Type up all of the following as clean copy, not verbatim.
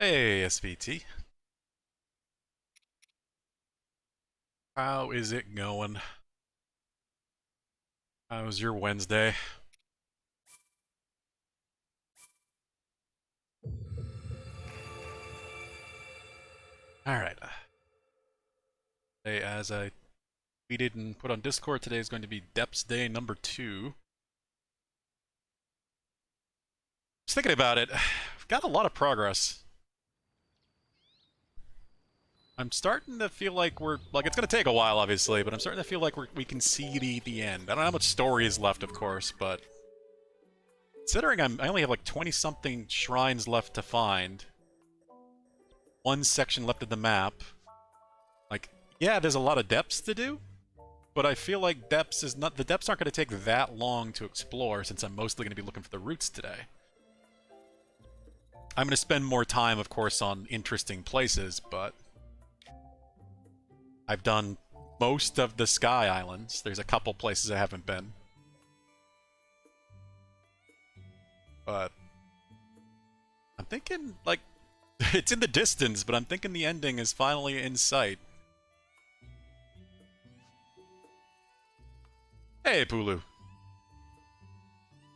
Hey, SVT. How is it going? How was your Wednesday? Alright. Hey, as I tweeted and put on Discord, today is going to be Depths Day number 2. Just thinking about it, we've got a lot of progress. I'm starting to feel like it's going to take a while, obviously, but I'm starting to feel like we can see the end. I don't know how much story is left, of course, but considering I only have like 20-something shrines left to find, one section left of the map, like, yeah, there's a lot of depths to do, but I feel like the depths aren't going to take that long to explore since I'm mostly going to be looking for the roots today. I'm going to spend more time, of course, on interesting places, but I've done most of the Sky Islands. There's a couple places I haven't been. But I'm thinking, like, it's in the distance, but I'm thinking the ending is finally in sight. Hey, Pulu.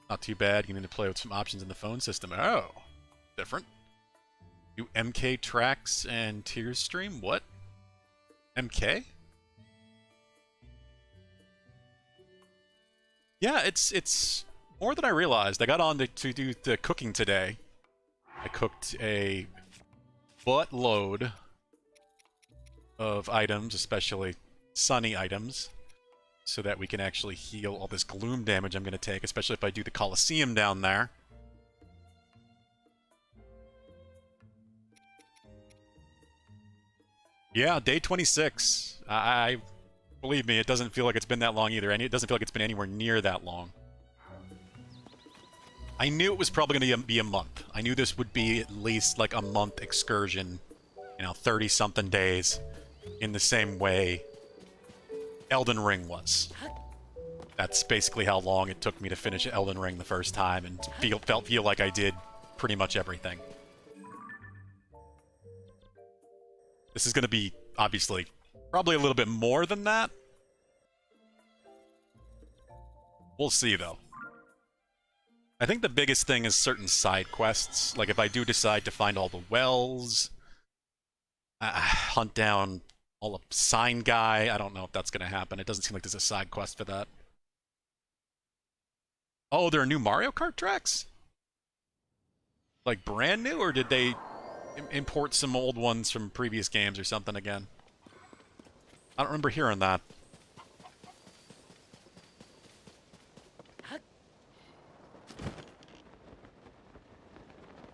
Not too bad. You need to play with some options in the phone system. Oh, different. New MK tracks and Tears stream? What? MK? Yeah, it's more than I realized. I got on to do the cooking today. I cooked a buttload of items, especially sunny items, so that we can actually heal all this gloom damage I'm going to take, especially if I do the Colosseum down there. Yeah, day 26. I believe me, it doesn't feel like it's been that long either, and it doesn't feel like it's been anywhere near that long. I knew it was probably going to be a month. I knew this would be at least like a month excursion, 30-something days, in the same way Elden Ring was. That's basically how long it took me to finish Elden Ring the first time, and feel like I did pretty much everything. This is going to be, obviously, probably a little bit more than that. We'll see, though. I think the biggest thing is certain side quests. Like, if I do decide to find all the wells, hunt down all the sign guy, I don't know if that's going to happen. It doesn't seem like there's a side quest for that. Oh, there are new Mario Kart tracks? Like, brand new, or did they import some old ones from previous games or something again? I don't remember hearing that.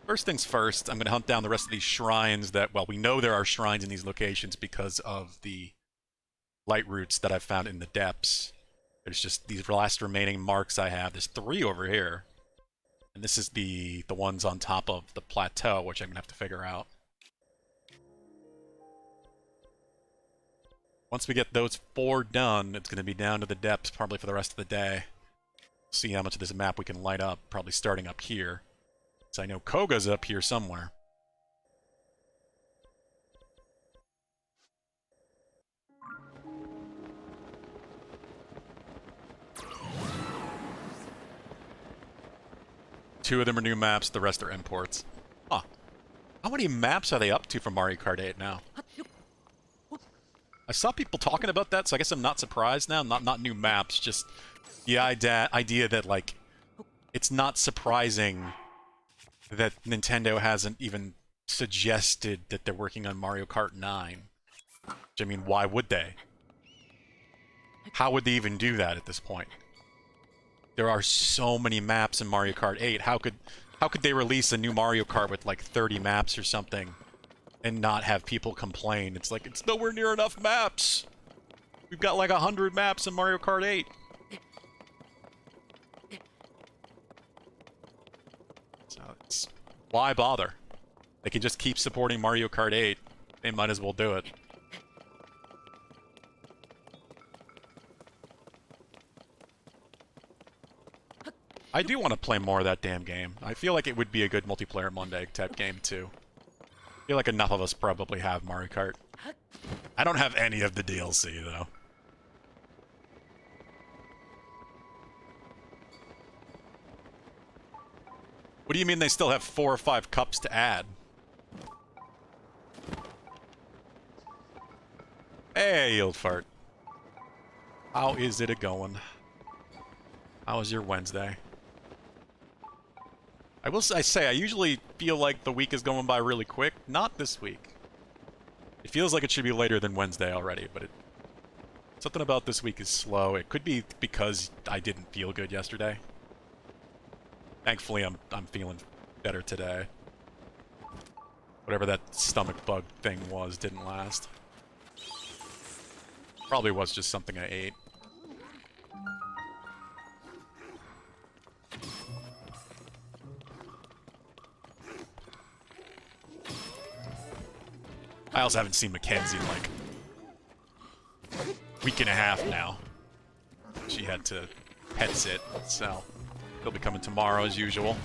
First things first, I'm going to hunt down the rest of these shrines that, well, we know there are shrines in these locations because of the light roots that I've found in the depths. There's just these last remaining marks I have. There's 3 over here. And this is the ones on top of the plateau, which I'm going to have to figure out. Once we get those 4 done, it's going to be down to the depths probably for the rest of the day. See how much of this map we can light up, probably starting up here. So I know Koga's up here somewhere. Two of them are new maps, the rest are imports. Huh. How many maps are they up to for Mario Kart 8 now? I saw people talking about that, so I guess I'm not surprised now. Not new maps, just the idea that, like, it's not surprising that Nintendo hasn't even suggested that they're working on Mario Kart 9. Which, I mean, why would they? How would they even do that at this point? There are so many maps in Mario Kart 8. How could they release a new Mario Kart with like 30 maps or something and not have people complain? It's like, it's nowhere near enough maps. We've got like 100 maps in Mario Kart 8. So it's, why bother? They can just keep supporting Mario Kart 8. They might as well do it. I do want to play more of that damn game. I feel like it would be a good multiplayer Monday type game too. I feel like enough of us probably have Mario Kart. I don't have any of the DLC, though. What do you mean they still have 4 or 5 cups to add? Hey, old fart. How is it a-going? How was your Wednesday? I say, I usually feel like the week is going by really quick. Not this week. It feels like it should be later than Wednesday already, but something about this week is slow. It could be because I didn't feel good yesterday. Thankfully, I'm feeling better today. Whatever that stomach bug thing was didn't last. Probably was just something I ate. I also haven't seen Mackenzie in like a week and a half now. She had to pet sit, so he'll be coming tomorrow as usual.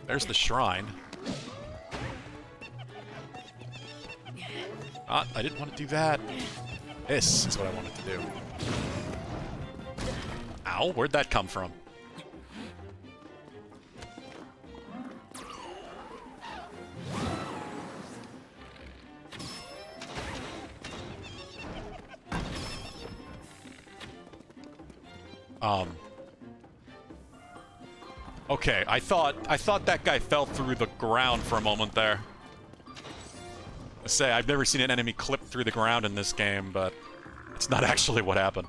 There's the shrine. Ah, I didn't want to do that. This is what I wanted to do. Ow, where'd that come from? Okay, I thought that guy fell through the ground for a moment there. I say, I've never seen an enemy clip through the ground in this game, but it's not actually what happened.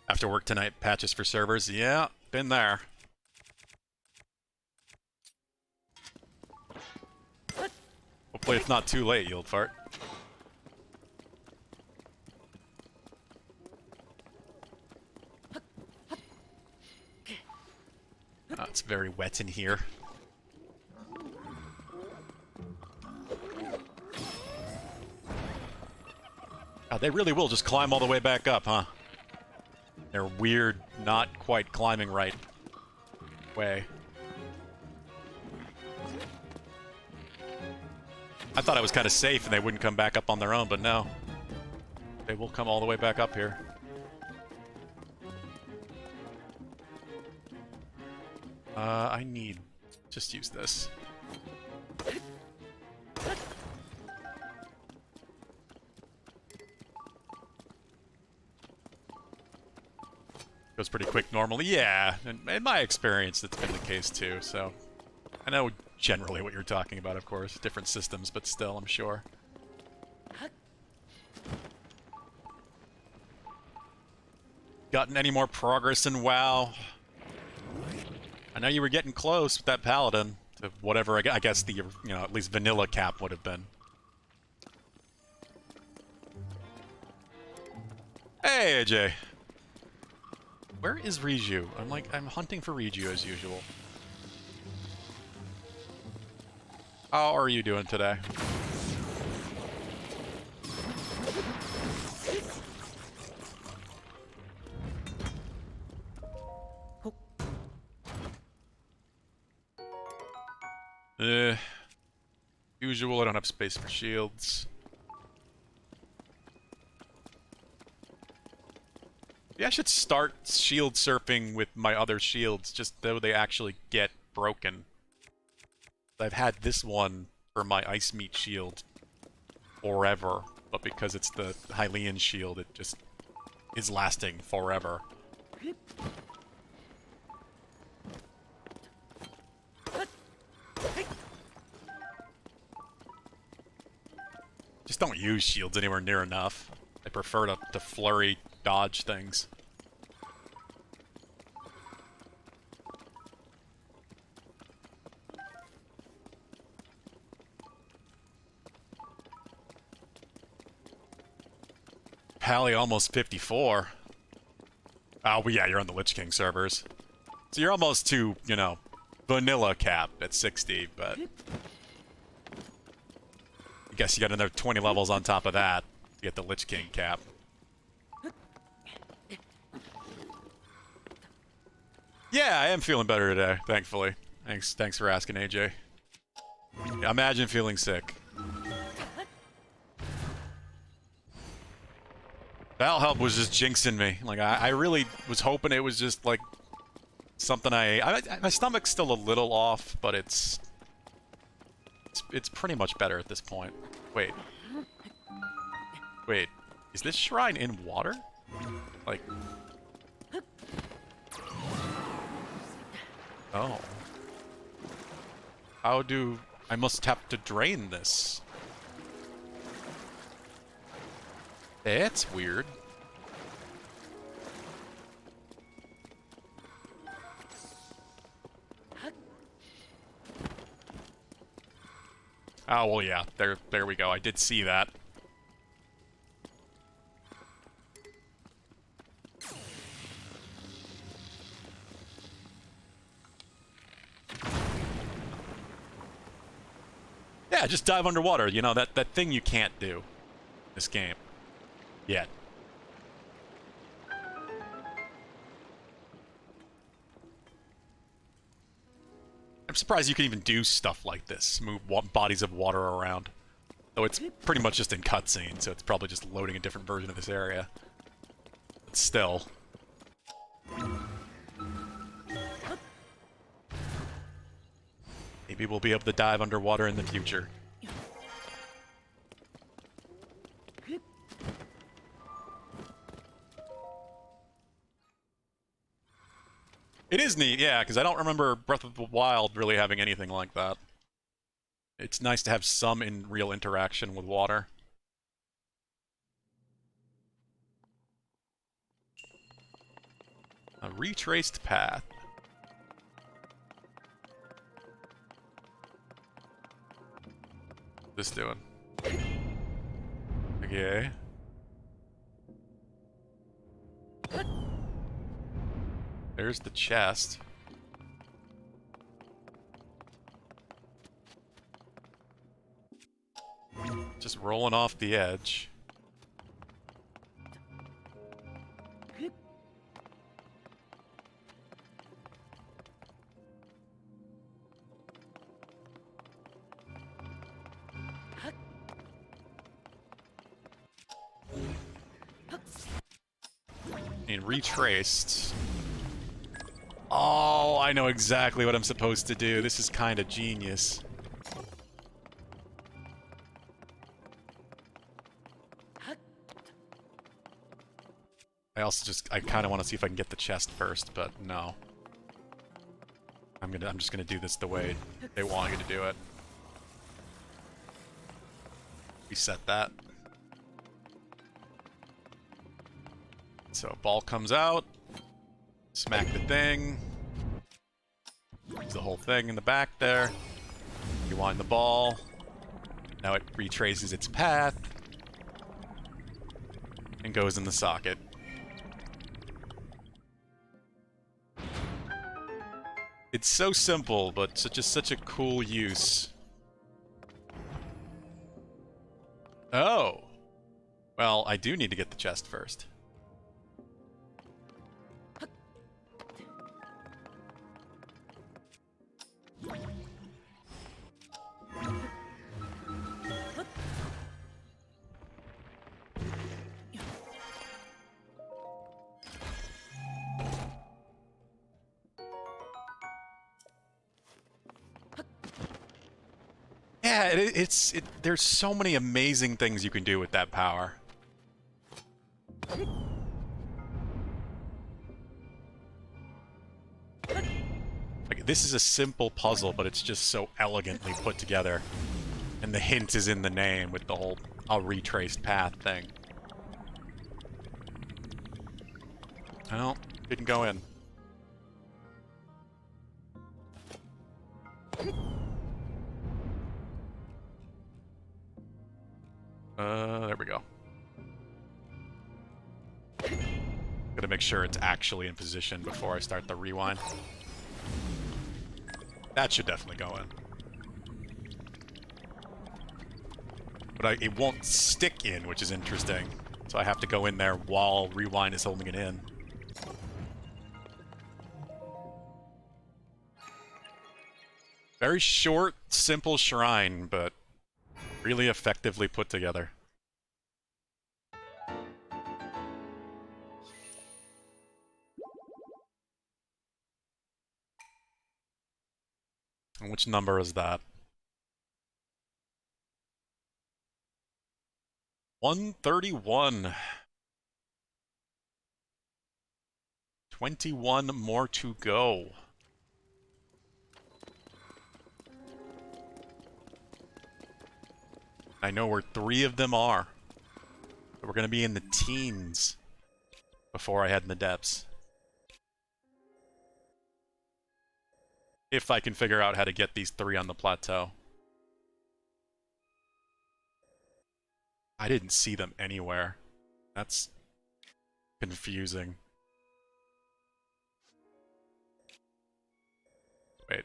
After work tonight, patches for servers. Yeah, been there. Hopefully it's not too late, Yield Fart. Oh, it's very wet in here. Oh, they really will just climb all the way back up, huh? Their weird, not quite climbing right way. I thought I was kind of safe and they wouldn't come back up on their own, but no. They will come all the way back up here. I need... just use this. Goes pretty quick normally. Yeah, in my experience, that's been the case too, so... I know generally what you're talking about, of course. Different systems, but still, I'm sure. Gotten any more progress in WoW? I know you were getting close with that paladin to whatever I guess the, you know, at least vanilla cap would have been. Hey, AJ. Where is Riju? I'm hunting for Riju as usual. How are you doing today? Usual, I don't have space for shields. Yeah, I should start shield surfing with my other shields, just though they actually get broken. I've had this one for my ice meat shield forever, but because it's the Hylian shield, it just is lasting forever. Just don't use shields anywhere near enough. I prefer to flurry dodge things. Pally almost 54. Oh, well, yeah, you're on the Lich King servers. So you're almost to, you know, vanilla cap at 60, but... I guess you got another 20 levels on top of that to get the Lich King cap. Yeah, I am feeling better today, thankfully. Thanks for asking, AJ. Imagine feeling sick. That'll help was just jinxing me. Like, I really was hoping it was just, like, something my stomach's still a little off, but it's pretty much better at this point. Wait. Wait. Is this shrine in water? Like... Oh. How do... I must have to drain this. That's weird. Oh, well, yeah. There we go. I did see that. Yeah, just dive underwater. You know, that thing you can't do in this game. Yet. I'm surprised you can even do stuff like this. Move bodies of water around. Though it's pretty much just in cutscene, so it's probably just loading a different version of this area. But still. Maybe we'll be able to dive underwater in the future. It is neat, yeah, because I don't remember Breath of the Wild really having anything like that. It's nice to have some real interaction with water. A retraced path. What's this doing? Okay. There's the chest. Just rolling off the edge. And retraced. Oh, I know exactly what I'm supposed to do. This is kind of genius. I kind of want to see if I can get the chest first, but no. I'm just gonna do this the way they want you to do it. Reset that. So ball comes out. Smack the thing. There's the whole thing in the back there. Rewind the ball. Now it retraces its path. And goes in the socket. It's so simple, but such a cool use. Oh. Well, I do need to get the chest first. Yeah, there's so many amazing things you can do with that power. Like, this is a simple puzzle, but it's just so elegantly put together. And the hint is in the name with the whole retraced path thing. Well, didn't go in. There we go. Gotta make sure it's actually in position before I start the rewind. That should definitely go in. But it won't stick in, which is interesting. So I have to go in there while rewind is holding it in. Very short, simple shrine, but really effectively put together. And which number is that? 131. 21 more to go. I know where 3 of them are. But we're going to be in the teens before I head in the depths. If I can figure out how to get these 3 on the plateau. I didn't see them anywhere. That's confusing. Wait.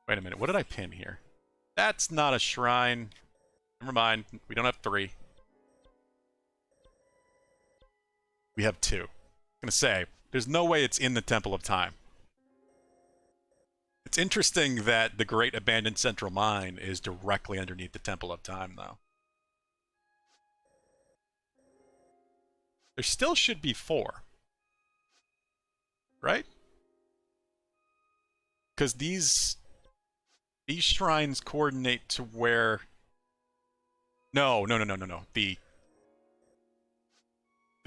Wait a minute. What did I pin here? That's not a shrine. Never mind. We don't have 3. We have 2. I'm gonna say, there's no way it's in the Temple of Time. It's interesting that the Great Abandoned Central Mine is directly underneath the Temple of Time, though. There still should be 4. Right? Because these shrines coordinate to where... No. The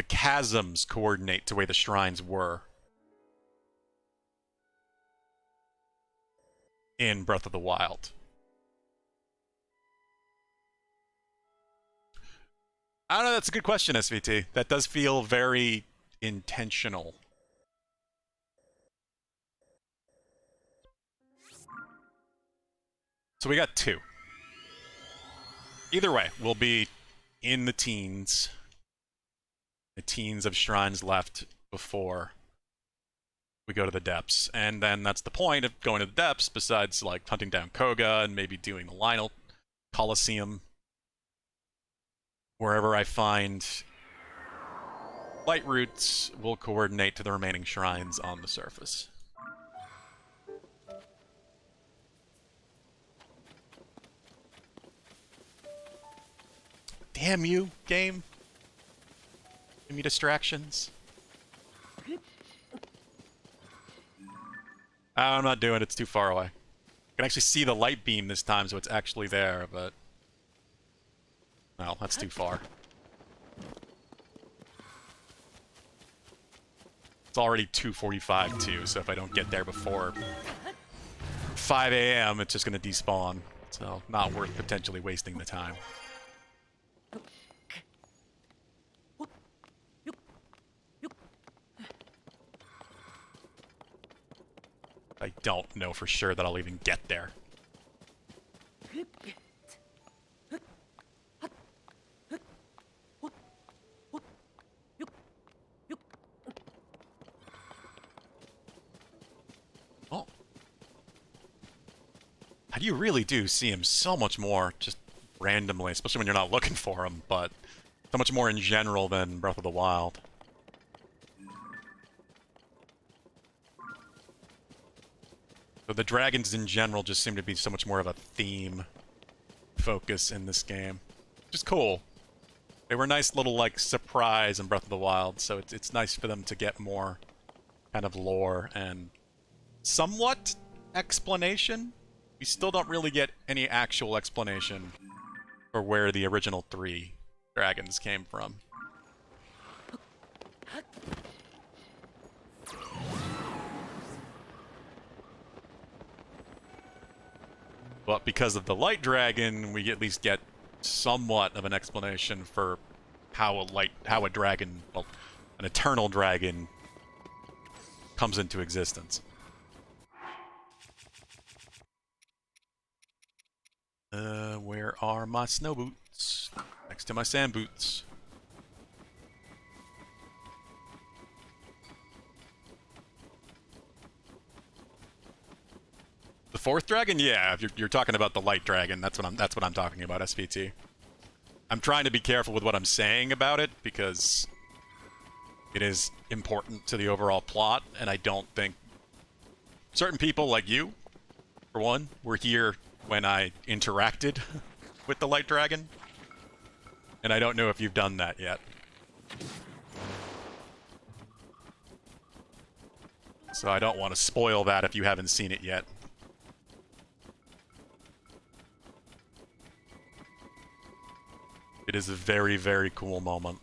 chasms coordinate to where the shrines were in Breath of the Wild. I don't know, that's a good question, SVT. That does feel very intentional. So we got 2. Either way, we'll be in the teens. The teens of shrines left before we go to the depths. And then that's the point of going to the depths, besides like hunting down Koga and maybe doing the Lionel Coliseum. Wherever I find light roots will coordinate to the remaining shrines on the surface. Damn you, game. Give me distractions. I'm not doing it, it's too far away. I can actually see the light beam this time, so it's actually there, but... No, that's too far. It's already 2:45 too, so if I don't get there before 5 a.m., it's just gonna despawn. So, not worth potentially wasting the time. I don't know for sure that I'll even get there. Oh. You really do see him so much more, just randomly, especially when you're not looking for him, but so much more in general than Breath of the Wild. So the dragons in general just seem to be so much more of a theme focus in this game. Which is cool. They were a nice little, like, surprise in Breath of the Wild, so it's nice for them to get more kind of lore and somewhat explanation. We still don't really get any actual explanation for where the original 3 dragons came from. But because of the light dragon, we at least get somewhat of an explanation for how a dragon, well, an eternal dragon, comes into existence. Where are my snow boots? Next to my sand boots. The 4th dragon? Yeah, if you're talking about the light dragon, that's what I'm talking about, SVT. I'm trying to be careful with what I'm saying about it because it is important to the overall plot, and I don't think certain people like you For one, we're here when I interacted with the Light Dragon, and I don't know if you've done that yet. So I don't want to spoil that if you haven't seen it yet. It is a very, very cool moment.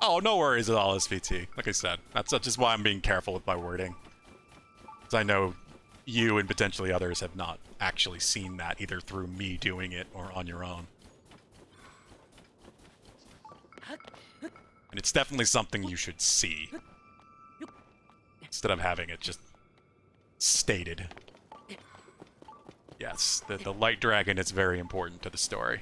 Oh, no worries at all, SVT. Like I said, that's just why I'm being careful with my wording. Because I know you and potentially others have not actually seen that, either through me doing it or on your own. And it's definitely something you should see, instead of having it just stated. Yes, the Light Dragon is very important to the story.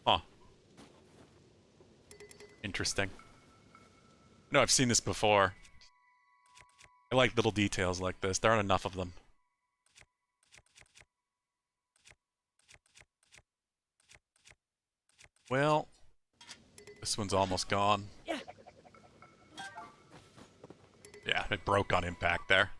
Huh. Interesting. No, I've seen this before. I like little details like this. There aren't enough of them. Well, this one's almost gone. Yeah, it broke on impact there.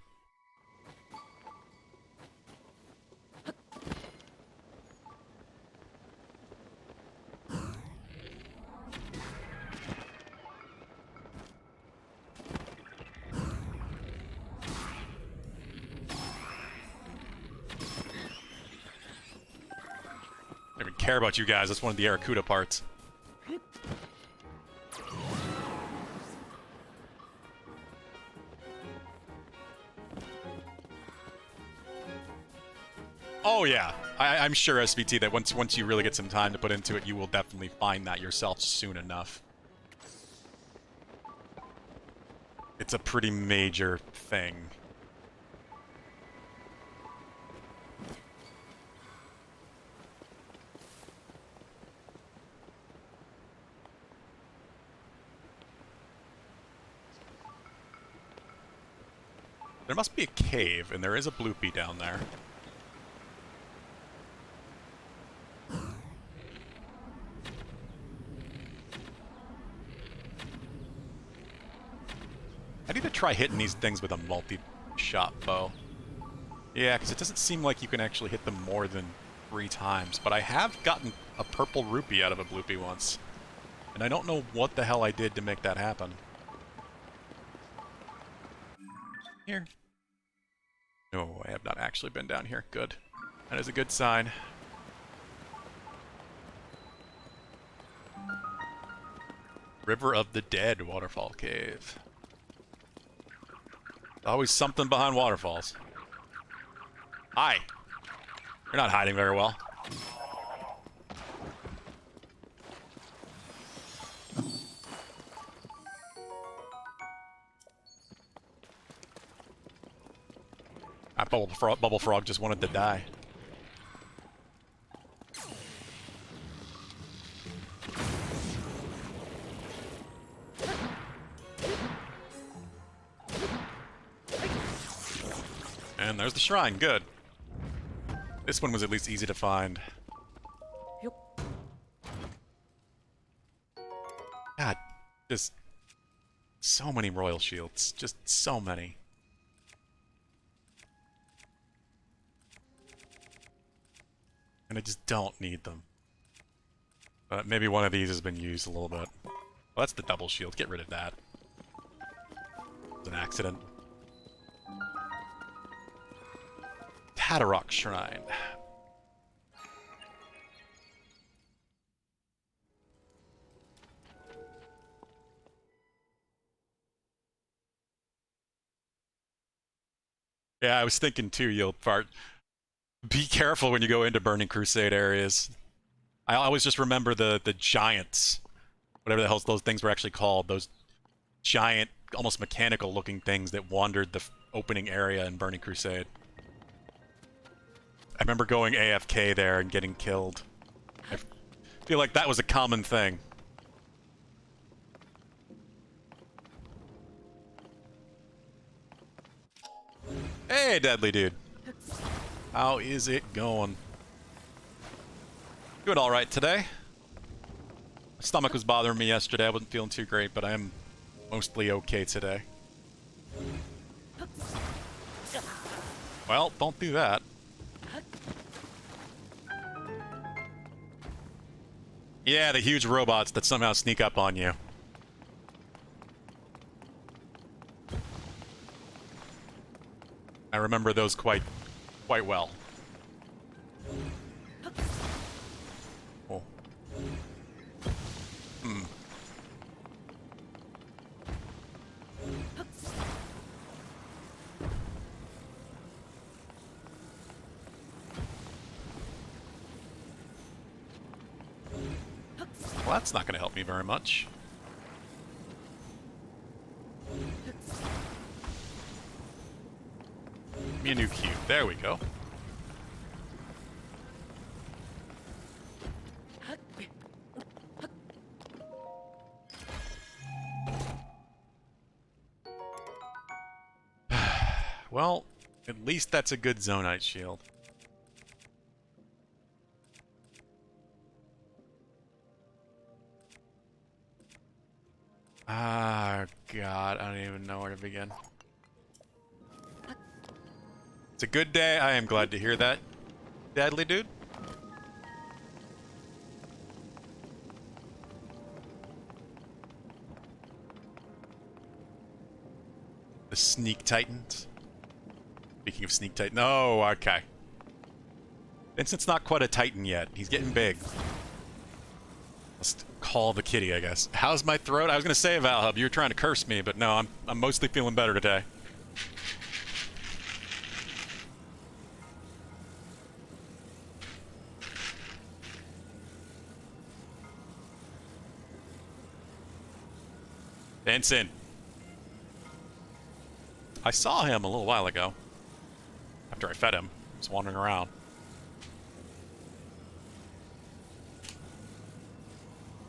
I don't even care about you guys. That's one of the Aracuda parts. Oh yeah, I'm sure SVT that once you really get some time to put into it, you will definitely find that yourself soon enough. It's a pretty major thing. There must be a cave, and there is a bloopy down there. I need to try hitting these things with a multi-shot bow. Yeah, because it doesn't seem like you can actually hit them more than 3 times, but I have gotten a purple rupee out of a bloopy once. And I don't know what the hell I did to make that happen. Here. No, I have not actually been down here. Good. That is a good sign. River of the Dead Waterfall Cave. Always something behind waterfalls. Hi. You're not hiding very well. That bubble frog just wanted to die. And there's the shrine. Good. This one was at least easy to find. God, just so many royal shields. Just so many. And I just don't need them. But maybe one of these has been used a little bit. Well, that's the double shield. Get rid of that. It's an accident. Tatarok Shrine. Yeah, I was thinking too, Yield Fart. Be careful when you go into Burning Crusade areas. I always just remember the giants. Whatever the hell those things were actually called. Those giant, almost mechanical looking things that wandered the opening area in Burning Crusade. I remember going AFK there and getting killed. I feel like that was a common thing. Hey, deadly dude. How is it going? Doing all right today. My stomach was bothering me yesterday. I wasn't feeling too great, but I am mostly okay today. Well, don't do that. Yeah, the huge robots that somehow sneak up on you. I remember those quite well. Oh. Hmm. Well, that's not going to help me very much. Give me a new cube. There we go. Well, at least that's a good Zonite shield. Ah, God, I don't even know where to begin. It's a good day. I am glad to hear that, deadly dude. The Sneak Titans. Speaking of Sneak Titan. Oh, okay. Vincent's not quite a Titan yet. He's getting big. Let's call the kitty, I guess. How's my throat? I was gonna say, Valhub, you were trying to curse me, but no, I'm mostly feeling better today. Vincent. I saw him a little while ago. After I fed him. He was wandering around.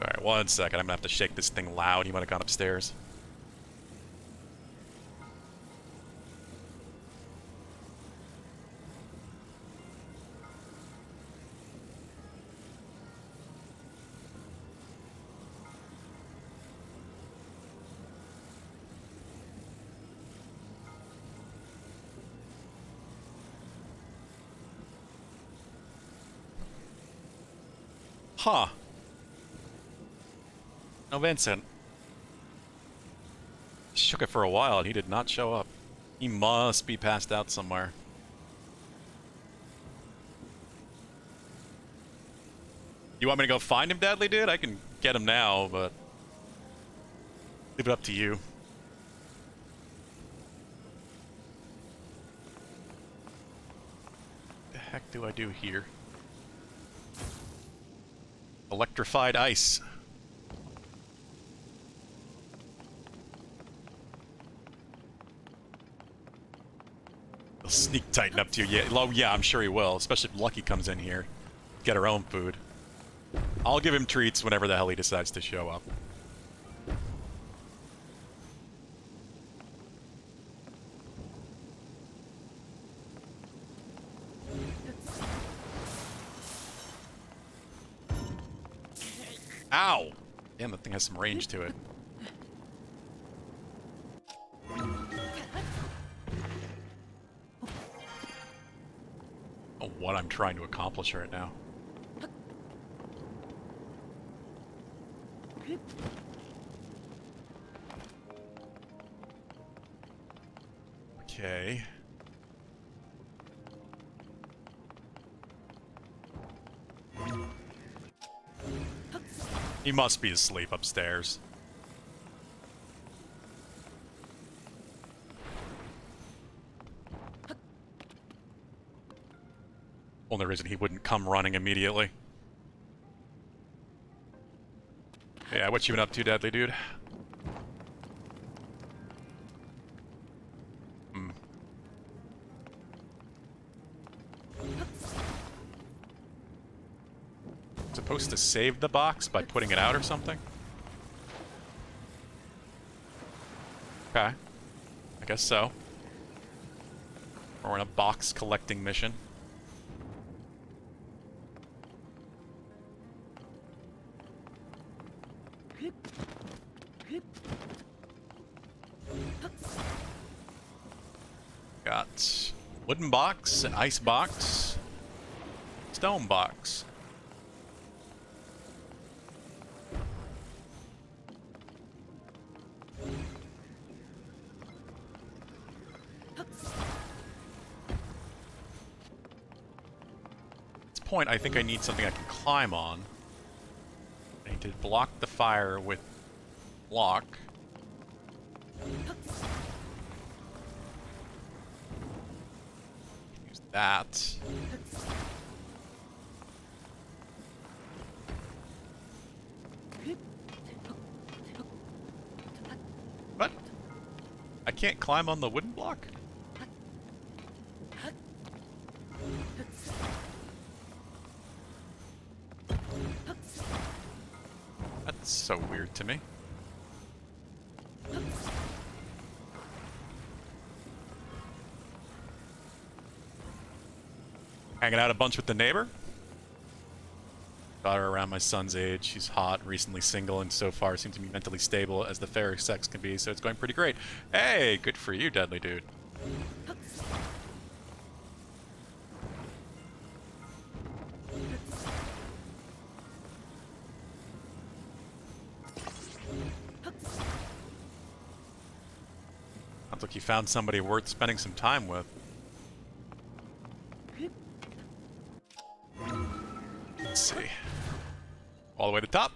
Alright, 1 second. I'm gonna have to shake this thing loud. He might have gone upstairs. Huh. No Vincent. Shook it for a while and he did not show up. He must be passed out somewhere. You want me to go find him, deadly dude? I can get him now, but leave it up to you. What the heck do I do here? Electrified ice. He'll sneak tighten up to you. Yeah, oh, yeah, I'm sure he will. Especially if Lucky comes in here. Get her own food. I'll give him treats whenever the hell he decides to show up. Ow! Damn, that thing has some range to it. Oh, what I'm trying to accomplish right now. Okay. He must be asleep upstairs. Only reason he wouldn't come running immediately. Yeah, what you been up to, deadly dude? Hmm. Supposed to save the box by putting it out or something? Okay. I guess so. We're on a box collecting mission. Got wooden box, an ice box, stone box. At this point, I think I need something I can climb on. I need to block the fire with block. Use that. What? I can't climb on the wooden block? That's so weird to me. Hanging out a bunch with the neighbor. Got her around my son's age. She's hot, recently single, and so far seems to be mentally stable as the fair sex can be, so it's going pretty great. Hey, good for you, deadly dude. Sounds like you found somebody worth spending some time with. Let's see. All the way to the top.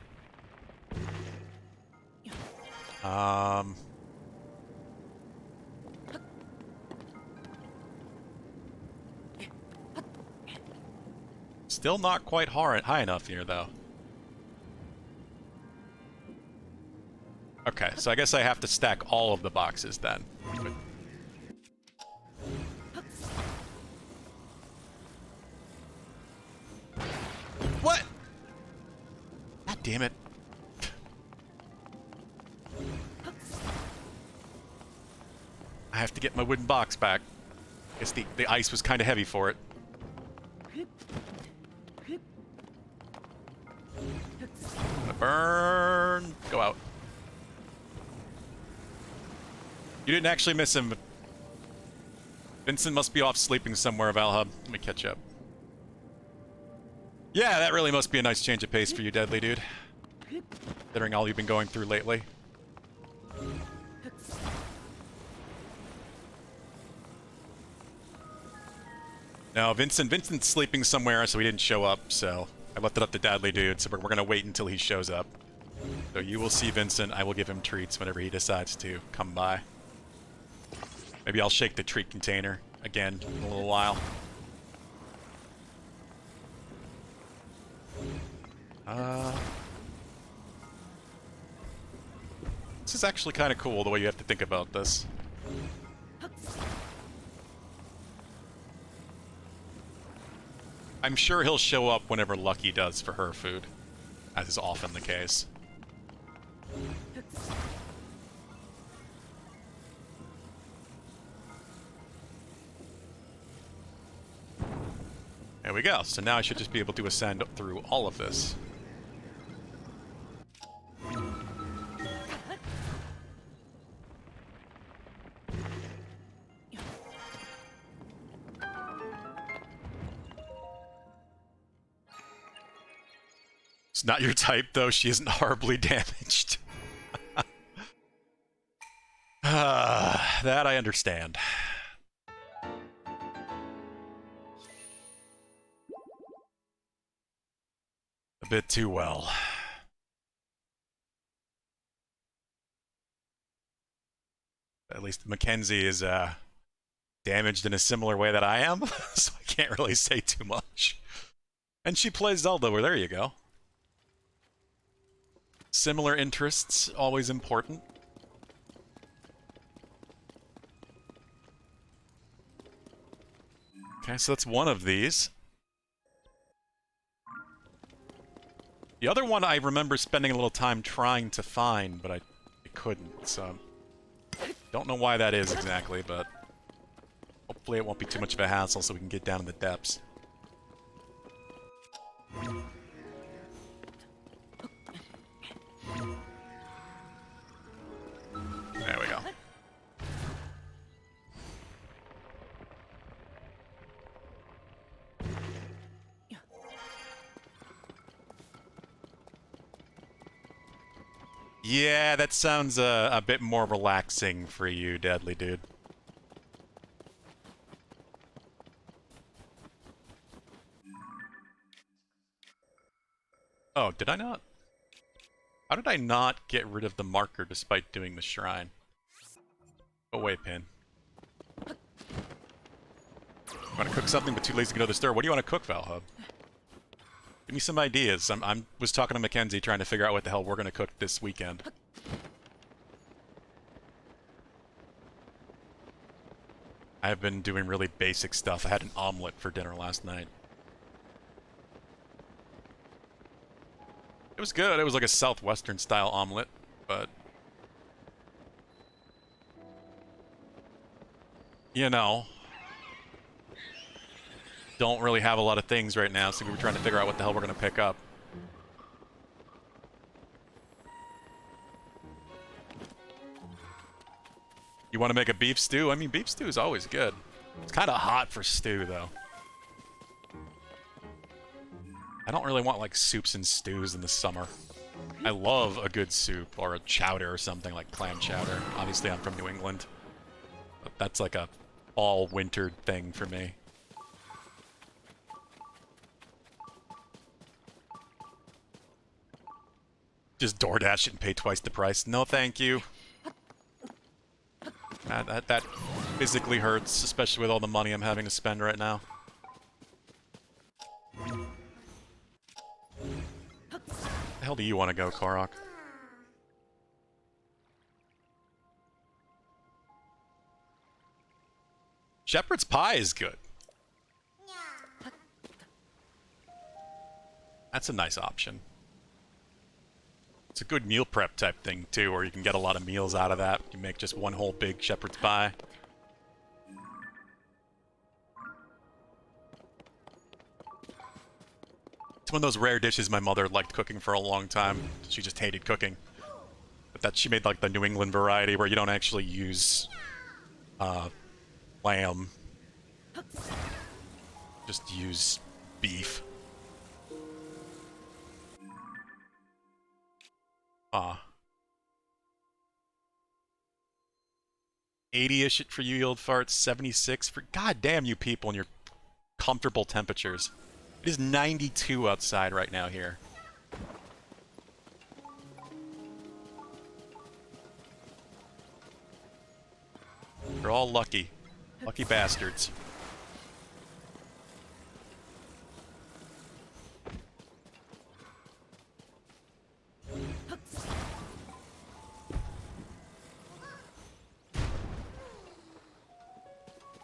Still not quite high enough here, though. Okay, so I guess I have to stack all of the boxes then. What? God damn it. I have to get my wooden box back. I guess the ice was kind of heavy for it. Gonna burn. Go out. You didn't actually miss him. Vincent must be off sleeping somewhere, Valhub. Let me catch up. Yeah, that really must be a nice change of pace for you, deadly dude. Considering all you've been going through lately. No, Vincent's sleeping somewhere, so he didn't show up, so I left it up to deadly dude, so we're gonna wait until he shows up. So you will see Vincent. I will give him treats whenever he decides to come by. Maybe I'll shake the treat container again in a little while. This is actually kind of cool, the way you have to think about this. I'm sure he'll show up whenever Lucky does for her food, as is often the case. There we go. So now I should just be able to ascend through all of this. It's not your type, though. She isn't horribly damaged. That I understand. A bit too well. At least Mackenzie is damaged in a similar way that I am, so I can't really say too much. And she plays Zelda, well, there you go. Similar interests, always important. Okay, so that's one of these. The other one I remember spending a little time trying to find, but I couldn't, so... Don't know why that is exactly, but... hopefully it won't be too much of a hassle so we can get down in the depths. There we go. Yeah, that sounds a bit more relaxing for you, Deadly Dude. Oh, did I not? How did I not get rid of the marker despite doing the shrine? Go away, Pin. Want to cook something but too lazy to go to the store? What do you want to cook, Valhub? Give me some ideas. I was talking to Mackenzie trying to figure out what the hell we're going to cook this weekend. I've been doing really basic stuff. I had an omelet for dinner last night. It was good. It was like a southwestern style omelet, but you know, don't really have a lot of things right now, so we were trying to figure out what the hell we're going to pick up. You want to make a beef stew? I mean, beef stew is always good. It's kind of hot for stew, though. I don't really want, like, soups and stews in the summer. I love a good soup, or a chowder or something, like clam chowder. Obviously, I'm from New England. But that's like a fall-winter thing for me. Just DoorDash it and pay twice the price. No, thank you. That physically hurts, especially with all the money I'm having to spend right now. Where the hell do you want to go, Korok? Shepherd's pie is good. That's a nice option. It's a good meal prep type thing, too, where you can get a lot of meals out of that. You make just one whole big shepherd's pie. It's one of those rare dishes my mother liked cooking for a long time. She just hated cooking. But that she made, like, the New England variety where you don't actually use lamb. Just use beef. Ah. 80-ish for you, old farts. 76 for... God damn you people and your comfortable temperatures. It is 92 outside right now here. You're all lucky. Lucky bastards.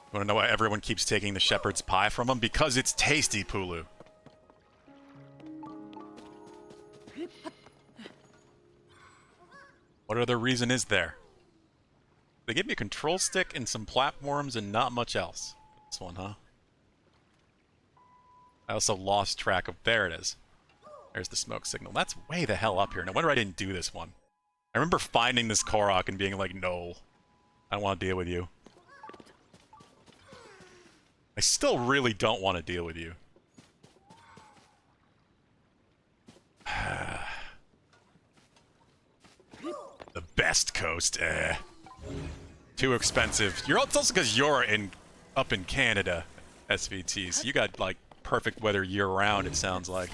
You wanna know why everyone keeps taking the shepherd's pie from them? Because it's tasty, Pulu. What other reason is there? They gave me a control stick and some platforms and not much else. This one, huh? I also lost track of... There it is. There's the smoke signal. That's way the hell up here. No wonder I didn't do this one. I remember finding this Korok and being like, no. I don't want to deal with you. I still really don't want to deal with you. The best coast, too expensive. It's also because you're up in Canada, SVT, so you got, like, perfect weather year-round, it sounds like.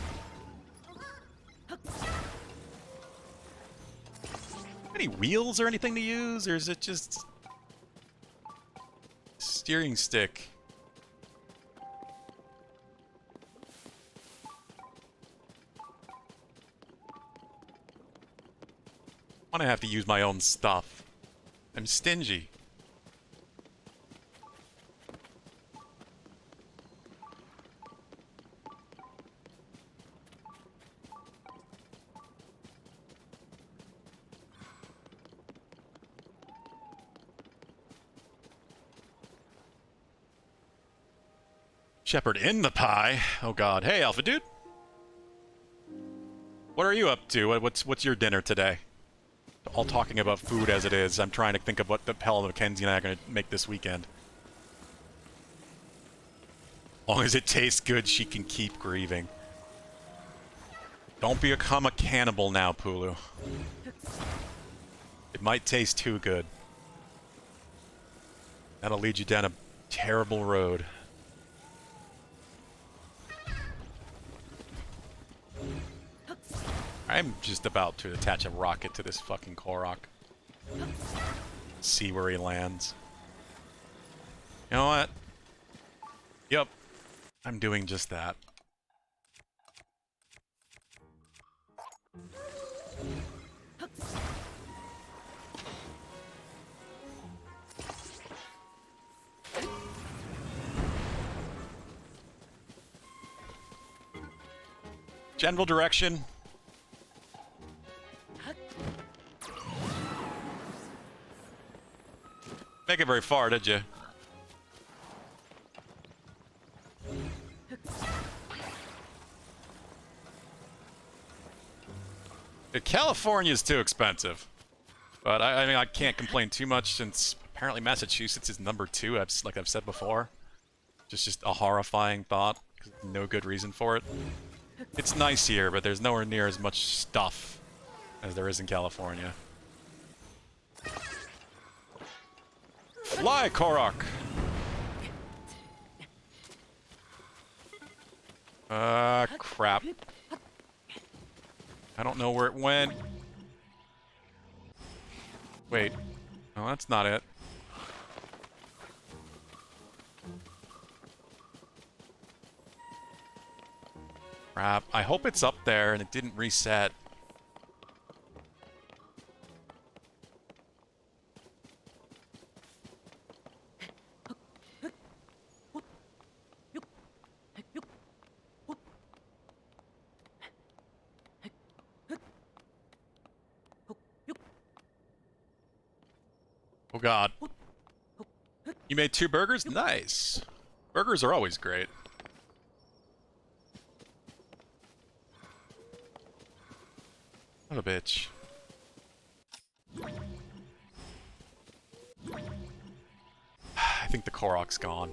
Any wheels or anything to use, or is it just... steering stick? I want to have to use my own stuff. I'm stingy. Shepherd in the pie. Oh god. Hey, Alpha Dude. What are you up to? What's your dinner today? All talking about food as it is. I'm trying to think of what the hell Mackenzie and I are going to make this weekend. As long as it tastes good, she can keep grieving. Don't become a cannibal now, Pulu. It might taste too good. That'll lead you down a terrible road. I'm just about to attach a rocket to this fucking Korok. See where he lands. You know what? Yep. I'm doing just that. General direction. Make it very far, did you? California's too expensive. But I mean, I can't complain too much since apparently Massachusetts is #2, like I've said before. Just a horrifying thought. No good reason for it. It's nice here, but there's nowhere near as much stuff as there is in California. Fly, Korok! Crap. I don't know where it went. Wait. Oh, that's not it. Crap. I hope it's up there and it didn't reset. Oh god. You made 2 burgers? Nice. Burgers are always great. What a bitch. I think the Korok's gone.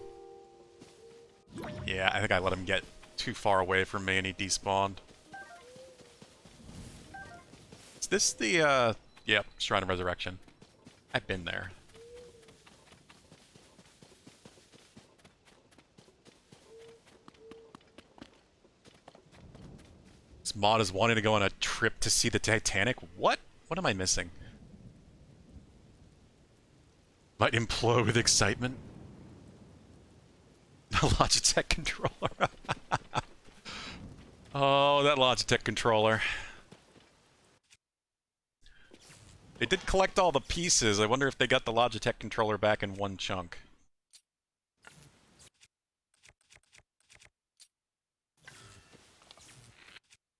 Yeah, I think I let him get too far away from me and he despawned. Is this the, yep, Shrine of Resurrection. I've been there. This mod is wanting to go on a trip to see the Titanic? What? What am I missing? Might implode with excitement. The Logitech controller. Oh, that Logitech controller. They did collect all the pieces. I wonder if they got the Logitech controller back in one chunk.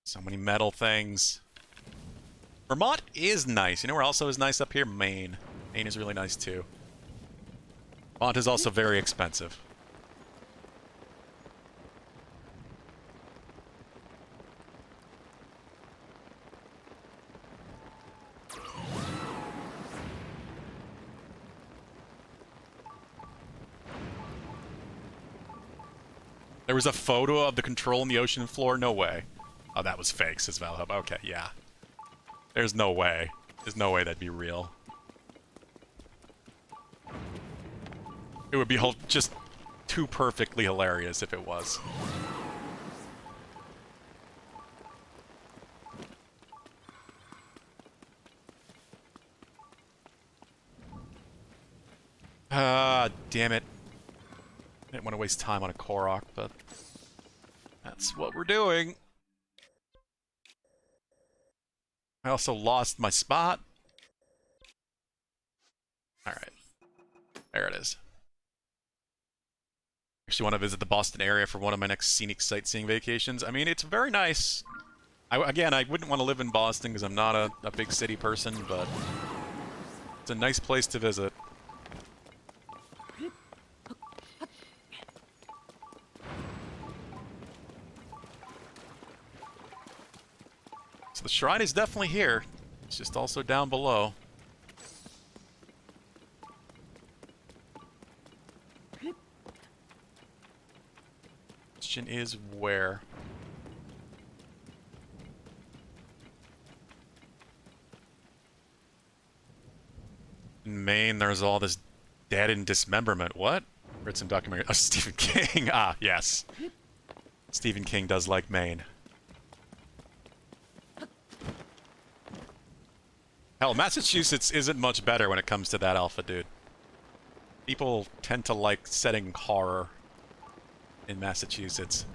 So many metal things. Vermont is nice. You know where also is nice up here? Maine. Maine is really nice too. Vermont is also very expensive. There was a photo of the control in the ocean floor? No way. Oh, that was fake, says Valhub. Okay, yeah. There's no way. There's no way that'd be real. It would be just too perfectly hilarious if it was. Ah, damn it. I didn't want to waste time on a Korok, but that's what we're doing. I also lost my spot. Alright. There it is. Actually want to visit the Boston area for one of my next scenic sightseeing vacations. I mean, it's very nice. Again, I wouldn't want to live in Boston because I'm not a big city person, but it's a nice place to visit. So the shrine is definitely here. It's just also down below. Question is where? In Maine, there's all this dead and dismemberment. What? Read some documentary. Oh, Stephen King. Ah, yes. Stephen King does like Maine. Hell, Massachusetts isn't much better when it comes to that alpha, dude. People tend to like setting horror in Massachusetts.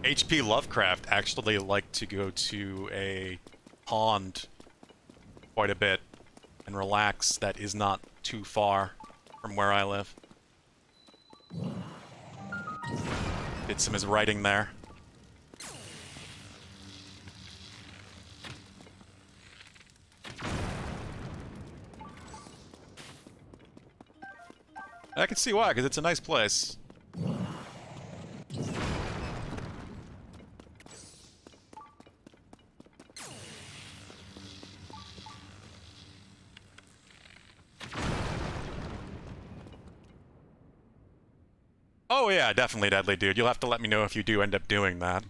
H.P. Lovecraft actually liked to go to a pond quite a bit and relax that is not too far from where I live. Did some of his writing there. I can see why, because it's a nice place. Oh yeah, definitely deadly, dude. You'll have to let me know if you do end up doing that.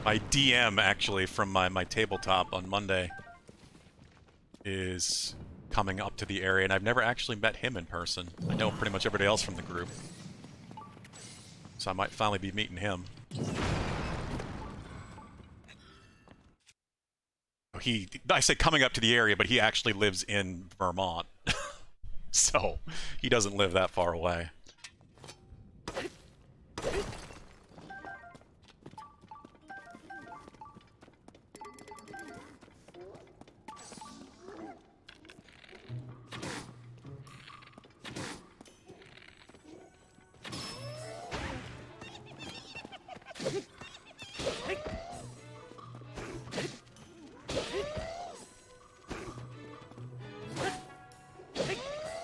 My DM, actually, from my tabletop on Monday is coming up to the area, and I've never actually met him in person. I know pretty much everybody else from the group. So I might finally be meeting him. I say coming up to the area, but he actually lives in Vermont. So, he doesn't live that far away.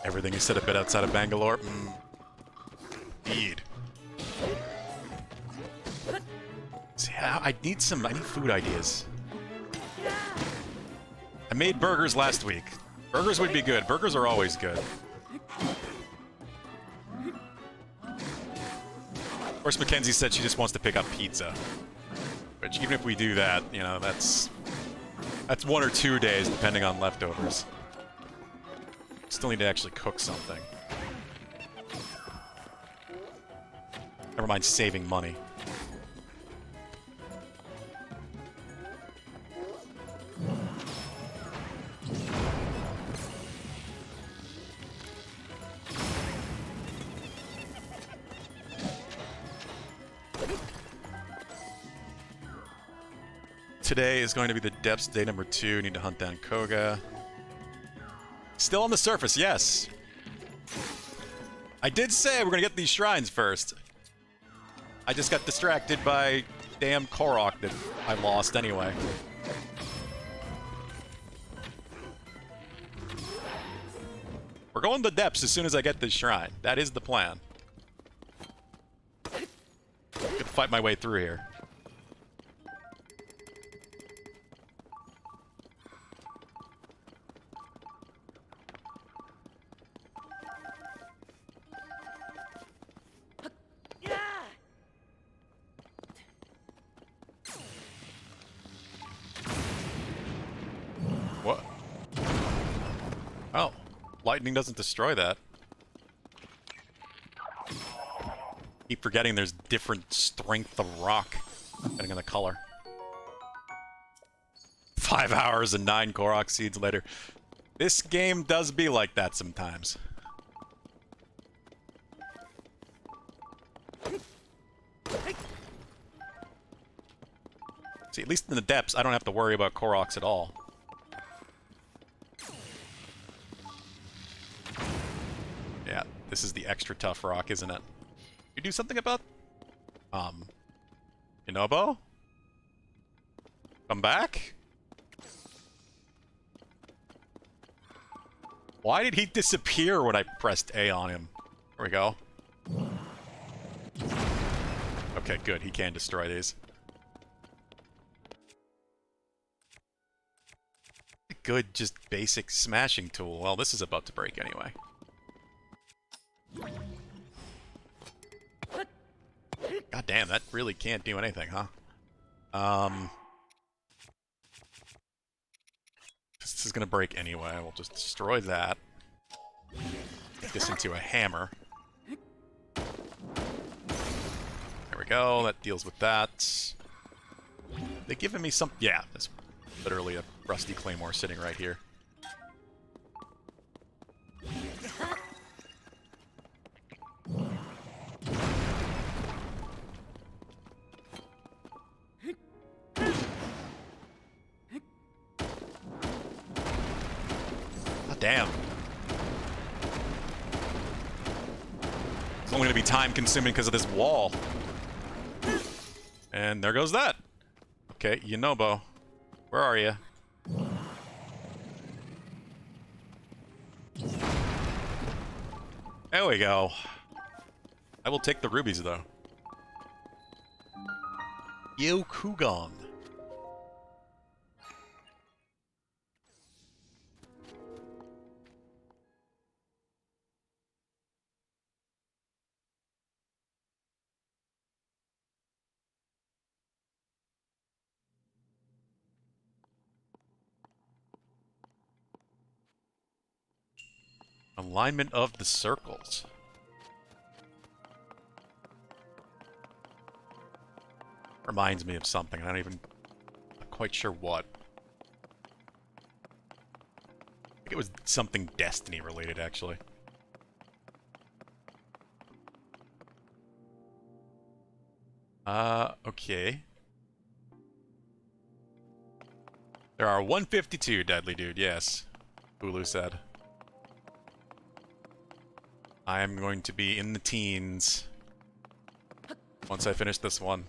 Everything you said a bit outside of Bangalore. Indeed. See, I need food ideas. I made burgers last week. Burgers would be good. Burgers are always good. Of course, Mackenzie said she just wants to pick up pizza. Which, even if we do that, you know, that's 1 or 2 days, depending on leftovers. Still need to actually cook something. Never mind saving money. Today is going to be the depths day number 2. Need to hunt down Koga. Still on the surface, yes. I did say we're gonna get these shrines first. I just got distracted by damn Korok that I lost anyway. We're going to the depths as soon as I get this shrine. That is the plan. I'm gonna fight my way through here. What? Oh, lightning doesn't destroy that. Keep forgetting there's different strength of rock, depending on the color. 5 hours and 9 Korok seeds later. This game does be like that sometimes. See, at least in the depths, I don't have to worry about Koroks at all. Yeah, this is the extra tough rock, isn't it? You do something about... Inobo? Come back? Why did he disappear when I pressed A on him? There we go. Okay, good. He can destroy these. Good, just basic smashing tool. Well, this is about to break anyway. God damn, that really can't do anything, huh? This is gonna break anyway. We'll just destroy that. Get this into a hammer. There we go. That deals with that. They giving me some... Yeah, there's literally a rusty claymore sitting right here. Damn. It's only going to be time consuming because of this wall. And there goes that. Okay, Yonobo. Where are you? There we go. I will take the rubies though. Yokugon. Alignment of the circles. Reminds me of something. I'm not quite sure what. I think it was something Destiny related, actually. Okay. There are 152, Deadly Dude, yes. Hulu said. I am going to be in the teens once I finish this one.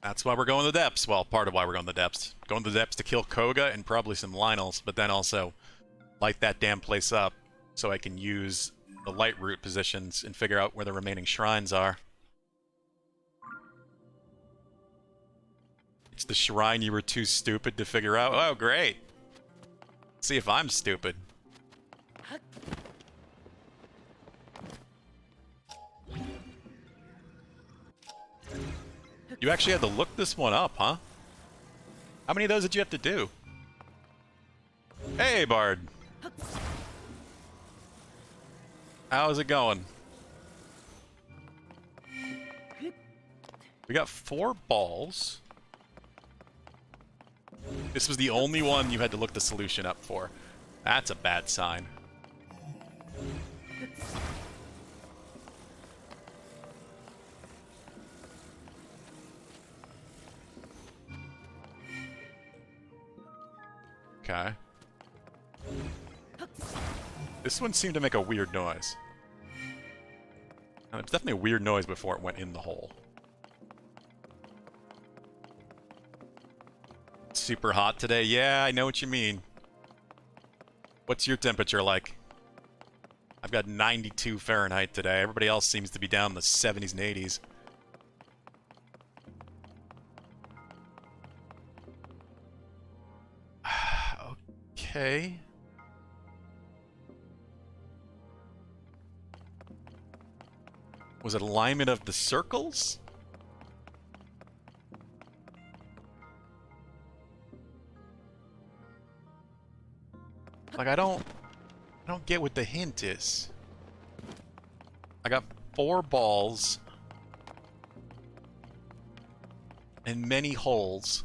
That's why we're going to the depths. Well, part of why we're going to the depths. Going to the depths to kill Koga and probably some Lynels, but then also light that damn place up so I can use the light root positions and figure out where the remaining shrines are. It's the shrine you were too stupid to figure out. Oh, great. See if I'm stupid. You actually had to look this one up, huh? How many of those did you have to do? Hey, Bard. How's it going? We got 4 balls. This was the only one you had to look the solution up for. That's a bad sign. Okay. This one seemed to make a weird noise. It's definitely a weird noise before it went in the hole. Super hot today. Yeah, I know what you mean. What's your temperature like? I've got 92 Fahrenheit today. Everybody else seems to be down in the 70s and 80s. Okay. Was it alignment of the circles? Like, I don't get what the hint is. I got 4 balls and many holes.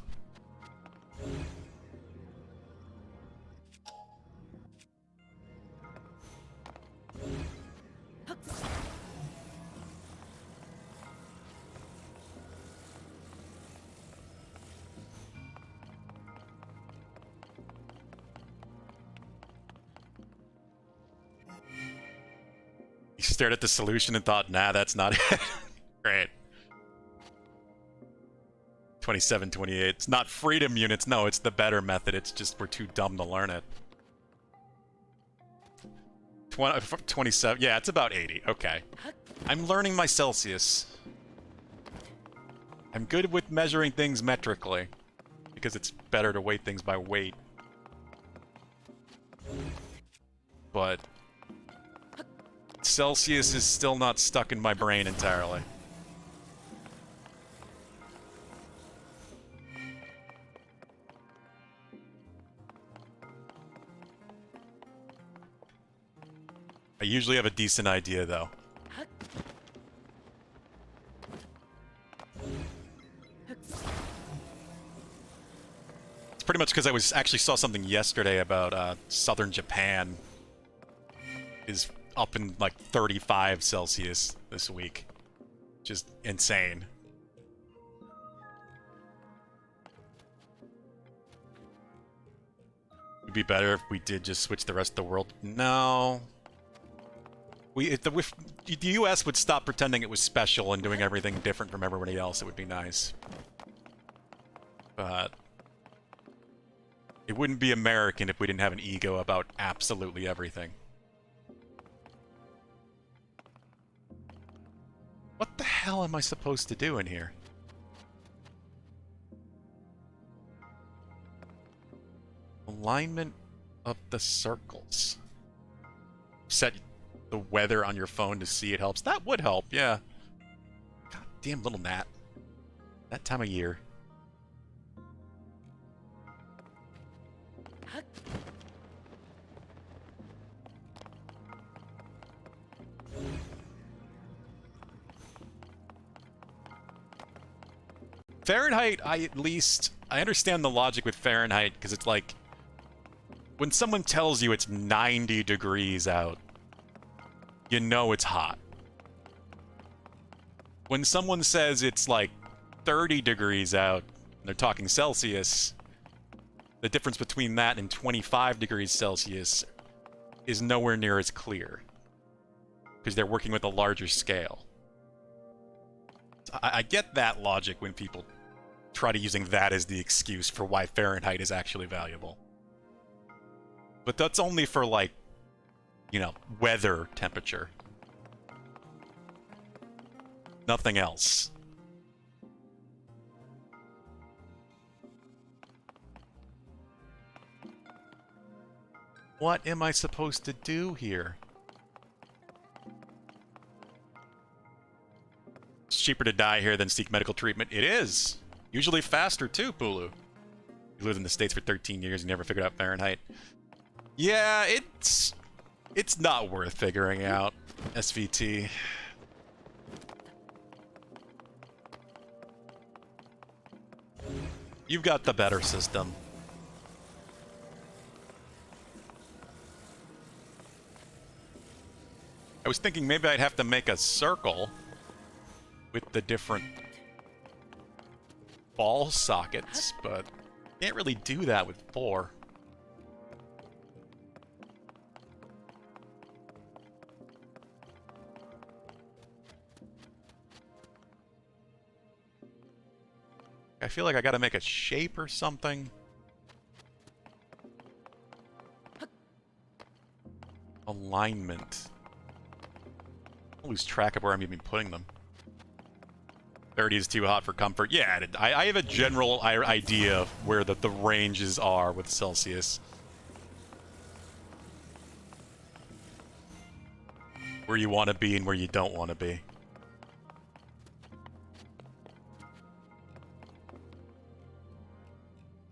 You stared at the solution and thought, nah, that's not it. Great. 27, 28. It's not freedom units. No, it's the better method. It's just we're too dumb to learn it. 27. Yeah, it's about 80. Okay. I'm learning my Celsius. I'm good with measuring things metrically, because it's better to weight things by weight. But Celsius is still not stuck in my brain entirely. I usually have a decent idea, though. It's pretty much because I actually saw something yesterday about southern Japan is up in like 35 Celsius this week. Just insane. It'd be better if we did just switch the rest of the world. No. If the US would stop pretending it was special and doing everything different from everybody else, it would be nice. But it wouldn't be American if we didn't have an ego about absolutely everything. What the hell am I supposed to do in here? Alignment of the circles. Set the weather on your phone to see it helps. That would help, yeah. God damn little gnat. That time of year. Fahrenheit, I understand the logic with Fahrenheit, because it's like, when someone tells you it's 90 degrees out, you know it's hot. When someone says it's like 30 degrees out, and they're talking Celsius, the difference between that and 25 degrees Celsius is nowhere near as clear, because they're working with a larger scale. I get that logic when people try to using that as the excuse for why Fahrenheit is actually valuable. But that's only for, like, you know, weather temperature. Nothing else. What am I supposed to do here? It's cheaper to die here than seek medical treatment. It is! Usually faster, too, Pulu. You lived in the States for 13 years and never figured out Fahrenheit. Yeah, it's not worth figuring out, SVT. You've got the better system. I was thinking maybe I'd have to make a circle with the different ball sockets, but can't really do that with 4. I feel like I gotta make a shape or something. Alignment. I lose track of where I'm even putting them. 30 is too hot for comfort. Yeah, I have a general idea of where the ranges are with Celsius. Where you want to be and where you don't want to be.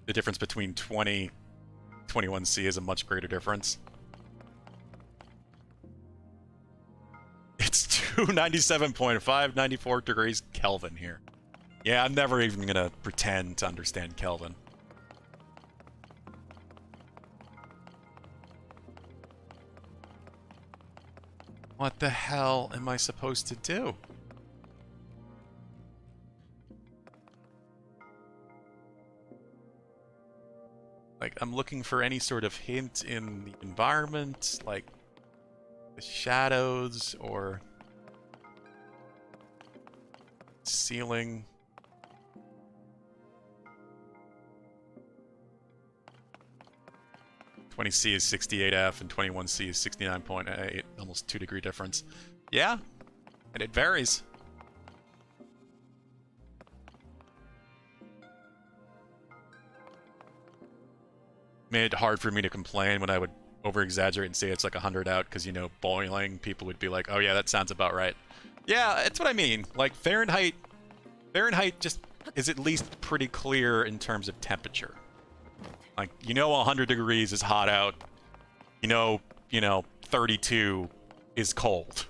The difference between 20, 21C is a much greater difference. It's 297.594 degrees Kelvin here. Yeah, I'm never even gonna pretend to understand Kelvin. What the hell am I supposed to do? Like, I'm looking for any sort of hint in the environment, like the shadows or ceiling. "20C is 68F and 21C is 69.8, almost 2-degree difference." Yeah, and it varies. Made it hard for me to complain when I would over-exaggerate and say it's like 100 out because, you know, boiling. People would be like, "Oh yeah, that sounds about right." Yeah, that's what I mean. Like, Fahrenheit just is at least pretty clear in terms of temperature. Like, you know 100 degrees is hot out. You know, 32 is cold.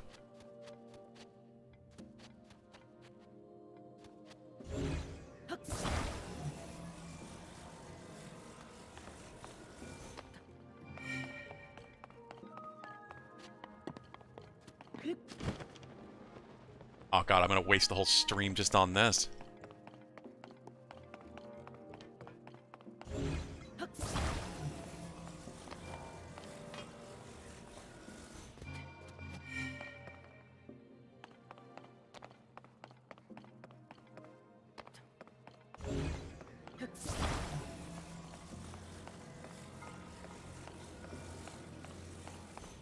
Oh god, I'm gonna waste the whole stream just on this.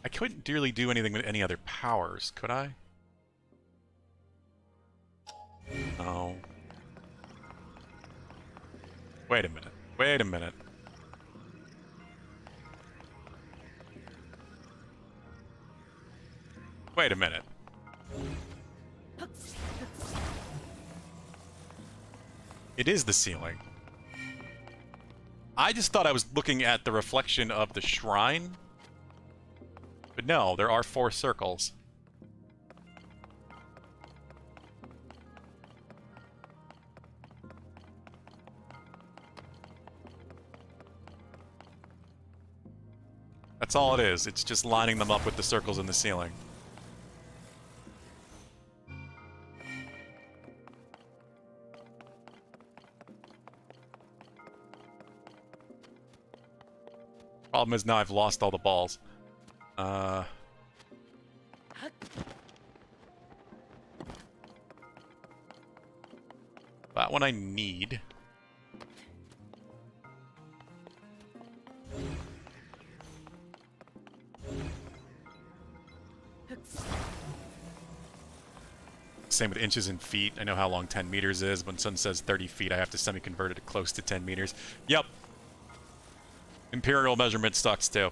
I couldn't really do anything with any other powers, could I? No. Wait a minute. Wait a minute. Wait a minute. It is the ceiling. I just thought I was looking at the reflection of the shrine. But no, there are 4 circles. That's all it is. It's just lining them up with the circles in the ceiling. Problem is now I've lost all the balls. That one I need. Same with inches and feet. I know how long 10 meters is. When someone says 30 feet, I have to semi-convert it close to 10 meters. Yep. Imperial measurement sucks too.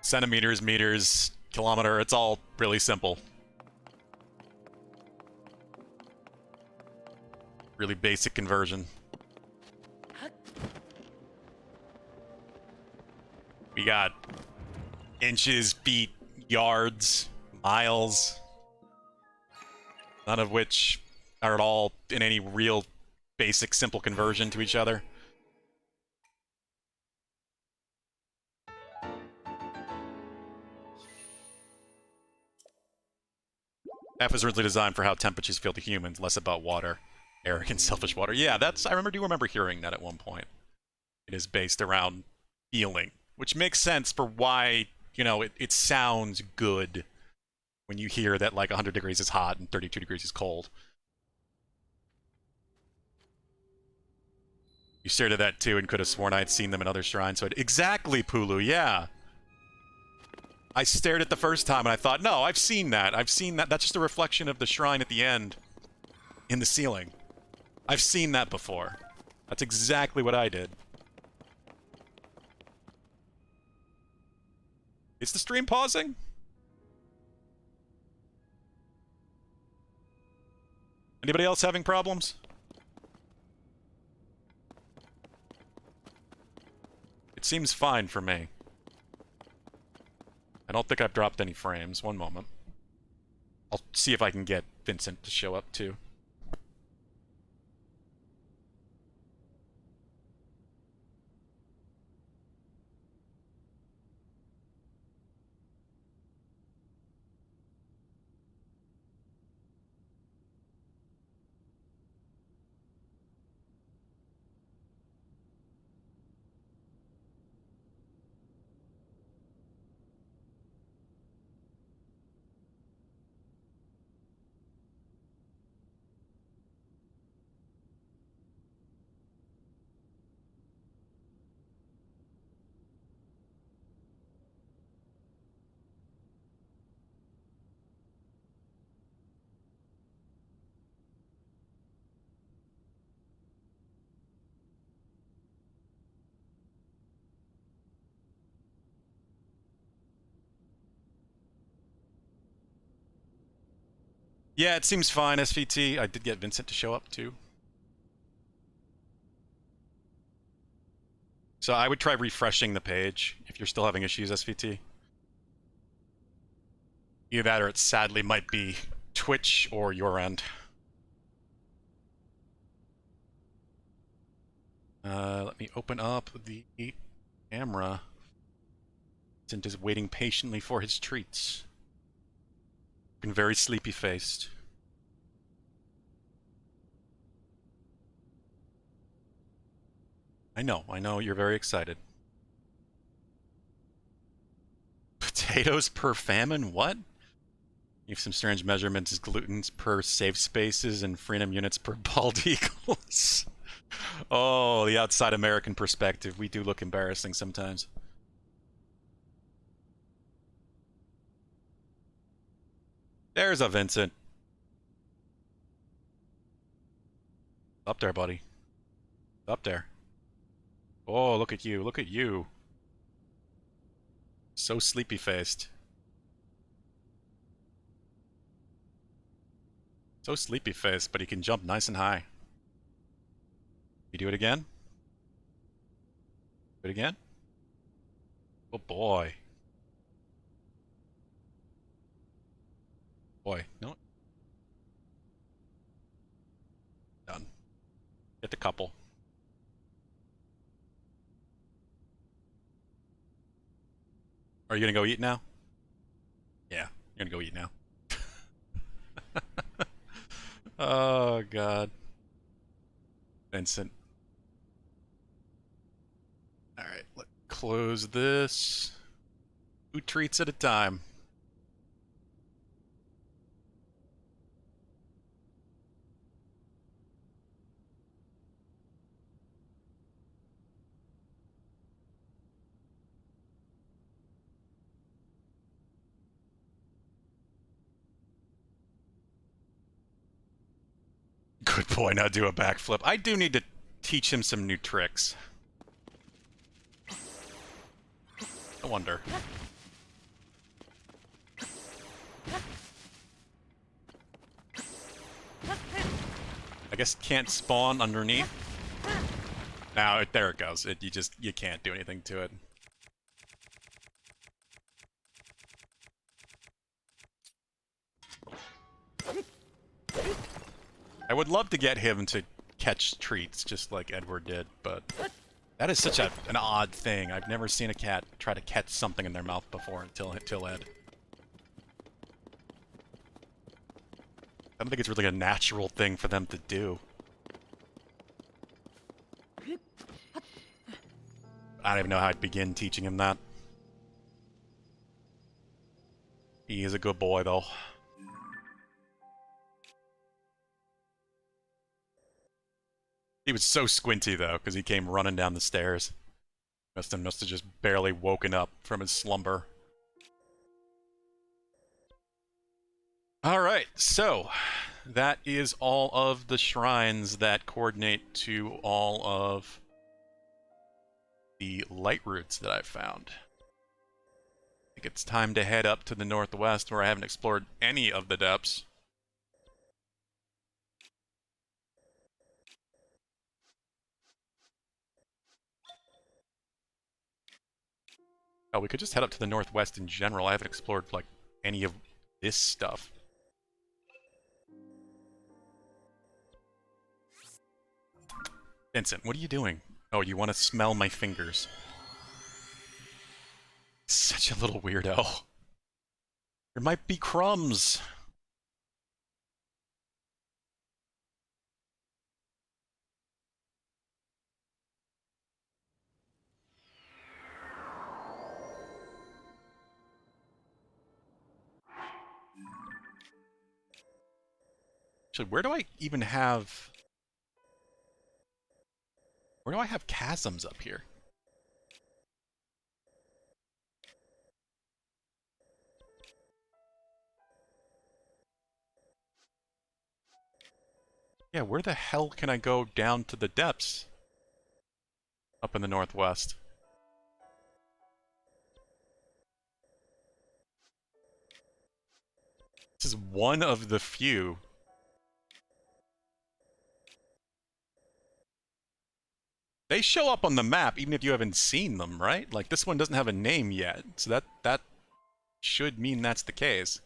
Centimeters, meters, kilometer, it's all really simple. Really basic conversion. We got inches, feet, yards, miles, none of which are at all in any real basic simple conversion to each other. F is originally designed for how temperatures feel to humans, less about water. Arrogant, selfish water. Yeah, that's... I do remember hearing that at one point. It is based around feeling, which makes sense for why, you know, it sounds good when you hear that, like, 100 degrees is hot and 32 degrees is cold. You stared at that too and could have sworn I had seen them in other shrines. So exactly, Pulu, yeah. I stared at the first time and I thought, no, I've seen that. I've seen that. That's just a reflection of the shrine at the end in the ceiling. I've seen that before. That's exactly what I did. Is the stream pausing? Anybody else having problems? It seems fine for me. I don't think I've dropped any frames. One moment. I'll see if I can get Vincent to show up too. Yeah, it seems fine, SVT. I did get Vincent to show up, too. So I would try refreshing the page if you're still having issues, SVT. Either that or it sadly might be Twitch or your end. Let me open up the camera. Vincent is waiting patiently for his treats. Looking very sleepy-faced. I know, you're very excited. Potatoes per famine? What? You have some strange measurements as glutens per safe spaces and freedom units per bald eagles. Oh, the outside American perspective. We do look embarrassing sometimes. There's a Vincent. Up there, buddy. Up there. Oh, look at you. Look at you. So sleepy-faced. So sleepy-faced, but he can jump nice and high. You do it again? Do it again? Oh, boy. Boy, no. Done. Get the couple. Are you gonna go eat now? Yeah, you're gonna go eat now. Oh, God. Vincent. Alright, let's close this. 2 treats at a time. Good boy, now do a backflip. I do need to teach him some new tricks. I wonder. I guess it can't spawn underneath. Now, there it goes. You can't do anything to it. I would love to get him to catch treats, just like Edward did, but that is such an odd thing. I've never seen a cat try to catch something in their mouth before until Ed. I don't think it's really a natural thing for them to do. I don't even know how I'd begin teaching him that. He is a good boy, though. He was so squinty, though, because he came running down the stairs. Must have just barely woken up from his slumber. Alright, so that is all of the shrines that coordinate to all of the light roots that I've found. I think it's time to head up to the northwest where I haven't explored any of the depths. Oh, we could just head up to the northwest in general. I haven't explored, like, any of this stuff. Vincent, what are you doing? Oh, you want to smell my fingers. Such a little weirdo. There might be crumbs. Actually, where do I even have... Where do I have chasms up here? Yeah, where the hell can I go down to the depths? Up in the northwest. This is one of the few. They show up on the map even if you haven't seen them, right? Like, this one doesn't have a name yet, so that should mean that's the case.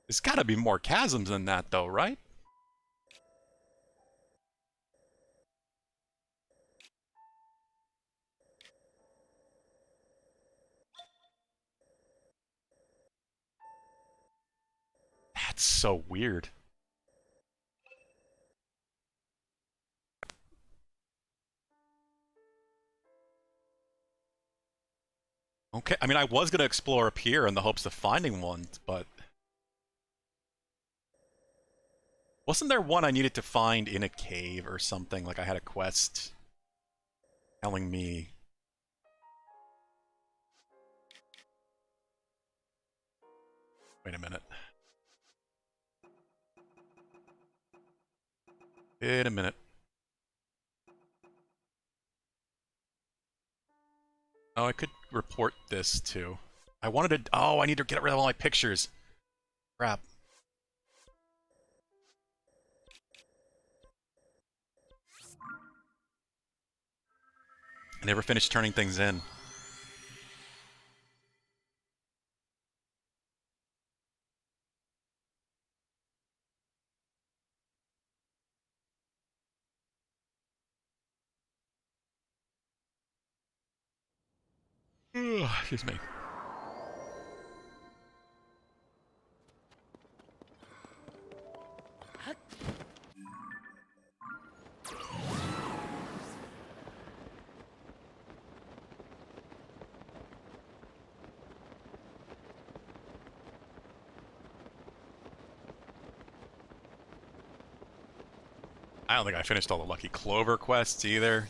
There's gotta be more chasms than that, though, right? That's so weird. Okay, I mean, I was gonna explore up here in the hopes of finding one, but... Wasn't there one I needed to find in a cave or something? Like, I had a quest telling me... Wait a minute. Wait a minute. Oh, I could report this, too. I wanted to... Oh, I need to get rid of all my pictures. Crap. I never finished turning things in. Excuse me. I don't think I finished all the Lucky Clover quests either.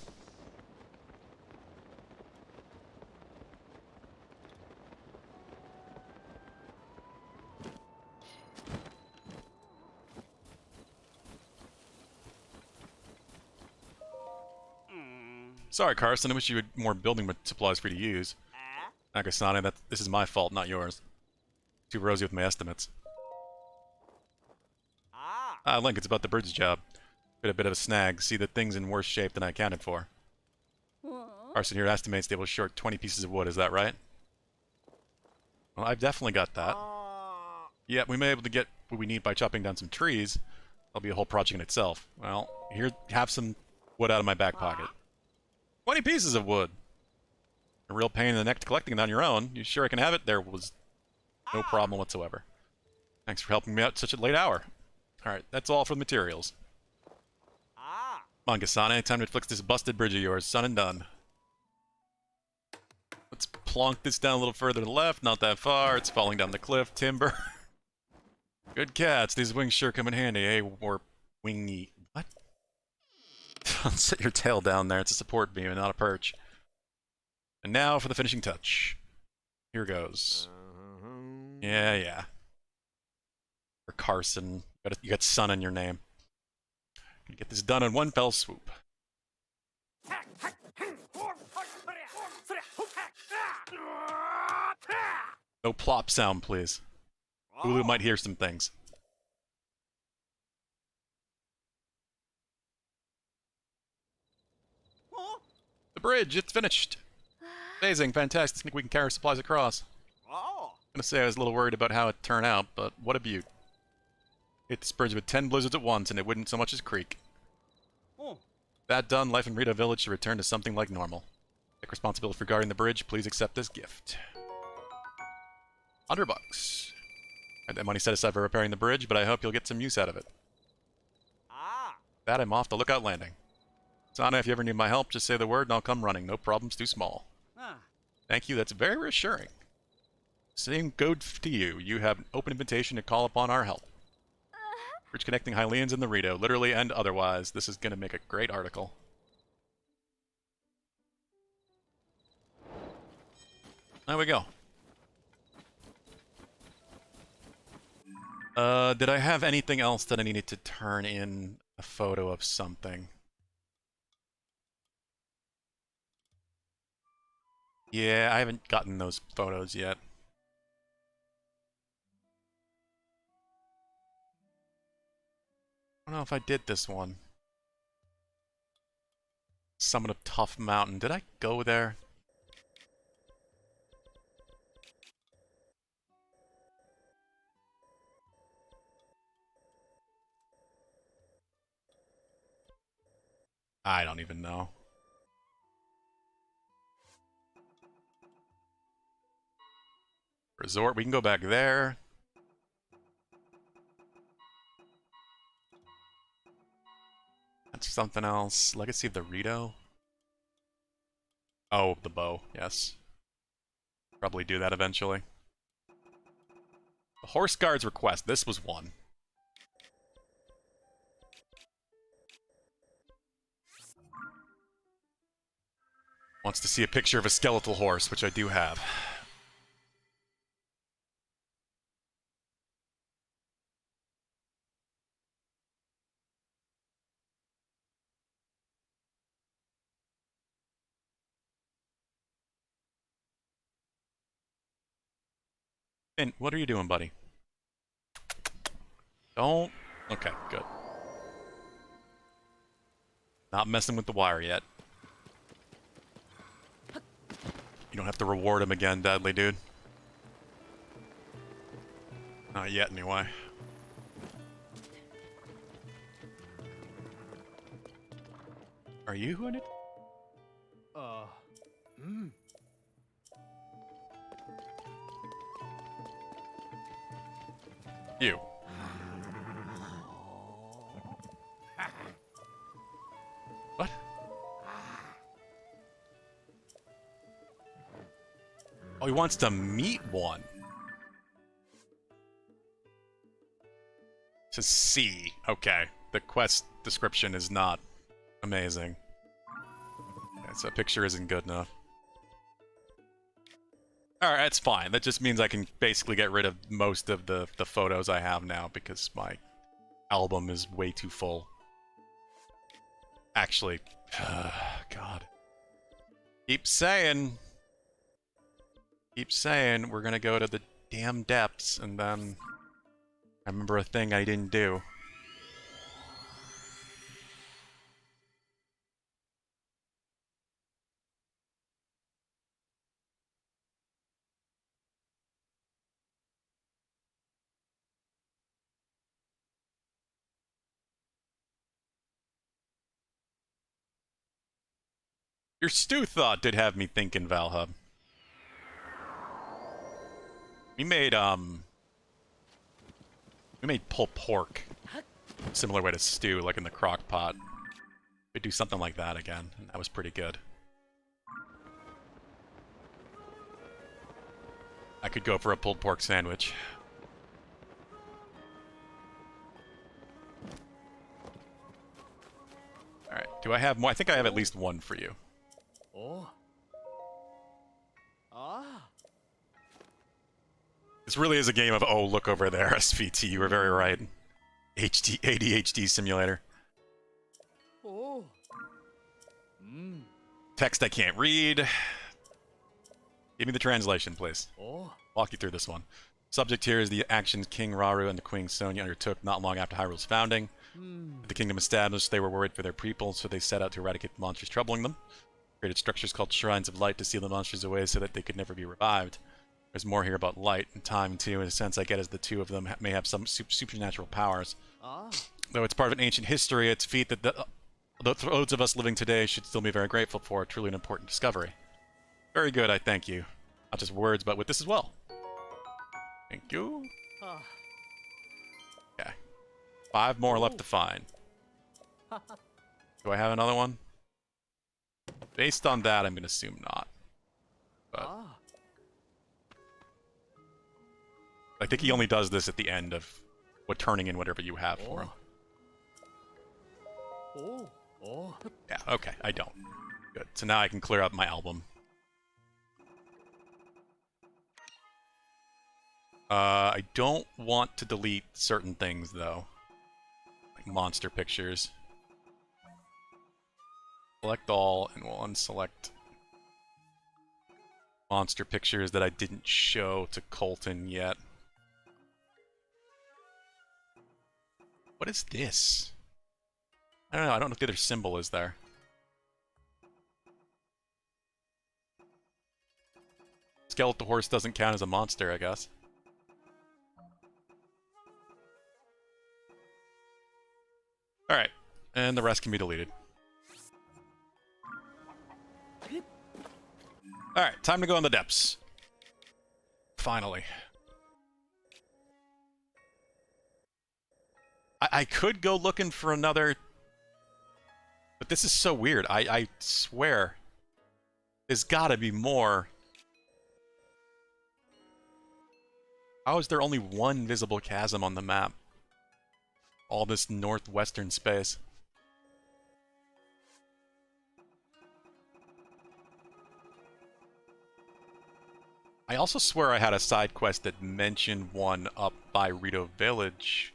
Sorry, Carson. I wish you had more building supplies for you to use. Nakasane, this is my fault, not yours. Too rosy with my estimates. Link, it's about the bridge job. Been a bit of a snag. See, the thing's in worse shape than I accounted for. Carson here estimates they will short 20 pieces of wood, is that right? Well, I've definitely got that. Yeah, we may be able to get what we need by chopping down some trees. That'll be a whole project in itself. Well, here, have some wood out of my back pocket. 20 pieces of wood! A real pain in the neck to collecting it on your own. You sure I can have it? There was no problem whatsoever. Thanks for helping me out at such a late hour. Alright, that's all for the materials. Come on, Gasane, time to fix this busted bridge of yours. Done and done. Let's plonk this down a little further to the left. Not that far. It's falling down the cliff. Timber. Good cats. These wings sure come in handy, eh? Or wingy. What? Don't set your tail down there. It's a support beam and not a perch. And now for the finishing touch. Here goes. Yeah. Or Carson. You got son in your name. Gonna get this done in one fell swoop. No plop sound, please. Hulu might hear some things. The bridge, it's finished. Amazing, fantastic. Think we can carry supplies across. I'm gonna say I was a little worried about how it turned out, but what a beaut. Hit this bridge with 10 blizzards at once, and it wouldn't so much as creak. That done, life in Rito Village should return to something like normal. Take responsibility for guarding the bridge. Please accept this gift. $100. I had that money set aside for repairing the bridge, but I hope you'll get some use out of it. That I'm off to Lookout Landing. Sana, if you ever need my help, just say the word and I'll come running. No problem's too small. Thank you, that's very reassuring. Same goes to you. You have an open invitation to call upon our help. Bridge connecting Hylians and the Rito, literally and otherwise. This is going to make a great article. There we go. Did I have anything else that I needed to turn in a photo of something? Yeah, I haven't gotten those photos yet. don't know if I did this one. Summit of Tough Mountain. Did I go there? I don't even know. Resort, we can go back there. That's something else. Legacy of the Rito. Oh, the bow, yes. Probably do that eventually. The Horse Guard's request. This was one. Wants to see a picture of a skeletal horse, which I do have. And what are you doing, buddy? Don't... Okay, good. Not messing with the wire yet. You don't have to reward him again, Dudley, dude. Not yet, anyway. Are you who I need? You. What? Oh, he wants to meet one. To see. Okay. The quest description is not amazing. Okay, so a picture isn't good enough. Alright, that's fine. That just means I can basically get rid of most of the photos I have now because my album is way too full. Actually, God. Keep saying we're gonna go to the damn depths, and then I remember a thing I didn't do. Your stew thought did have me thinking, Valhub. We made pulled pork. Similar way to stew, like in the crock pot. We'd do something like that again, and that was pretty good. I could go for a pulled pork sandwich. Alright, do I have more? I think I have at least one for you. Oh. Ah. This really is a game of, oh, look over there, SVT, you were very right. ADHD simulator. Oh. Text I can't read. Give me the translation, please. Oh. Walk you through this one. Subject here is the actions King Rauru and the Queen Sonia undertook not long after Hyrule's founding. With the kingdom established, they were worried for their people, so they set out to eradicate the monsters troubling them. Created structures called Shrines of Light to seal the monsters away so that they could never be revived. There's more here about light and time, too, in a sense I get as the two of them may have some supernatural powers. Ah. Though it's part of an ancient history, it's a feat that those of us living today should still be very grateful for. Truly an important discovery. Very good, I thank you. Not just words, but with this as well. Thank you. Ah. Okay. 5 more left to find. Do I have another one? Based on that, I'm going to assume not. But Ah. I think he only does this at the end of turning in whatever you have for him. Oh. Oh. Yeah, okay, I don't. Good. So now I can clear up my album. I don't want to delete certain things, though. Like monster pictures. Select all, and we'll unselect monster pictures that I didn't show to Colton yet. What is this? I don't know. I don't know if the other symbol is there. Skeletal horse doesn't count as a monster, I guess. Alright. And the rest can be deleted. Alright, time to go in the depths. Finally. I could go looking for another... But this is so weird. I swear. There's gotta be more. How is there only one visible chasm on the map? All this northwestern space. I also swear I had a side quest that mentioned one up by Rito Village.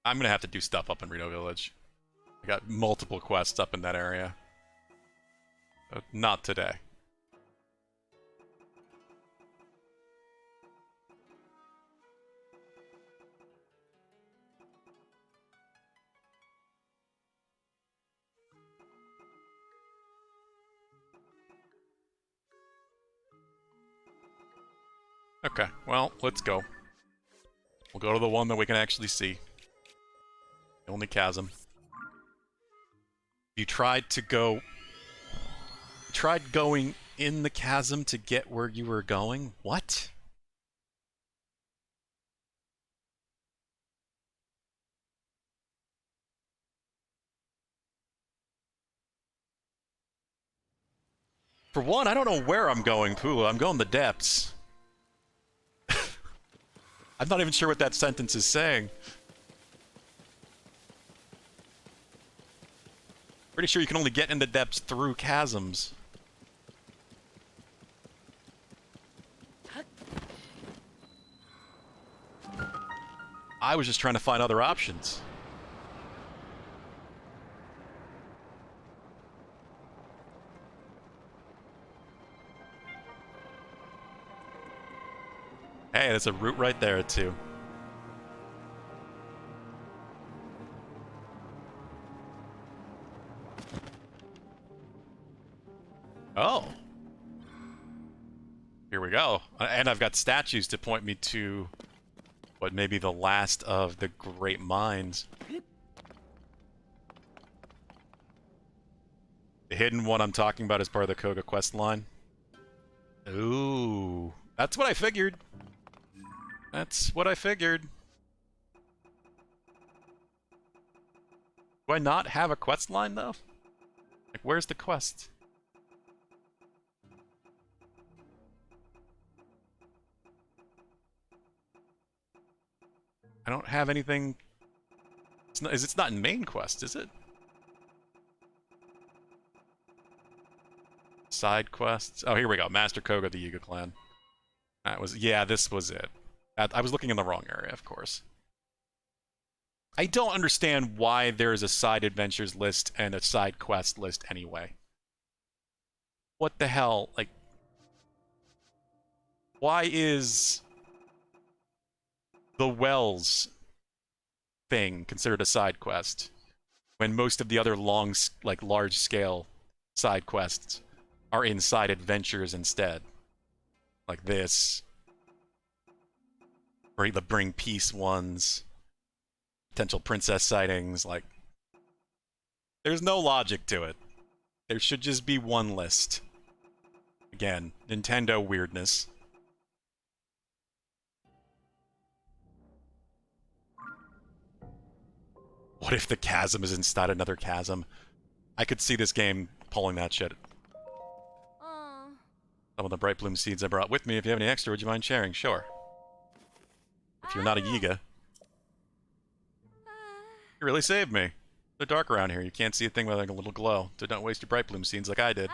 I'm gonna have to do stuff up in Rito Village. I got multiple quests up in that area. Not today. Okay, well, let's go. We'll go to the one that we can actually see. The only chasm. You tried to go... tried going in the chasm to get where you were going? What? For one, I don't know where I'm going, Pula. I'm going the depths. I'm not even sure what that sentence is saying. Pretty sure you can only get in the depths through chasms. I was just trying to find other options. Hey, there's a route right there, too. Oh. Here we go. And I've got statues to point me to what may be the last of the great mines. The hidden one I'm talking about is part of the Koga quest line. Ooh. That's what I figured. That's what I figured. Do I not have a quest line, though? Like, where's the quest? I don't have anything... It's not in main quest, is it? Side quests? Oh, here we go. Master Koga, the Yuga clan. That was... Yeah, this was it. I was looking in the wrong area, of course. I don't understand why there is a side adventures list and a side quest list anyway. What the hell? Like... Why is... the Wells thing considered a side quest when most of the other large-scale side quests are in side adventures instead? Like this. Or the Bring Peace ones. Potential princess sightings, like... There's no logic to it. There should just be one list. Again, Nintendo weirdness. What if the chasm is inside another chasm? I could see this game pulling that shit. Some of the Bright Bloom seeds I brought with me. If you have any extra, would you mind sharing? Sure. If you're not a Yiga. You really saved me. It's dark around here. You can't see a thing without a little glow. So don't waste your Bright Bloom seeds like I did.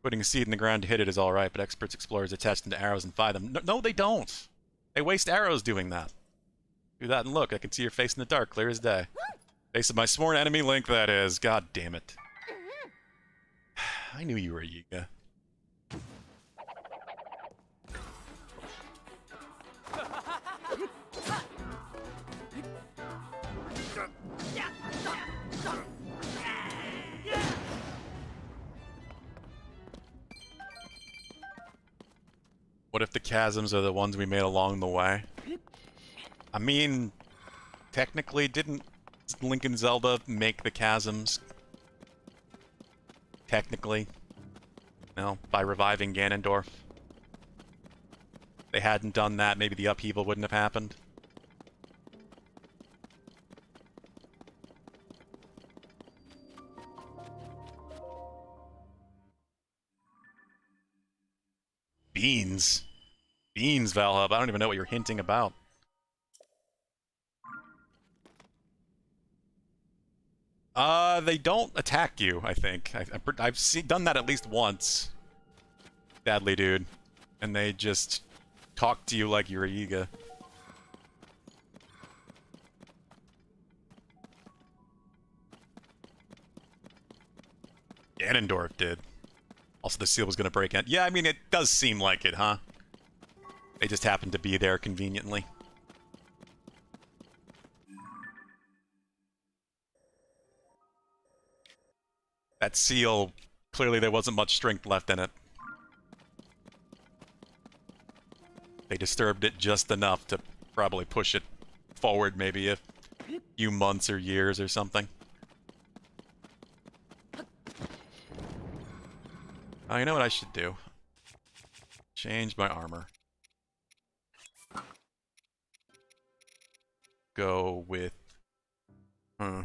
Putting a seed in the ground to hit it is alright, but experts explorers attach them to arrows and fire them. No, they don't! They waste arrows doing that. Do that and look, I can see your face in the dark, clear as day. Face of my sworn enemy, Link, that is. God damn it. I knew you were a Yiga. What if the chasms are the ones we made along the way? I mean, technically, didn't Link and Zelda make the chasms? Technically. No, by reviving Ganondorf. If they hadn't done that, maybe the upheaval wouldn't have happened. Beans. Beans, Valhub. I don't even know what you're hinting about. They don't attack you, I think. I've done that at least once. Badly, dude. And they just talk to you like you're a Yiga. Ganondorf did. Also, the seal was going to break in. Yeah, I mean, it does seem like it, huh? They just happened to be there conveniently. That seal, clearly there wasn't much strength left in it. They disturbed it just enough to probably push it forward maybe a few months or years or something. Oh, you know what I should do? Change my armor. Go with... I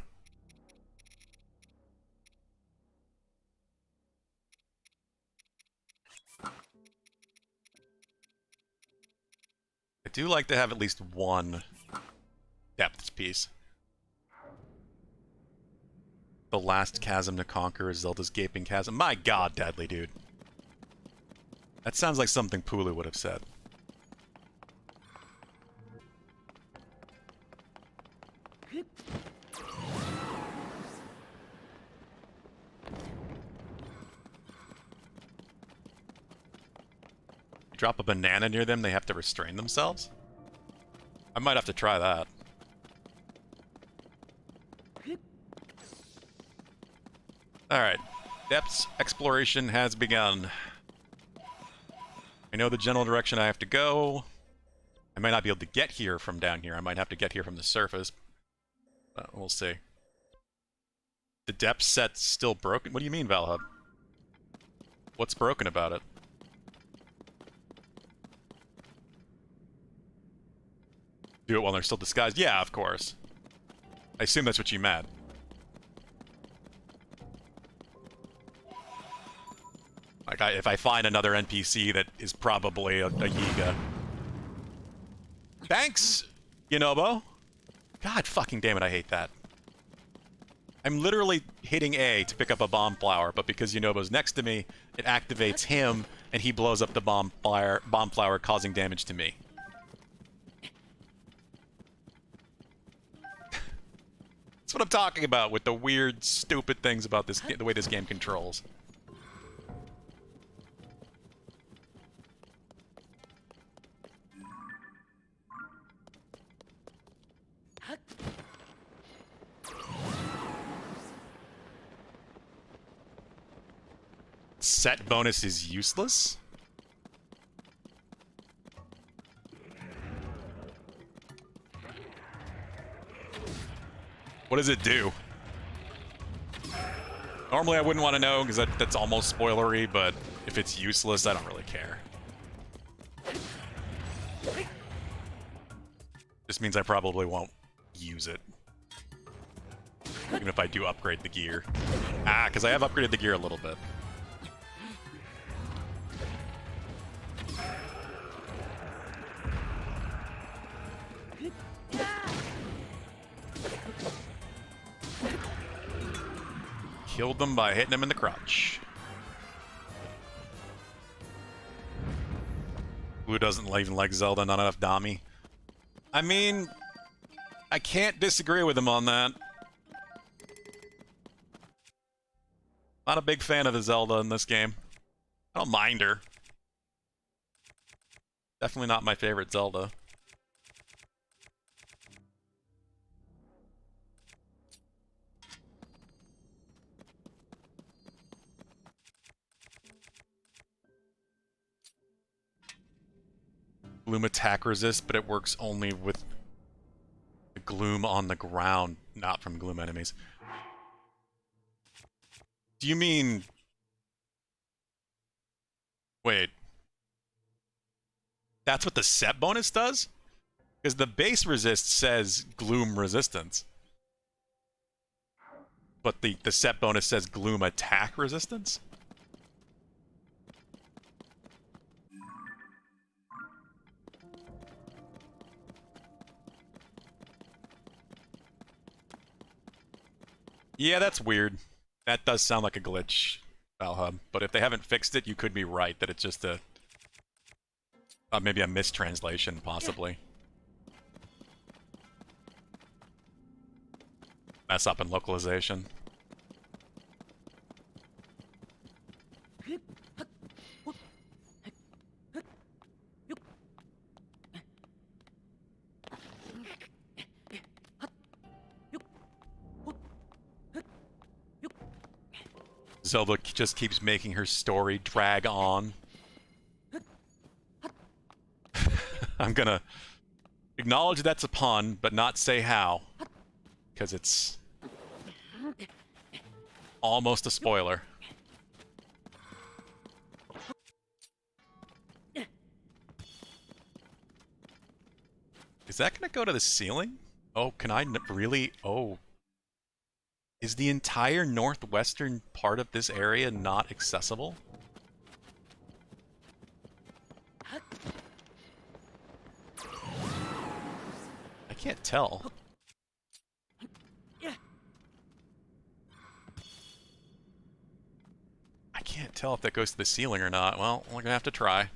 do like to have at least one depth piece. The last chasm to conquer is Zelda's gaping chasm. My god, Deadly, dude. That sounds like something Pulu would have said. Drop a banana near them, they have to restrain themselves? I might have to try that. Alright. Depths exploration has begun. I know the general direction I have to go. I might not be able to get here from down here. I might have to get here from the surface. But we'll see. The depth set's still broken? What do you mean, Valhub? What's broken about it? Do it while they're still disguised? Yeah, of course. I assume that's what you meant. Like, if I find another NPC that is probably a Yiga. Thanks, Yunobo. God fucking damn it, I hate that. I'm literally hitting A to pick up a bomb flower, but because Yunobo's next to me, it activates him, and he blows up the bomb flower, causing damage to me. That's what I'm talking about with the weird, stupid things about this, the way this game controls. Set bonus is useless? What does it do? Normally I wouldn't want to know, because that's almost spoilery, but if it's useless, I don't really care. This means I probably won't use it. Even if I do upgrade the gear. Ah, because I have upgraded the gear a little bit. Killed them by hitting him in the crotch. Blue doesn't even like Zelda, not enough Dami. I mean, I can't disagree with him on that. Not a big fan of the Zelda in this game. I don't mind her. Definitely not my favorite Zelda. Gloom attack resist, but it works only with the gloom on the ground, not from gloom enemies. Do you mean... Wait. That's what the set bonus does? Because the base resist says gloom resistance. But the set bonus says gloom attack resistance? Yeah, that's weird. That does sound like a glitch, Valhub. But if they haven't fixed it, you could be right that it's just a... maybe a mistranslation, possibly. Mess up in localization. Zelda just keeps making her story drag on. I'm gonna acknowledge that's a pun, but not say how. Because it's almost a spoiler. Is that gonna go to the ceiling? Oh, can I really? Oh. Is the entire northwestern part of this area not accessible? I can't tell. I can't tell if that goes to the ceiling or not. Well, we're gonna have to try.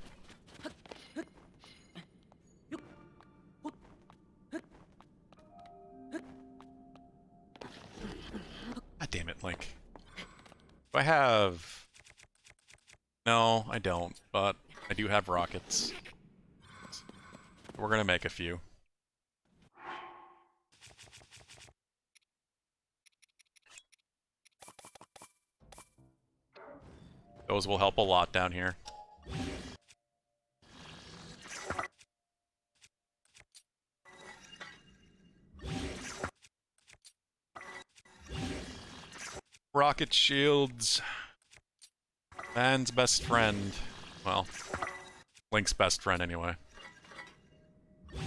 God damn it, Link. Do I have... No, I don't, but I do have rockets. We're gonna make a few. Those will help a lot down here. Rocket shields. Man's best friend. Well, Link's best friend anyway. The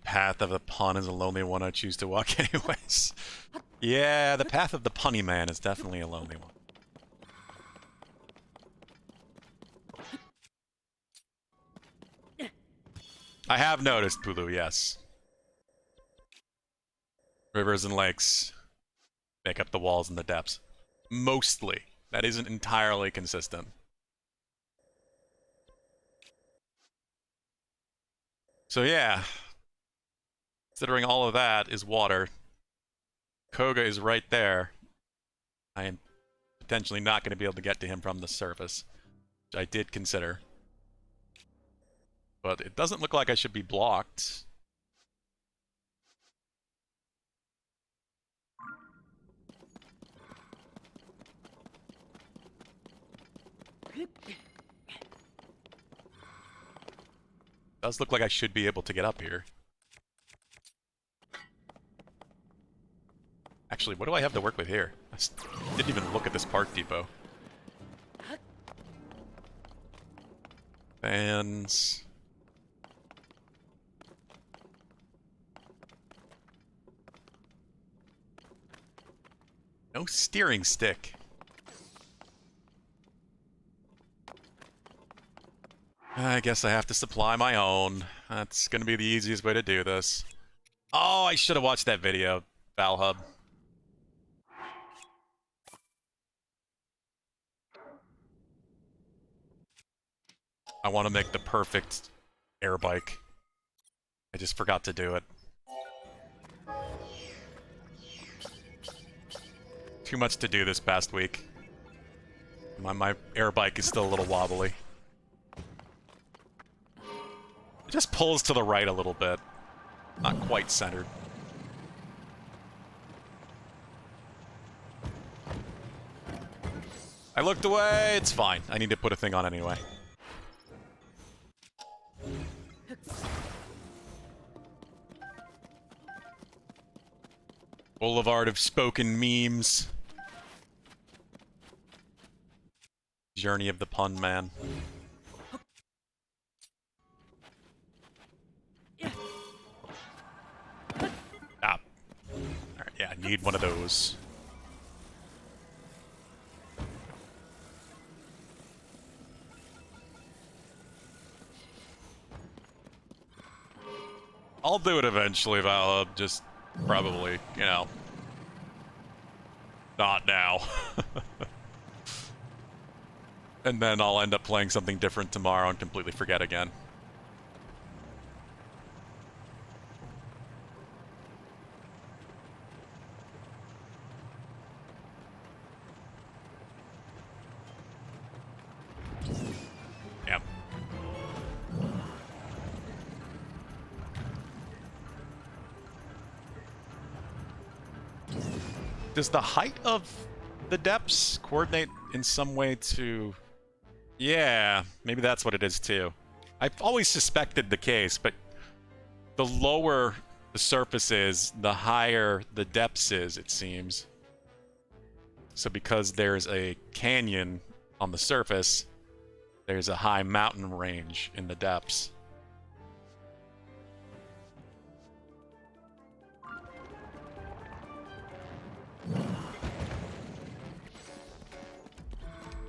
path of the pun is a lonely one I choose to walk anyways. Yeah, the path of the punny man is definitely a lonely one. I have noticed, Pulu, yes. Rivers and lakes make up the walls and the depths. Mostly. That isn't entirely consistent. So yeah. Considering all of that is water, Koga is right there. I am potentially not going to be able to get to him from the surface, which I did consider. But it doesn't look like I should be blocked. Does look like I should be able to get up here. Actually, what do I have to work with here? I didn't even look at this part depot. Fans. No steering stick. I guess I have to supply my own. That's gonna be the easiest way to do this. Oh, I should have watched that video, Valhub. I want to make the perfect air bike. I just forgot to do it. Too much to do this past week. My air bike is still a little wobbly. It just pulls to the right a little bit. Not quite centered. I looked away. It's fine. I need to put a thing on anyway. Boulevard of spoken memes. Journey of the pun man. Ah. Alright, yeah, I need one of those. I'll do it eventually, Val. Just probably, you know, not now. And then I'll end up playing something different tomorrow and completely forget again. Yep. Does the height of the depths coordinate in some way to... Yeah, maybe that's what it is too. I've always suspected the case, but the lower the surface is, the higher the depths is, it seems. So because there's a canyon on the surface, there's a high mountain range in the depths.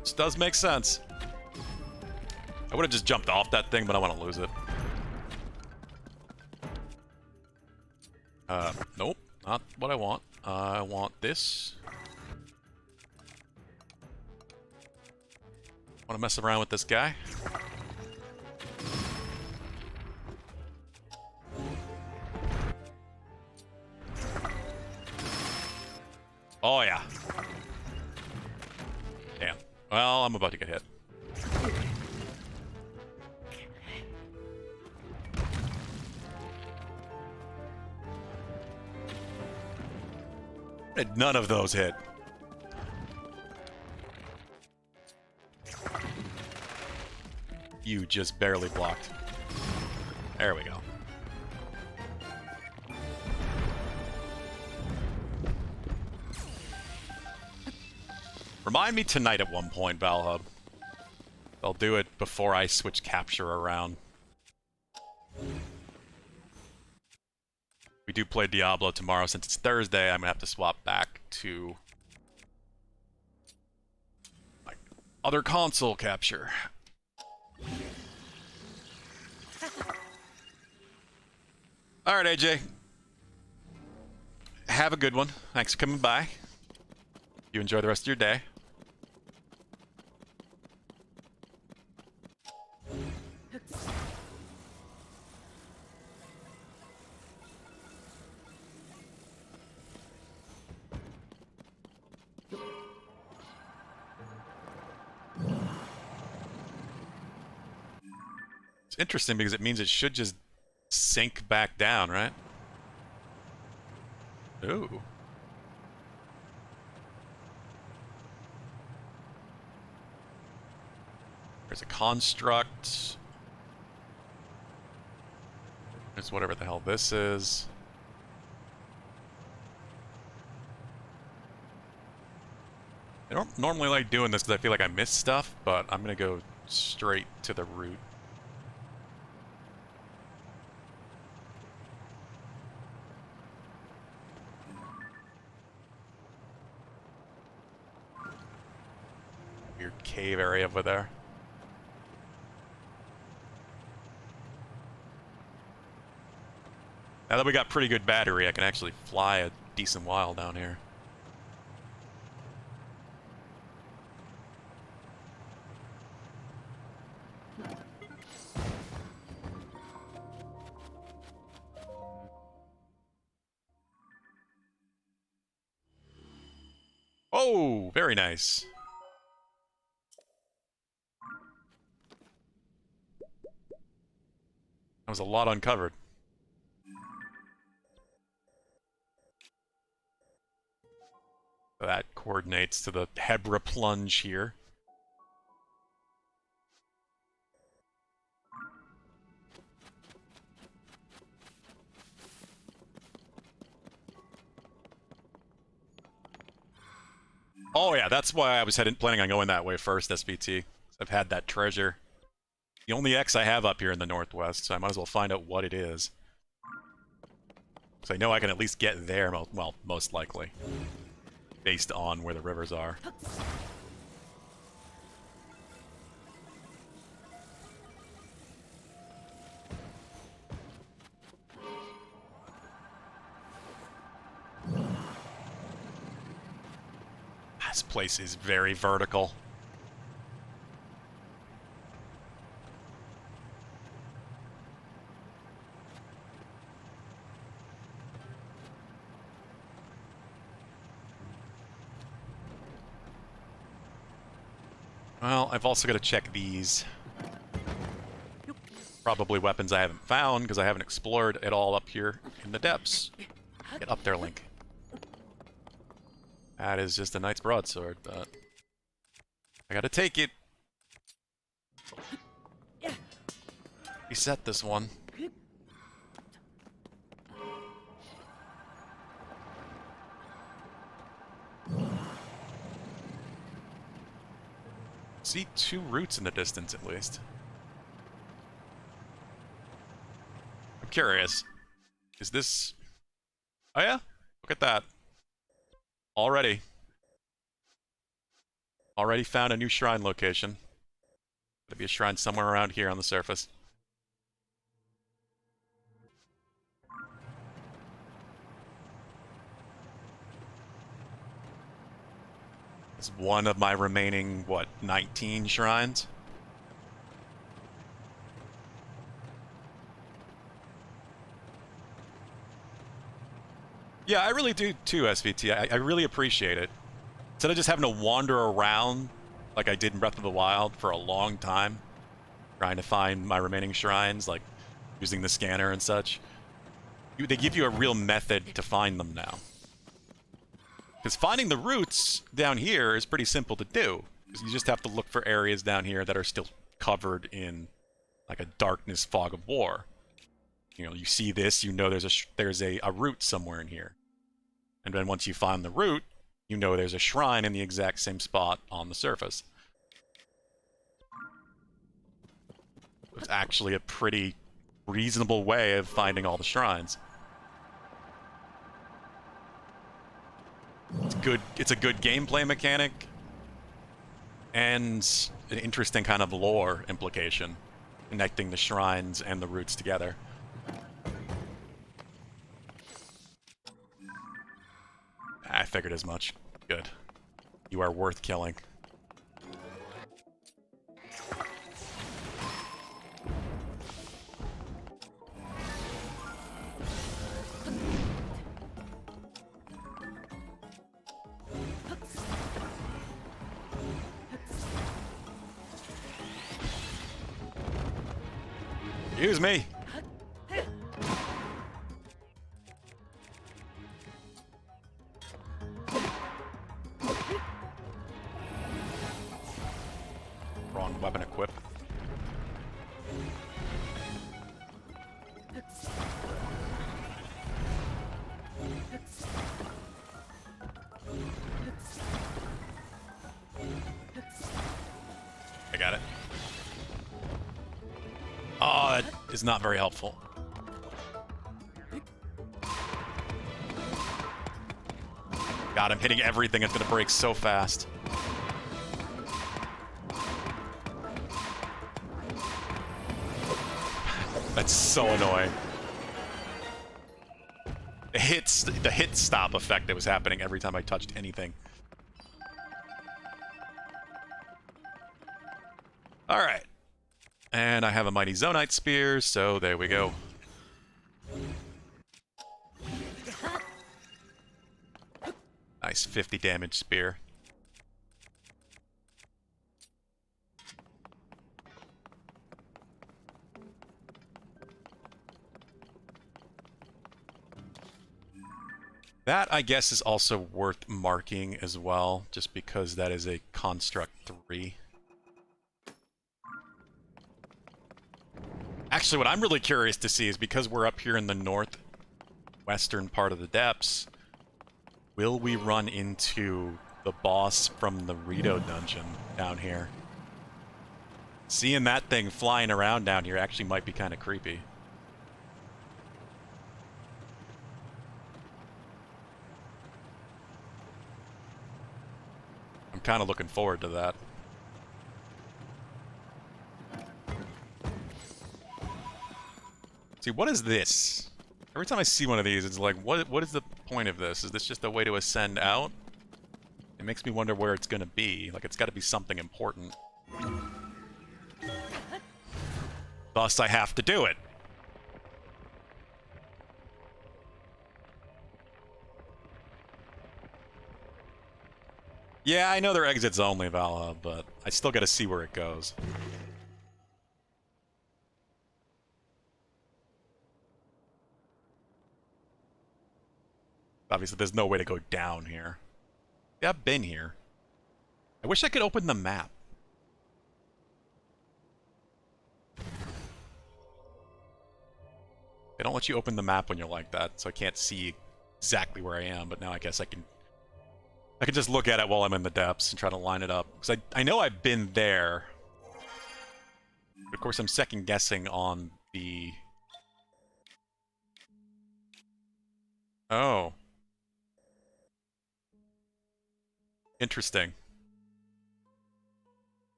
This does make sense. I would have just jumped off that thing, but I want to lose it. Nope. Not what I want. I want this. Want to mess around with this guy. Oh, yeah. Damn. Well, I'm about to get hit. And none of those hit. You just barely blocked. There we go. Remind me tonight at one point, Valhub. I'll do it before I switch capture around. We do play Diablo tomorrow. Since it's Thursday, I'm gonna have to swap back to my other console capture. Alright, AJ. Have a good one. Thanks for coming by. You enjoy the rest of your day. It's interesting because it means it should just sink back down, right? Ooh. There's a construct. There's whatever the hell this is. I don't normally like doing this because I feel like I miss stuff, but I'm gonna go straight to the root. Weird cave area over there. Now that we got pretty good battery, I can actually fly a decent while down here. Oh, very nice. That was a lot uncovered. That coordinates to the Hebra plunge here. Oh yeah, that's why I was planning on going that way first, SBT. I've had that treasure. The only X I have up here in the northwest, so I might as well find out what it is. So I know I can at least get there, well, most likely. Based on where the rivers are. This place is very vertical. Well, I've also got to check these. Probably weapons I haven't found, because I haven't explored it all up here in the depths. Get up there, Link. That is just a knight's broadsword, but... I gotta take it. Reset this one. See 2 roots in the distance, at least. I'm curious. Is this... Oh yeah? Look at that. Already found a new shrine location. There'll be a shrine somewhere around here on the surface. It's one of my remaining, what, 19 shrines? Yeah, I really do too, SVT. I really appreciate it. Instead of just having to wander around like I did in Breath of the Wild for a long time, trying to find my remaining shrines, like using the scanner and such, they give you a real method to find them now. Because finding the roots down here is pretty simple to do. You just have to look for areas down here that are still covered in like a darkness fog of war. You know, you see this, you know there's a root somewhere in here. And then once you find the root, you know there's a shrine in the exact same spot on the surface. It's actually a pretty reasonable way of finding all the shrines. It's a good gameplay mechanic, and an interesting kind of lore implication, connecting the shrines and the roots together. I figured as much. Good. You are worth killing. Excuse me. Wrong weapon equipped. I got it. Oh, that is not very helpful. God, I'm hitting everything. It's gonna break so fast. That's so annoying. The hit stop effect that was happening every time I touched anything. Alright. And I have a mighty Zonite spear, so there we go. Nice 50 damage spear. That, I guess, is also worth marking as well, just because that is a Construct 3. Actually, what I'm really curious to see is, because we're up here in the northwestern part of the depths, will we run into the boss from the Rito dungeon down here? Seeing that thing flying around down here actually might be kind of creepy. I'm kind of looking forward to that. See, what is this? Every time I see one of these, it's like, what is the point of this? Is this just a way to ascend out? It makes me wonder where it's gonna be. Like, it's gotta be something important. Thus, I have to do it. Yeah, I know they're exits only, Valha, but I still gotta see where it goes. Obviously, there's no way to go down here. Yeah, I've been here. I wish I could open the map. They don't let you open the map when you're like that, so I can't see exactly where I am, but now I guess I can just look at it while I'm in the depths and try to line it up. Because I know I've been there. Of course, I'm second guessing on the... Oh. Interesting.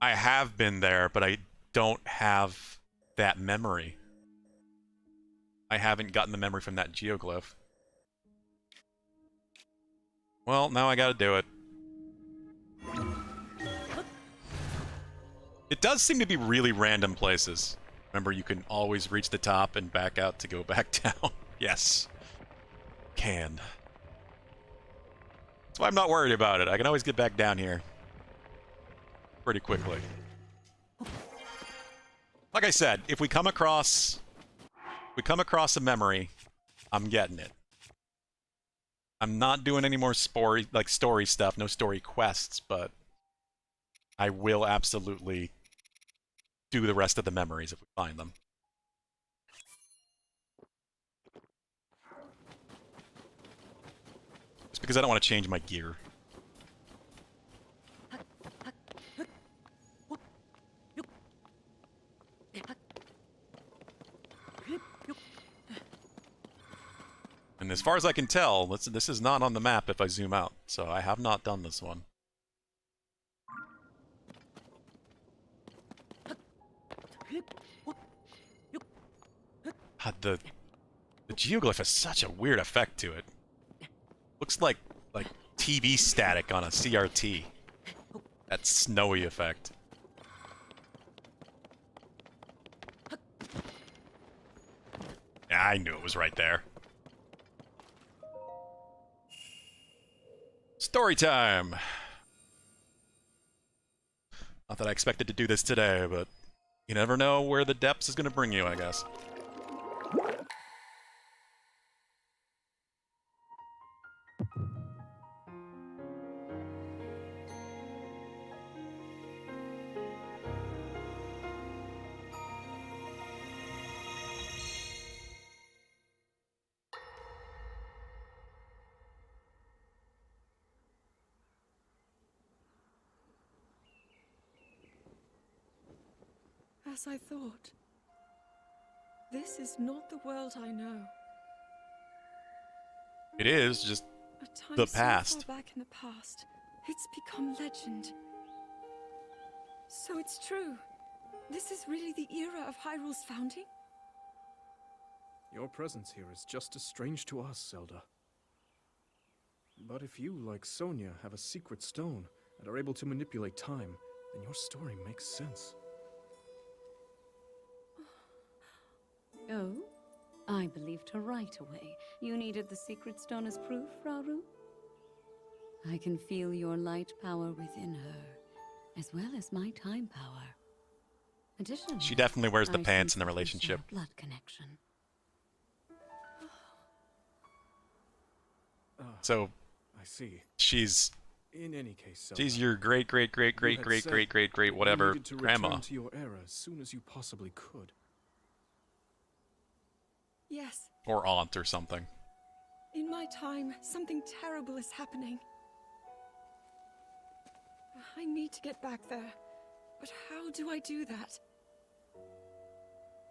I have been there, but I don't have that memory. I haven't gotten the memory from that geoglyph. Well, now I gotta do it. It does seem to be really random places. Remember, you can always reach the top and back out to go back down. Yes. Can. That's why I'm not worried about it. I can always get back down here pretty quickly. Like I said, if we come across a memory, I'm getting it. I'm not doing any more story stuff, no story quests, but I will absolutely do the rest of the memories if we find them. Just because I don't want to change my gear. And as far as I can tell, this is not on the map if I zoom out, so I have not done this one. God, the geoglyph has such a weird effect to it. Looks like TV static on a CRT. That snowy effect. Yeah, I knew it was right there. Story time! Not that I expected to do this today, but you never know where the depths is going to bring you, I guess. As I thought. This is not the world I know. It is just A time the so past. far back in the past, it's become legend. So it's true. This is really the era of Hyrule's founding? Your presence here is just as strange to us, Zelda. But if you, like Sonia, have a secret stone and are able to manipulate time, then your story makes sense. Oh? I believed her right away. You needed the secret stone as proof, Rauru? I can feel your light power within her, as well as my time power. Additionally, She definitely wears the I pants sense in the that we share relationship. a blood connection. So I see. she's In any case, Zelda, she's your great great great you great had great said great great great that you whatever needed to grandma. return to your era as soon as you possibly could. Yes, Or aunt or something. in my time, something terrible is happening. I need to get back there. But how do I do that?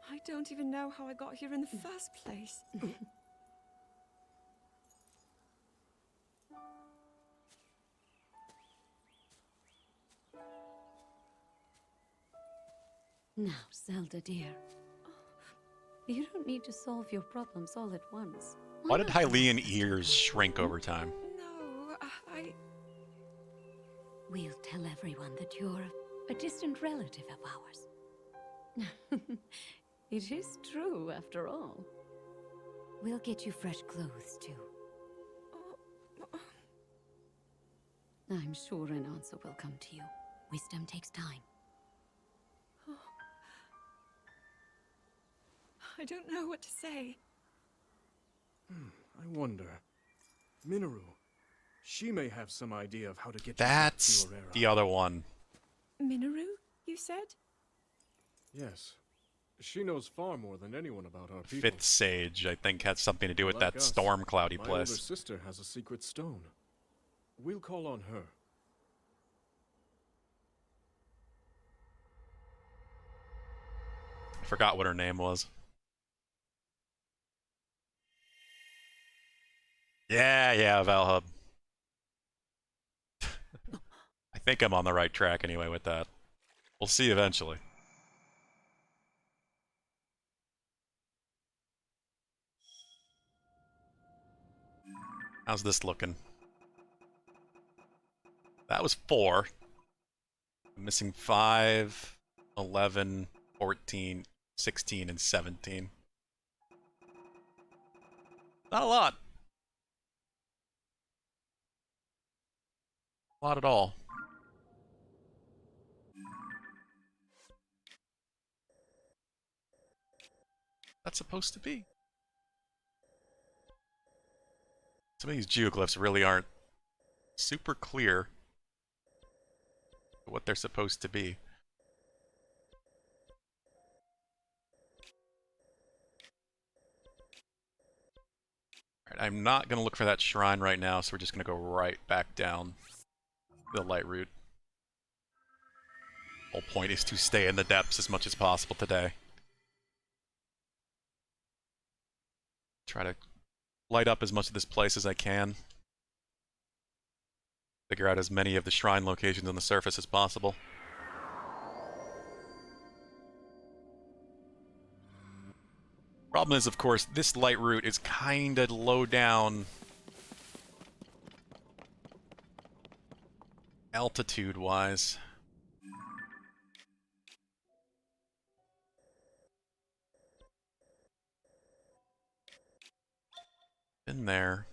I don't even know how I got here in the first place. Now, Zelda dear, you don't need to solve your problems all at once. Why did not come Hylian up with ears shrink over time? No, We'll tell everyone that you're a distant relative of ours. It is true, after all. We'll get you fresh clothes, too. I'm sure an answer will come to you. Wisdom takes time. I don't know what to say. I wonder. Minoru. She may have some idea of how to get That's you back to your era. the other one. Minoru, you said? Yes. She knows far more than anyone about our people. Fifth Sage, I think, had something to do with Like that us, storm cloudy my older place. sister has a secret stone. We'll call on her. I forgot what her name was. Yeah, Valhub. I think I'm on the right track anyway with that. We'll see eventually. How's this looking? That was 4. I'm missing 5, 11, 14, 16, and 17. Not a lot. A lot at all. That's supposed to be. Some of these geoglyphs really aren't super clear what they're supposed to be. Alright, I'm not going to look for that shrine right now, so we're just going to go right back down the light route. Whole point is to stay in the depths as much as possible today. Try to light up as much of this place as I can. Figure out as many of the shrine locations on the surface as possible. Problem is, of course, this light route is kinda low down altitude-wise. Been there.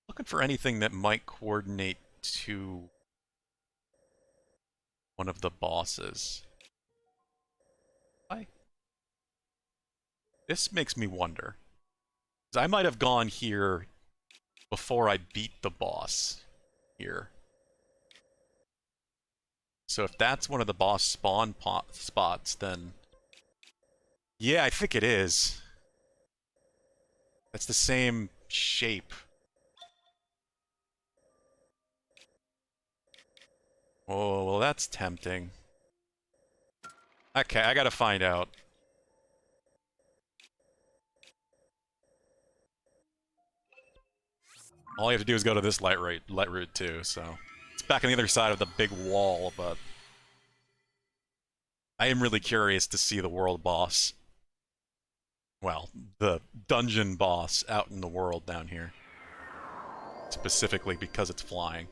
Looking for anything that might coordinate to one of the bosses. Why? This makes me wonder. 'Cause I might have gone here before I beat the boss here. So if that's one of the boss spawn spots, then... Yeah, I think it is. That's the same shape. Oh, well, that's tempting. Okay, I gotta find out. All you have to do is go to this light route too, so... It's back on the other side of the big wall, but... I am really curious to see the world boss. Well, the dungeon boss out in the world down here. Specifically because it's flying.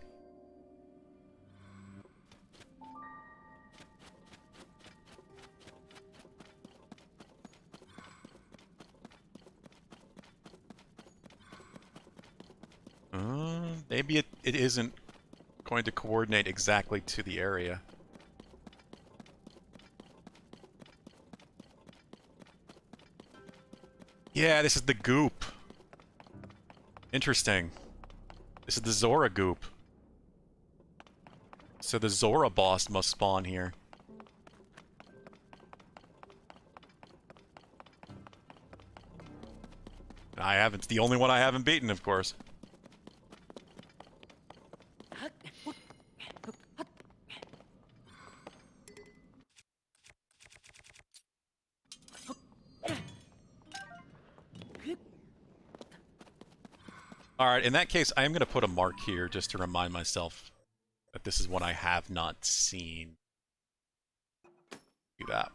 Maybe it isn't going to coordinate exactly to the area. Yeah, this is the goop. Interesting. This is the Zora goop. So the Zora boss must spawn here. I haven't. It's the only one I haven't beaten, of course. Alright, in that case, I am going to put a mark here just to remind myself that this is one I have not seen. Do that.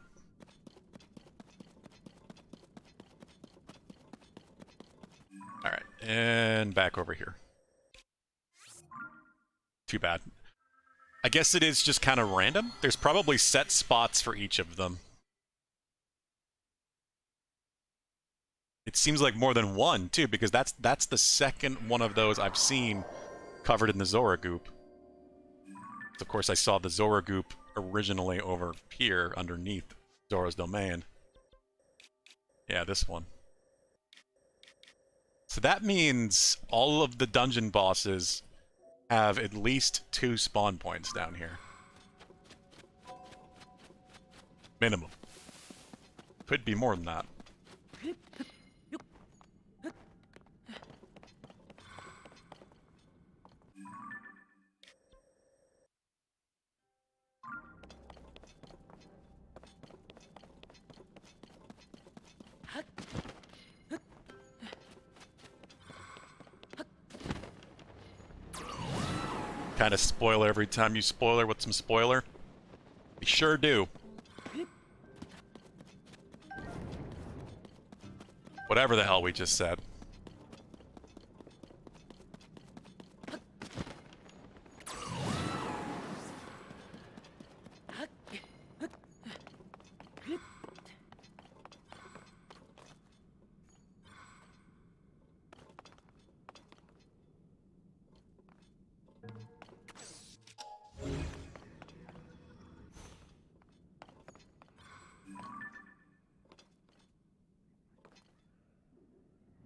Alright, and back over here. Too bad. I guess it is just kind of random. There's probably set spots for each of them. It seems like more than one, too, because that's the second one of those I've seen covered in the Zora goop. Of course, I saw the Zora goop originally over here underneath Zora's domain. Yeah, this one. So that means all of the dungeon bosses have at least 2 spawn points down here. Minimum. Could be more than that. Kind of spoiler every time you spoiler with some spoiler. We sure do. Whatever the hell we just said.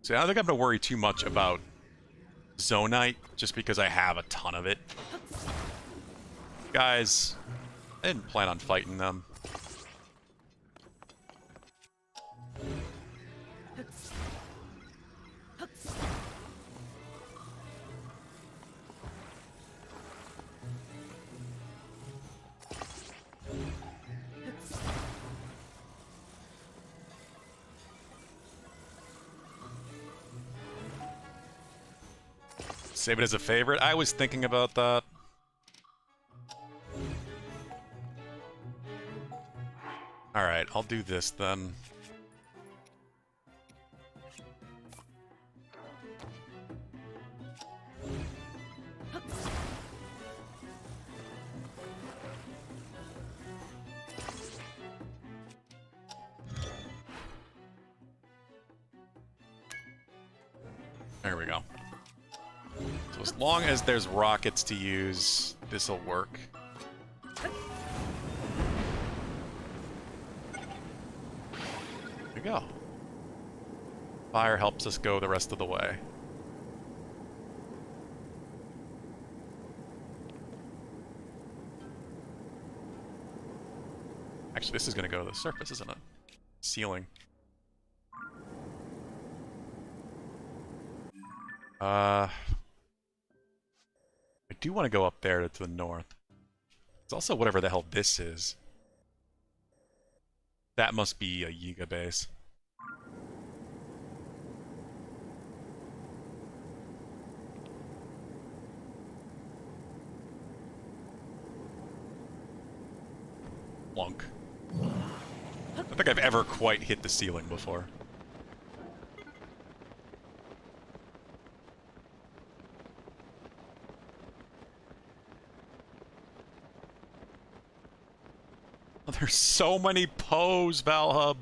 See, I don't think I'm going to worry too much about Zonite, just because I have a ton of it. Guys, I didn't plan on fighting them. Save it as a favorite? I was thinking about that. Alright, I'll do this then. There we go. So as long as there's rockets to use, this'll work. There we go. Fire helps us go the rest of the way. Actually, this is going to go to the surface, isn't it? Ceiling. I do want to go up there to the north. It's also whatever the hell this is. That must be a Yiga base. Plunk. I don't think I've ever quite hit the ceiling before. There's so many Poes, Valhub.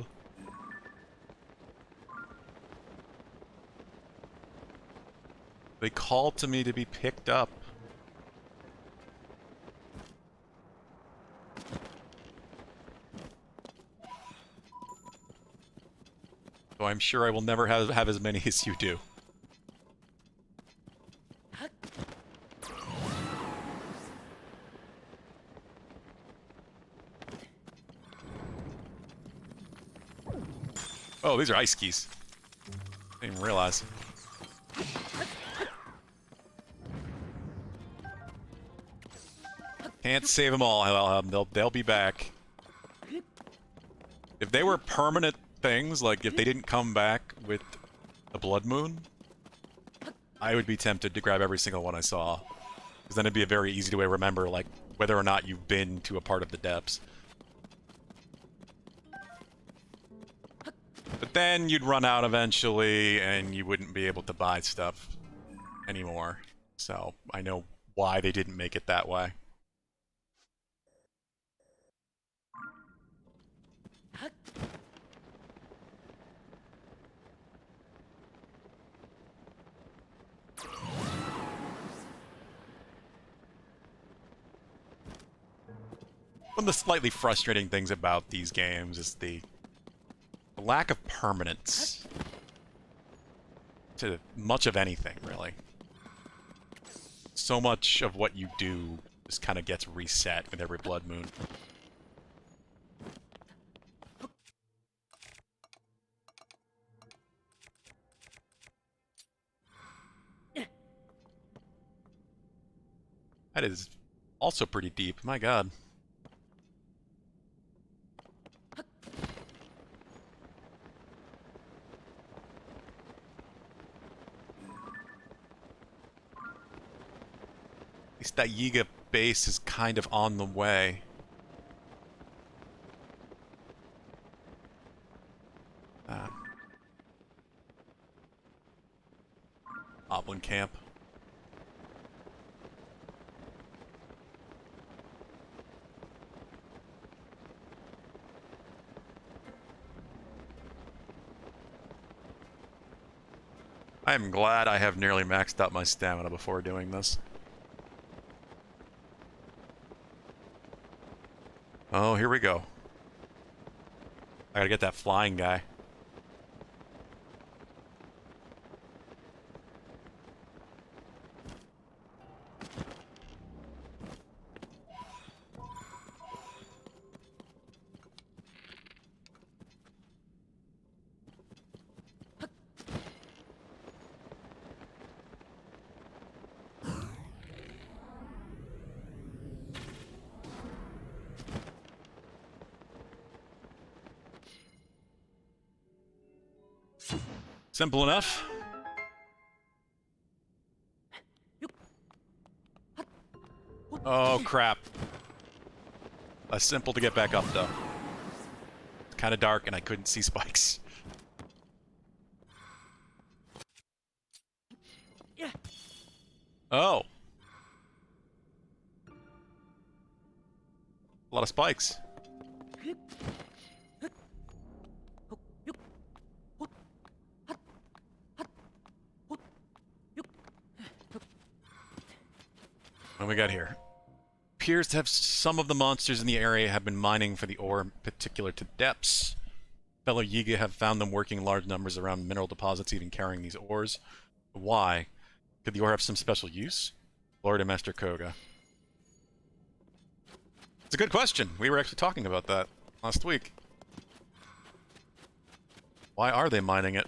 They call to me to be picked up. So I'm sure I will never have as many as you do. Oh, these are ice skis. Didn't even realize. Can't save them all. They'll be back. If they were permanent things, like if they didn't come back with the Blood Moon, I would be tempted to grab every single one I saw. Because then it'd be a very easy way to remember, like, whether or not you've been to a part of the depths. But then you'd run out eventually, and you wouldn't be able to buy stuff anymore. So, I know why they didn't make it that way. One of the slightly frustrating things about these games is the lack of permanence to much of anything, really. So much of what you do just kind of gets reset with every Blood Moon. That is also pretty deep, my god. At least that Yiga base is kind of on the way. Oblin camp. I am glad I have nearly maxed out my stamina before doing this. Oh, here we go. I gotta get that flying guy. Simple enough. Oh, crap. Simple to get back up, though. It's kind of dark, and I couldn't see spikes. Oh. A lot of spikes. What do we got here? Appears to have some of the monsters in the area have been mining for the ore particular to depths. Fellow Yiga have found them working in large numbers around mineral deposits, even carrying these ores. Why? Could the ore have some special use? Lord and Master Koga. It's a good question. We were actually talking about that last week. Why are they mining it?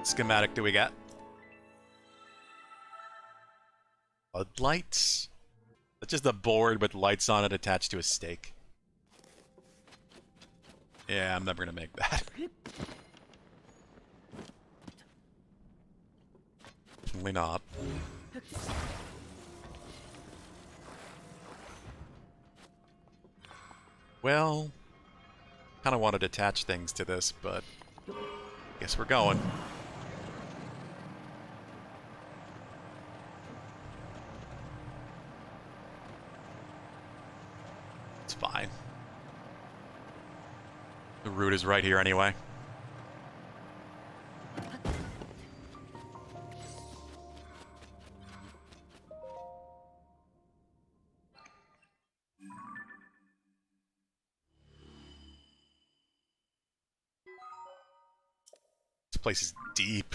Schematic do we got? Floodlights? That's just a board with lights on it attached to a stake. Yeah, I'm never gonna make that. Definitely not. Well, kind of wanted to attach things to this, but guess we're going. It's fine. The route is right here anyway. place is deep.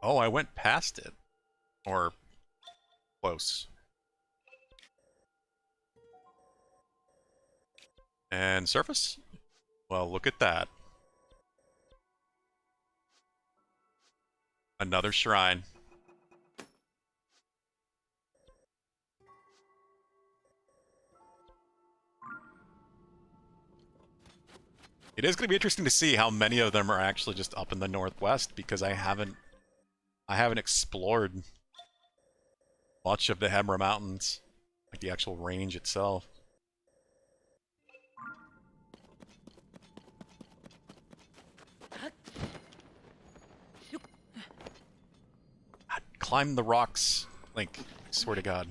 Oh, I went past it. Or close. And surface? Well, look at that. Another shrine. It is going to be interesting to see how many of them are actually just up in the northwest, because I haven't explored much of the Hemra Mountains, like the actual range itself. God, climb the rocks, Link. I swear to God.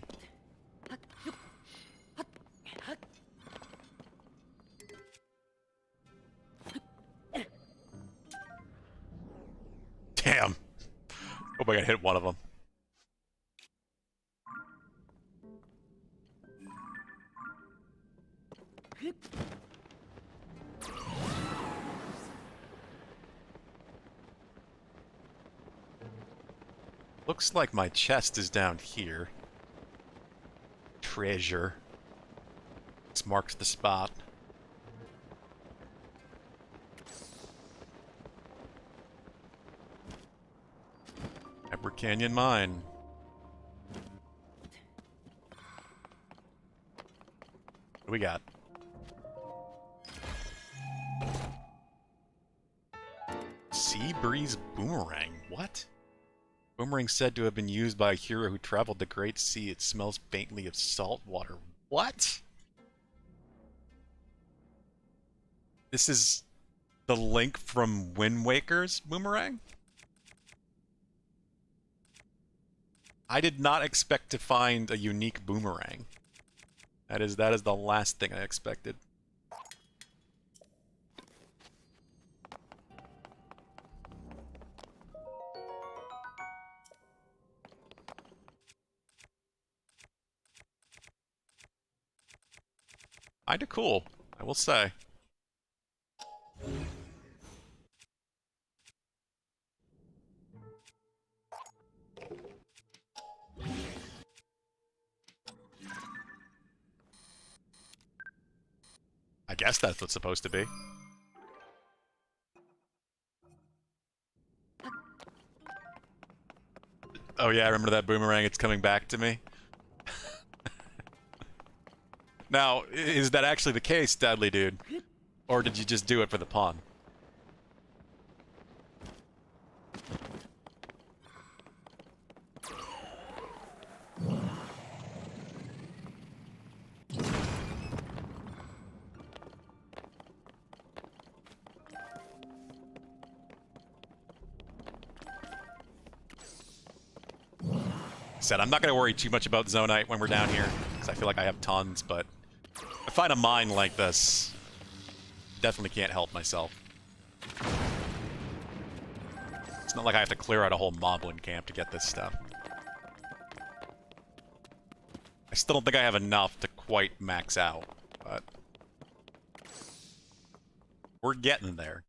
Damn. Hope I got hit one of them. Looks like my chest is down here. Treasure. It's marked the spot. Pepper Canyon Mine. What do we got? Sea Breeze Boomerang. What? Boomerang said to have been used by a hero who traveled the Great Sea. It smells faintly of salt water. What? This is the Link from Wind Waker's boomerang? I did not expect to find a unique boomerang. That is the last thing I expected. Kinda cool, I will say. I guess that's what's supposed to be. Oh yeah, I remember that boomerang, it's coming back to me. Now, is that actually the case, Deadly Dude? Or did you just do it for the pun? Said I'm not going to worry too much about Zonite when we're down here, because I feel like I have tons, but I find a mine like this, definitely can't help myself. It's not like I have to clear out a whole moblin camp to get this stuff. I still don't think I have enough to quite max out, but we're getting there.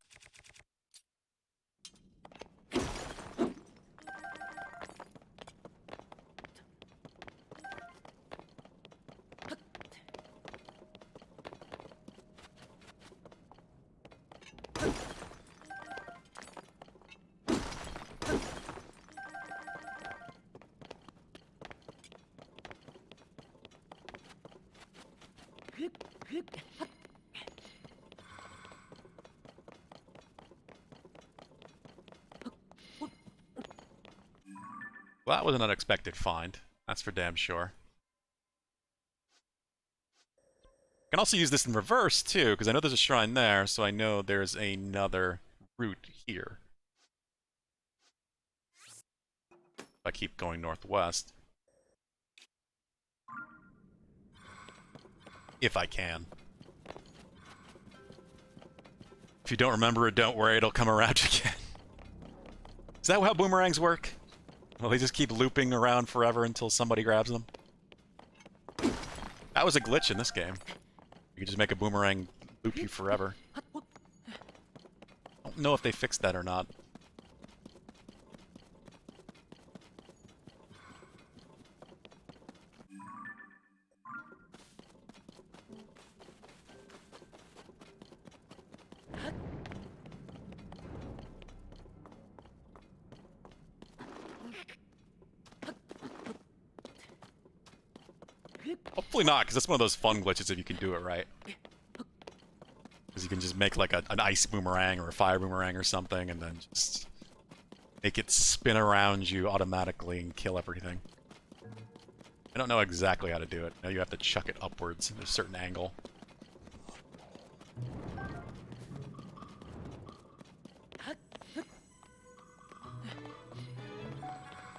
Well, that was an unexpected find. That's for damn sure. I can also use this in reverse, too, because I know there's a shrine there, so I know there's another route here. If I keep going northwest. If I can. If you don't remember it, don't worry, it'll come around again. Is that how boomerangs work? Will they just keep looping around forever until somebody grabs them? That was a glitch in this game. You could just make a boomerang loop you forever. I don't know if they fixed that or not. Hopefully not, because that's one of those fun glitches if you can do it right. Because you can just make like an ice boomerang or a fire boomerang or something, and then just make it spin around you automatically and kill everything. I don't know exactly how to do it. Now you have to chuck it upwards at a certain angle.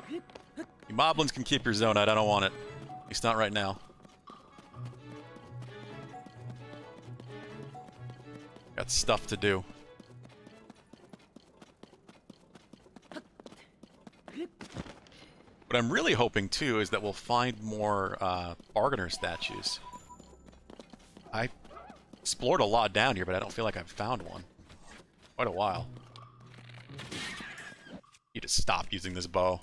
You moblins can keep your zone out. I don't want it. At least not right now. Got stuff to do. What I'm really hoping, too, is that we'll find more bargainer statues. I explored a lot down here, but I don't feel like I've found one. Quite a while. Need to stop using this bow.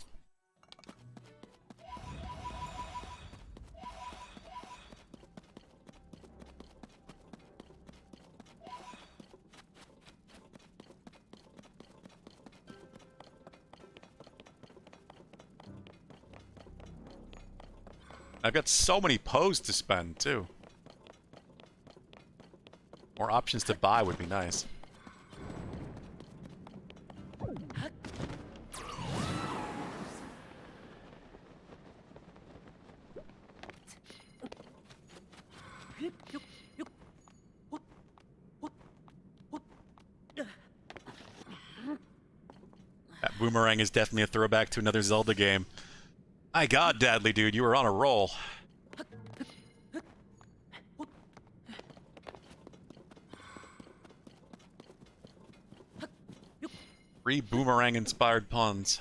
I've got so many pos to spend, too. More options to buy would be nice. That boomerang is definitely a throwback to another Zelda game. My god, Dadley, dude, you were on a roll. Three boomerang-inspired puns.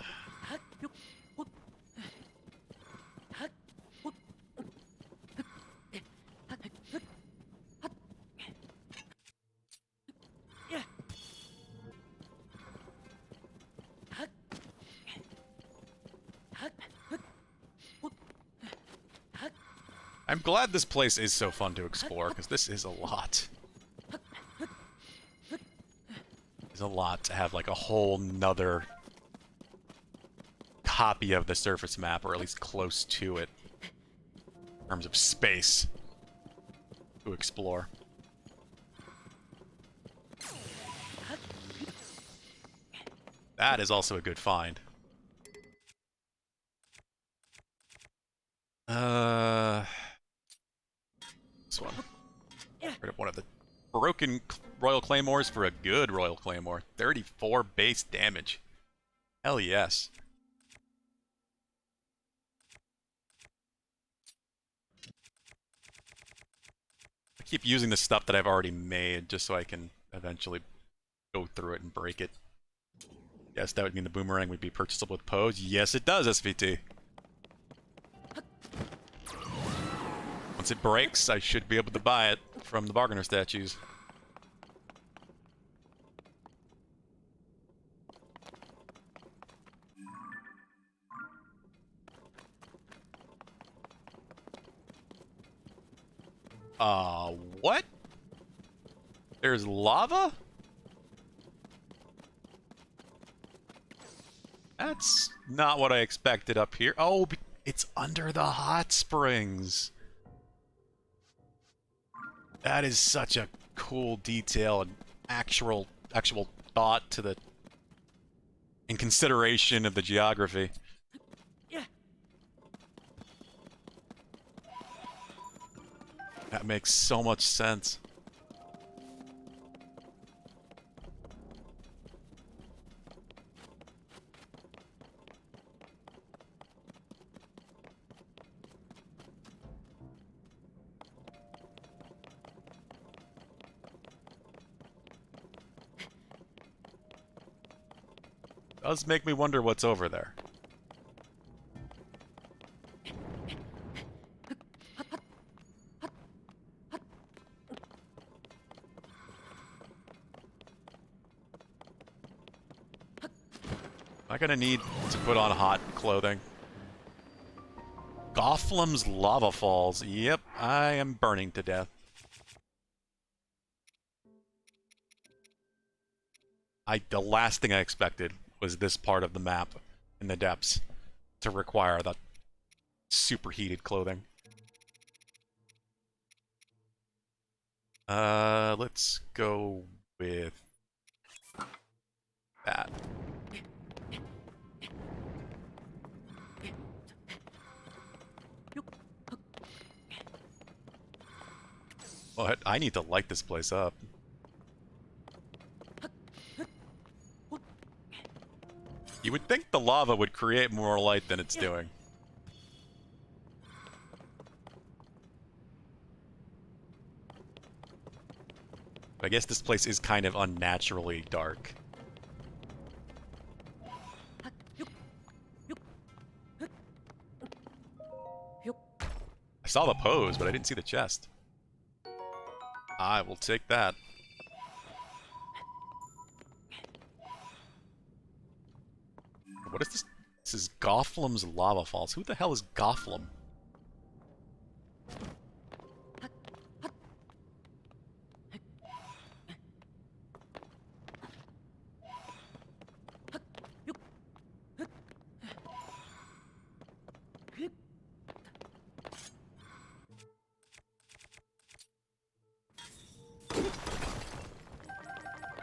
I'm glad this place is so fun to explore, because this is a lot. It's a lot to have, like, a whole nother copy of the surface map, or at least close to it, in terms of space to explore. That is also a good find. This one. Rid of one of the broken Royal Claymores for a good Royal Claymore. 34 base damage. Hell yes. I keep using the stuff that I've already made just so I can eventually go through it and break it. Yes, that would mean the boomerang would be purchasable with pose. Yes, it does, SVT. Once it breaks, I should be able to buy it from the bargainer statues. What? There's lava? That's not what I expected up here. Oh, it's under the hot springs. That is such a cool detail and actual thought to the in consideration of the geography. That makes so much sense. Does make me wonder what's over there. I gonna need to put on hot clothing. Gothlem's lava falls. Yep, I am burning to death. The last thing I expected was this part of the map in the depths to require that superheated clothing. Let's go with that. What? I need to light this place up. You would think the lava would create more light than it's doing. I guess this place is kind of unnaturally dark. I saw the pose, but I didn't see the chest. I will take that. What is this? This is Gothlem's Lava Falls. Who the hell is Gothlam?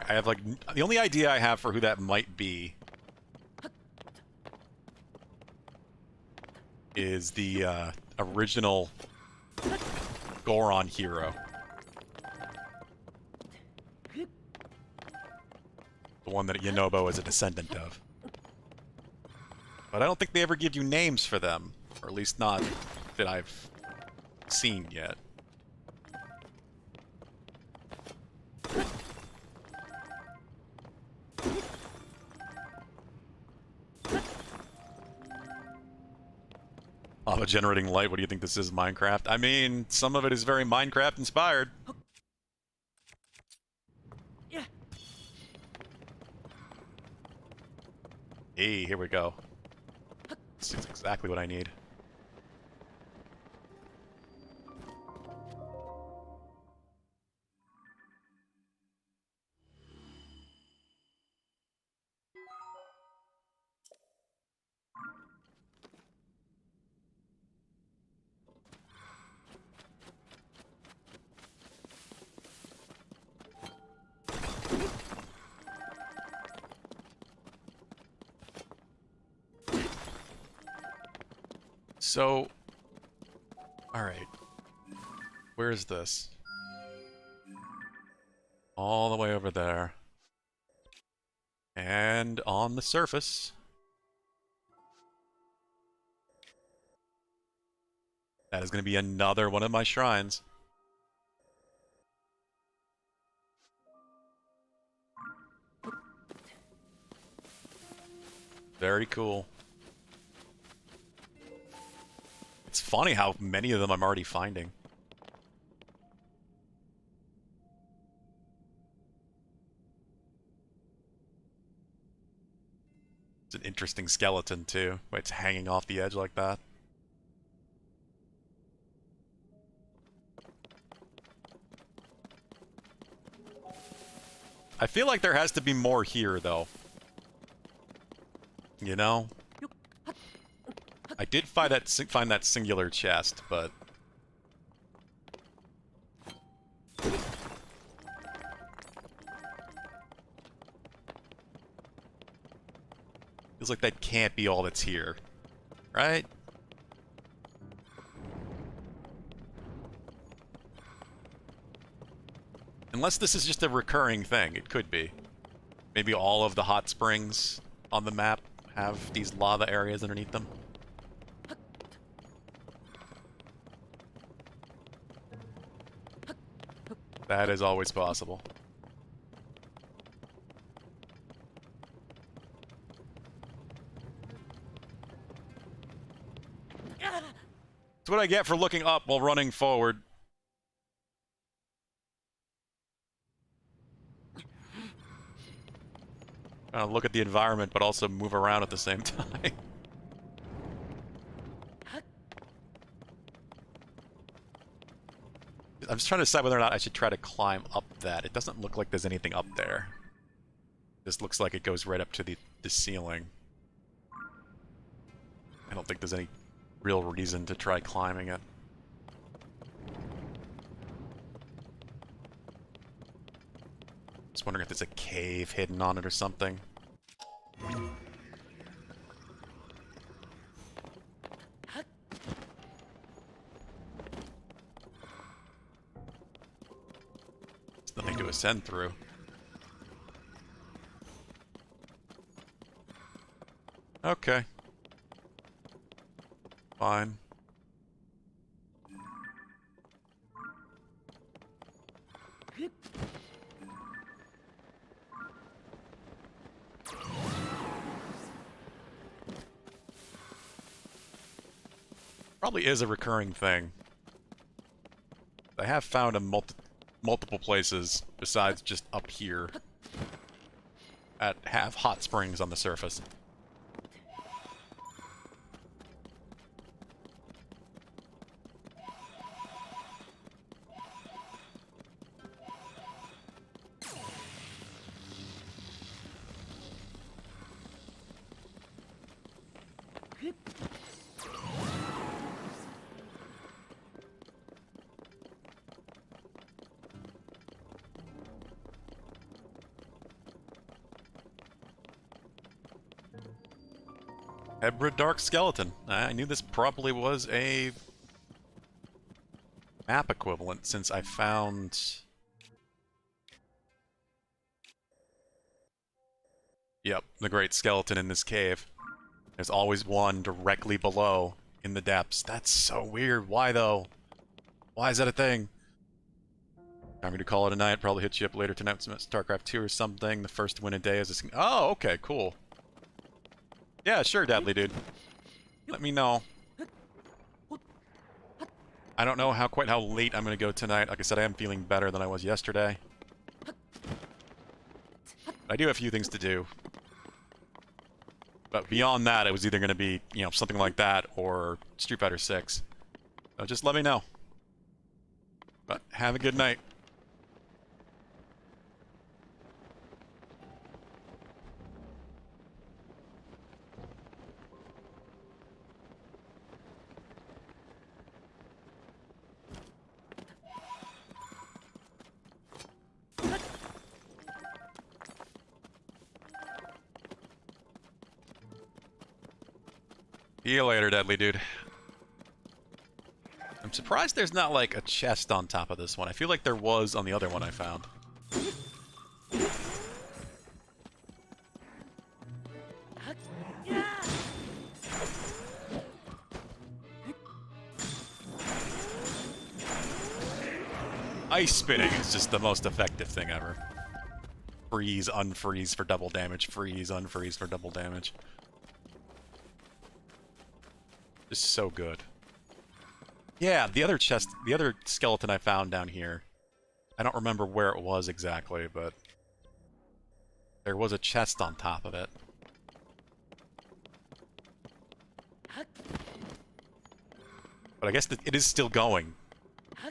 I have like the only idea I have for who that might be is the original Goron hero. The one that Yonobo is a descendant of. But I don't think they ever give you names for them. Or at least not that I've seen yet. Lava generating light, what do you think this is, Minecraft? I mean, some of it is very Minecraft inspired. Hey, here we go. This is exactly what I need. So, alright. Where is this? All the way over there. And on the surface. That is going to be another one of my shrines. Very cool. It's funny how many of them I'm already finding. It's an interesting skeleton, too. Why it's hanging off the edge like that. I feel like there has to be more here, though. You know? I did find that singular chest, but... feels like that can't be all that's here. Right? Unless this is just a recurring thing, it could be. Maybe all of the hot springs on the map have these lava areas underneath them. That is always possible. That's what I get for looking up while running forward. Look at the environment, but also move around at the same time. I'm just trying to decide whether or not I should try to climb up that. It doesn't look like there's anything up there. This looks like it goes right up to the ceiling. I don't think there's any real reason to try climbing it. Just wondering if there's a cave hidden on it or something. There's nothing to ascend through. Okay. Fine. Probably is a recurring thing. I have found in multiple places besides just up here at have hot springs on the surface. Hebra Dark Skeleton. I knew this probably was a map equivalent since I found... Yep, the Great Skeleton in this cave. There's always one directly below in the depths. That's so weird. Why though? Why is that a thing? Time me to call it a night. Probably hit you up later tonight with StarCraft 2 or something. The first win a day is a... Oh, okay, cool. Yeah, sure, Deadly Dude. Let me know. I don't know quite how late I'm going to go tonight. Like I said, I am feeling better than I was yesterday. I do have a few things to do. But beyond that, it was either going to be, you know, something like that or Street Fighter 6. So just let me know. But have a good night. See you later, Deadly Dude. I'm surprised there's not, like, a chest on top of this one. I feel like there was on the other one I found. Ice spinning is just the most effective thing ever. Freeze, unfreeze for double damage. Freeze, unfreeze for double damage. Just so good. Yeah, the other chest, the other skeleton I found down here. I don't remember where it was exactly, but there was a chest on top of it. But I guess it is still going.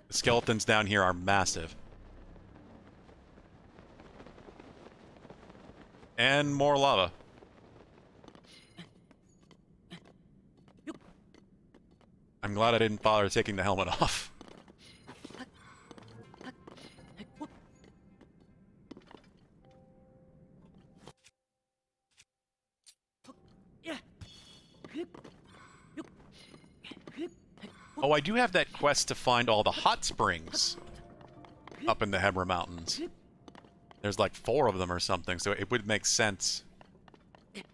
The skeletons down here are massive. And more lava. I'm glad I didn't bother taking the helmet off. Oh, I do have that quest to find all the hot springs up in the Hebra Mountains. There's like 4 of them or something, so it would make sense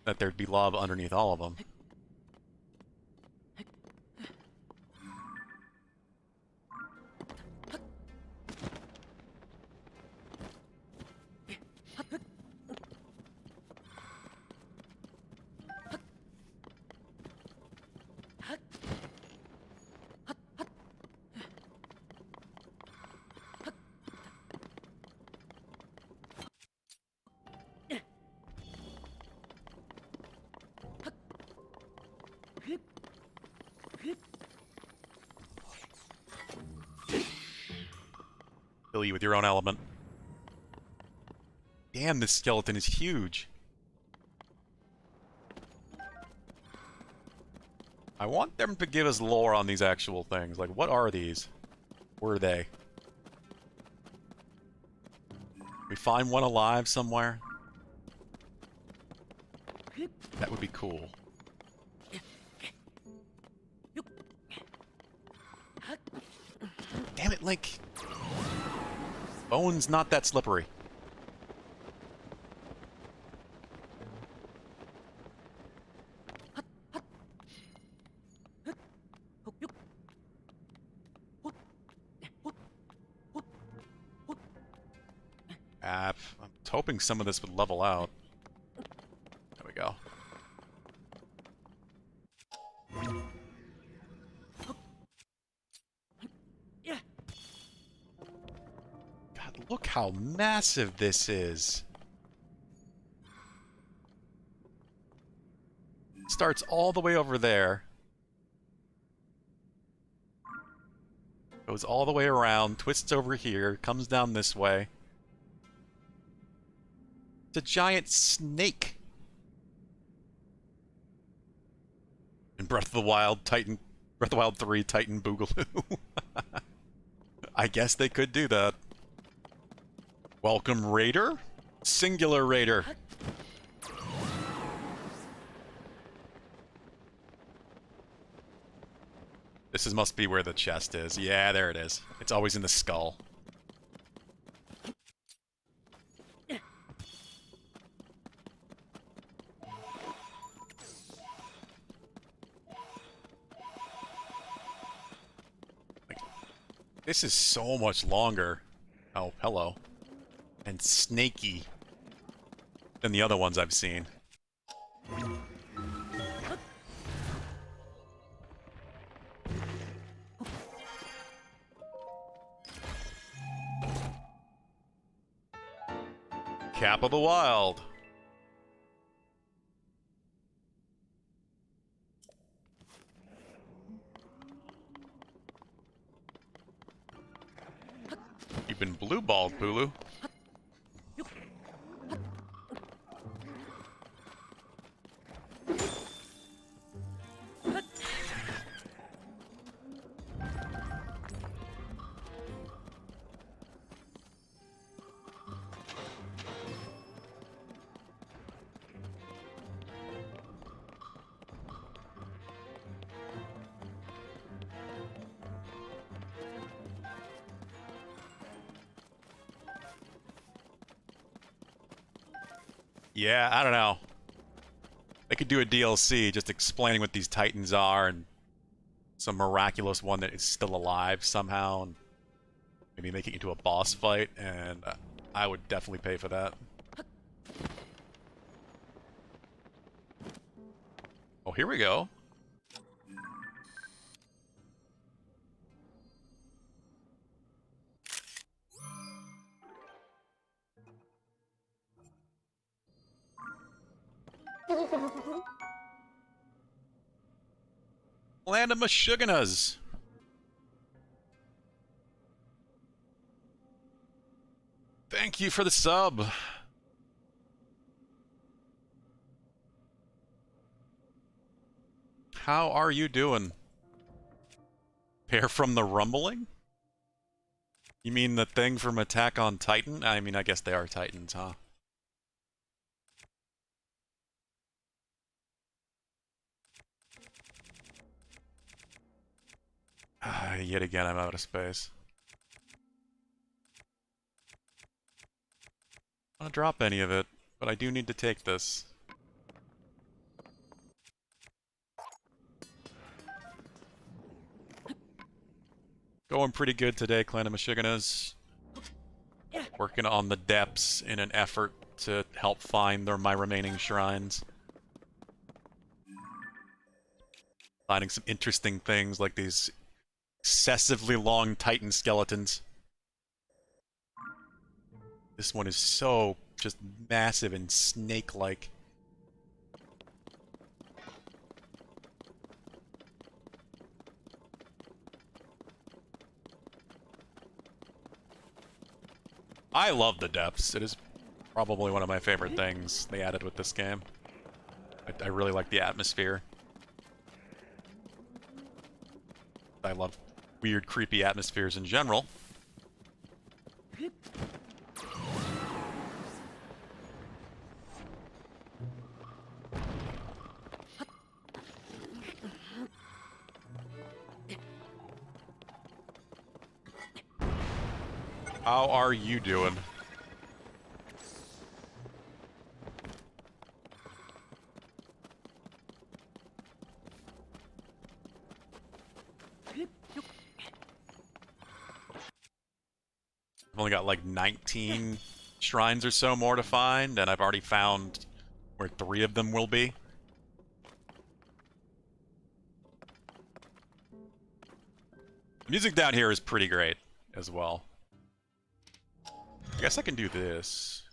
that there'd be lava underneath all of them. Kill you with your own element. Damn, this skeleton is huge. I want them to give us lore on these actual things. Like, what are these? Where are they? We find one alive somewhere? That would be cool. Damn it, Link! Bone's not that slippery. I'm hoping some of this would level out. There we go. God, look how massive this is. Starts all the way over there. Goes all the way around, twists over here, comes down this way. It's a giant snake. In Breath of the Wild, Breath of the Wild 3, Titan Boogaloo. I guess they could do that. Welcome, Raider? Singular Raider. Must be where the chest is. Yeah, there it is. It's always in the skull. This is so much longer. Oh, hello. And snaky than the other ones I've seen. Cap of the Wild. You've been blue-balled, Bulu. Yeah, I don't know. They could do a DLC just explaining what these titans are and some miraculous one that is still alive somehow, and maybe make it into a boss fight, and I would definitely pay for that. Oh, here we go. Land of Meshuggahs. Thank you for the sub. How are you doing? Pair from the Rumbling? You mean the thing from Attack on Titan? I mean, I guess they are Titans, huh? Yet again, I'm out of space. I don't want to drop any of it, but I do need to take this. Going pretty good today, Clan of Meshuggahs. Working on the depths in an effort to help find my remaining shrines. Finding some interesting things like these excessively long Titan skeletons. This one is so just massive and snake-like. I love the depths. It is probably one of my favorite things they added with this game. I really like the atmosphere. I love weird, creepy atmospheres in general. How are you doing? I've only got like 19 shrines or so more to find, and I've already found where 3 of them will be. The music down here is pretty great as well. I guess I can do this.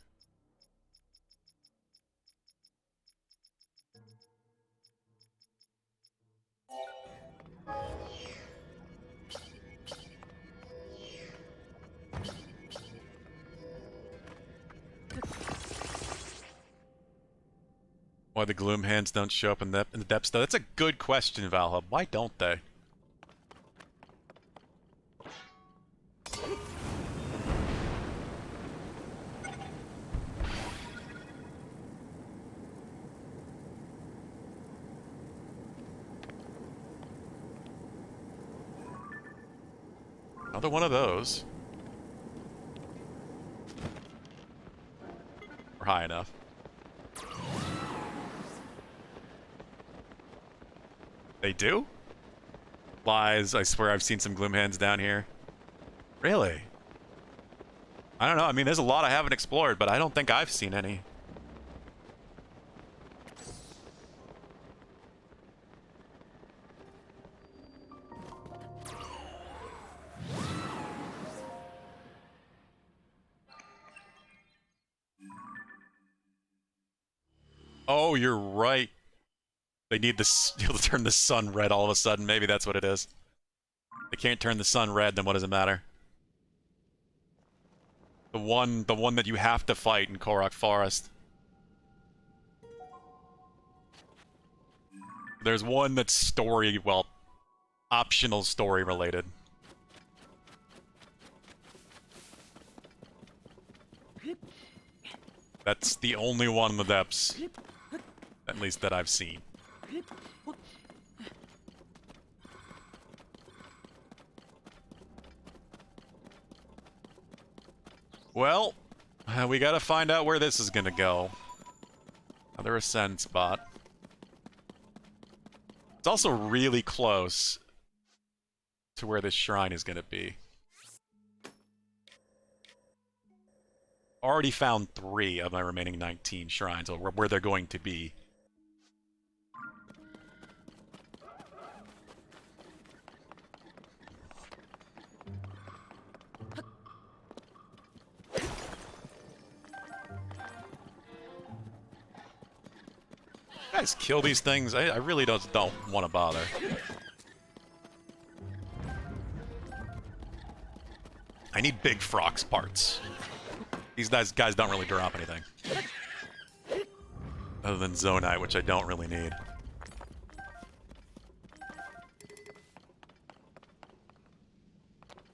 Why the gloom hands don't show up in the depths though? That's a good question, Valhub. Why don't they? Another one of those. We're high enough. They do? Lies, I swear I've seen some gloom hands down here. Really? I don't know, I mean there's a lot I haven't explored, but I don't think I've seen any. Oh, you're right. They need this to turn the sun red all of a sudden. Maybe that's what it is. They can't turn the sun red, then what does it matter? The one that you have to fight in Korok Forest. There's one that's story, well, optional story related. That's the only one in the depths, at least that I've seen. Well, we gotta find out where this is gonna go. Another ascend spot. It's also really close to where this shrine is gonna be. Already found 3 of my remaining 19 shrines, or where they're going to be. Guys, kill these things. I really don't want to bother. I need big Frox parts. These guys don't really drop anything. Other than Zonite, which I don't really need.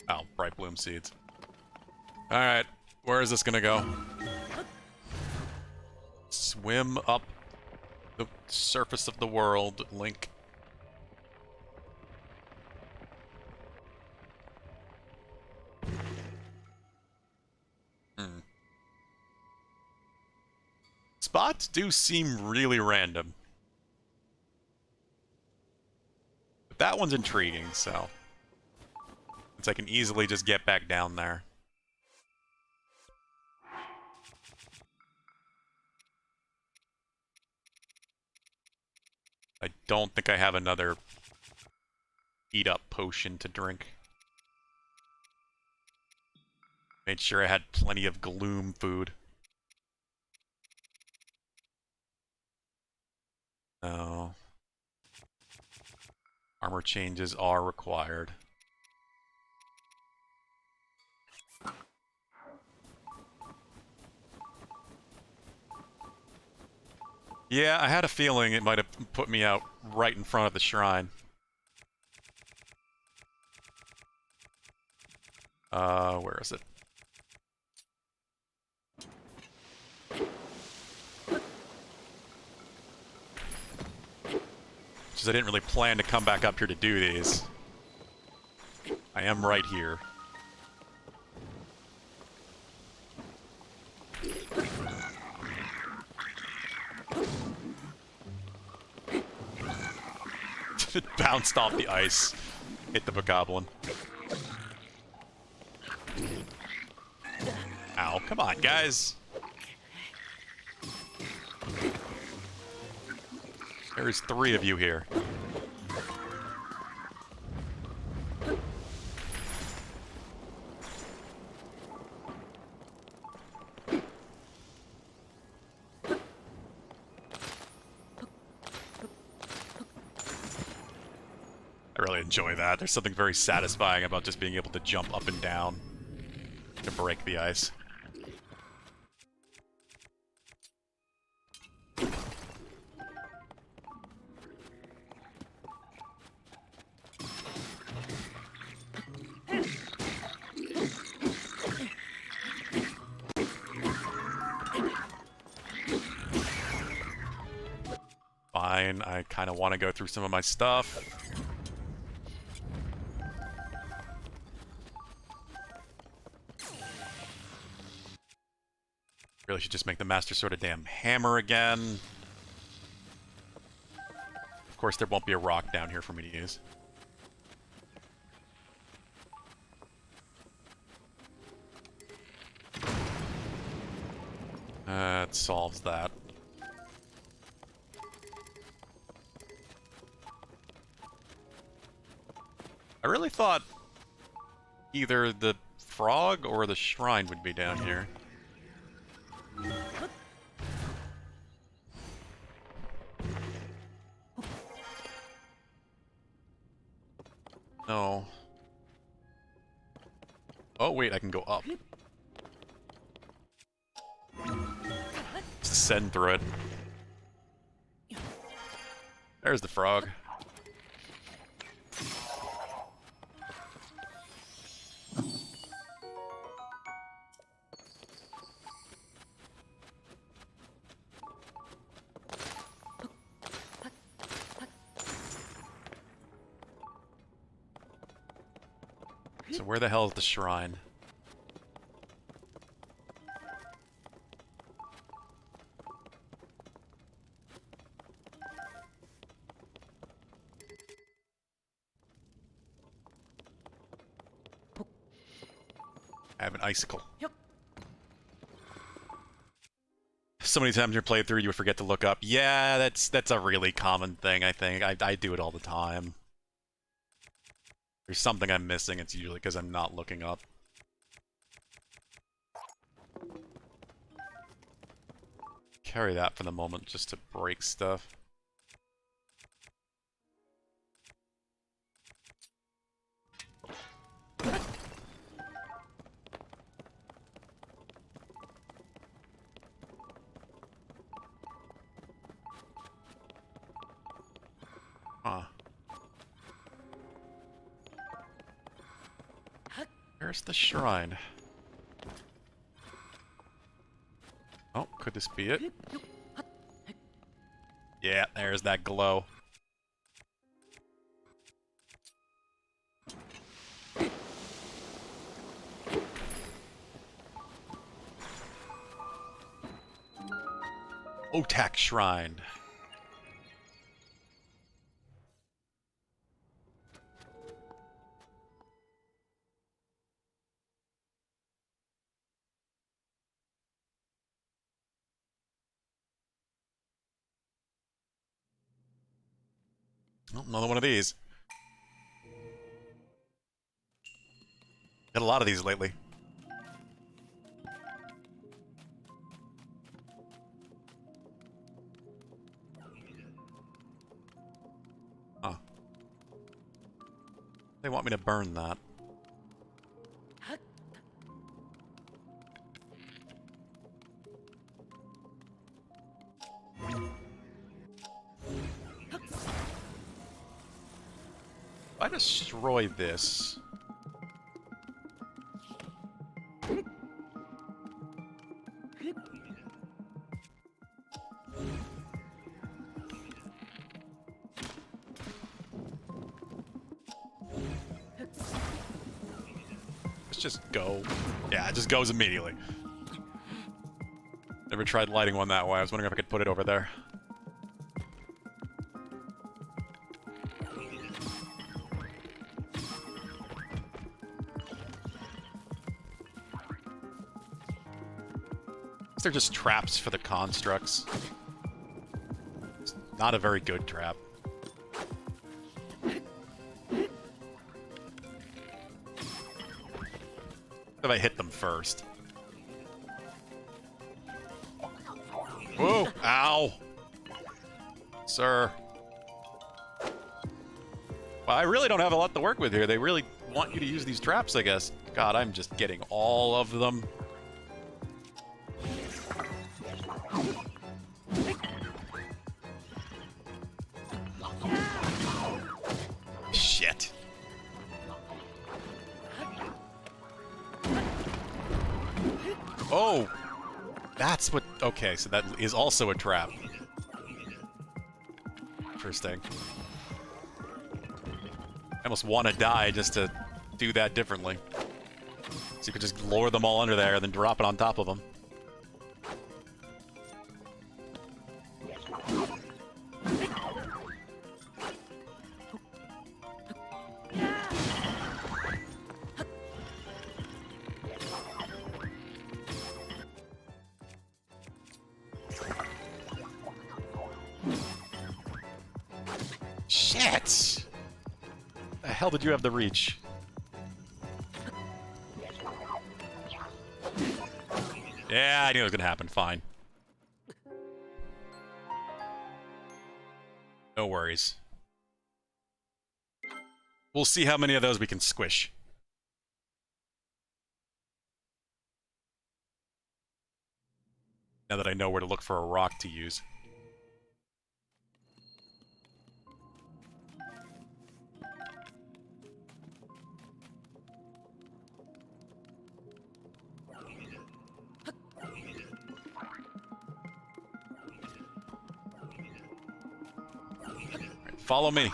Oh, Bright Bloom Seeds. Alright, where is this gonna go? Swim up the surface of the world, Link. Spots do seem really random. But that one's intriguing, so... since I can easily just get back down there. I don't think I have another eat-up potion to drink. Made sure I had plenty of gloom food. No. Armor changes are required. Yeah, I had a feeling it might have put me out right in front of the shrine. Where is it? Because I didn't really plan to come back up here to do these. I am right here. It bounced off the ice. Hit the bokoblin. Ow, come on, guys. There's 3 of you here. I really enjoy that. There's something very satisfying about just being able to jump up and down to break the ice. Fine, I kind of want to go through some of my stuff. Really should just make the Master Sword a damn hammer again. Of course, there won't be a rock down here for me to use. It solves that. I really thought either the frog or the shrine would be down here. No. Oh, wait, I can go up. Just ascend through it. There's the frog. So where the hell is the shrine? I have an icicle. So many times in your playthrough you forget to look up. Yeah, that's a really common thing, I think. I do it all the time. There's something I'm missing, it's usually because I'm not looking up. Carry that for the moment just to break stuff. Huh. Where's the shrine? Oh, could this be it? Yeah, there's that glow. Otak Shrine. Oh, another one of these. Got a lot of these lately. Huh. They want me to burn that. I destroy this... Let's just go. Yeah, it just goes immediately. Never tried lighting one that way. I was wondering if I could put it over there. They're just traps for the constructs. It's not a very good trap. If I hit them first. Whoa! Ow! Sir. Well, I really don't have a lot to work with here. They really want you to use these traps, I guess. God, I'm just getting all of them. Shit. Oh! That's what... Okay, so that is also a trap. Interesting. I almost want to die just to do that differently. So you could just lower them all under there and then drop it on top of them. Shit! The hell did you have the reach? Yeah, I knew it was gonna happen. Fine. No worries. We'll see how many of those we can squish. Now that I know where to look for a rock to use. Follow me.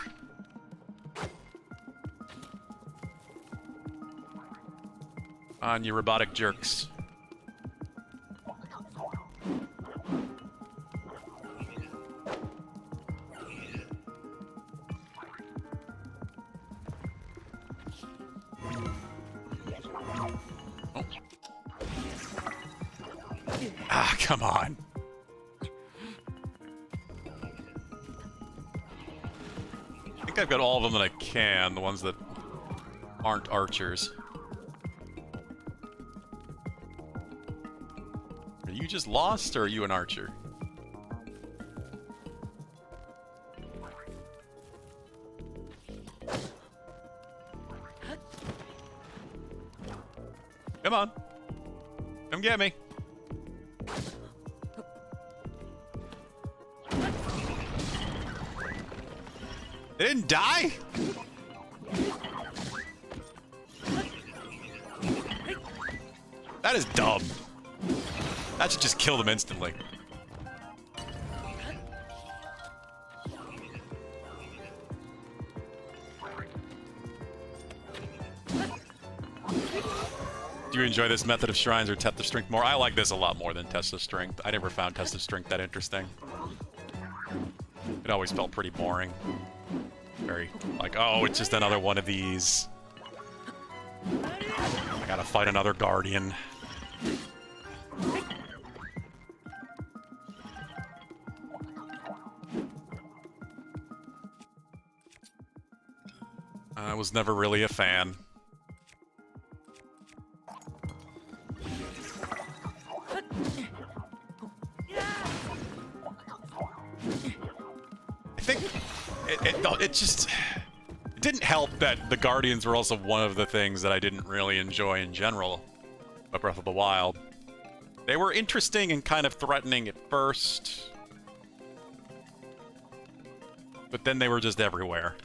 On, you robotic jerks. Oh. Ah, come on. I think I've got all of them that I can, the ones that aren't archers. Are you just lost, or are you an archer? Come on. Come get me. They didn't die? That is dumb. That should just kill them instantly. Do you enjoy this method of shrines or Test of Strength more? I like this a lot more than Test of Strength. I never found Test of Strength that interesting. It always felt pretty boring. Very, like, oh, it's just another one of these. I gotta fight another Guardian. I was never really a fan. I think it just... It didn't help that the Guardians were also one of the things that I didn't really enjoy in general about Breath of the Wild. They were interesting and kind of threatening at first, but then they were just everywhere.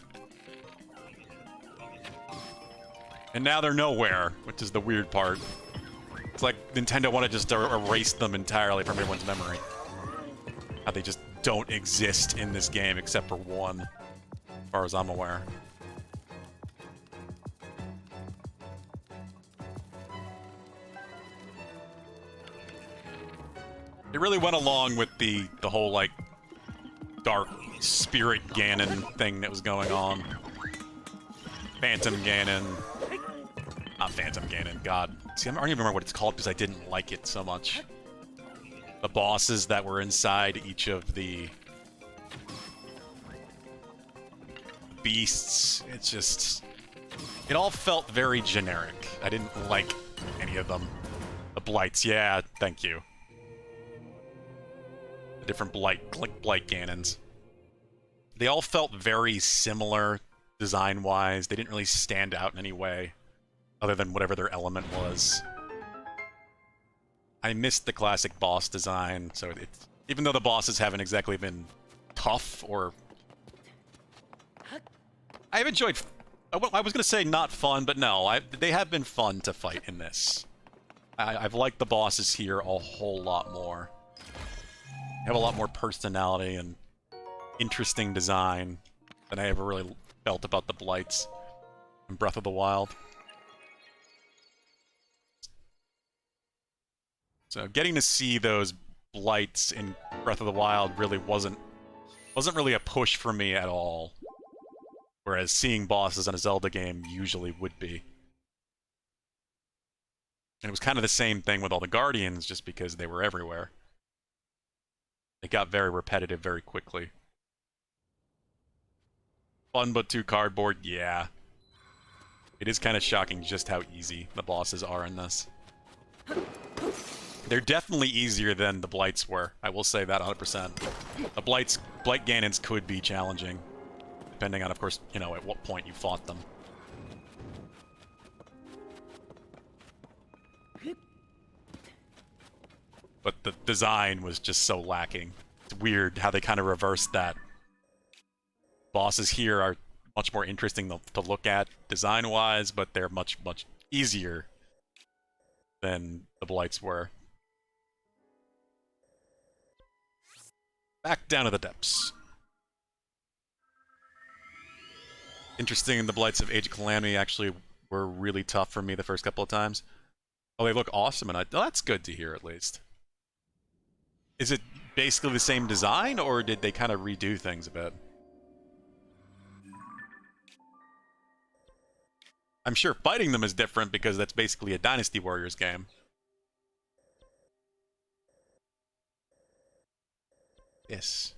And now they're nowhere, which is the weird part. It's like Nintendo wanted to just erase them entirely from everyone's memory. How they just don't exist in this game except for one, as far as I'm aware. It really went along with the whole, like, dark spirit Ganon thing that was going on. Phantom Ganon. Not Phantom Ganon, God. See, I don't even remember what it's called because I didn't like it so much. The bosses that were inside each of the beasts, it's just... It all felt very generic. I didn't like any of them. The Blights, yeah, thank you. The different Blight Ganons. They all felt very similar design-wise. They didn't really stand out in any way, other than whatever their element was. I missed the classic boss design, so it's... Even though the bosses haven't exactly been tough or... I've enjoyed... I was going to say not fun, but no, they have been fun to fight in this. I've liked the bosses here a whole lot more. They have a lot more personality and interesting design than I ever really felt about the Blights in Breath of the Wild. So getting to see those Blights in Breath of the Wild really wasn't really a push for me at all. Whereas seeing bosses in a Zelda game usually would be. And it was kind of the same thing with all the Guardians, just because they were everywhere. It got very repetitive very quickly. Fun but too cardboard, yeah. It is kind of shocking just how easy the bosses are in this. They're definitely easier than the Blights were. I will say that 100%. The Blight Ganons could be challenging. Depending on, of course, you know, at what point you fought them. But the design was just so lacking. It's weird how they kind of reversed that. Bosses here are much more interesting to look at design-wise, but they're much, much easier than the Blights were. Back down to the depths. Interesting, the Blights of Age of Calamity actually were really tough for me the first couple of times. Oh, they look awesome, and that's good to hear, at least. Is it basically the same design, or did they kind of redo things a bit? I'm sure fighting them is different, because that's basically a Dynasty Warriors game. Yes.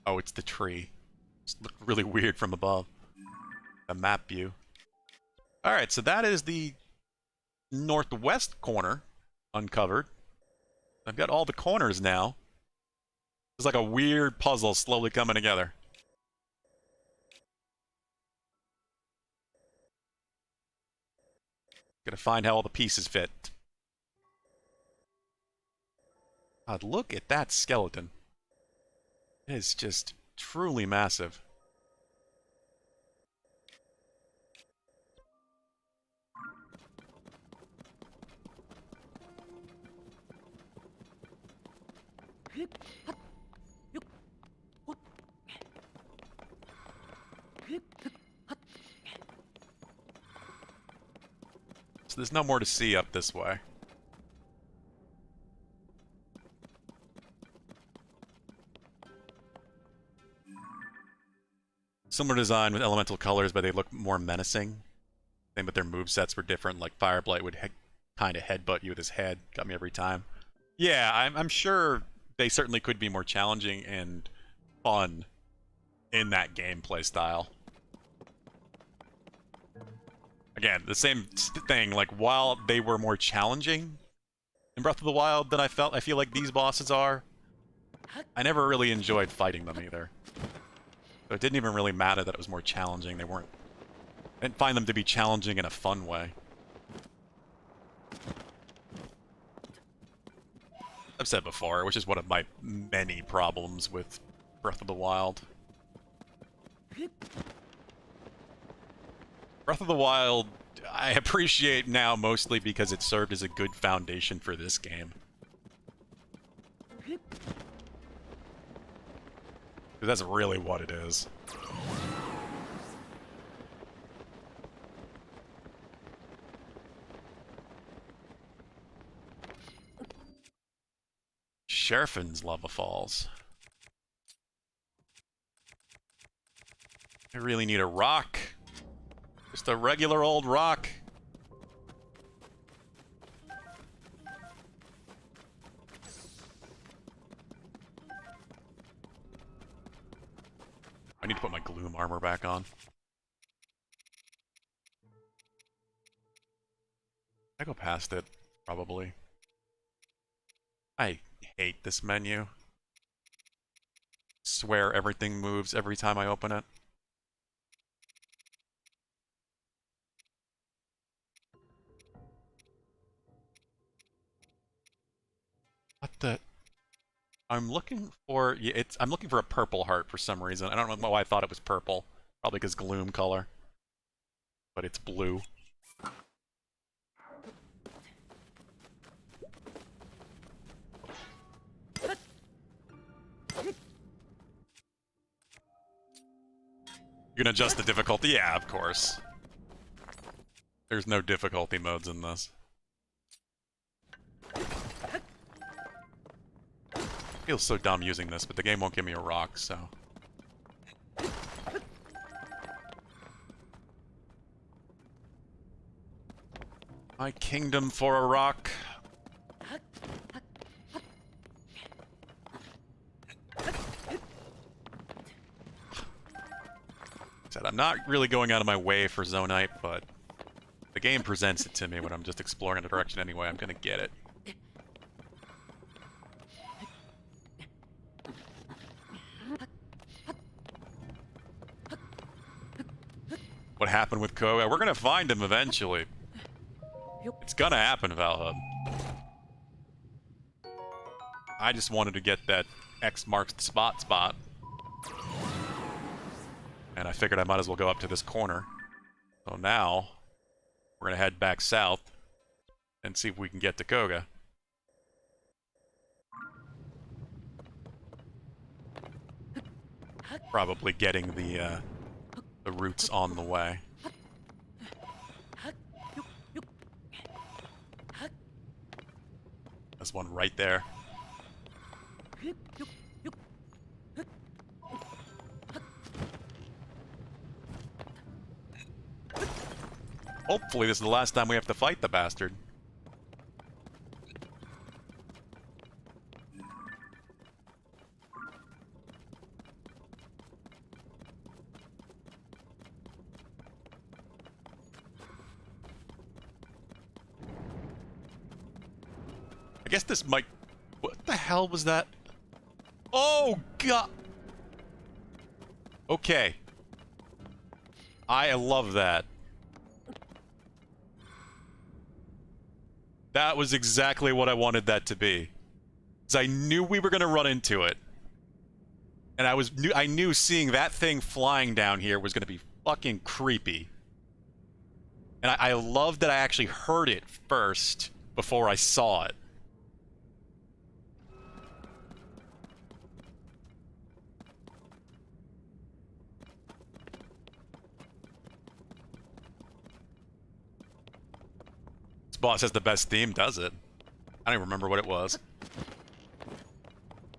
Oh, it's the tree. It's look really weird from above. The map view. Alright, so that is the northwest corner uncovered. I've got all the corners now. It's like a weird puzzle slowly coming together. Gotta find how all the pieces fit. God, look at that skeleton. It is just truly massive. So there's no more to see up this way. Similar design with elemental colors, but they look more menacing. Same with their movesets were different, like Fireblight would kind of headbutt you with his head. Got me every time. Yeah, I'm sure they certainly could be more challenging and fun in that gameplay style. Again, the same thing, like, while they were more challenging in Breath of the Wild than I feel like these bosses are, I never really enjoyed fighting them either. So it didn't even really matter that it was more challenging. I didn't find them to be challenging in a fun way. I've said before, which is one of my many problems with Breath of the Wild. Breath of the Wild, I appreciate now mostly because it served as a good foundation for this game. That's really what it is. Sherfin's Lava Falls. I really need a rock. Just a regular old rock. I need to put my gloom armor back on. I go past it, probably. I hate this menu. Swear everything moves every time I open it. What the? I'm looking for I'm looking for a purple heart for some reason. I don't know why I thought it was purple. Probably because gloom color. But it's blue. You can adjust the difficulty? Yeah, of course. There's no difficulty modes in this. Feels so dumb using this, but the game won't give me a rock, so... My kingdom for a rock. Said I'm not really going out of my way for Zonite, but the game presents it to me when I'm just exploring in a direction anyway. I'm gonna get it. What happened with Koga? We're gonna find him eventually. It's gonna happen, Valhub. I just wanted to get that X marks the spot. And I figured I might as well go up to this corner. So now, we're gonna head back south and see if we can get to Koga. Probably getting the roots on the way. There's one right there. Hopefully this is the last time we have to fight the bastard. I guess this might... What the hell was that? Oh, God! Okay. I love that. That was exactly what I wanted that to be. Because I knew we were going to run into it. And I knew seeing that thing flying down here was going to be fucking creepy. And I love that I actually heard it first before I saw it. This boss has the best theme, does it? I don't even remember what it was.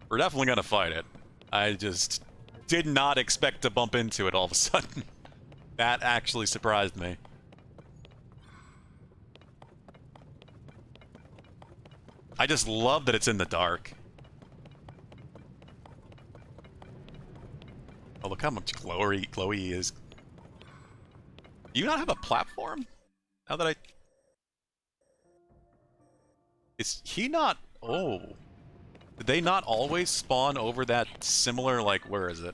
We're definitely gonna fight it. I just did not expect to bump into it all of a sudden. That actually surprised me. I just love that it's in the dark. Oh, look how much glowy he is. Do you not have a platform? Now that I... Is he not... Oh. Did they not always spawn over that similar, like, where is it?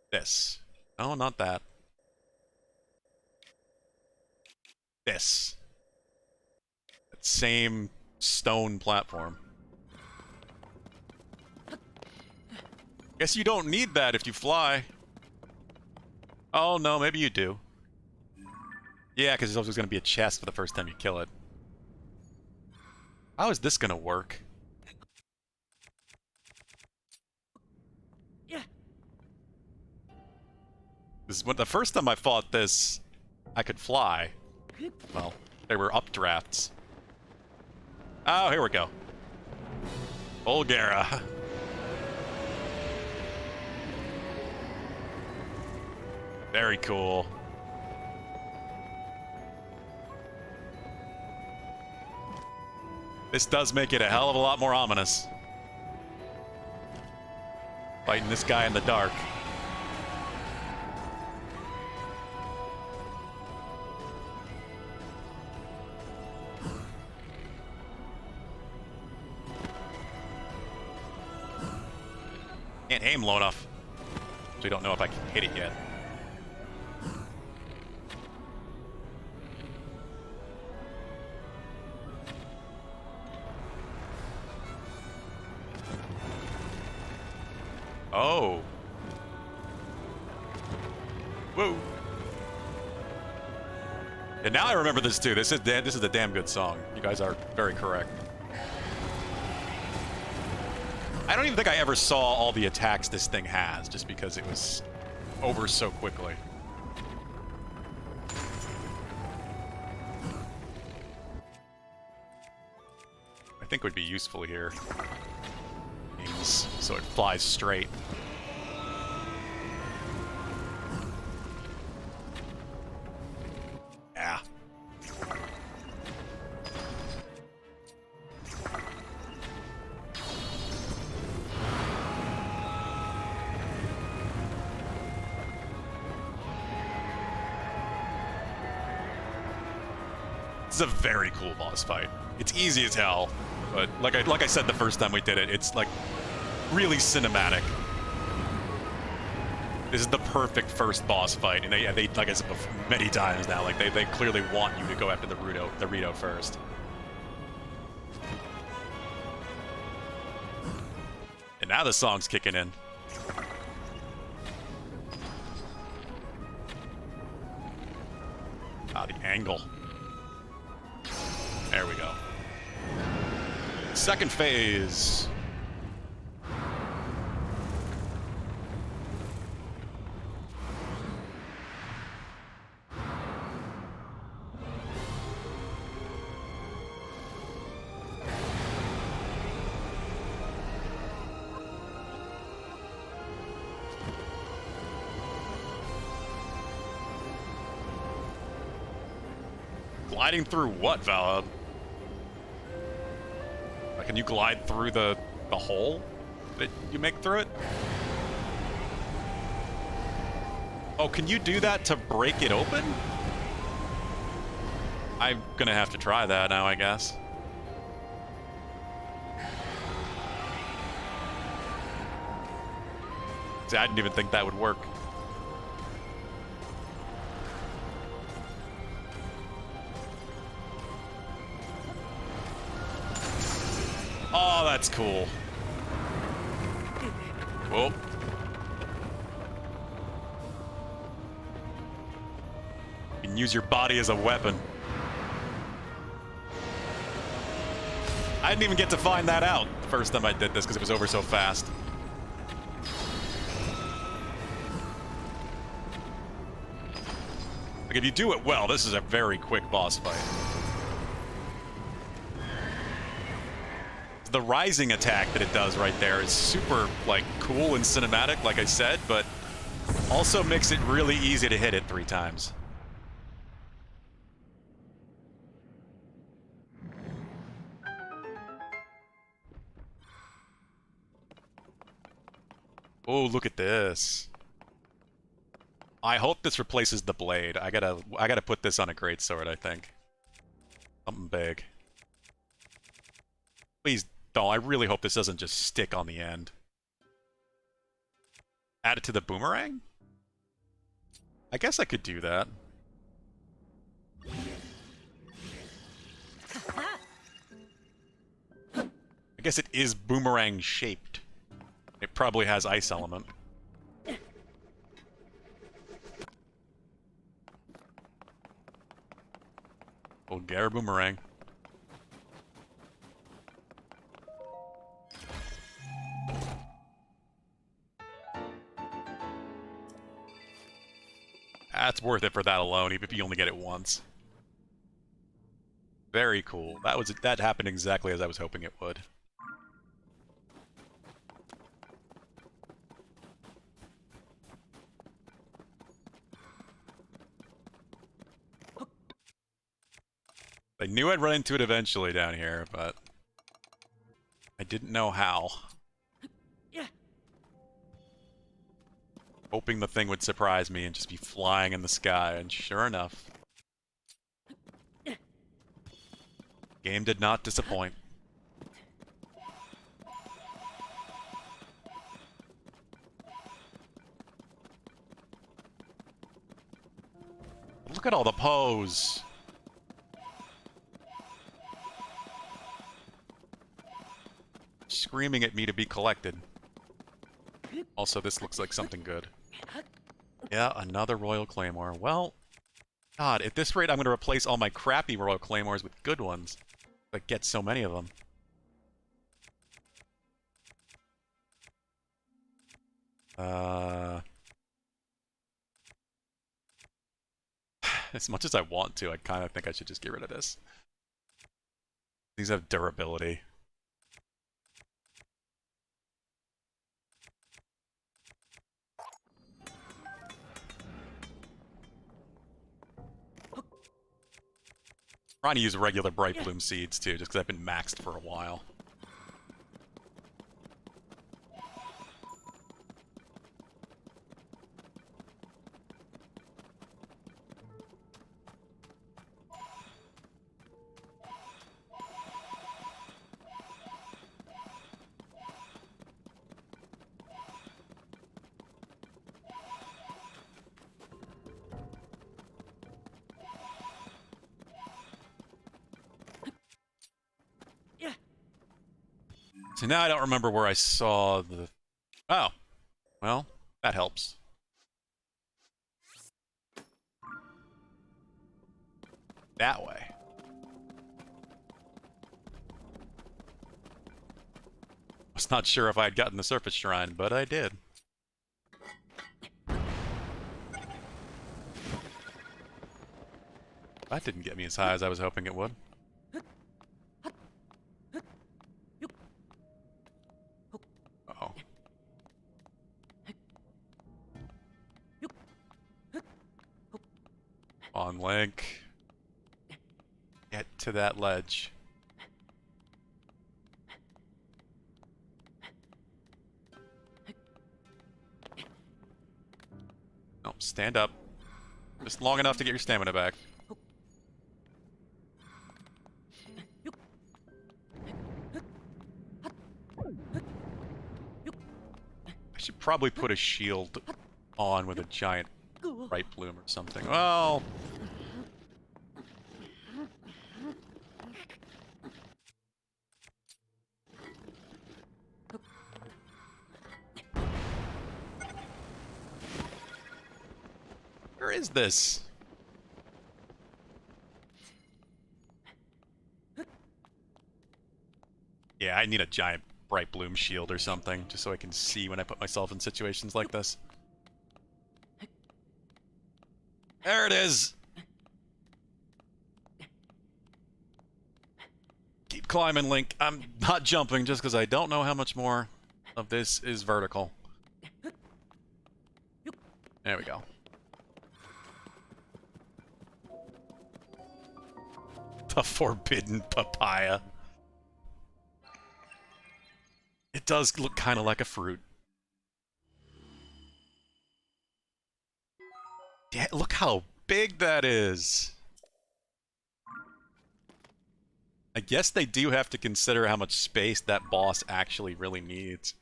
This. No, not that. This. That same stone platform. Guess you don't need that if you fly. Oh, no, maybe you do. Yeah, because there's always going to be a chest for the first time you kill it. How is this going to work? Yeah. The first time I fought this, I could fly. Well, there were updrafts. Oh, here we go. Bulgara. Very cool. This does make it a hell of a lot more ominous. Fighting this guy in the dark. Can't aim low enough. So we don't know if I can hit it yet. Oh. Whoa. And now I remember this too. This is a damn good song. You guys are very correct. I don't even think I ever saw all the attacks this thing has, just because it was over so quickly. I think would be useful here. So it flies straight. Yeah. This is a very cool boss fight. It's easy as hell, but like I said the first time we did it, it's like really cinematic. This is the perfect first boss fight, and they like I said before, many times now, like they clearly want you to go after the Rito first. And now the song's kicking in. Ah, the angle. There we go. Second phase. Gliding through what, Vala? Like, can you glide through the hole that you make through it? Oh, can you do that to break it open? I'm gonna have to try that now, I guess. See, I didn't even think that would work. Oh, that's cool. Whoa. You can use your body as a weapon. I didn't even get to find that out the first time I did this because it was over so fast. Like, if you do it well, this is a very quick boss fight. The rising attack that it does right there is super, like, cool and cinematic, like I said, but also makes it really easy to hit it 3 times. Oh, look at this. I hope this replaces the blade. I gotta put this on a greatsword, I think. Something big. Please don't. I really hope this doesn't just stick on the end. Add it to the boomerang? I guess I could do that. I guess it is boomerang shaped. It probably has ice element. Bulgare boomerang. That's worth it for that alone, even if you only get it once. Very cool. That happened exactly as I was hoping it would. I knew I'd run into it eventually down here, but I didn't know how. Hoping the thing would surprise me and just be flying in the sky, and sure enough, game did not disappoint. Look at all the pose. Screaming at me to be collected. Also, this looks like something good. Yeah, another Royal Claymore. Well, God, at this rate, I'm going to replace all my crappy Royal Claymores with good ones. I get so many of them. As much as I want to, I kind of think I should just get rid of this. These have durability. Trying to use regular Bright Bloom seeds too, just because I've been maxed for a while. So now I don't remember where I saw the... Oh. Well, that helps. That way. Was not sure if I had gotten the surface shrine, but I did. That didn't get me as high as I was hoping it would. Uh-oh. On, Link. Get to that ledge. No, stand up. Just long enough to get your stamina back. I should probably put a shield on with a giant Bright Bloom or something. Well... Where is this? Yeah, I need a giant Bright Bloom shield or something, just so I can see when I put myself in situations like this. There it is! Keep climbing, Link. I'm not jumping just because I don't know how much more of this is vertical. There we go. The forbidden papaya. It does look kind of like a fruit. Yeah, look how big that is. I guess they do have to consider how much space that boss actually really needs.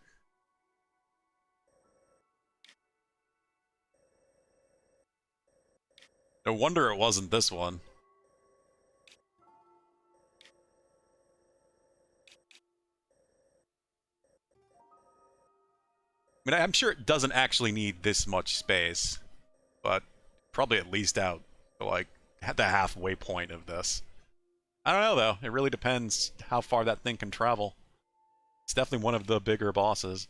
No wonder it wasn't this one. I mean, I'm sure it doesn't actually need this much space, but probably at least out to, like, the halfway point of this. I don't know, though. It really depends how far that thing can travel. It's definitely one of the bigger bosses.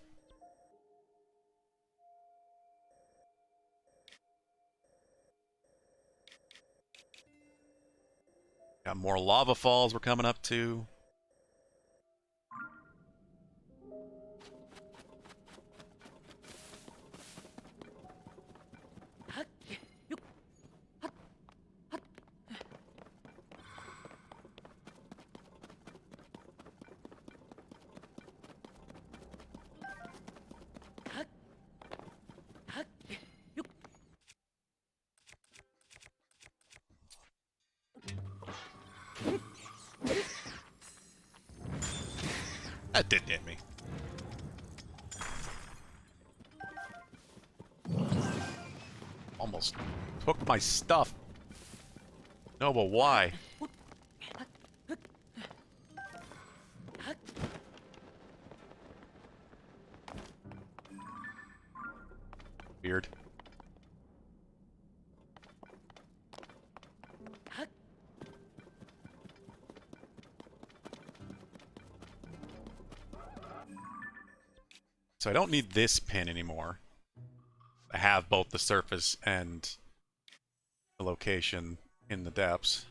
Got more lava falls we're coming up to. That didn't hit me. Almost took my stuff. No, but why? Weird. So I don't need this pin anymore. I have both the surface and the location in the depths.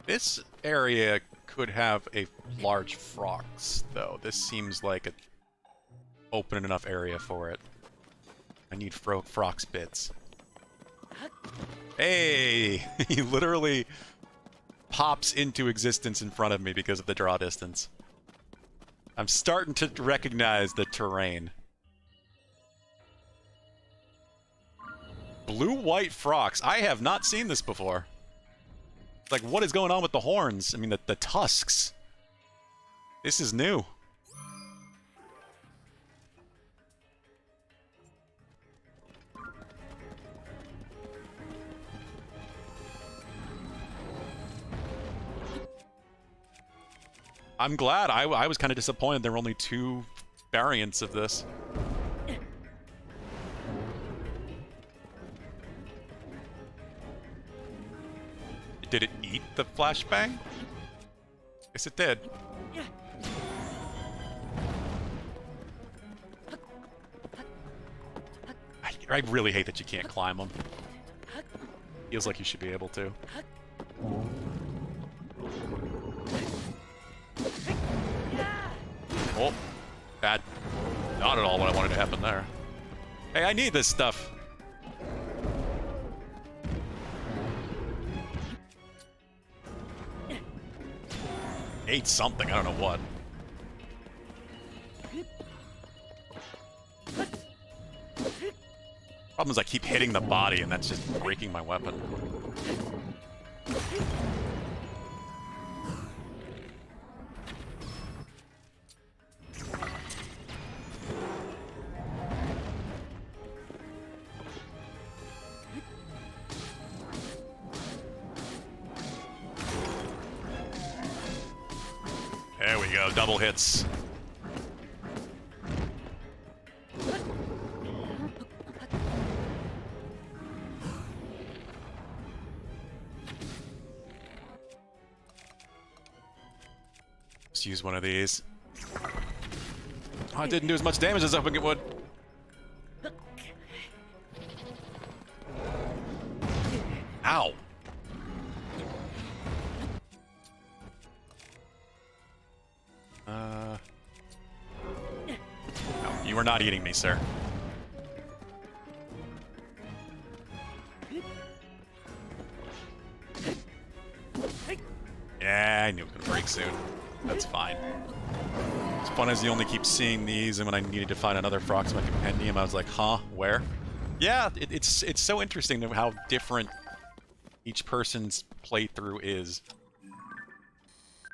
This area could have a large frox, though. This seems like an open enough area for it. I need frox bits. Hey! He literally pops into existence in front of me because of the draw distance. I'm starting to recognize the terrain. Blue-white frox. I have not seen this before. Like, what is going on with the horns? I mean, the tusks. This is new. I'm glad. I was kind of disappointed there were only 2 variants of this. Did it eat the flashbang? Yes, it did. I really hate that you can't climb them. Feels like you should be able to. Oh, bad. Not at all what I wanted to happen there. Hey, I need this stuff. Ate something, I don't know what. Problem is I keep hitting the body and that's just breaking my weapon. There we go, double hits. Let's use one of these. Oh, it didn't do as much damage as I think it would. Ow. No, you are not eating me, sir. Yeah, I knew it was gonna break soon. That's fine. As fun as you only keep seeing these, and when I needed to find another Frox in my compendium, I was like, huh, where? Yeah, it's so interesting how different each person's playthrough is.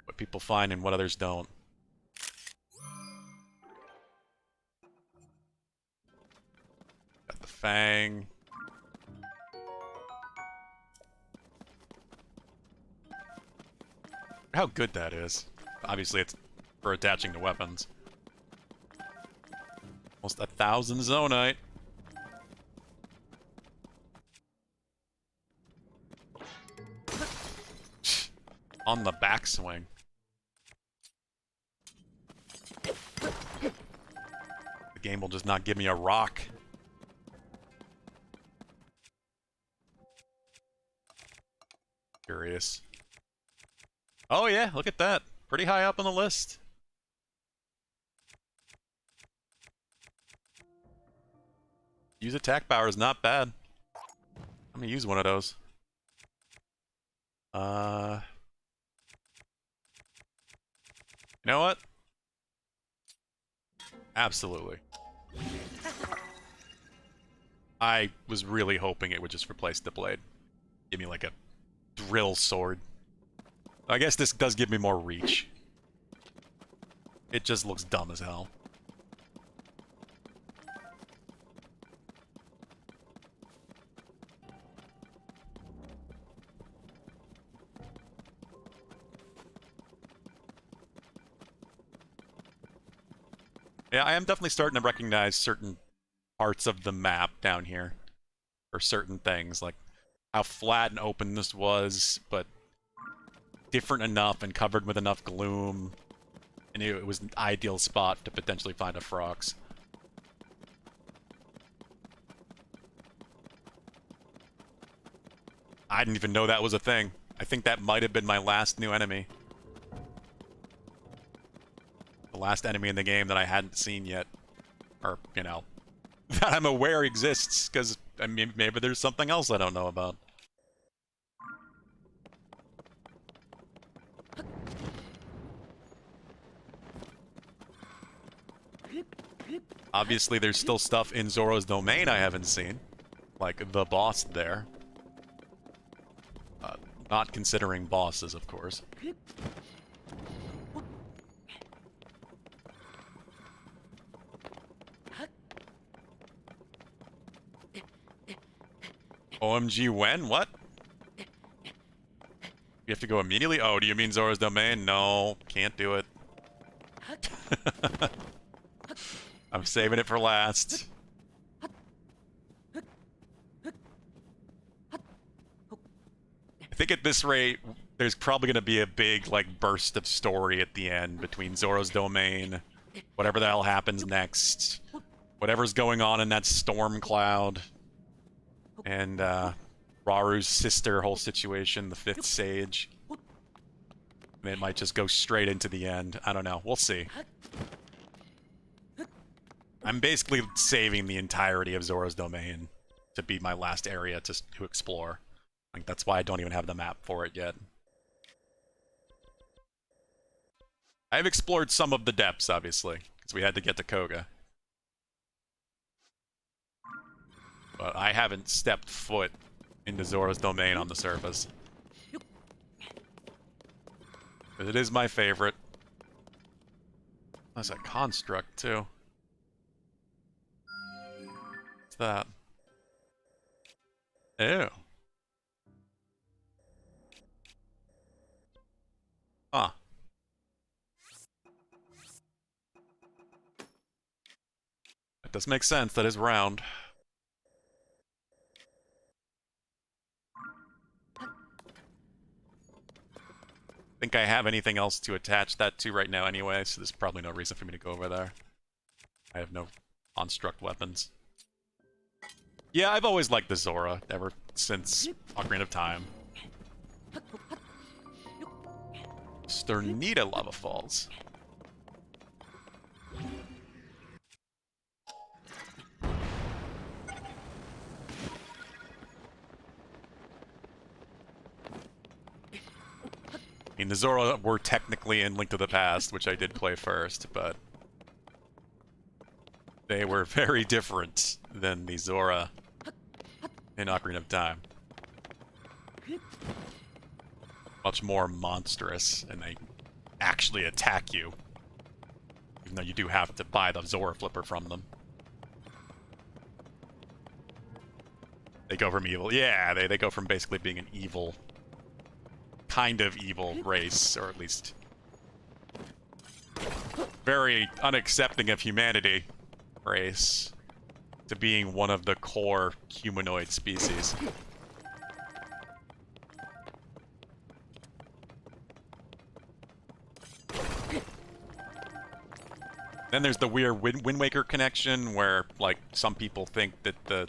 What people find and what others don't. Got the Fang. How good that is. Obviously, it's for attaching to weapons. Almost 1,000 zonite. On the backswing. The game will just not give me a rock. Curious. Oh yeah, look at that. Pretty high up on the list. Use attack power is not bad. I'm gonna use one of those. You know what? Absolutely. I was really hoping it would just replace the blade. Give me like a drill sword. I guess this does give me more reach. It just looks dumb as hell. Yeah, I am definitely starting to recognize certain parts of the map down here. For certain things, like how flat and open this was, but different enough and covered with enough gloom. And it was an ideal spot to potentially find a Frox. I didn't even know that was a thing. I think that might have been my last new enemy. The last enemy in the game that I hadn't seen yet. Or, you know, that I'm aware exists, because I mean, maybe there's something else I don't know about. Obviously, there's still stuff in Zoro's domain I haven't seen. Like the boss there. Not considering bosses, of course. OMG, when? What? You have to go immediately? Oh, do you mean Zoro's domain? No, can't do it. I'm saving it for last. I think at this rate, there's probably going to be a big, like, burst of story at the end between Zoro's domain, whatever the hell happens next, whatever's going on in that storm cloud, and, Raru's sister whole situation, the 5th Sage. And it might just go straight into the end. I don't know. We'll see. I'm basically saving the entirety of Zoro's domain to be my last area to explore. Like, that's why I don't even have the map for it yet. I've explored some of the depths, obviously, because we had to get to Koga. But I haven't stepped foot into Zoro's domain on the surface. But it is my favorite. That's a construct, too. What's that? Ew. Huh. That does make sense. That is round. Think I have anything else to attach that to right now anyway, so there's probably no reason for me to go over there. I have no construct weapons. Yeah, I've always liked the Zora, ever since Ocarina of Time. Sternita Lava Falls. I mean, the Zora were technically in Link to the Past, which I did play first, but they were very different than the Zora in Ocarina of Time. Much more monstrous, and they actually attack you. Even though you do have to buy the Zora Flipper from them. They go from evil. Yeah, they go from basically being an evil, kind of evil race, or at least very unaccepting of humanity race to being one of the core humanoid species. Then there's the weird Wind Waker connection where, like, some people think that the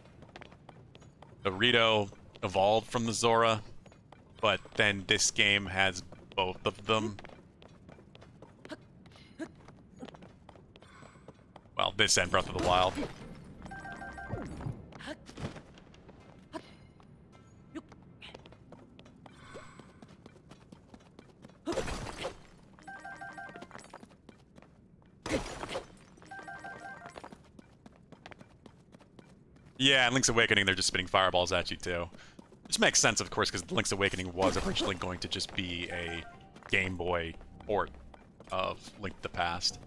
Rito evolved from the Zora, but then this game has both of them. Well, this and Breath of the Wild. Yeah, in Link's Awakening, they're just spitting fireballs at you, too. Which makes sense, of course, because Link's Awakening was originally going to just be a Game Boy port of Link to the Past.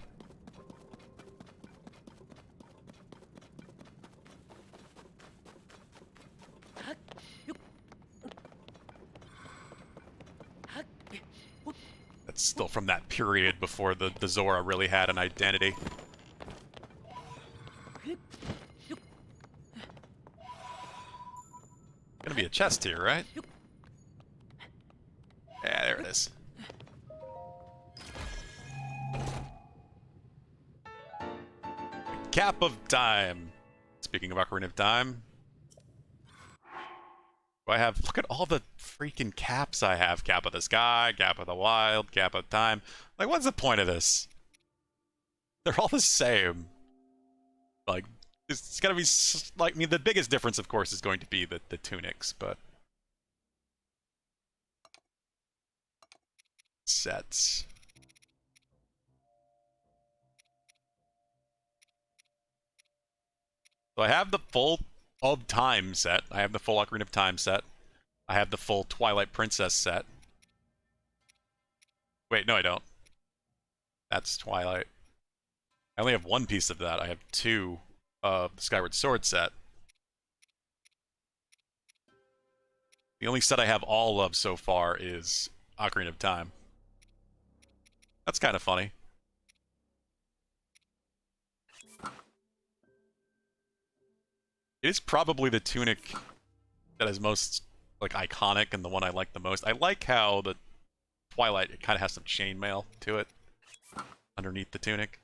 That's still from that period before the Zora really had an identity. Gonna be a chest here, right? Yeah, there it is. Cap of Time. Speaking of Ocarina of Time. Do I have... Look at all the freaking caps I have. Cap of the Sky, Cap of the Wild, Cap of Time. Like, what's the point of this? They're all the same. Like, it's gotta be... Like, I mean, the biggest difference, of course, is going to be the tunics, but... Sets. So I have the full of Time set. I have the full Ocarina of Time set. I have the full Twilight Princess set. Wait, no I don't. That's Twilight. I only have one piece of that. I have two of the Skyward Sword set. The only set I have all of so far is Ocarina of Time. That's kind of funny. It is probably the tunic that is most, like, iconic and the one I like the most. I like how the Twilight, it kind of has some chainmail to it underneath the tunic.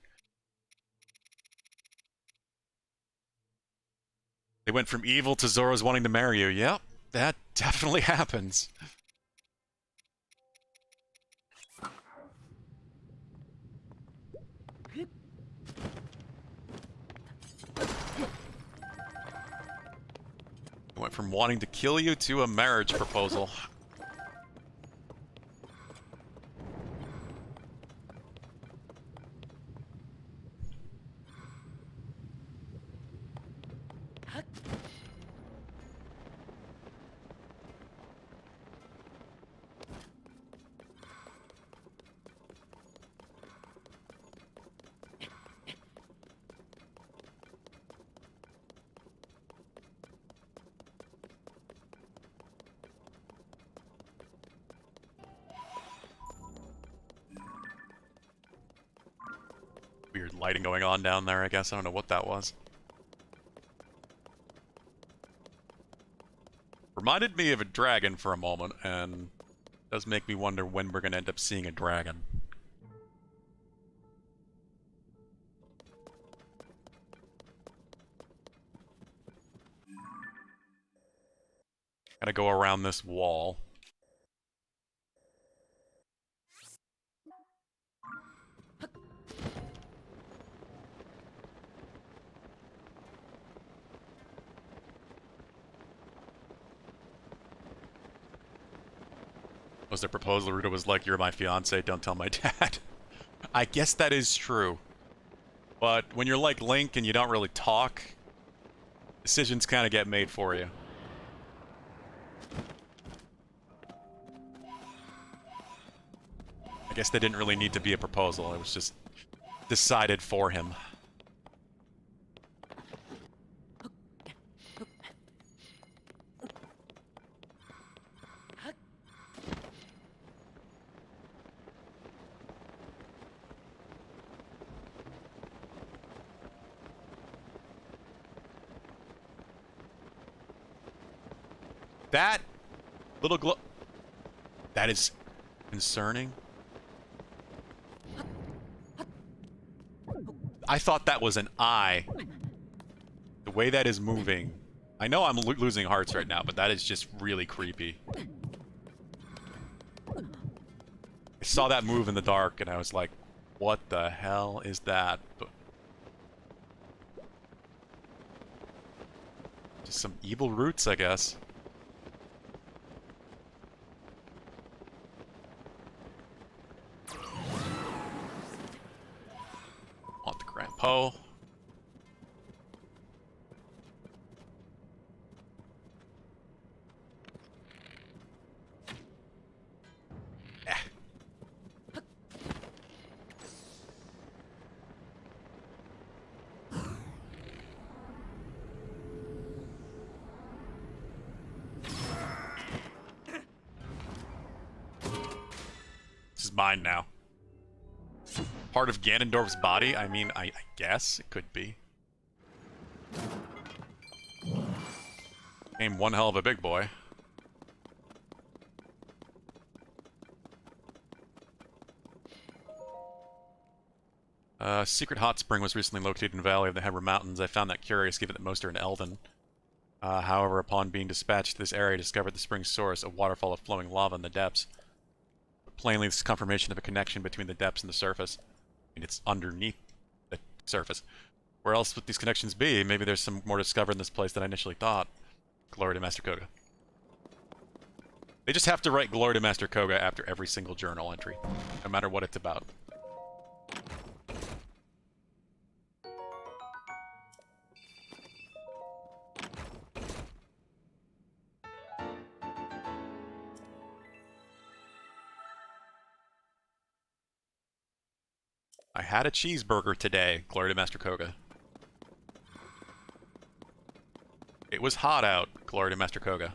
They went from evil to Zora's wanting to marry you. Yep, that definitely happens. They went from wanting to kill you to a marriage proposal. Weird lighting going on down there, I guess. I don't know what that was. Reminded me of a dragon for a moment, and does make me wonder when we're going to end up seeing a dragon. Gotta go around this wall. Was their proposal? Ruta was like, "You're my fiance, don't tell my dad." I guess that is true. But when you're like Link and you don't really talk, decisions kind of get made for you. I guess they didn't really need to be a proposal. It was just decided for him. That little glow... That is concerning. I thought that was an eye. The way that is moving. I know I'm losing hearts right now, but that is just really creepy. I saw that move in the dark, and I was like, what the hell is that? But just some evil roots, I guess. Want the Grandpa. This is mine now. Part of Ganondorf's body? I mean, I guess it could be. Became one hell of a big boy. Secret hot spring was recently located in the Valley of the Hebra Mountains. I found that curious, given that most are in Elven. However, upon being dispatched to this area, I discovered the spring's source, a waterfall of flowing lava in the depths. But plainly, this is confirmation of a connection between the depths and the surface. I mean, it's underneath the surface. Where else would these connections be? Maybe there's some more discovered in this place than I initially thought. Glory to Master Koga. They just have to write Glory to Master Koga after every single journal entry, no matter what it's about. I had a cheeseburger today, glory to Master Koga. It was hot out, glory to Master Koga.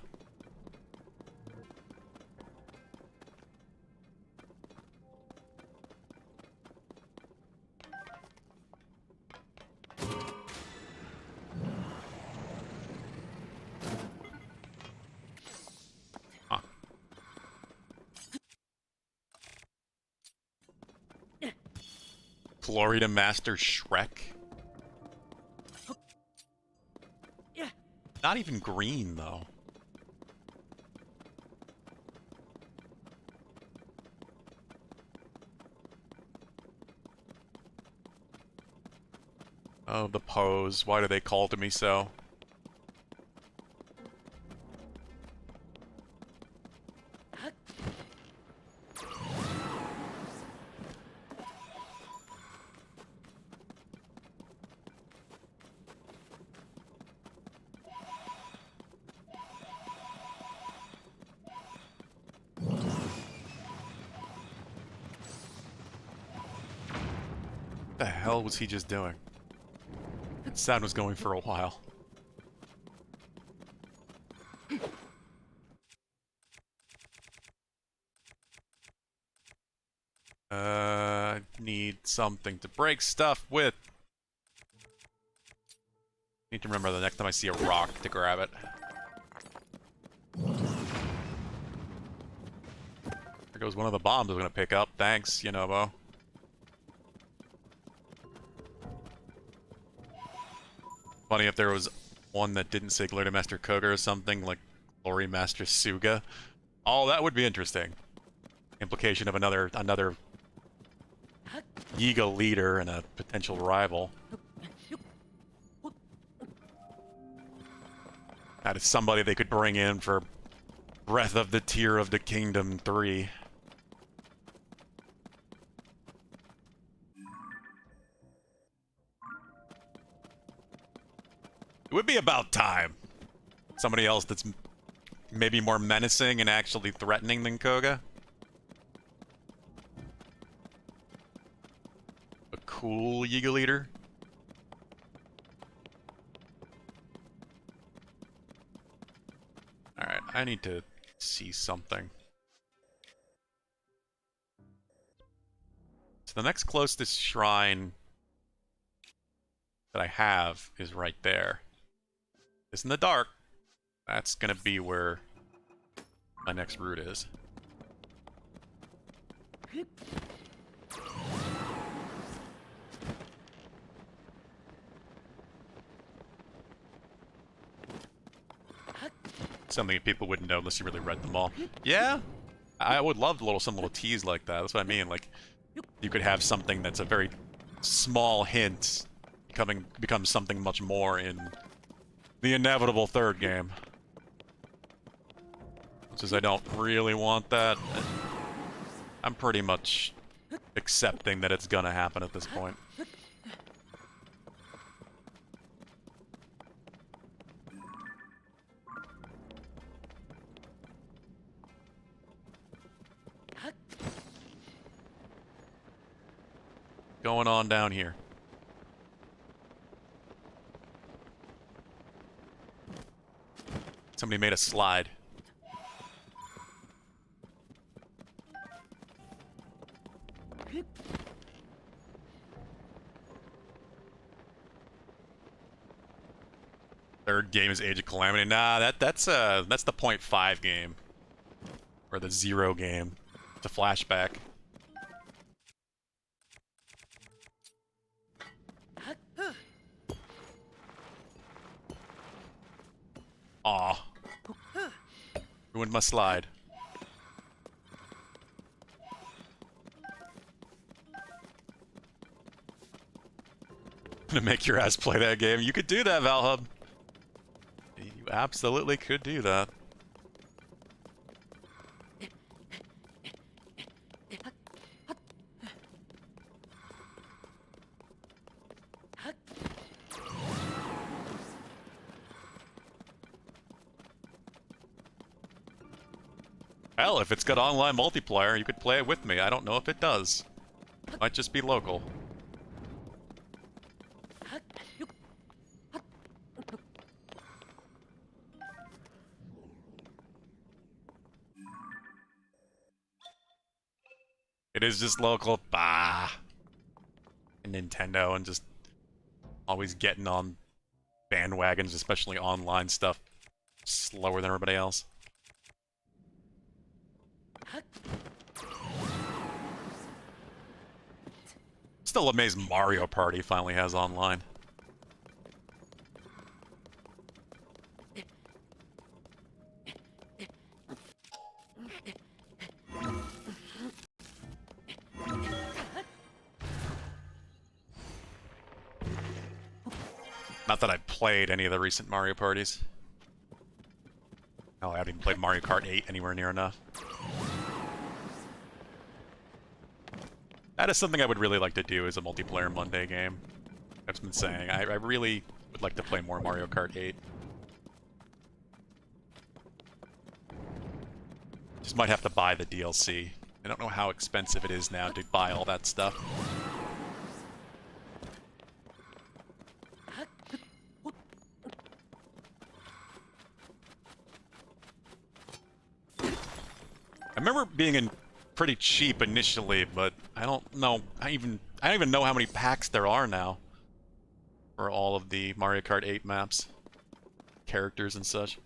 Huh. Glory to Master Shrek. Not even green, though. Oh, the pose. Why do they call to me so? What the hell was he just doing? That sound was going for a while. Need something to break stuff with. Need to remember the next time I see a rock to grab it. There goes one of the bombs I was gonna pick up. Thanks, Yonobo. Funny if there was one that didn't say Glory to Master Koga or something, like Glory Master Suga. Oh, that would be interesting. Implication of another Yiga leader and a potential rival. That is somebody they could bring in for Breath of the Tear of the Kingdom 3. It would be about time. Somebody else that's maybe more menacing and actually threatening than Koga. A cool Yiga leader. Alright, I need to see something. So the next closest shrine that I have is right there. It's in the dark. That's gonna be where my next route is. Something people wouldn't know unless you really read them all. Yeah, I would love some little tease like that. That's what I mean. Like, you could have something that's a very small hint becomes something much more in the inevitable third game. Which is, I don't really want that. I'm pretty much accepting that it's gonna happen at this point. Going on down here. Somebody made a slide. Third game is Age of Calamity. Nah, that's the .5 game. Or the 0 game. It's a flashback. Aw. Ruined my slide. Gonna make your ass play that game. You could do that, Valhub. You absolutely could do that. Hell, if it's got online multiplayer, you could play it with me. I don't know if it does. Might just be local. It is just local. Bah. Nintendo and just always getting on bandwagons, especially online stuff, slower than everybody else. Still amazed Mario Party finally has online. Not that I've played any of the recent Mario Parties. Oh, I haven't even played Mario Kart 8 anywhere near enough. That is something I would really like to do as a multiplayer Monday game. I've been saying. I really would like to play more Mario Kart 8. Just might have to buy the DLC. I don't know how expensive it is now to buy all that stuff. I remember being pretty cheap initially, but I don't know. I don't even know how many packs there are now for all of the Mario Kart 8 maps, characters and such.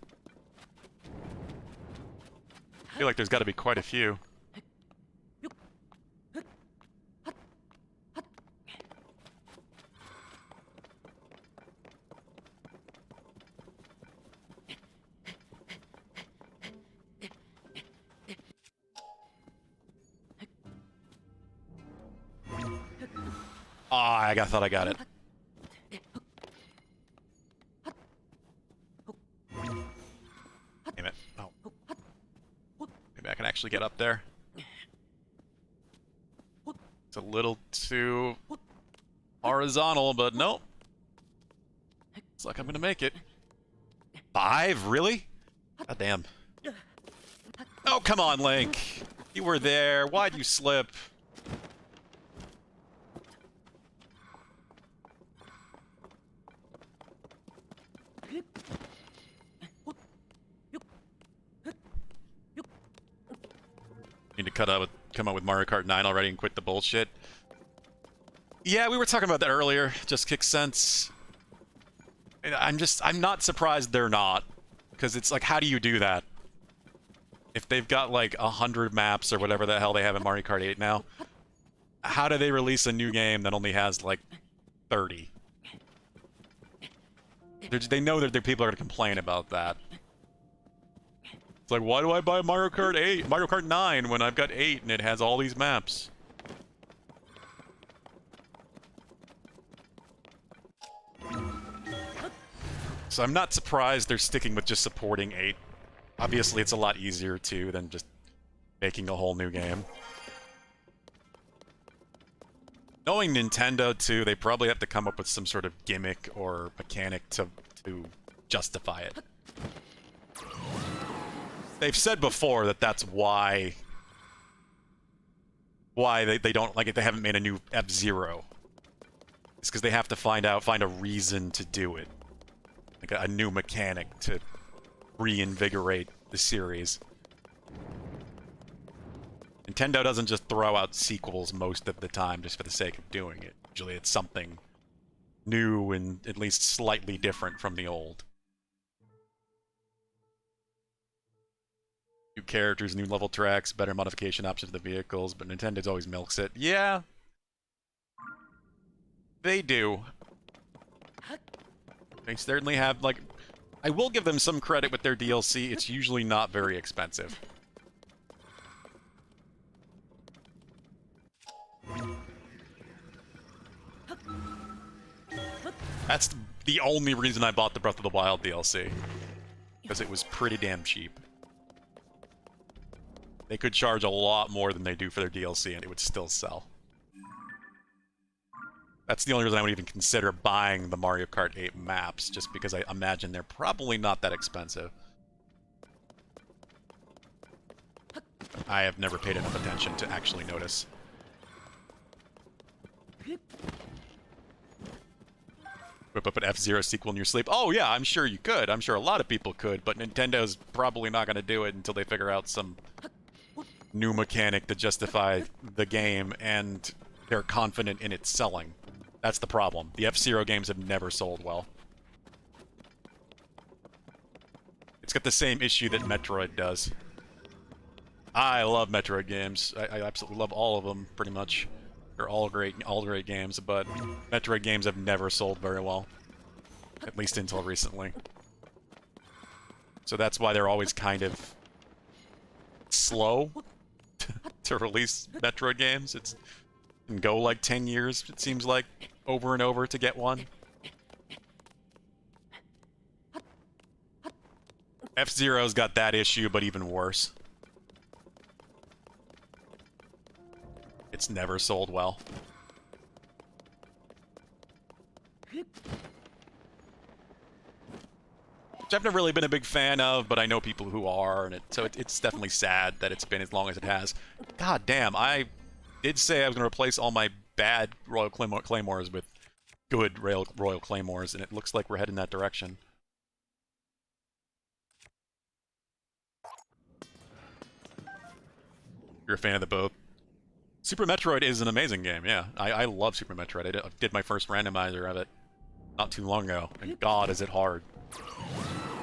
I feel like there's got to be quite a few. Ah, I thought I got it. Damn it. Oh. Maybe I can actually get up there. It's a little too horizontal, but nope. Looks like I'm gonna make it. 5? Really? God damn. Oh, come on, Link. You were there. Why'd you slip? Need to come out with Mario Kart 9 already and quit the bullshit. Yeah, we were talking about that earlier. Just kicks sense. I'm not surprised they're not. Because it's like, how do you do that? if they've got like 100 maps or whatever the hell they have in Mario Kart 8 now, how do they release a new game that only has like 30? They know that their people are going to complain about that. It's like, why do I buy Mario Kart 9 when I've got 8 and it has all these maps? So I'm not surprised they're sticking with just supporting 8. Obviously, it's a lot easier too than just making a whole new game. Knowing Nintendo too, they probably have to come up with some sort of gimmick or mechanic to justify it. They've said before that that's why they don't like it. They haven't made a new F-Zero. It's because they have to find a reason to do it, like a new mechanic to reinvigorate the series. Nintendo doesn't just throw out sequels most of the time just for the sake of doing it. Usually it's something new and at least slightly different from the old. New characters, new level tracks, better modification options for the vehicles, but Nintendo's always milks it. Yeah, they do. They certainly have, like, I will give them some credit with their DLC. It's usually not very expensive. That's the only reason I bought the Breath of the Wild DLC. Because it was pretty damn cheap. They could charge a lot more than they do for their DLC and it would still sell. That's the only reason I would even consider buying the Mario Kart 8 maps, just because I imagine they're probably not that expensive. I have never paid enough attention to actually notice. Whip up an F-Zero sequel in your sleep? Oh yeah, I'm sure you could. I'm sure a lot of people could, but Nintendo's probably not going to do it until they figure out some new mechanic to justify the game, and they're confident in its selling. That's the problem. The F-Zero games have never sold well. It's got the same issue that Metroid does. I love Metroid games. I absolutely love all of them, pretty much. They're all great games, but Metroid games have never sold very well. At least until recently. So that's why they're always kind of slow to release Metroid games. It can go like 10 years, it seems like, over and over to get one. F-Zero's got that issue, but even worse. It's never sold well. Which I've never really been a big fan of, but I know people who are, and it's definitely sad that it's been as long as it has. God damn, I did say I was going to replace all my bad Royal Claymores with good Royal Claymores, and it looks like we're heading that direction. You're a fan of the both. Super Metroid is an amazing game, yeah. I love Super Metroid. I did my first randomizer of it not too long ago, and God, is it hard.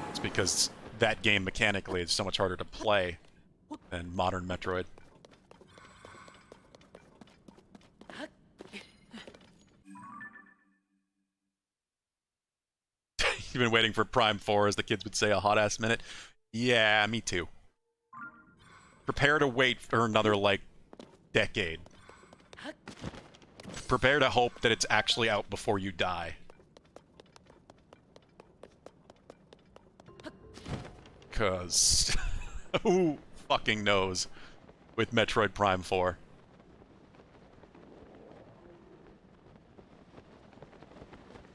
It's because that game mechanically is so much harder to play than modern Metroid. You've been waiting for Prime 4, as the kids would say, a hot-ass minute. Yeah, me too. Prepare to wait for another, like, decade. Prepare to hope that it's actually out before you die. Because who fucking knows with Metroid Prime 4?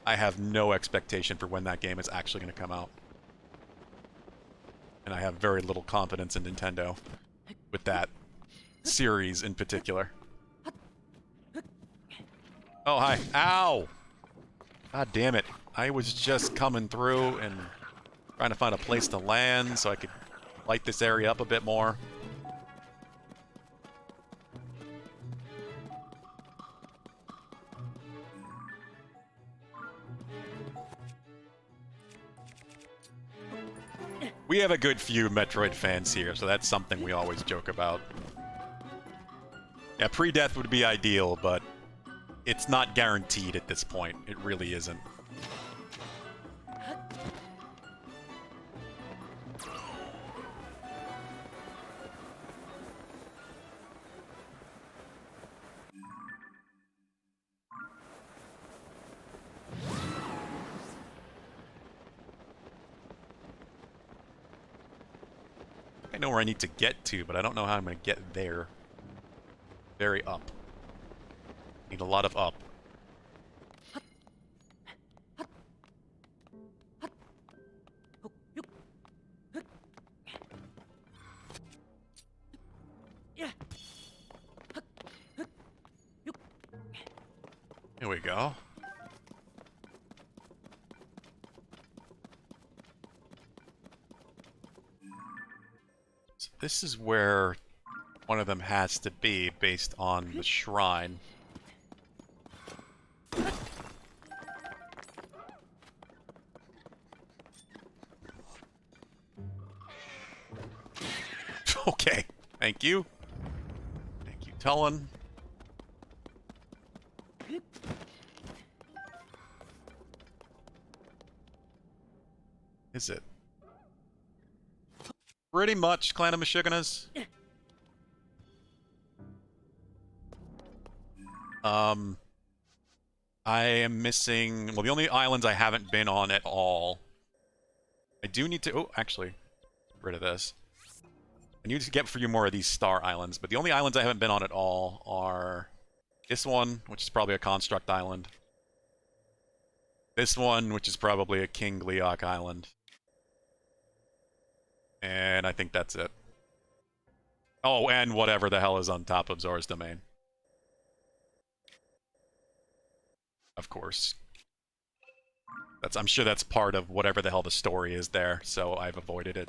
I have no expectation for when that game is actually going to come out. And I have very little confidence in Nintendo with that series in particular. Oh, hi. Ow! God damn it. I was just coming through and trying to find a place to land so I could light this area up a bit more. We have a good few Metroid fans here, so that's something we always joke about. Yeah, pre-death would be ideal, but it's not guaranteed at this point. It really isn't. I know where I need to get to, but I don't know how I'm going to get there. Very up. Need a lot of up. Here we go. So this is where one of them has to be based on the shrine. Okay, thank you. Thank you, Tullen. Is it? Pretty much, Clan of Meshuggahs. I am missing... Well, the only islands I haven't been on at all... I do need to... Oh, actually, get rid of this. I need to get for you more of these star islands, but the only islands I haven't been on at all are... This one, which is probably a construct island. This one, which is probably a King Gleeok island. And I think that's it. Oh, and whatever the hell is on top of Zora's Domain. Of course. I'm sure that's part of whatever the hell the story is there, so I've avoided it.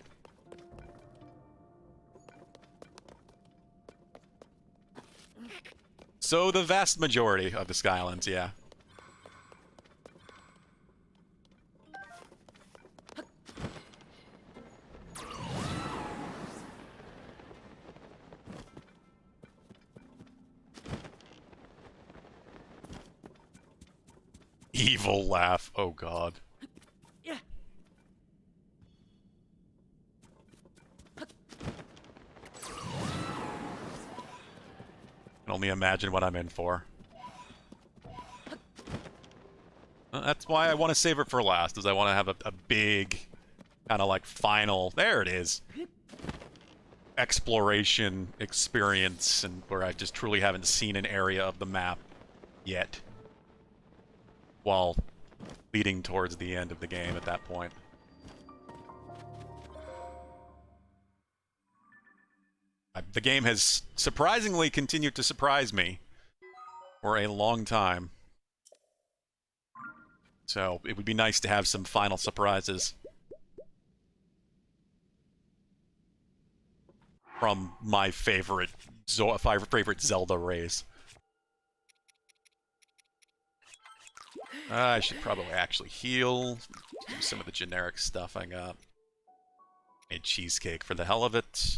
So the vast majority of the Skylands, yeah. Evil laugh. Oh god. Yeah. I can only imagine what I'm in for. That's why I want to save it for last, is I want to have a big, kind of like final, there it is, exploration experience, and where I just truly haven't seen an area of the map yet, while leading towards the end of the game at that point. The game has surprisingly continued to surprise me for a long time. So it would be nice to have some final surprises from my favorite Zelda race. I should probably actually heal. Do some of the generic stuff I got. Made cheesecake for the hell of it.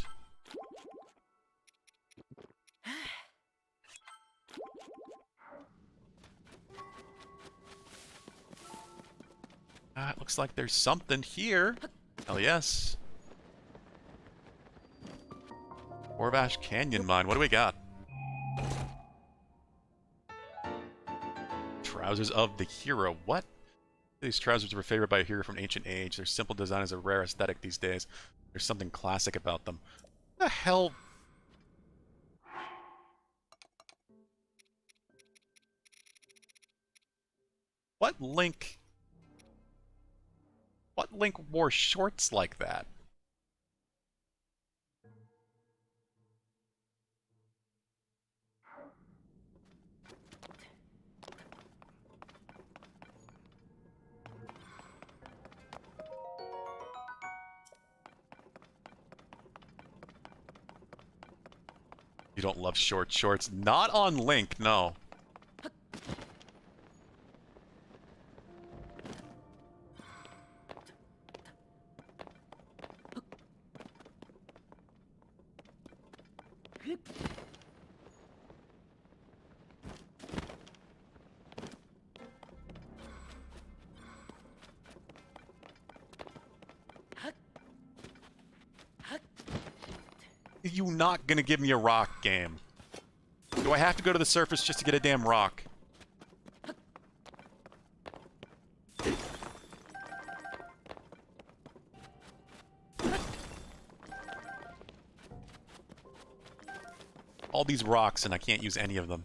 It looks like there's something here. Hell yes. Orvash Canyon Mine. What do we got? Trousers of the hero. What? These trousers were favored by a hero from ancient age. Their simple design is a rare aesthetic these days. There's something classic about them. What the hell? What Link... What Link wore shorts like that? You don't love short shorts? Not on Link, no. You not gonna give me a rock game? Do I have to go to the surface just to get a damn rock? All these rocks and I can't use any of them.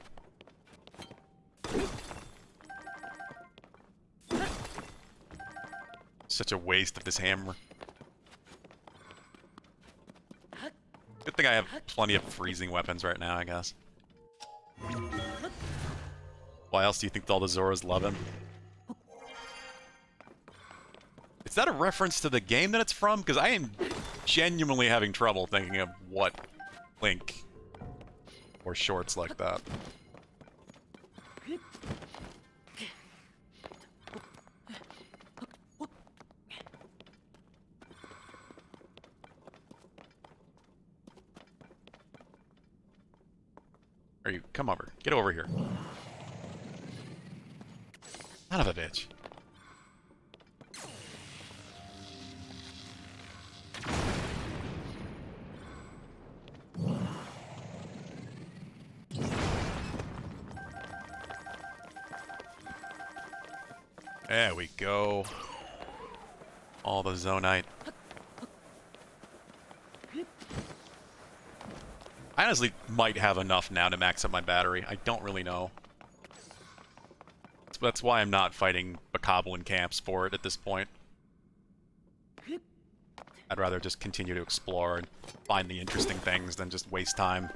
Such a waste of this hammer. Good thing I have plenty of freezing weapons right now, I guess. Why else do you think all the Zoras love him? Is that a reference to the game that it's from? Because I am genuinely having trouble thinking of what Link or shorts like that. Are you? Come over. Get over here. Son of a bitch. There we go. All the Zonite. I honestly might have enough now to max up my battery. I don't really know. That's why I'm not fighting Bokoblin camps for it at this point. I'd rather just continue to explore and find the interesting things than just waste time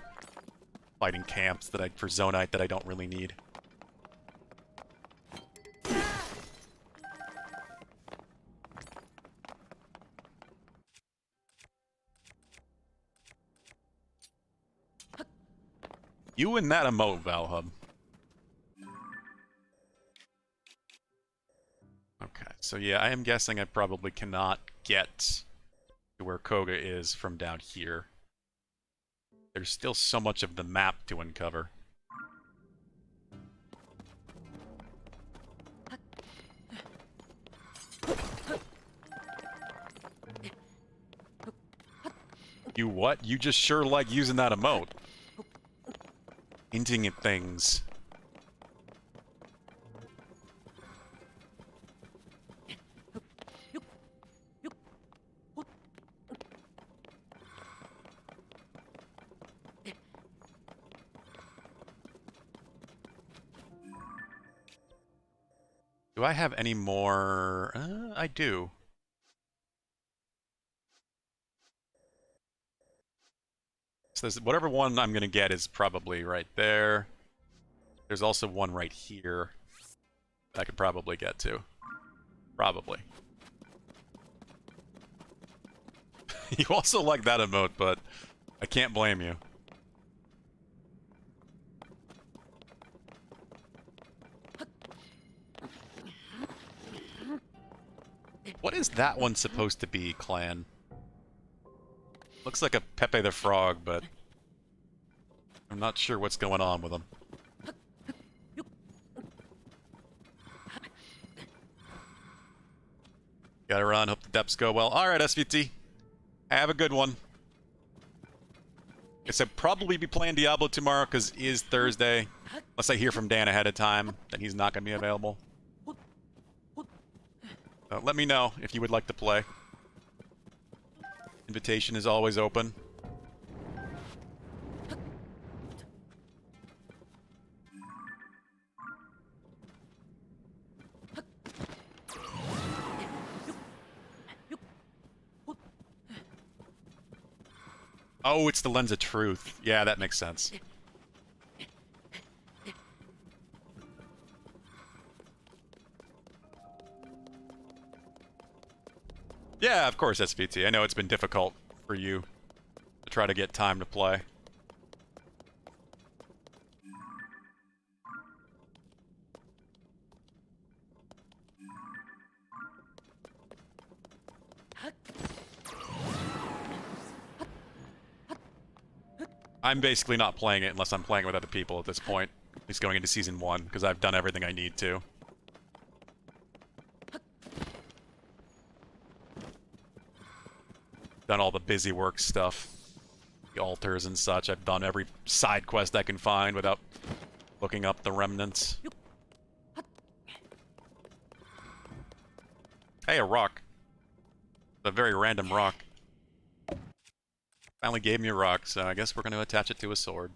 fighting camps that for Zonite that I don't really need. You and that emote, Valhub. Okay, so yeah, I am guessing I probably cannot get to where Koga is from down here. There's still so much of the map to uncover. You what? You just sure like using that emote. Hinting at things. Do I have any more? I do. So there's, whatever one I'm going to get is probably right there. There's also one right here that I could probably get to. Probably. You also like that emote, but I can't blame you. What is that one supposed to be, clan? Looks like a Pepe the Frog, but I'm not sure what's going on with him. Gotta run, hope the depths go well. Alright, SVT. Have a good one. I said probably be playing Diablo tomorrow because it is Thursday. Unless I hear from Dan ahead of time, then he's not going to be available. Let me know if you would like to play. Invitation is always open. Oh, it's the Lens of Truth. Yeah, that makes sense. Yeah, of course, SVT. I know it's been difficult for you to try to get time to play. I'm basically not playing it unless I'm playing with other people at this point. At least going into Season 1, because I've done everything I need to. Done all the busy work stuff. The altars and such. I've done every side quest I can find without looking up the remnants. Hey, a rock. A very random rock. Finally gave me a rock, so I guess we're going to attach it to a sword.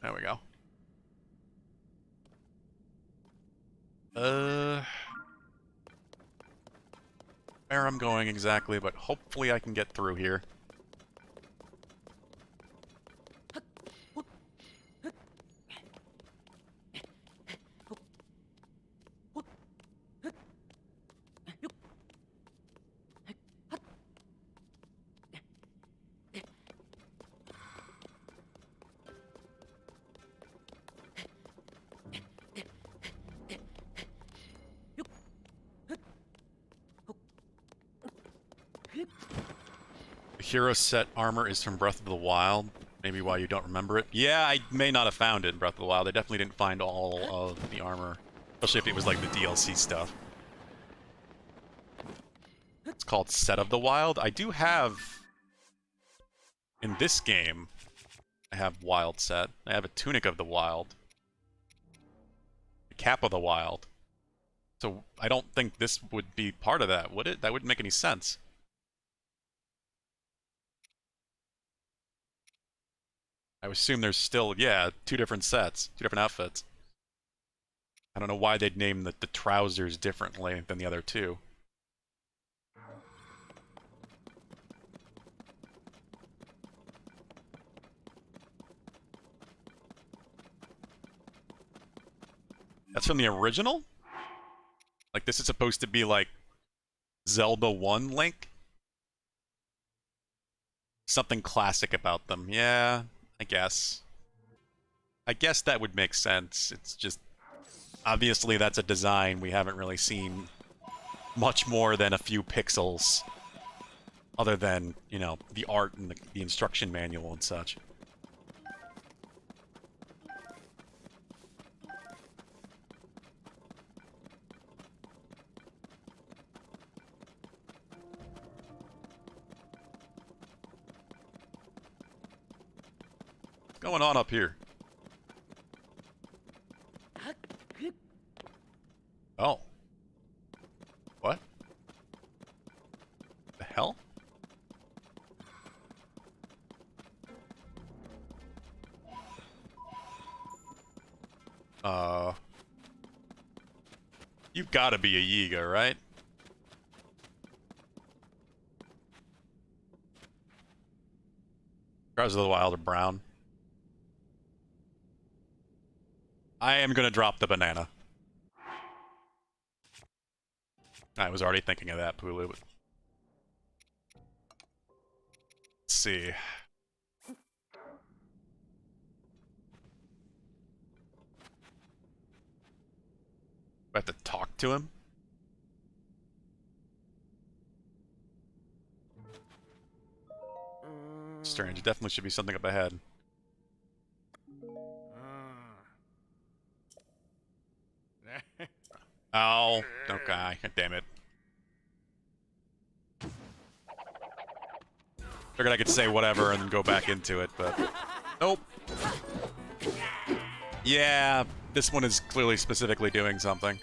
There we go. Where I'm going exactly, but hopefully I can get through here. The hero set armor is from Breath of the Wild. Maybe why you don't remember it. Yeah, I may not have found it in Breath of the Wild. I definitely didn't find all of the armor. Especially if it was like the DLC stuff. It's called Set of the Wild. I do have... In this game, I have Wild Set. I have a Tunic of the Wild. A Cap of the Wild. So I don't think this would be part of that, would it? That wouldn't make any sense. I would assume there's still, yeah, two different sets, two different outfits. I don't know why they'd name the trousers differently than the other two. That's from the original? Like, this is supposed to be like Zelda 1 Link? Something classic about them. Yeah, I guess. I guess that would make sense. It's just... Obviously, that's a design we haven't really seen much more than a few pixels. Other than, you know, the art and the instruction manual and such. What's going on up here? Oh. What? The hell? You've gotta be a Yiga, right? Stars of the Wild are brown. I am gonna drop the banana. I was already thinking of that, Pulu, but... Let's see. I have to talk to him? Strange. It definitely should be something up ahead. Oh, okay. God damn it. Figured I could say whatever and then go back into it, but... Nope. Yeah, this one is clearly specifically doing something.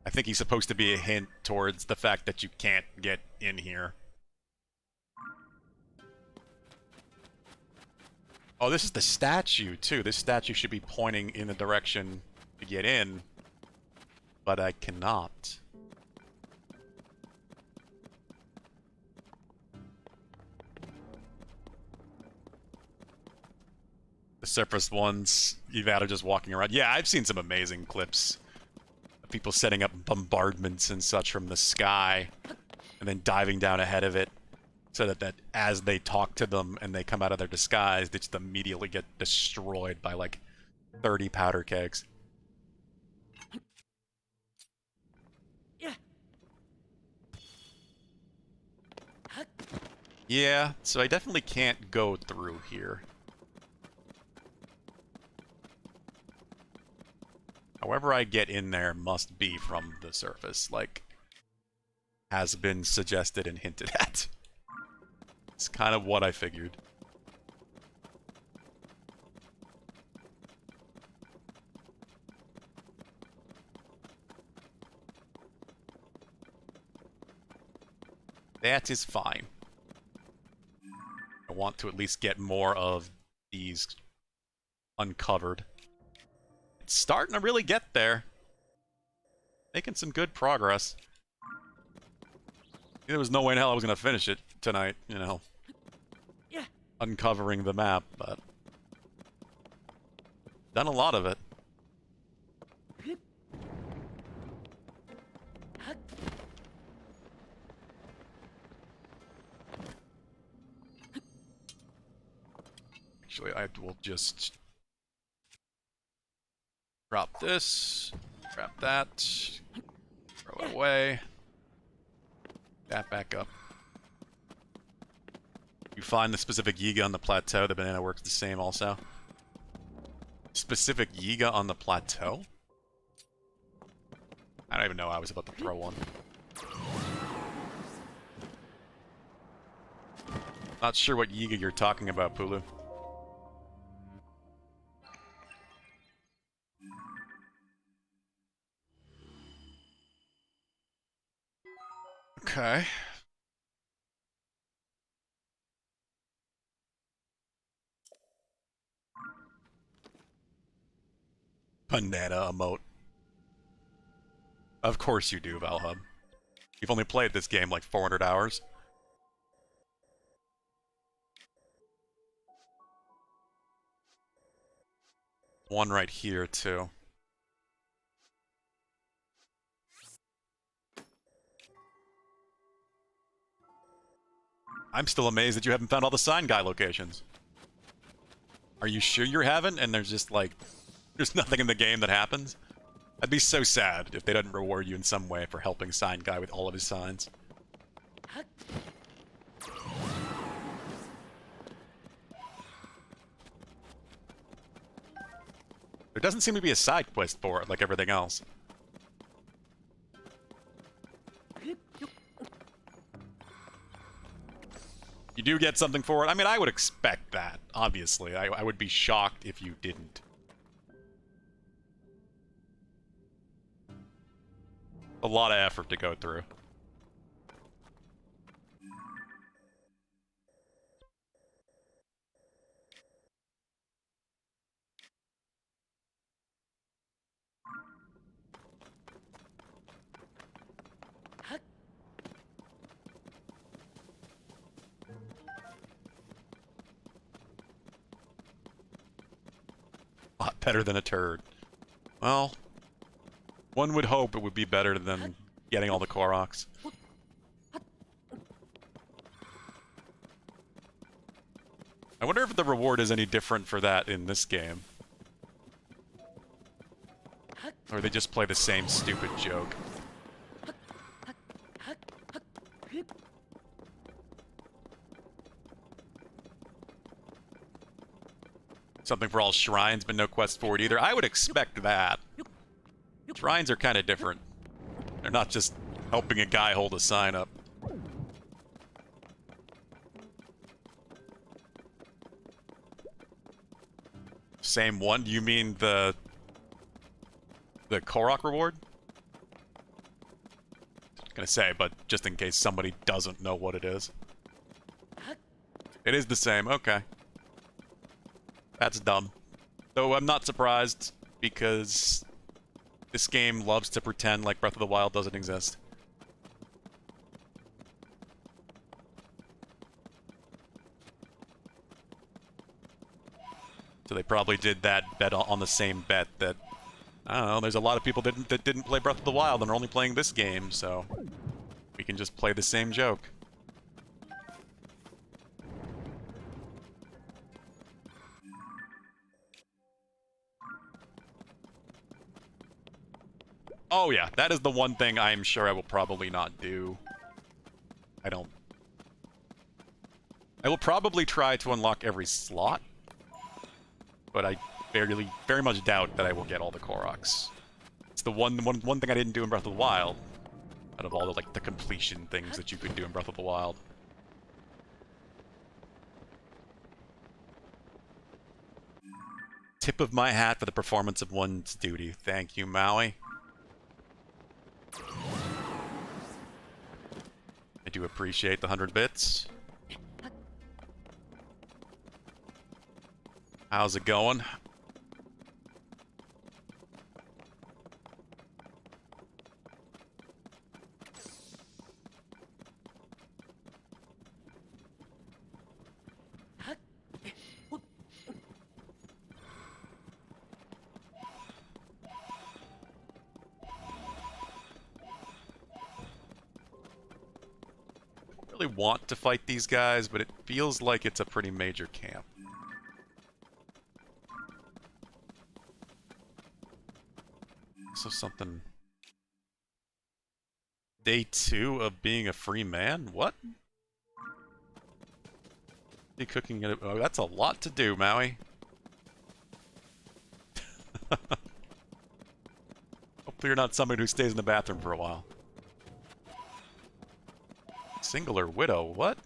I think he's supposed to be a hint towards the fact that you can't get in here. Oh, this is the statue, too. This statue should be pointing in the direction to get in, but I cannot. The surface ones, Evada just walking around. Yeah, I've seen some amazing clips of people setting up bombardments and such from the sky, and then diving down ahead of it. So that as they talk to them and they come out of their disguise, they just immediately get destroyed by like 30 powder kegs. Yeah, so I definitely can't go through here. However I get in there must be from the surface, like has been suggested and hinted at. It's kind of what I figured. That is fine. I want to at least get more of these uncovered. It's starting to really get there. Making some good progress. There was no way in hell I was going to finish it tonight, you know. Yeah. Uncovering the map, but... done a lot of it. Actually, I will just... drop this, grab that, throw it away, that back up. You find the specific Yiga on the plateau, the banana works the same also. Specific Yiga on the plateau? I don't even know I was about to throw one. Not sure what Yiga you're talking about, Pulu. Okay. Banana emote. Of course you do, Valhub. You've only played this game like 400 hours. One right here, too. I'm still amazed that you haven't found all the sign guy locations. Are you sure you haven't? And there's just like... there's nothing in the game that happens? I'd be so sad if they didn't reward you in some way for helping sign guy with all of his signs. There doesn't seem to be a side quest for it like everything else. You do get something for it? I mean, I would expect that, obviously. I would be shocked if you didn't. A lot of effort to go through. A lot better than a turd. Well, one would hope it would be better than getting all the Koroks. I wonder if the reward is any different for that in this game. Or they just play the same stupid joke. Something for all shrines, but no quest for it either. I would expect that. Shrines are kind of different. They're not just helping a guy hold a sign up. Same one? You mean the Korok reward? Gonna say, but just in case somebody doesn't know what it is. It is the same, okay. That's dumb. Though I'm not surprised, because this game loves to pretend like Breath of the Wild doesn't exist. So they probably did that bet on the same bet that, I don't know, there's a lot of people that didn't play Breath of the Wild and are only playing this game, so we can just play the same joke. Oh yeah, that is the one thing I am sure I will probably not do. I don't I will probably try to unlock every slot, but I very much doubt that I will get all the Koroks. It's the one thing I didn't do in Breath of the Wild, out of all the like the completion things that you could do in Breath of the Wild. Tip of my hat for the performance of one's duty. Thank you, Maui. I do appreciate the 100 bits. How's it going? I really want to fight these guys, but it feels like it's a pretty major camp. So something... Day 2 of being a free man? What? You cooking it? Oh, that's a lot to do, Maui. Hopefully you're not somebody who stays in the bathroom for a while. Singular widow, what?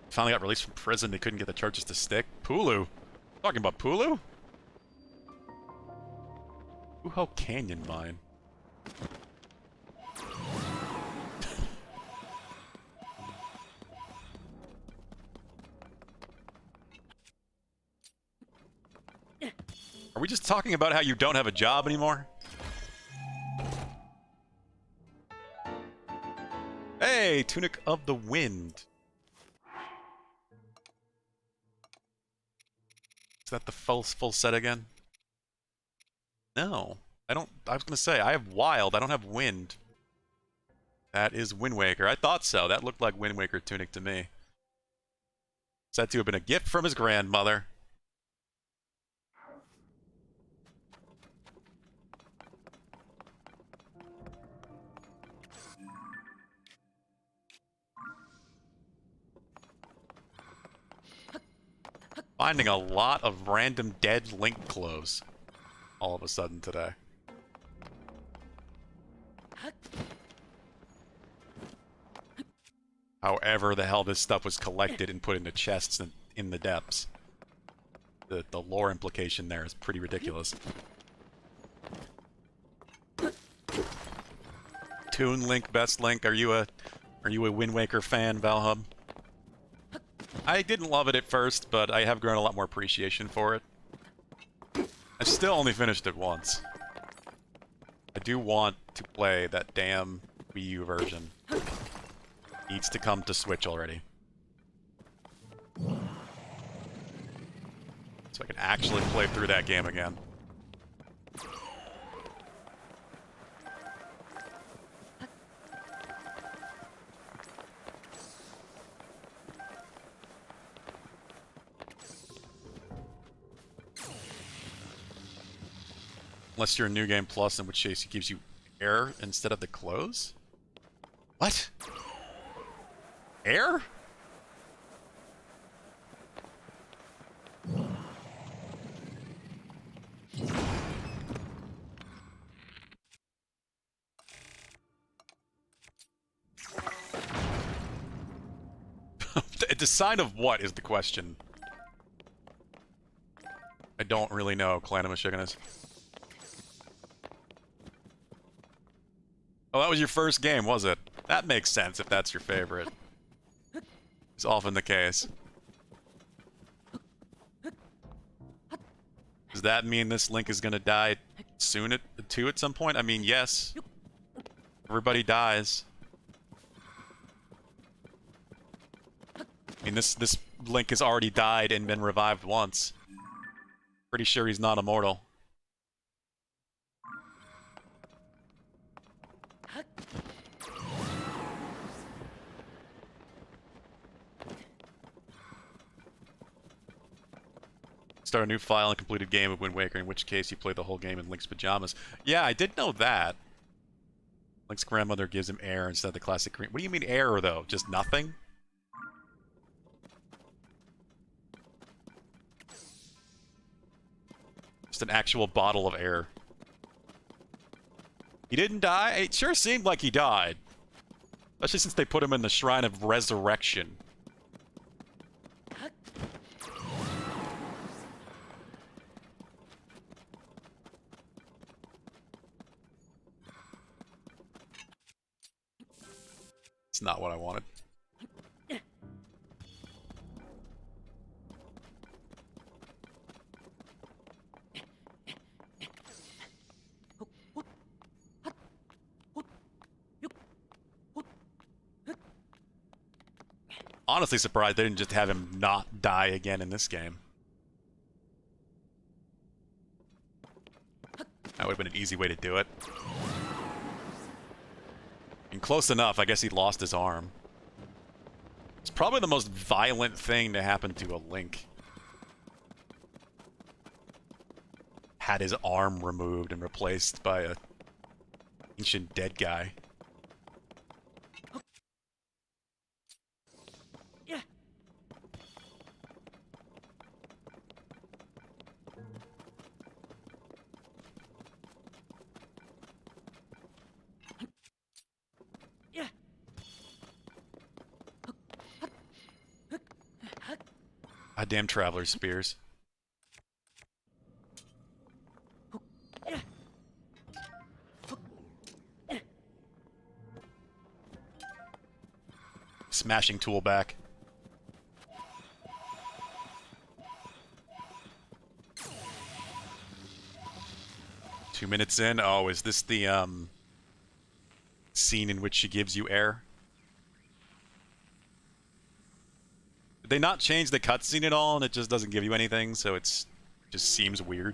Finally got released from prison, they couldn't get the charges to stick. Pulu? Talking about Pulu? Uho Canyon Mine. Are we just talking about how you don't have a job anymore? Hey, Tunic of the Wind. Is that the full set again? No. I don't... I was gonna say, I have Wild, I don't have Wind. That is Wind Waker. I thought so. That looked like Wind Waker Tunic to me. Said to have been a gift from his grandmother. Finding a lot of random dead Link clothes all of a sudden today. However the hell this stuff was collected and put into chests in the depths. The lore implication there is pretty ridiculous. Toon Link, best Link, are you a Wind Waker fan, Valhub? I didn't love it at first, but I have grown a lot more appreciation for it. I still only finished it once. I do want to play that damn Wii U version. Needs to come to Switch already. So I can actually play through that game again. Unless you're a New Game Plus, in which case it gives you air instead of the clothes? What? Air? The sign of what is the question? I don't really know, Clan of Meshuggahs. Oh, that was your first game, was it? That makes sense if that's your favorite. It's often the case. Does that mean this Link is gonna die soon at 2 at some point? I mean, yes. Everybody dies. I mean, this Link has already died and been revived once. Pretty sure he's not immortal. Start a new file and completed game of Wind Waker, in which case you play the whole game in Link's pajamas. Yeah, I did know that. Link's grandmother gives him air instead of the classic green. What do you mean air, though? Just nothing? Just an actual bottle of air. He didn't die? It sure seemed like he died. Especially since they put him in the Shrine of Resurrection. It's not what I wanted. Honestly surprised they didn't just have him not die again in this game. That would have been an easy way to do it. And close enough, I guess he lost his arm. It's probably the most violent thing to happen to a Link. Had his arm removed and replaced by a ancient dead guy. Goddamn Traveler's Spears. Smashing tool back. Two minutes in. Oh, is this the scene in which she gives you air? Did they not change the cutscene at all, and it just doesn't give you anything, so it's just seems weird?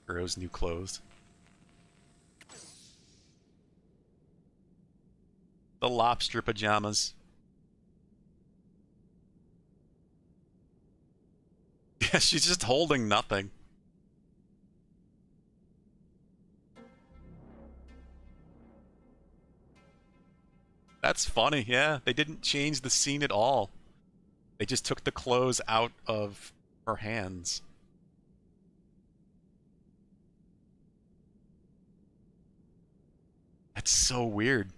Hero's new clothes. The lobster pajamas. Yeah, she's just holding nothing. That's funny, yeah. They didn't change the scene at all. They just took the clothes out of her hands. That's so weird.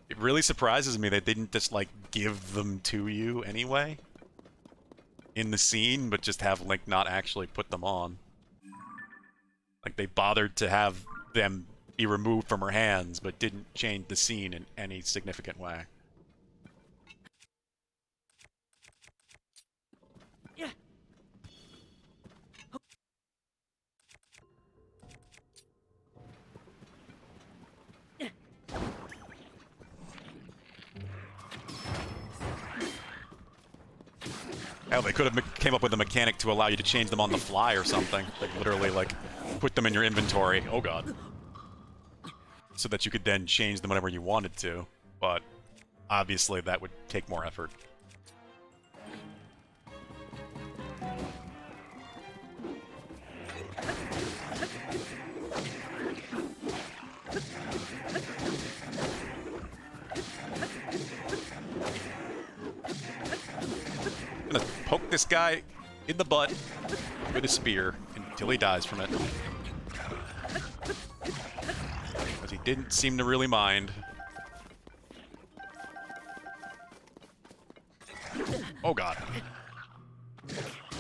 It really surprises me that they didn't just, like, give them to you anyway in the scene, but just have Link not actually put them on. Like, they bothered to have them be removed from her hands, but didn't change the scene in any significant way. Hell, they could have came up with a mechanic to allow you to change them on the fly or something. Like, literally, like, put them in your inventory. Oh, God. So that you could then change them whenever you wanted to. But, obviously, that would take more effort. I'm gonna poke this guy in the butt with a spear until he dies from it. Because he didn't seem to really mind. Oh, God.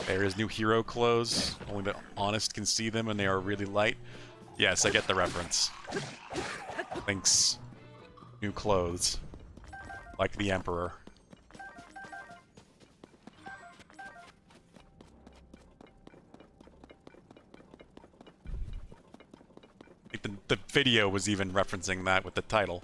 There is new hero clothes. Only the honest can see them and they are really light. Yes, I get the reference. Link's new clothes, like the Emperor. I think the video was even referencing that with the title.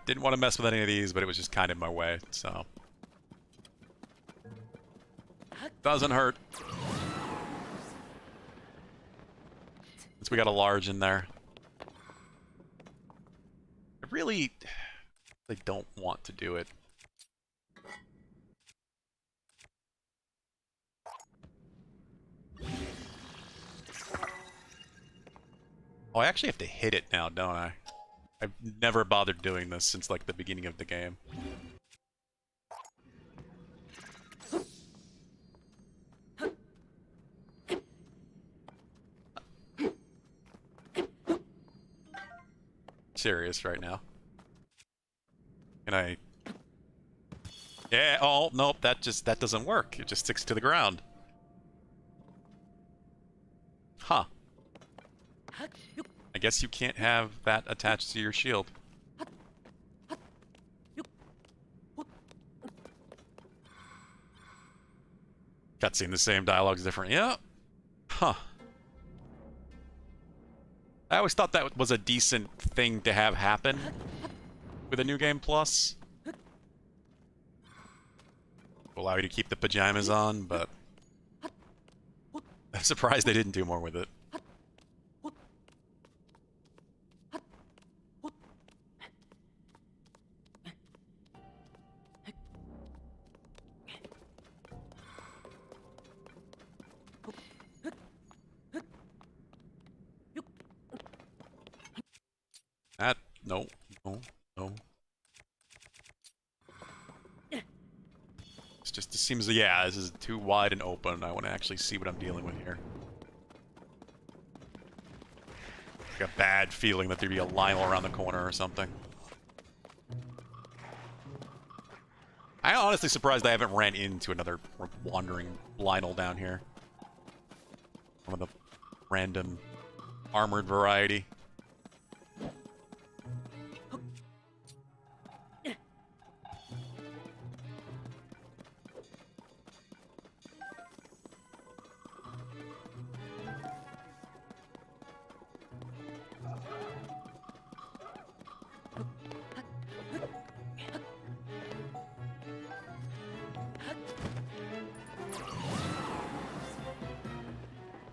Didn't want to mess with any of these, but it was just kind of in my way, so. Doesn't hurt. Since we got a large in there. I really don't want to do it. Oh, I actually have to hit it now, don't I? I've never bothered doing this since, like, the beginning of the game. Serious right now. Can I... Yeah, oh, nope, that doesn't work. It just sticks to the ground. Huh. I guess you can't have that attached to your shield. Cutscene, the same dialogue's different. Yeah. Huh. I always thought that was a decent thing to have happen with a New Game Plus. Allow you to keep the pajamas on, but I'm surprised they didn't do more with it. That, no, no, no. It's just, it seems, yeah, this is too wide and open. I want to actually see what I'm dealing with here. Like a bad feeling that there'd be a Lionel around the corner or something. I'm honestly surprised I haven't ran into another wandering Lionel down here. One of the random armored variety.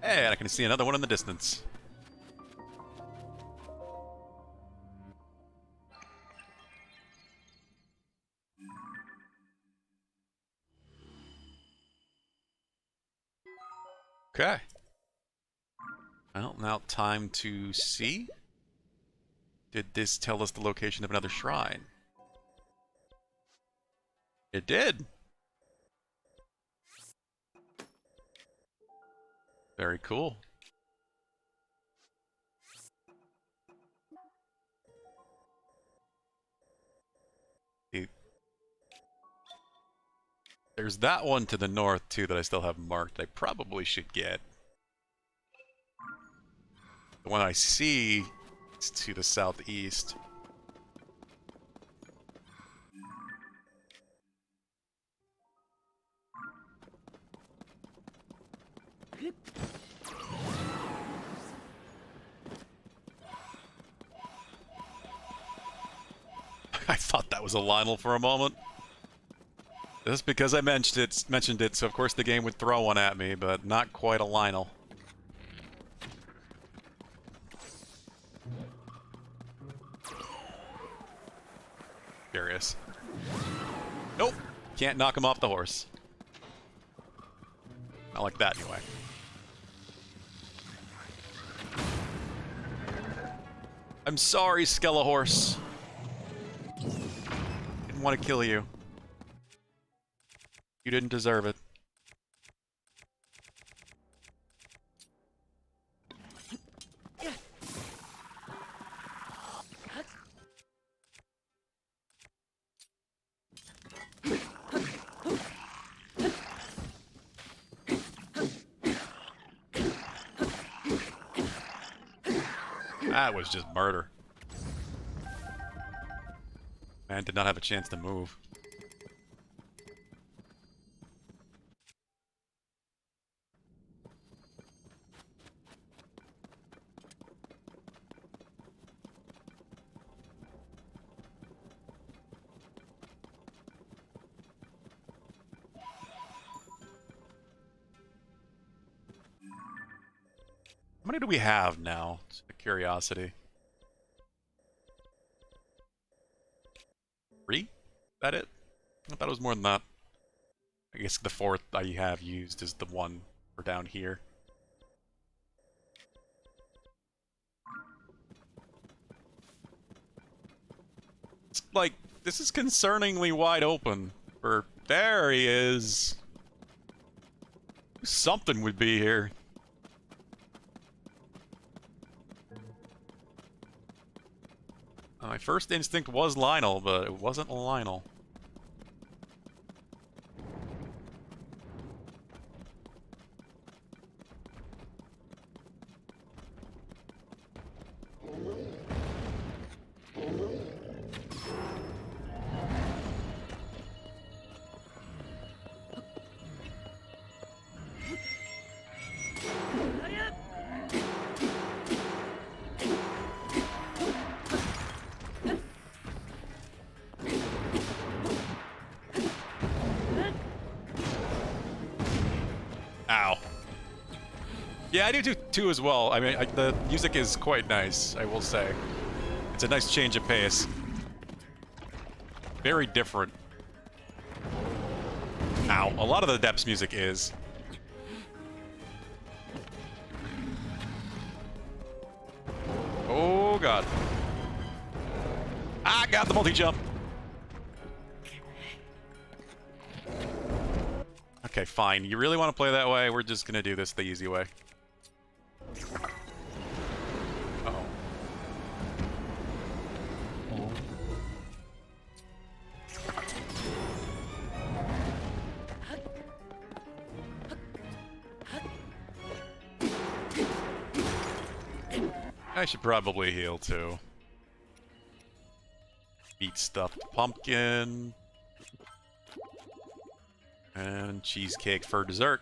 Hey, and I can see another one in the distance. Okay. Well, now time to see. Did this tell us the location of another shrine? It did. Very cool. There's that one to the north, too, that I still have marked. I probably should get. The one I see is to the southeast. I thought that was a Lionel for a moment. Just because I mentioned it, so of course the game would throw one at me, but not quite a Lionel. Curious. Nope. Can't knock him off the horse. Not like that, anyway. I'm sorry, Skelehorse. Didn't want to kill you. You didn't deserve it. That was just murder. Man did not have a chance to move. How many do we have now? Just a curiosity. 3? Is that it? I thought it was more than that. I guess the 4th I have used is the one for down here. It's like, this is concerningly wide open. For there he is. Something would be here. My first instinct was Lionel, but it wasn't Lionel. Ow. Yeah, I do too as well. I mean, the music is quite nice, I will say. It's a nice change of pace. Very different. Ow. A lot of the Depths music is. Oh, God. I got the multi-jump. Okay, fine. You really want to play that way? We're just gonna do this the easy way. Uh-oh. I should probably heal too. Eat stuffed pumpkin. And cheesecake for dessert.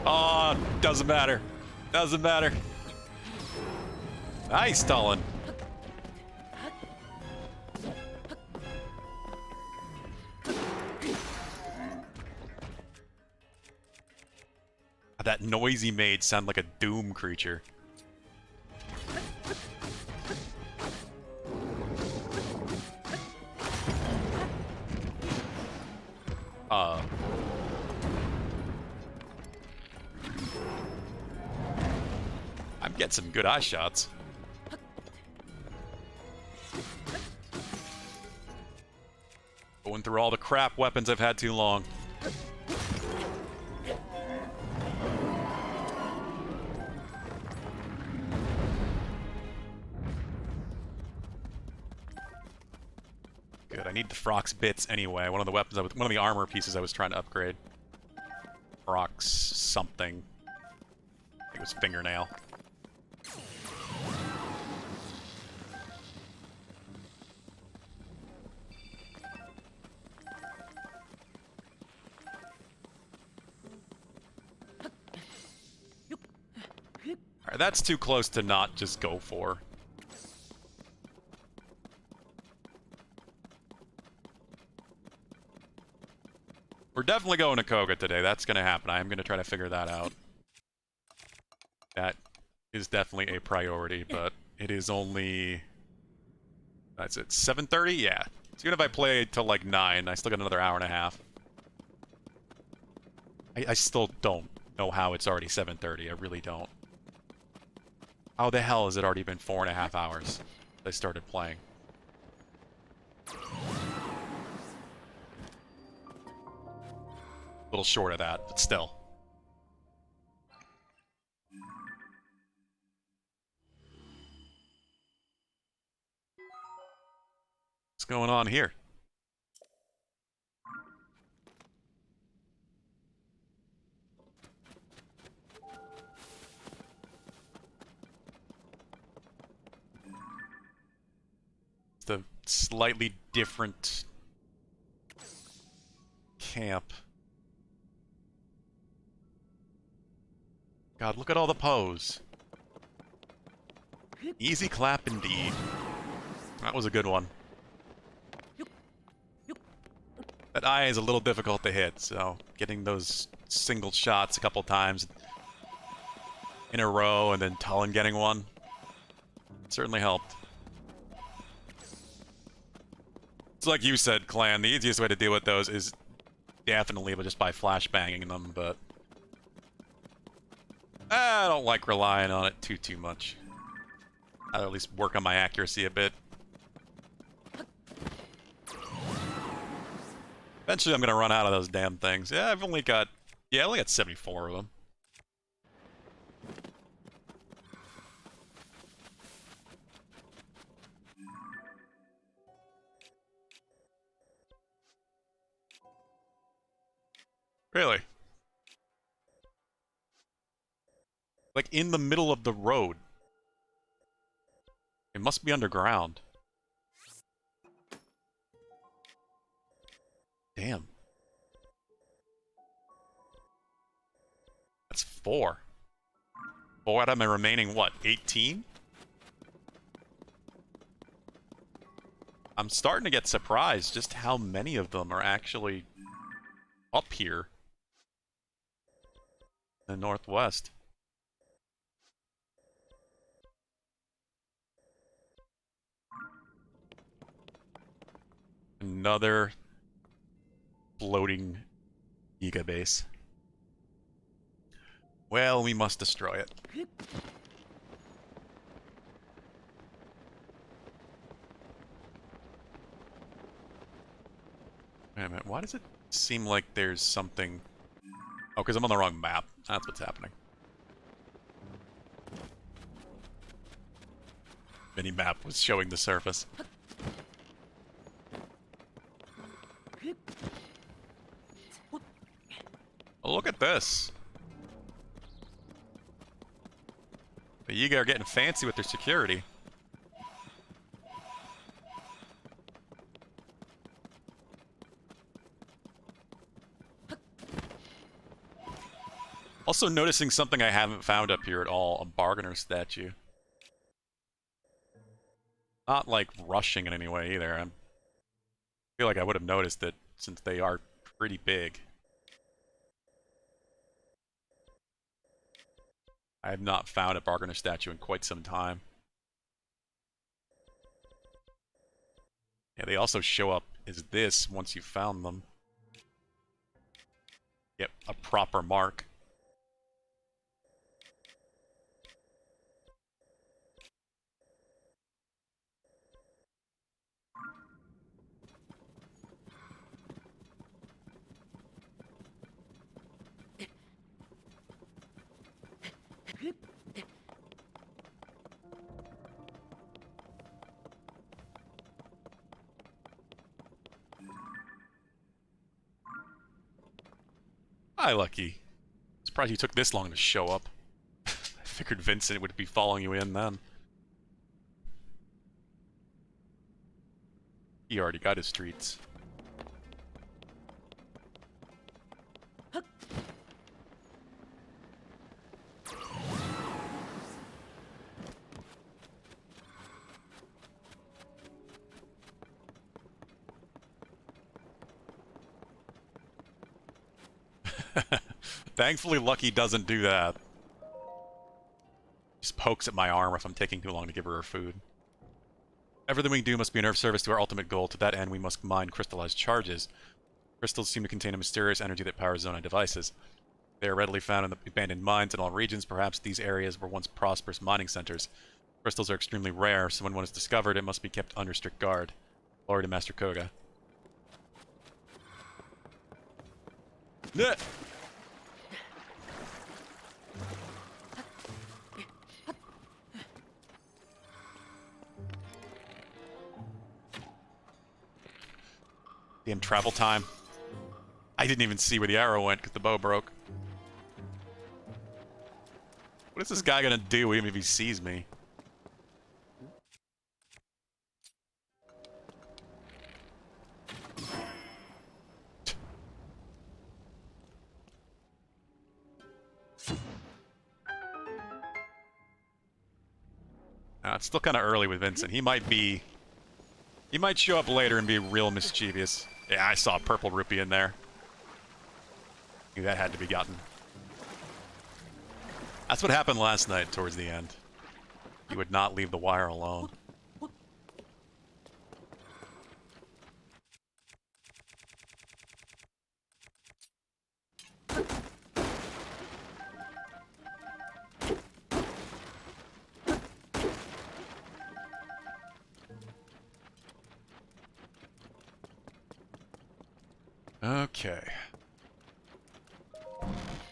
Oh, doesn't matter. Doesn't matter. Nice, Talon. That noise he made sounded like a Doom creature. I'm getting some good eye shots. Going through all the crap weapons I've had too long. Good, I need the Frox bits anyway. One of the weapons, one of the armor pieces I was trying to upgrade. Frox something. I think it was fingernail. Alright, that's too close to not just go for. We're definitely going to Koga today. That's going to happen. I am going to try to figure that out. That is definitely a priority, but it is only... That's it. 7:30? Yeah. So even if I play till like 9, I still got another hour and a half. I still don't know how it's already 7:30. I really don't. How the hell has it already been 4.5 hours since I started playing? A little short of that, but still. What's going on here? It's a slightly different camp. God, look at all the pose. Easy clap indeed. That was a good one. That eye is a little difficult to hit, so getting those single shots a couple times in a row and then Tullen getting one certainly helped. It's like you said, Clan, the easiest way to deal with those is definitely just by flashbanging them, but I don't like relying on it too much. I'll at least work on my accuracy a bit. Eventually I'm gonna run out of those damn things. Yeah, I've only got 74 of them. Really? Like in the middle of the road. It must be underground. Damn. That's 4. 4 out of my remaining, what, 18? I'm starting to get surprised just how many of them are actually up here in the northwest. Another floating Giga base. Well, we must destroy it. Wait a minute, why does it seem like there's something... Oh, because I'm on the wrong map. That's what's happening. Mini-map was showing the surface. Oh, look at this. The Yiga are getting fancy with their security. Also noticing something I haven't found up here at all, a bargainer statue. Not like rushing in any way either. I feel like I would have noticed it since they are pretty big. I have not found a bargainer statue in quite some time. Yeah, they also show up as this once you've found them. Yep, a proper mark. Hi, Lucky. Surprised you took this long to show up. I figured Vincent would be following you in then. He already got his streets. Thankfully, Lucky doesn't do that. Just pokes at my arm if I'm taking too long to give her food. Everything we do must be in Earth service to our ultimate goal. To that end, we must mine crystallized charges. Crystals seem to contain a mysterious energy that powers Zonai devices. They are readily found in the abandoned mines in all regions. Perhaps these areas were once prosperous mining centers. Crystals are extremely rare, so when one is discovered, it must be kept under strict guard. Glory to Master Koga. Yeah. Damn travel time. I didn't even see where the arrow went because the bow broke. What is this guy gonna do even if he sees me? It's still kind of early with Vincent. He might show up later and be real mischievous. Yeah, I saw a purple rupee in there. Knew that had to be gotten. That's what happened last night towards the end. He would not leave the wire alone. Okay.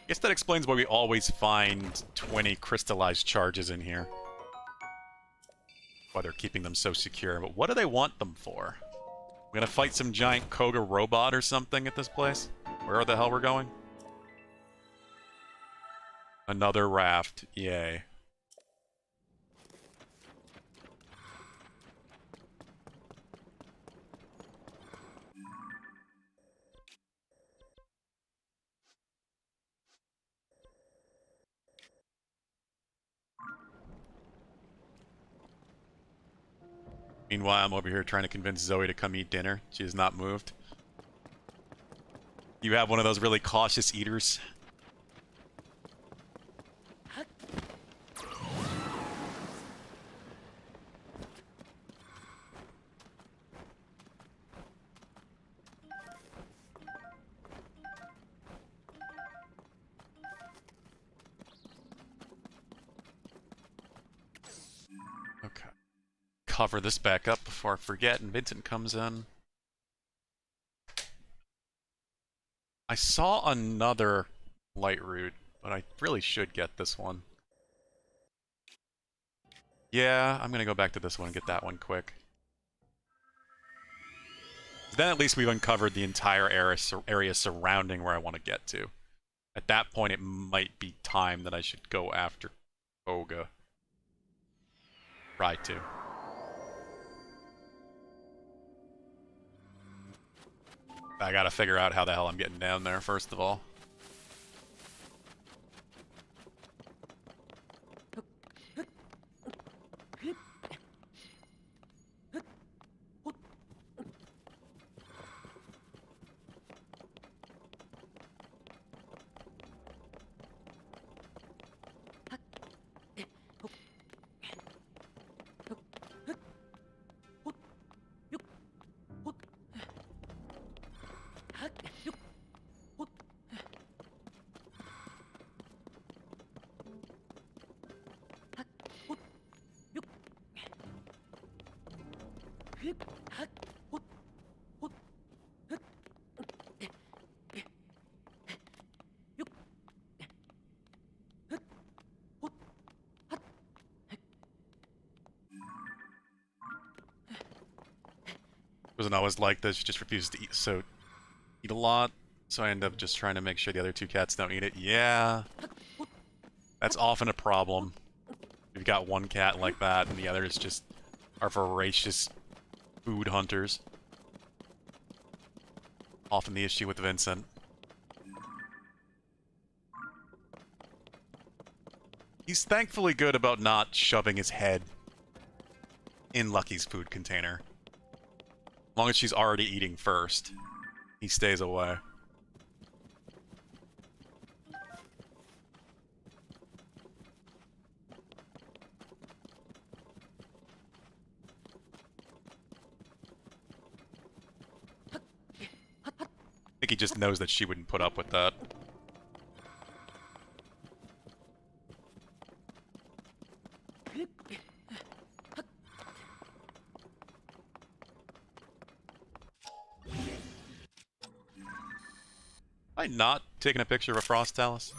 Guess that explains why we always find 20 crystallized charges in here. Why they're keeping them so secure. But what do they want them for? We're gonna fight some giant Koga robot or something at this place? Where the hell we're going? Another raft. Yay. Meanwhile, I'm over here trying to convince Zoe to come eat dinner. She has not moved. You have one of those really cautious eaters. Okay. Cover this back up before I forget and Vincent comes in. I saw another light route, but I really should get this one. Yeah, I'm gonna go back to this one and get that one quick. Then at least we've uncovered the entire area surrounding where I want to get to. At that point, it might be time that I should go after Koga. Try to. I gotta figure out how the hell I'm getting down there, first of all. Wasn't always like this, she just refuses to eat a lot, so I end up just trying to make sure the other two cats don't eat it. Yeah, that's often a problem. You've got one cat like that, and the others just are voracious food hunters. Often the issue with Vincent. He's thankfully good about not shoving his head in Lucky's food container. As long as she's already eating first, he stays away. he just knows that she wouldn't put up with that. Am I not taking a picture of a Frost Talus?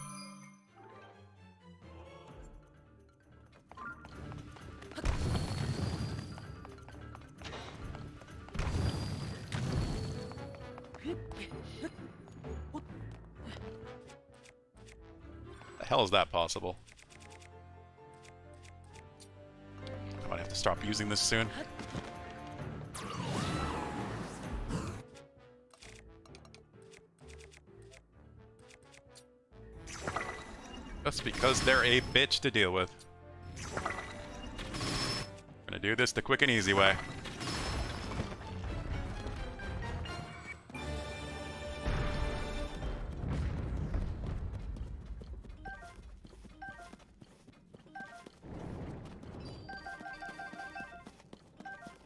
The hell is that possible? I might have to stop using this soon. Just because they're a bitch to deal with. Gonna do this the quick and easy way.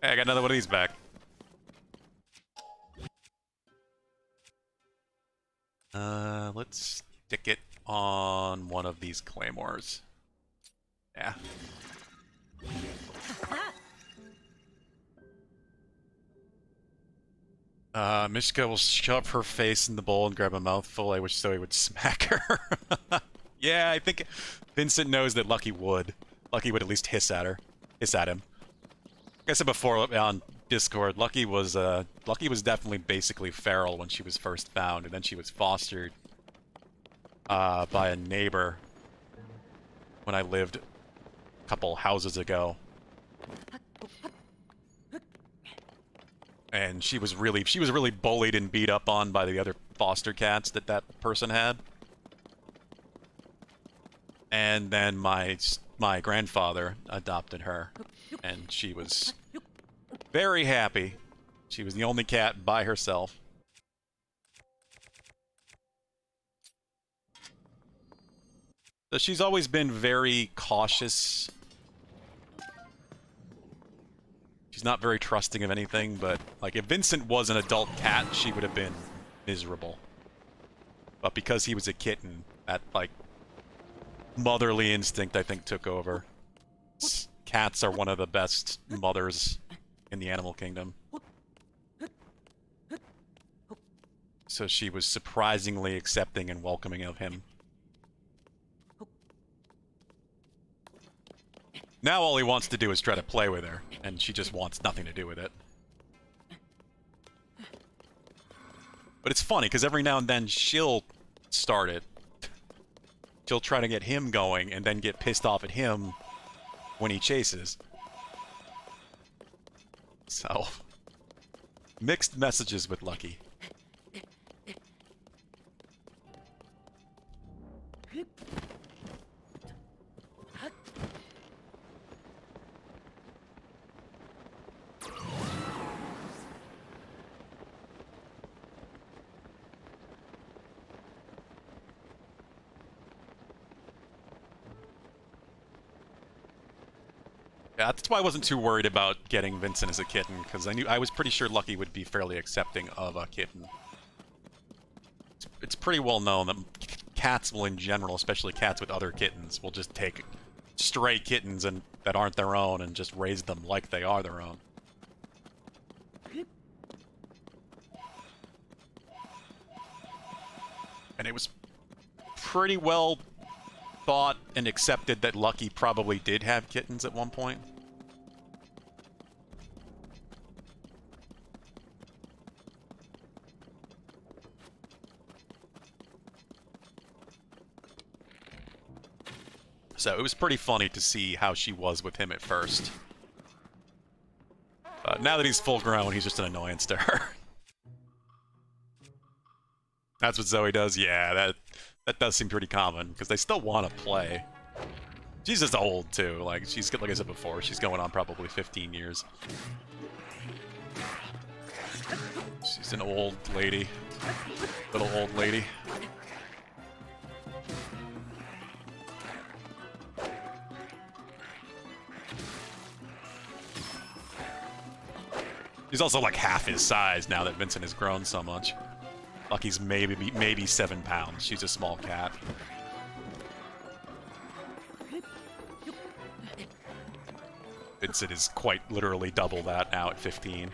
Hey, I got another one of these back. Let's stick it on one of these claymores. Yeah. Mishka will shove her face in the bowl and grab a mouthful. I wish Zoe would smack her. Yeah, I think Vincent knows that Lucky would. Lucky would at least hiss at her. Hiss at him. Like I said before on Discord, Lucky was definitely basically feral when she was first found, and then she was fostered by a neighbor when I lived a couple houses ago. And she was really bullied and beat up on by the other foster cats that person had. And then my grandfather adopted her, and she was very happy. She was the only cat by herself. So she's always been very cautious. She's not very trusting of anything, but like if Vincent was an adult cat, she would have been miserable. But because he was a kitten, that like motherly instinct I think took over. Cats are one of the best mothers in the animal kingdom. So she was surprisingly accepting and welcoming of him. Now all he wants to do is try to play with her, and she just wants nothing to do with it. But it's funny, because every now and then she'll start it. She'll try to get him going, and then get pissed off at him when he chases. So, mixed messages with Lucky. Yeah, that's why I wasn't too worried about getting Vincent as a kitten, because I was pretty sure Lucky would be fairly accepting of a kitten. It's pretty well known that cats will, in general, especially cats with other kittens, will just take stray kittens that aren't their own and just raise them like they are their own. And it was pretty well thought and accepted that Lucky probably did have kittens at one point. So it was pretty funny to see how she was with him at first. But now that he's full grown, he's just an annoyance to her. That's what Zoe does? Yeah, that does seem pretty common, because they still want to play. She's just old, too. Like I said before, she's going on probably 15 years. She's an old lady. Little old lady. He's also like half his size now that Vincent has grown so much. Lucky's maybe 7 pounds. She's a small cat. Vincent is quite literally double that now at 15.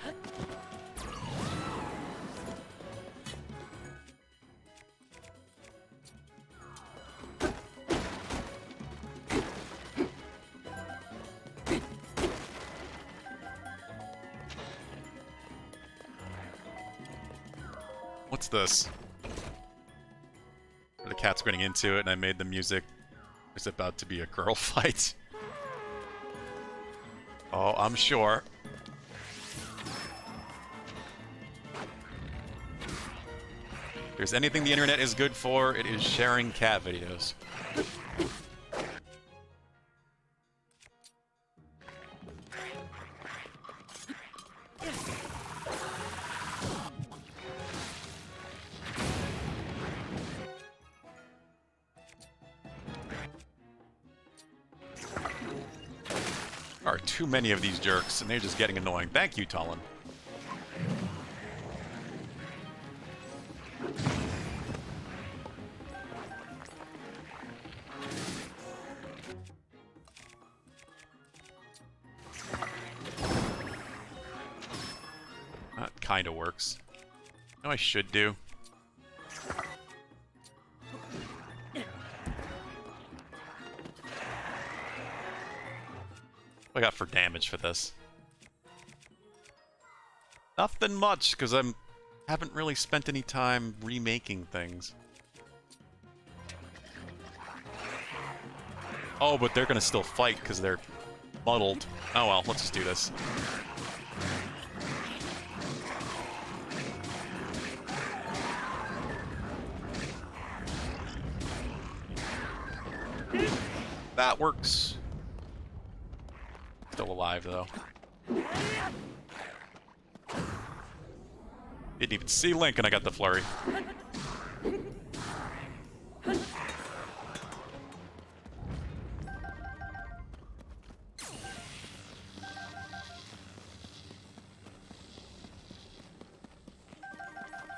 What's this? The cat's running into it, and I made the music. There's about to be a girl fight. Oh, I'm sure. If there's anything the internet is good for, it is sharing cat videos. There are too many of these jerks, and they're just getting annoying. Thank you, Tullen. That kind of works. You know what I should do? What I got for damage for this? Nothing much, because I haven't really spent any time remaking things. Oh, but they're gonna still fight because they're muddled. Oh well, let's just do this. That works. Still alive, though. Didn't even see Link, and I got the flurry.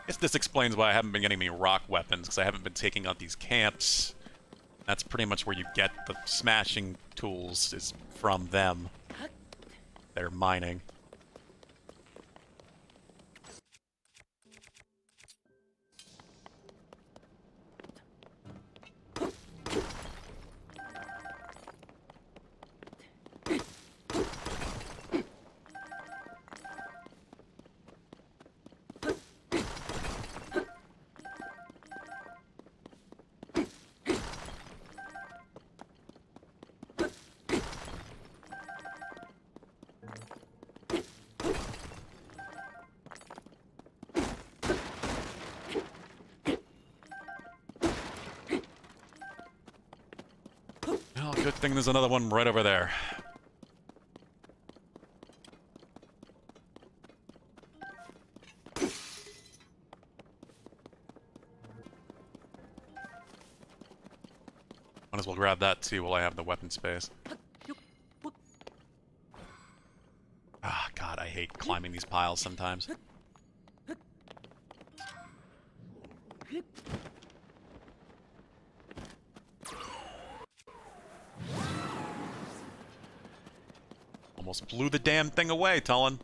Guess this explains why I haven't been getting any rock weapons, because I haven't been taking out these camps. That's pretty much where you get the smashing tools, is from them. They're mining. Oh, good thing there's another one right over there. Might as well grab that too while I have the weapon space. Ah, God, I hate climbing these piles sometimes. Almost blew the damn thing away, Tullen.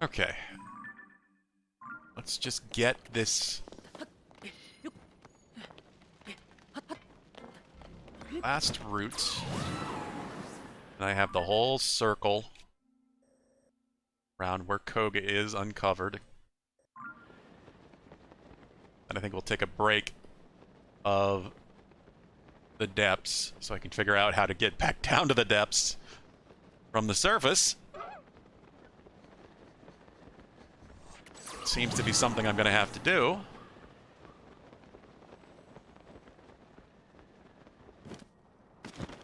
Okay. Let's just get this last route. And I have the whole circle around where Koga is uncovered. And I think we'll take a break of the depths so I can figure out how to get back down to the depths from the surface. Seems to be something I'm going to have to do.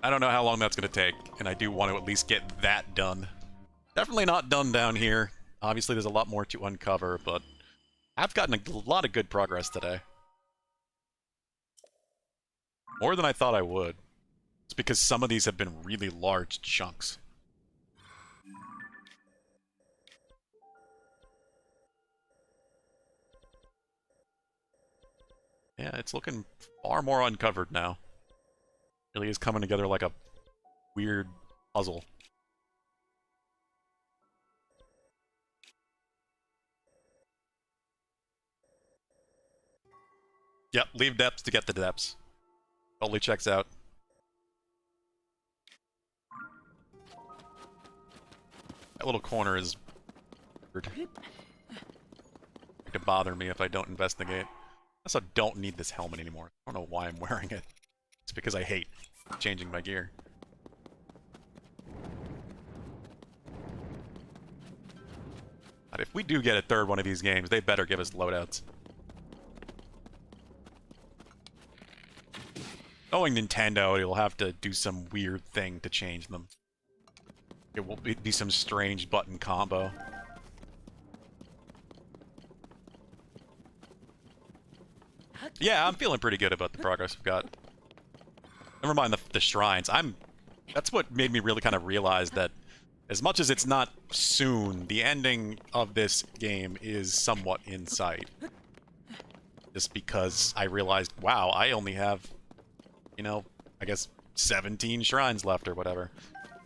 I don't know how long that's going to take, and I do want to at least get that done. Definitely not done down here. Obviously, there's a lot more to uncover, but I've gotten a lot of good progress today. More than I thought I would. because some of these have been really large chunks. Yeah, it's looking far more uncovered now. Really is coming together like a weird puzzle. Yep, leave depths to get the depths. Totally checks out. That little corner is weird. It could bother me if I don't investigate. I also don't need this helmet anymore. I don't know why I'm wearing it. It's because I hate changing my gear. But if we do get a third one of these games, they better give us loadouts. Knowing Nintendo, it'll have to do some weird thing to change them. It will be some strange button combo. Yeah, I'm feeling pretty good about the progress we've got. Never mind the shrines. That's what made me really kind of realize that as much as it's not soon, the ending of this game is somewhat in sight. Just because I realized, wow, I only have, you know, I guess 17 shrines left or whatever.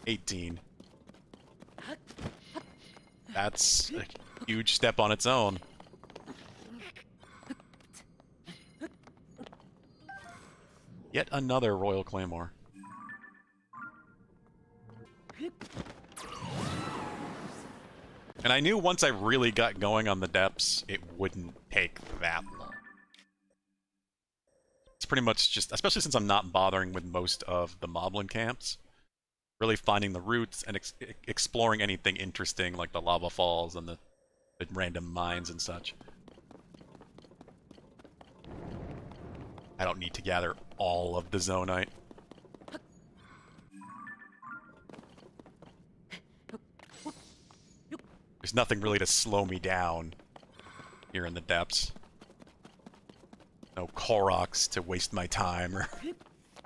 18. That's a huge step on its own. Yet another Royal Claymore. And I knew once I really got going on the depths, it wouldn't take that long. It's pretty much just, especially since I'm not bothering with most of the moblin camps, really finding the routes and exploring anything interesting like the lava falls and the random mines and such. I don't need to gather all of the Zonite. There's nothing really to slow me down here in the depths. No Koroks to waste my time or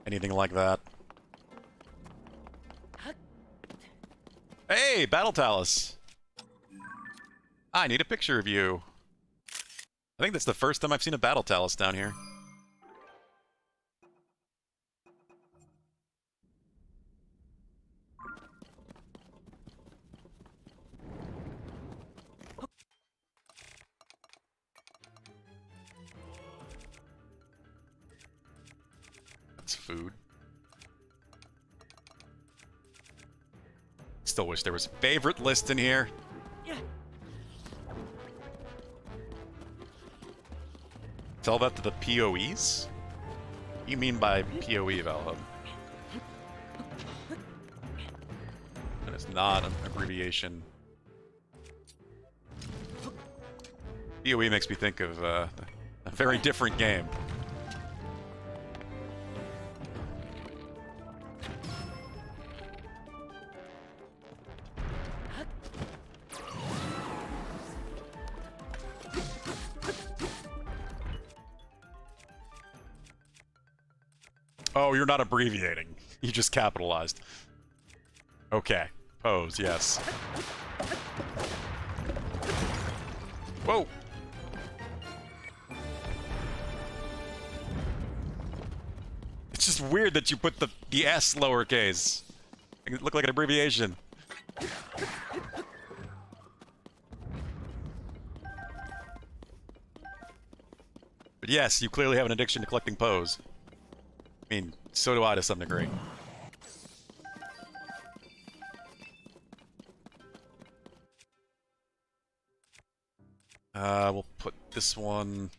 anything like that. Hey, Battle Talus! I need a picture of you. I think that's the first time I've seen a Battle Talus down here. That's food. Still wish there was a favorite list in here. Tell that to the POEs? What do you mean by POE, Valhub? And it's not an abbreviation. POE makes me think of a very different game. Oh, you're not abbreviating. You just capitalized. Okay. Pose, yes. Whoa! It's just weird that you put the S lowercase. It looked like an abbreviation. But yes, you clearly have an addiction to collecting pose. I mean, so do I to some degree. We'll put this one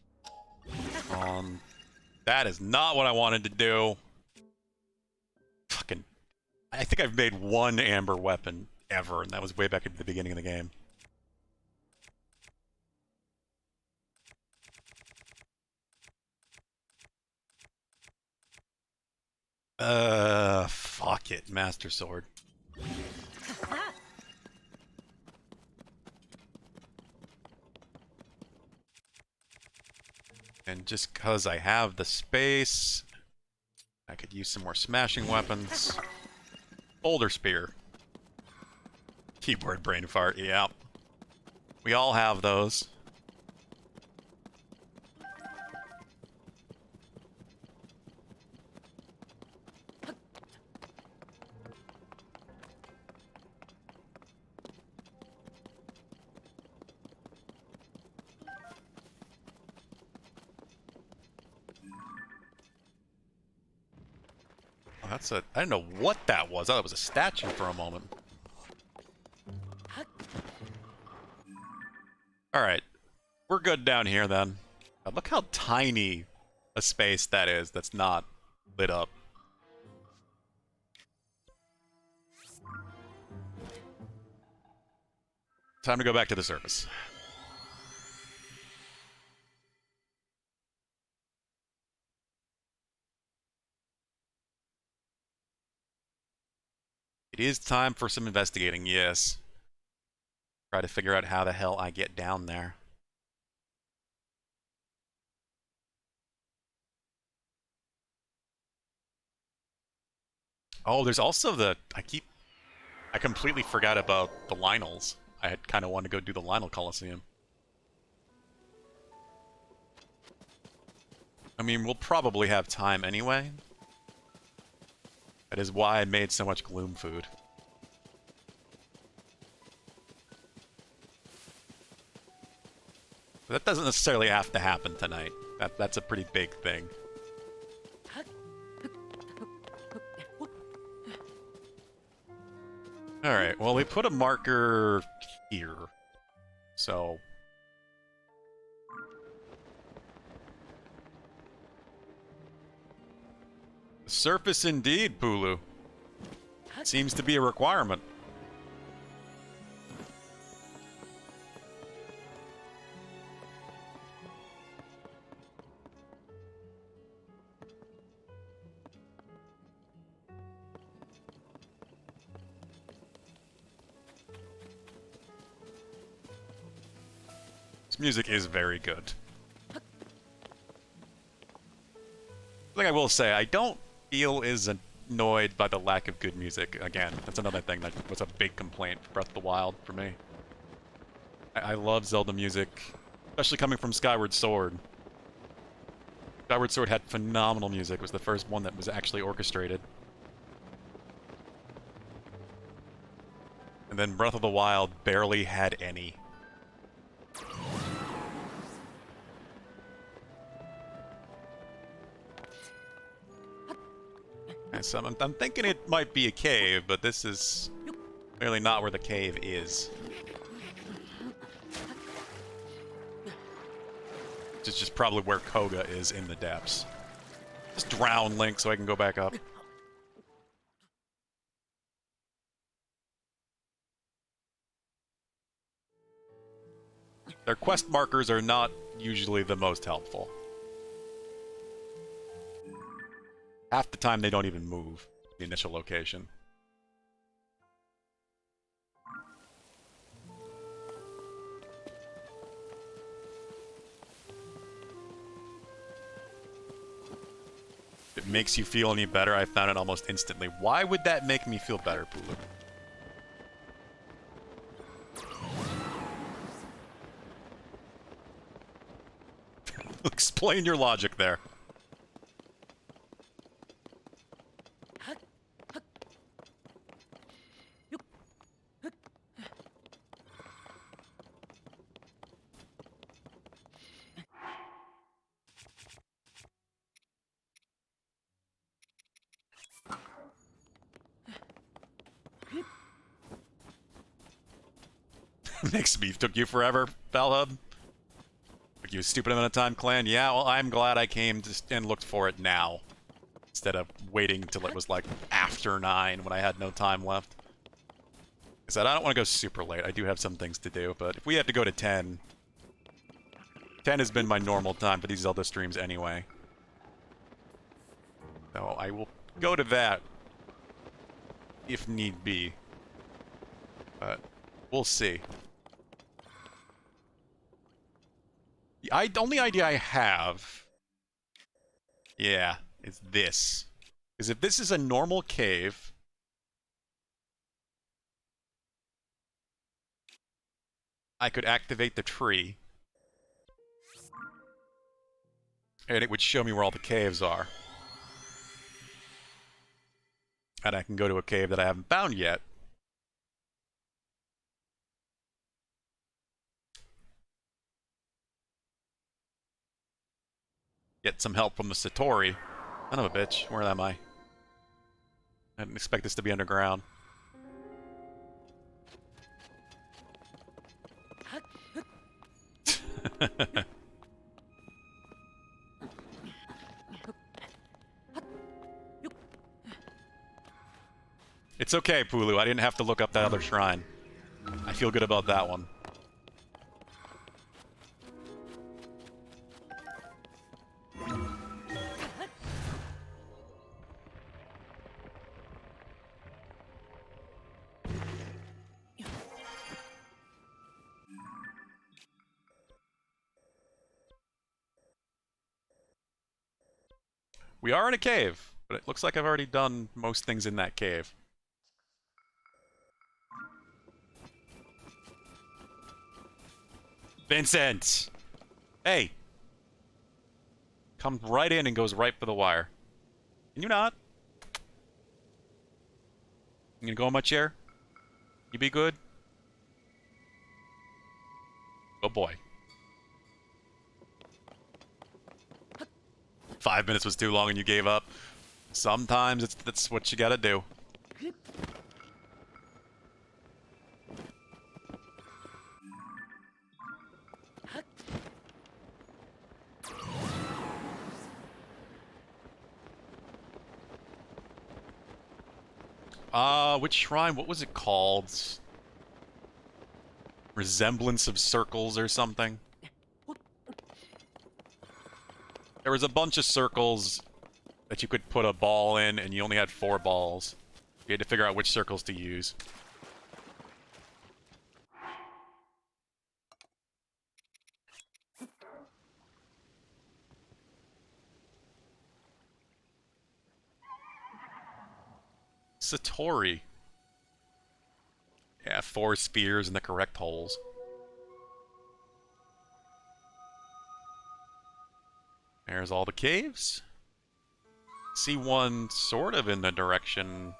on. That is not what I wanted to do. Fucking. I think I've made one amber weapon ever, and that was way back at the beginning of the game. Fuck it, Master Sword. And just cause I have the space, I could use some more smashing weapons. Boulder spear. Keyboard brain fart, yeah. We all have those. Oh, that's a... I didn't know what that was. I thought it was a statue for a moment. Alright. We're good down here, then. Look how tiny a space that is that's not lit up. Time to go back to the surface. It is time for some investigating, yes. Try to figure out how the hell I get down there. Oh, there's also the... I completely forgot about the Lionels. I had kind of wanted to go do the Lionel Coliseum. I mean, we'll probably have time anyway. That is why I made so much gloom food. That doesn't necessarily have to happen tonight. That's a pretty big thing. Alright, well, we put a marker here. So... surface indeed, Pulu. Seems to be a requirement. This music is very good. Thing I will say, I don't feel as annoyed by the lack of good music. Again, that's another thing that was a big complaint for Breath of the Wild for me. I love Zelda music, especially coming from Skyward Sword. Skyward Sword had phenomenal music. It was the first one that was actually orchestrated. And then Breath of the Wild barely had any. So I'm thinking it might be a cave, but this is clearly not where the cave is. Which is just probably where Koga is in the depths. Just drown Link so I can go back up. Their quest markers are not usually the most helpful. Half the time they don't even move the initial location. If it makes you feel any better, I found it almost instantly. Why would that make me feel better, Pulu? Explain your logic there. Makes me took you forever, Bellhub. Took you a stupid amount of time, Clan. Yeah, well, I'm glad I came and looked for it now. Instead of waiting till it was like after 9 when I had no time left. I said I don't want to go super late. I do have some things to do, but if we have to go to 10... 10 has been my normal time for these Zelda streams anyway. So I will go to that if need be. But we'll see. The only idea I have, yeah, is this. Because if this is a normal cave, I could activate the tree, and it would show me where all the caves are. And I can go to a cave that I haven't found yet. Get some help from the Satori. Son of a bitch. Where am I? I didn't expect this to be underground. It's okay, Pulu. I didn't have to look up that other shrine. I feel good about that one. We are in a cave, but it looks like I've already done most things in that cave. Vincent! Hey! Comes right in and goes right for the wire. Can you not? You gonna go in my chair? You be good? Oh boy. 5 minutes was too long and you gave up. Sometimes that's what you gotta do. Which shrine? What was it called? Resemblance of Circles or something? There was a bunch of circles that you could put a ball in, and you only had 4 balls. You had to figure out which circles to use. Satori. Yeah, 4 spears in the correct holes. There's all the caves. See one sort of in the direction...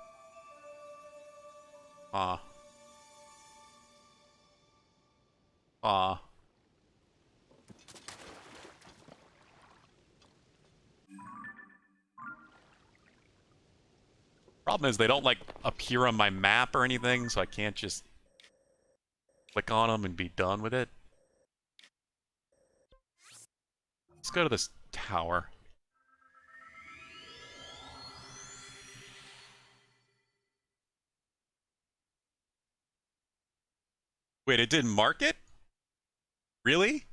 Problem is they don't, like, appear on my map or anything, so I can't just click on them and be done with it. Let's go to this tower. Wait, it didn't mark it? Really?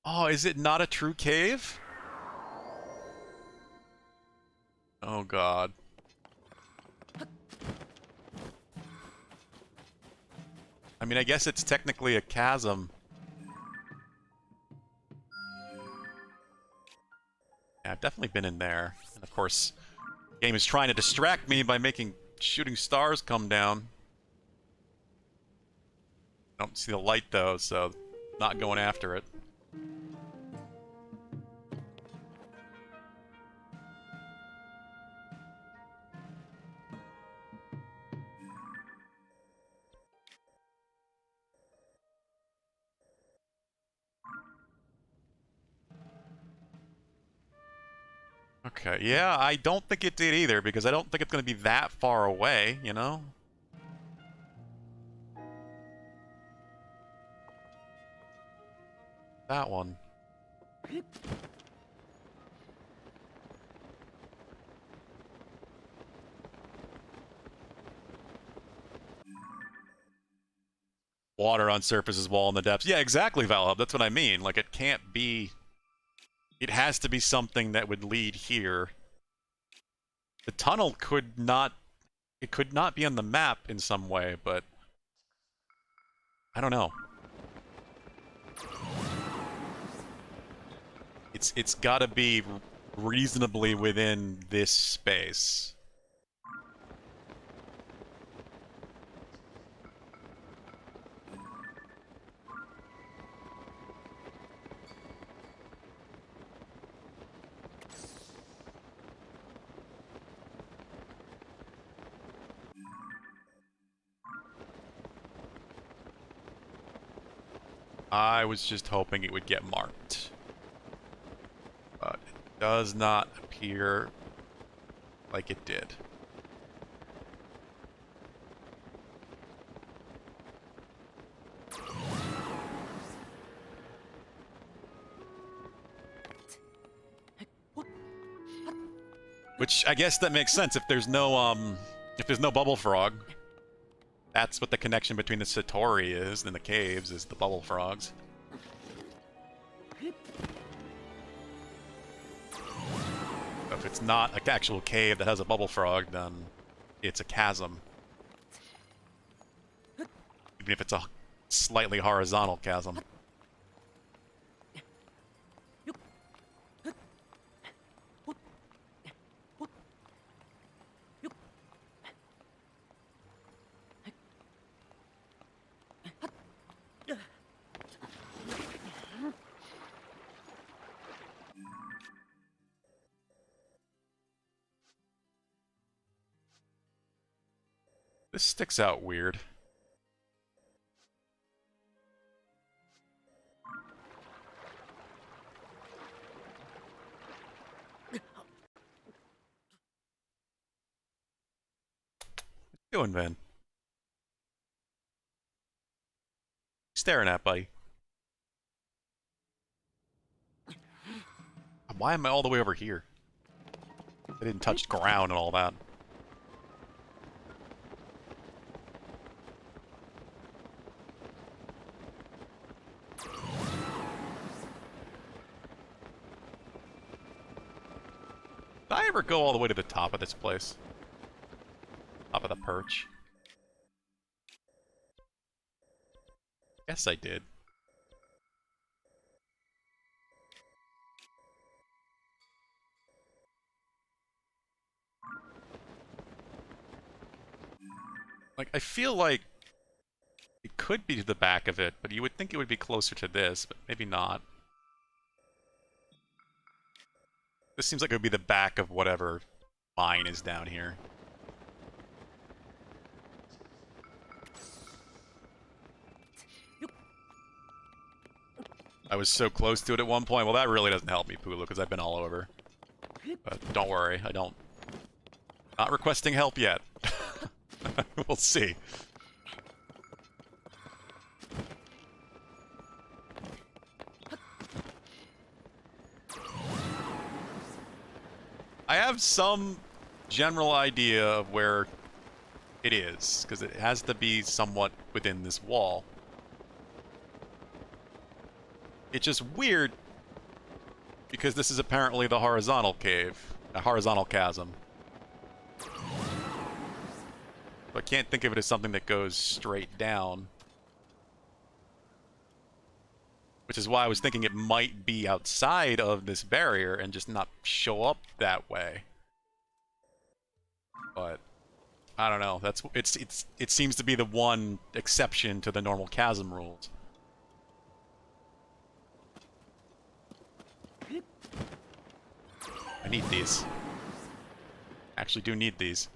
Oh, is it not a true cave? Oh god. I mean, I guess it's technically a chasm. Yeah, I've definitely been in there. And of course, the game is trying to distract me by making shooting stars come down. I don't see the light though, so not going after it. Okay, yeah, I don't think it did either, because I don't think it's going to be that far away, you know? That one. Water on surfaces, wall in the depths. Yeah, exactly, Valhub. That's what I mean. Like, it can't be... It has to be something that would lead here. The tunnel could not... It could not be on the map in some way, but... I don't know. It's gotta be reasonably within this space. I was just hoping it would get marked. But it does not appear like it did. Which I guess that makes sense if there's no bubble frog. That's what the connection between the Satori is and the caves, is the bubble frogs. If it's not an actual cave that has a bubble frog, then it's a chasm. Even if it's a slightly horizontal chasm. This sticks out weird. What you doing, man? Staring at, buddy. Why am I all the way over here? I didn't touch ground and all that. Did I ever go all the way to the top of this place? Top of the perch? Guess I did. Like, I feel like it could be to the back of it, but you would think it would be closer to this, but maybe not. This seems like it would be the back of whatever mine is down here. I was so close to it at one point. Well, that really doesn't help me, Pulu, because I've been all over. But don't worry, I don't... Not requesting help yet. We'll see. I have some general idea of where it is, because it has to be somewhat within this wall. It's just weird, because this is apparently the horizontal cave, a horizontal chasm. I can't think of it as something that goes straight down. Which is why I was thinking it might be outside of this barrier and just not show up that way. But I don't know. It seems to be the one exception to the normal chasm rules. I need these. Actually do need these.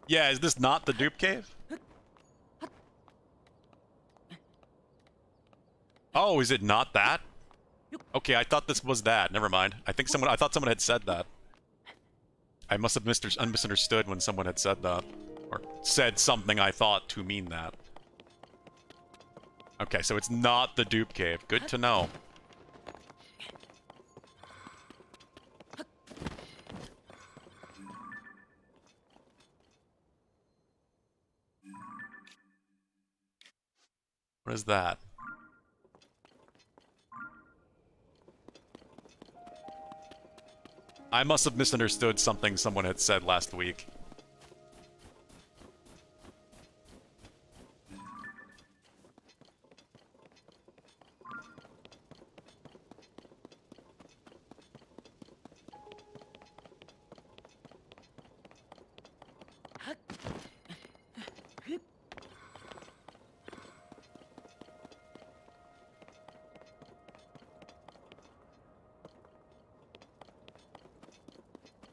Yeah, is this not the dupe cave? Oh, is it not that? Okay, I thought this was that. Never mind. I thought someone had said that. I must have misunderstood when someone had said that. Or said something I thought to mean that. Okay, so it's not the dupe cave. Good to know. What is that? I must have misunderstood something someone had said last week.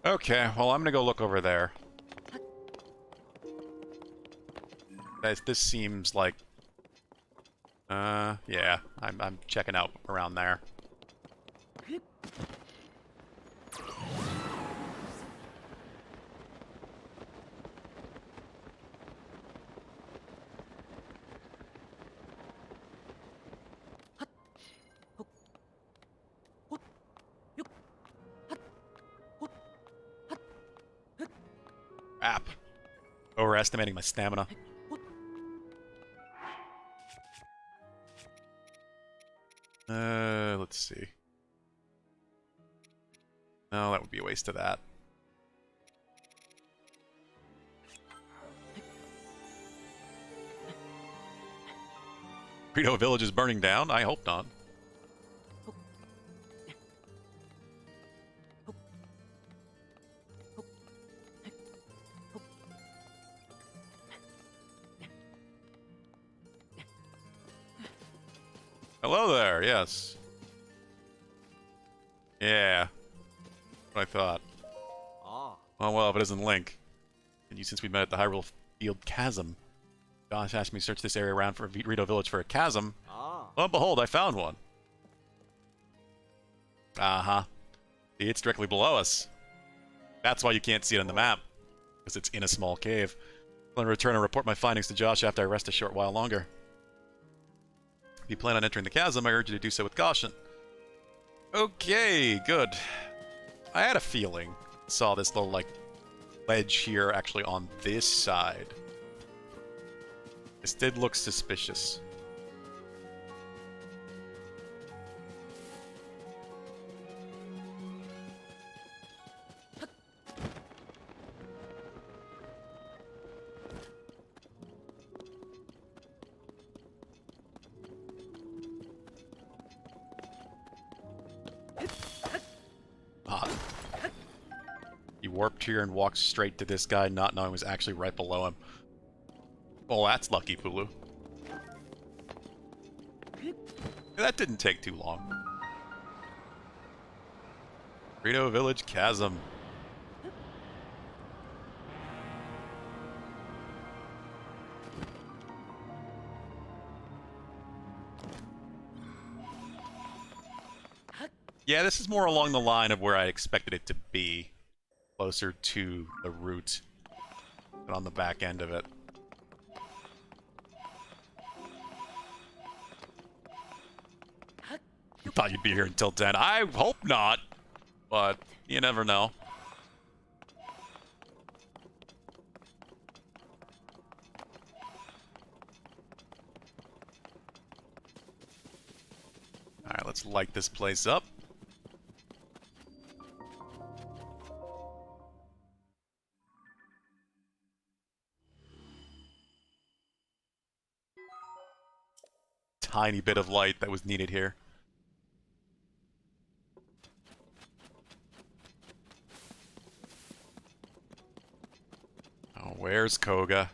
Okay, well, I'm gonna go look over there. This seems like... yeah, I'm checking out around there. Crap. Overestimating my stamina. Let's see. No, that would be a waste of that. Rito Village is burning down? I hope not. Hello there, yes. Yeah. What I thought. Ah. Oh well, if it isn't Link. And you since we met at the Hyrule Field Chasm. Josh asked me to search this area around for Rito Village for a chasm. Ah. Lo and behold, I found one. Uh-huh. See, it's directly below us. That's why you can't see it on the map. Because it's in a small cave. I'm going to return and report my findings to Josh after I rest a short while longer. If you plan on entering the chasm, I urge you to do so with caution. Okay, good. I had a feeling. Saw this little, like, ledge here actually on this side. This did look suspicious. He warped here and walked straight to this guy, not knowing it was actually right below him. Well, that's lucky, Pulu. That didn't take too long. Rito Village Chasm. Yeah, this is more along the line of where I expected it to be. Closer to the route than on the back end of it. You thought you'd be here until 10. I hope not, but you never know. Alright, let's light this place up. Tiny bit of light that was needed here. Oh, where's Koga?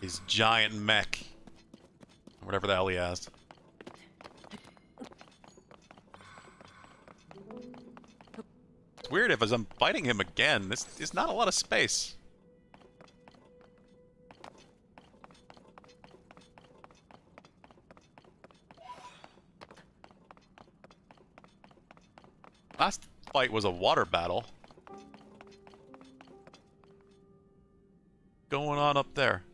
His giant mech. Whatever the hell he has. It's weird if as I'm fighting him again, there's not a lot of space. Last fight was a water battle. Going on up there?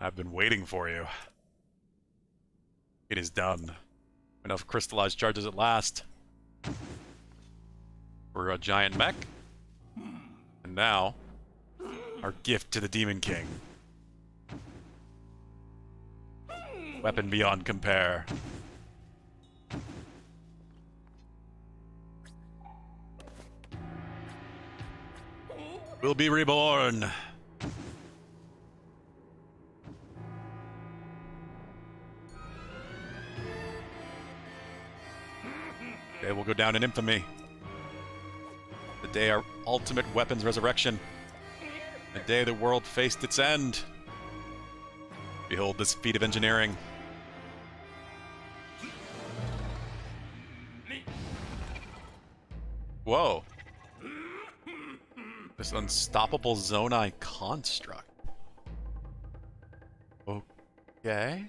I've been waiting for you. It is done. Enough crystallized charges at last. For a giant mech. And now, our gift to the Demon King. Weapon beyond compare. We'll be reborn. They will go down in infamy. The day our ultimate weapon's resurrection. The day the world faced its end. Behold this feat of engineering. Whoa. This unstoppable Zonai construct. Okay.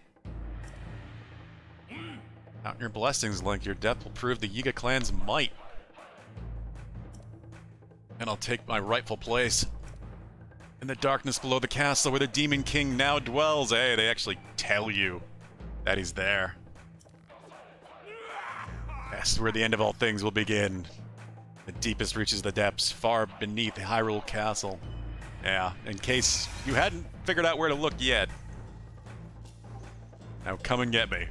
Count your blessings, Link. Your death will prove the Yiga clan's might. And I'll take my rightful place. In the darkness below the castle where the Demon King now dwells. Hey, they actually tell you that he's there. Yes, where the end of all things will begin. The deepest reaches of the depths, far beneath the Hyrule Castle. Yeah, in case you hadn't figured out where to look yet. Now come and get me.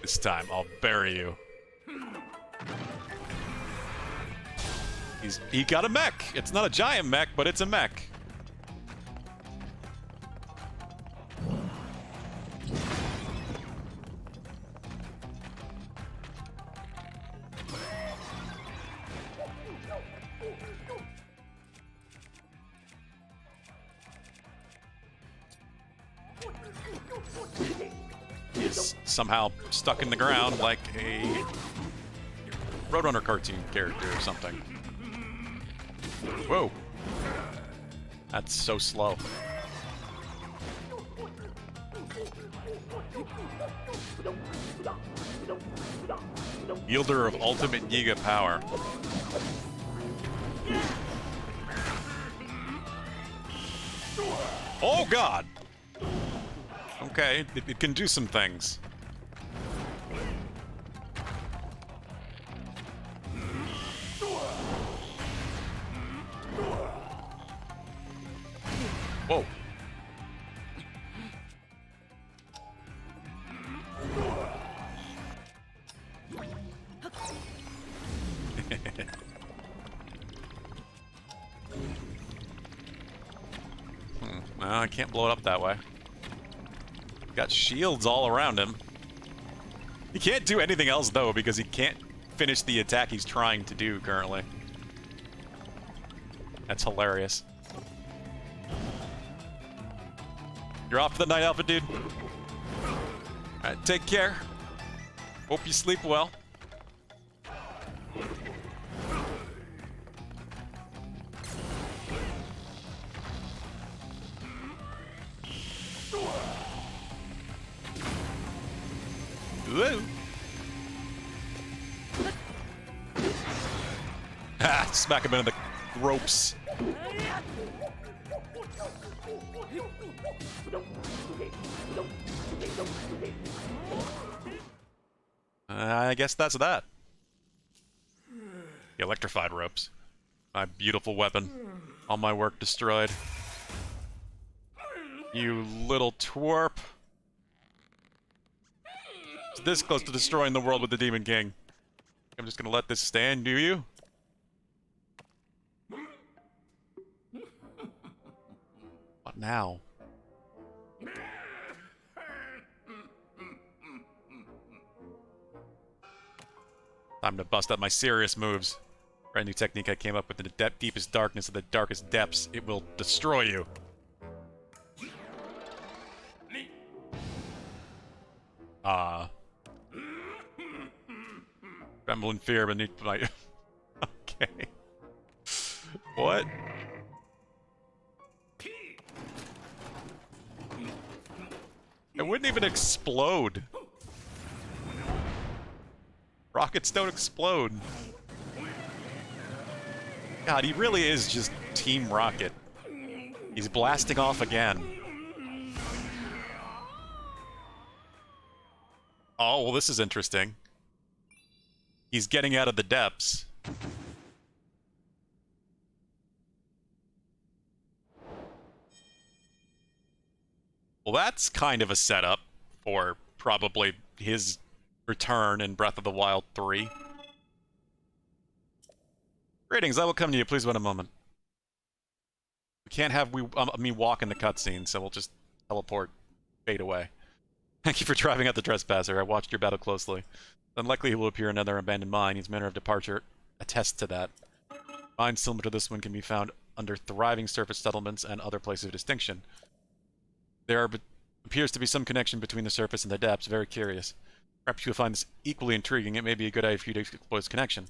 This time, I'll bury you. He got a mech! It's not a giant mech, but it's a mech. He's somehow stuck in the ground like a Roadrunner cartoon character or something. Whoa. That's so slow. Yielder of ultimate Yiga power. Oh god! Okay, it can do some things. Whoa. No, I can't blow it up that way. Got shields all around him. He can't do anything else, though, because he can't finish the attack he's trying to do currently. That's hilarious. You're off to the night, Alpha, dude. Alright, take care. Hope you sleep well. Woo! Ah, smack him into the ropes. I guess that's that. The electrified ropes. My beautiful weapon. All my work destroyed. You little twerp. It's this close to destroying the world with the Demon King. I'm just gonna let this stand, do you? What now? Time to bust out my serious moves. Brand new technique I came up with in the deepest darkness of the darkest depths. It will destroy you. Tremble in fear beneath my... Okay. What? It wouldn't even explode. Rockets don't explode. God, he really is just Team Rocket. He's blasting off again. Oh, well, this is interesting. He's getting out of the depths. Well, that's kind of a setup for probably his return in Breath of the Wild 3. Greetings, I will come to you. Please wait a moment. We can't have me walk in the cutscene, so we'll just teleport, fade away. Thank you for driving out the trespasser. I watched your battle closely. Unlikely he will appear in another abandoned mine. His manner of departure attests to that. Mines similar to this one can be found under thriving surface settlements and other places of distinction. There appears to be some connection between the surface and the depths. Very curious. Perhaps you'll find this equally intriguing. It may be a good idea for you to explore this connection.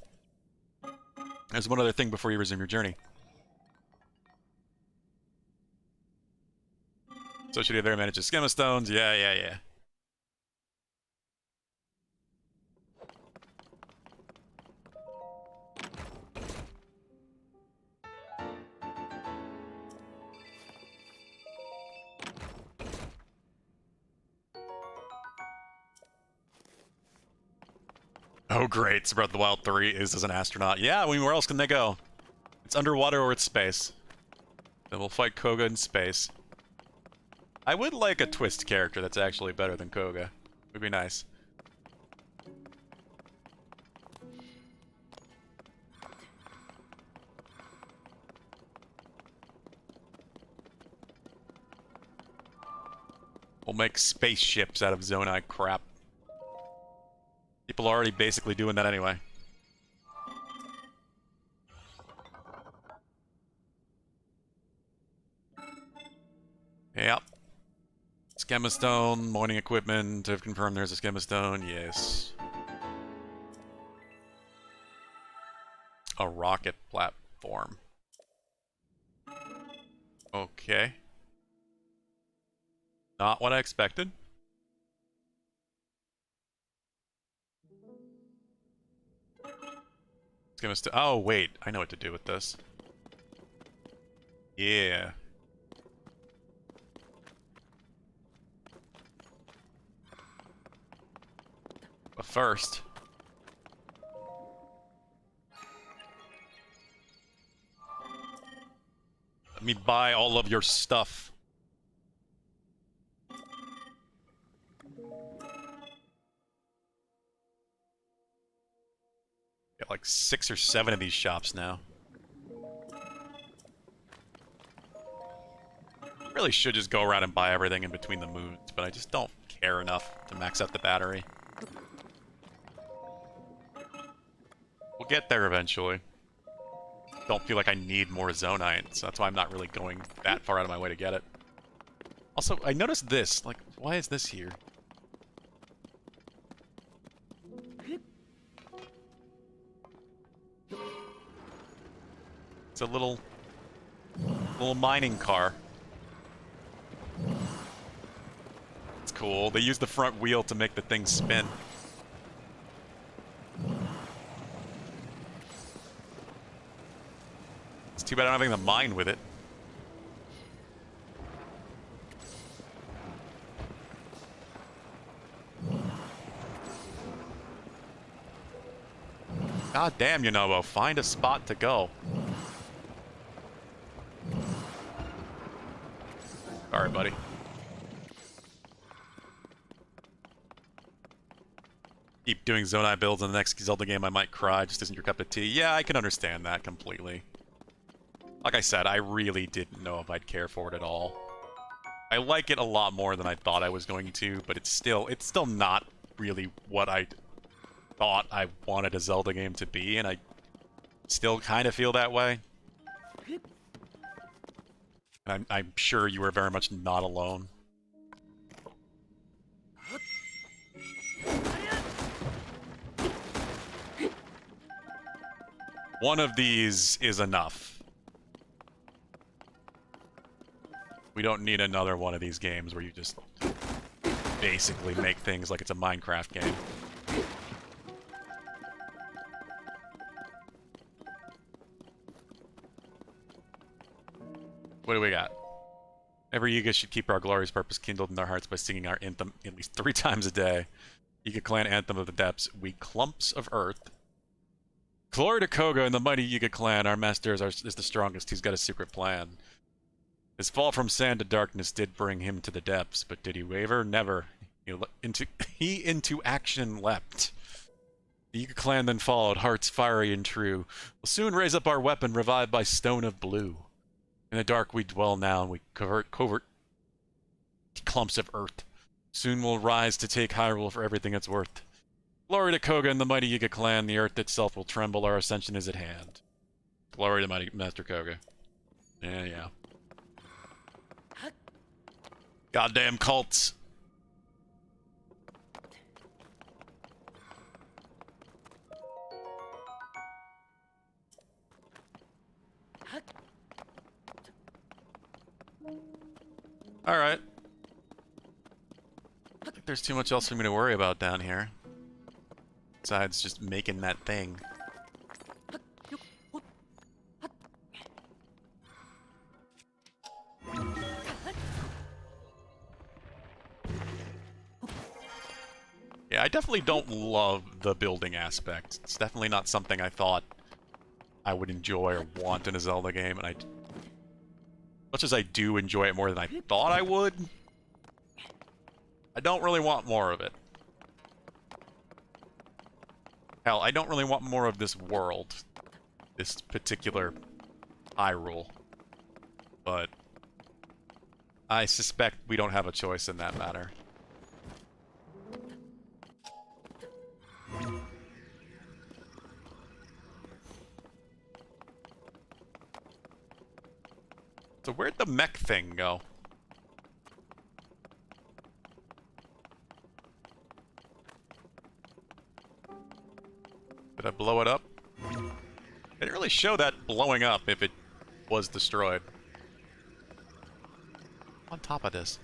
There's one other thing before you resume your journey. Associated there manages schema stones. Yeah. Oh, great. Breath of the Wild 3 is as an astronaut. Yeah, I mean, where else can they go? It's underwater or it's space. Then we'll fight Koga in space. I would like a twist character that's actually better than Koga. Would be nice. We'll make spaceships out of Zonai crap. People are already basically doing that anyway. Yep. Schema stone, mining equipment. I've confirmed there's a schema stone. Yes. A rocket platform. Okay. Not what I expected. Oh, wait. I know what to do with this. Yeah. But first... let me buy all of your stuff. Got like 6 or 7 of these shops now. Really should just go around and buy everything in between the moons, but I just don't care enough to max out the battery. We'll get there eventually. Don't feel like I need more Zonite, so that's why I'm not really going that far out of my way to get it. Also, I noticed this. Like, why is this here? It's a little mining car. It's cool. They use the front wheel to make the thing spin. It's too bad I don't have anything to mine with it. God damn, Yonobo, find a spot to go. Alright, buddy. Keep doing Zonai builds in the next Zelda game, I might cry, just isn't your cup of tea. Yeah, I can understand that completely. Like I said, I really didn't know if I'd care for it at all. I like it a lot more than I thought I was going to, but it's still not really what I thought I wanted a Zelda game to be, and I still kind of feel that way. I'm sure you are very much not alone. One of these is enough. We don't need another one of these games where you just basically make things like it's a Minecraft game. What do we got? Every Yiga should keep our glorious purpose kindled in their hearts by singing our anthem at least 3 times a day. Yiga Clan Anthem of the Depths. We clumps of earth. Glory to Koga and the mighty Yiga Clan. Our master is the strongest. He's got a secret plan. His fall from sand to darkness did bring him to the depths, but did he waver? Never. He into action leapt. The Yiga Clan then followed, hearts fiery and true. We'll soon raise up our weapon, revived by stone of blue. In the dark we dwell now, and we covert clumps of earth. Soon we'll rise to take Hyrule for everything it's worth. Glory to Koga and the mighty Yiga Clan. The earth itself will tremble. Our ascension is at hand. Glory to mighty Master Koga. Yeah. Goddamn cults. Alright. I don't think there's too much else for me to worry about down here. Besides just making that thing. Yeah, I definitely don't love the building aspect. It's definitely not something I thought I would enjoy or want in a Zelda game, and much as I do enjoy it more than I thought I would, I don't really want more of it. Hell, I don't really want more of this world. This particular Hyrule. But I suspect we don't have a choice in that matter. So where'd the mech thing go? Did I blow it up? It didn't really show that blowing up if it was destroyed. On top of this.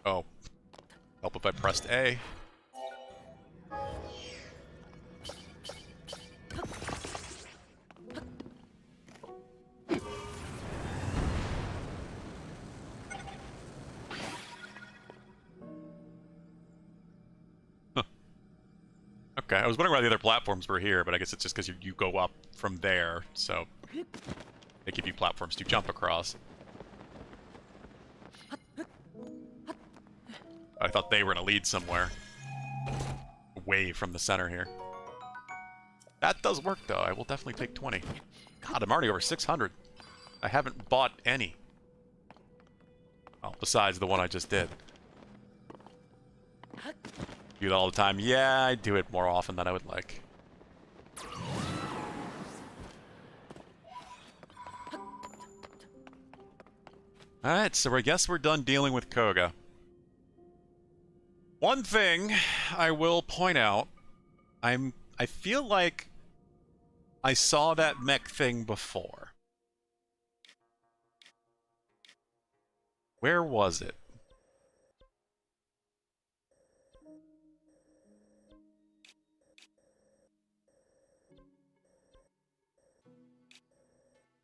Oh. Help if I pressed A. Okay, I was wondering why the other platforms were here, but I guess it's just because you go up from there, so they give you platforms to jump across. I thought they were gonna lead somewhere. Away from the center here. That does work, though. I will definitely take 20. God, I'm already over 600. I haven't bought any. Well, besides the one I just did. Do it all the time. Yeah, I do it more often than I would like. Alright, so I guess we're done dealing with Koga. One thing I will point out, I feel like I saw that mech thing before. Where was it?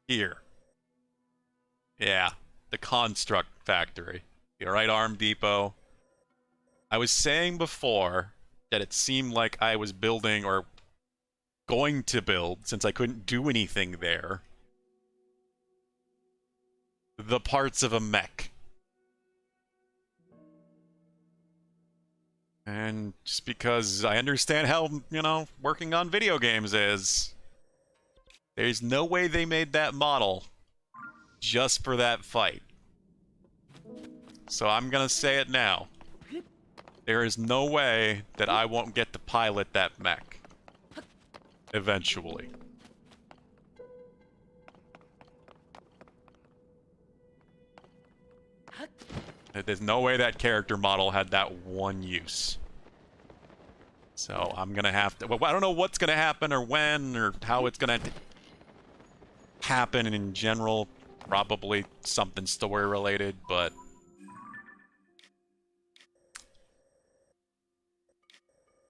Here. Yeah, the Construct Factory. The right arm depot. I was saying before that it seemed like I was building or going to build, since I couldn't do anything there, the parts of a mech. And just because I understand how, you know, working on video games is, there's no way they made that model just for that fight. So I'm gonna say it now. There is no way that I won't get to pilot that mech. Eventually. There's no way that character model had that one use. So I'm gonna have to... Well, I don't know what's gonna happen or when or how it's gonna... happen in general, probably something story related, but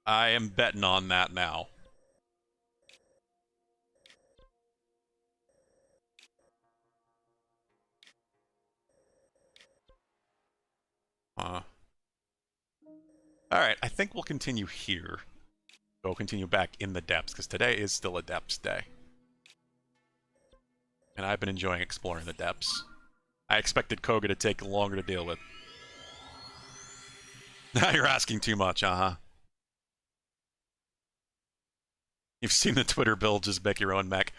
I am betting on that now. Alright, I think we'll continue here. We'll continue back in the depths, because today is still a depths day. And I've been enjoying exploring the depths. I expected Koga to take longer to deal with. Now you're asking too much, uh-huh. You've seen the Twitter build, just make your own mech.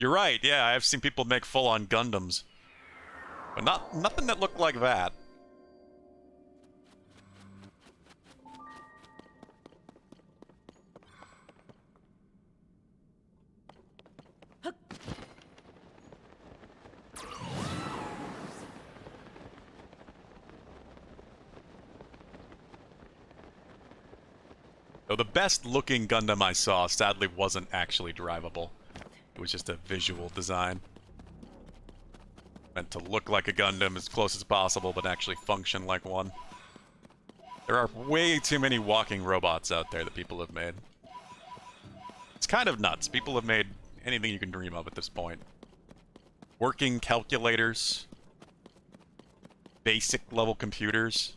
You're right, yeah, I've seen people make full-on Gundams. But nothing that looked like that. Though the best looking Gundam I saw sadly wasn't actually drivable. It was just a visual design. Meant to look like a Gundam as close as possible, but actually function like one. There are way too many walking robots out there that people have made. It's kind of nuts. People have made anything you can dream of at this point. Working calculators. Basic level computers.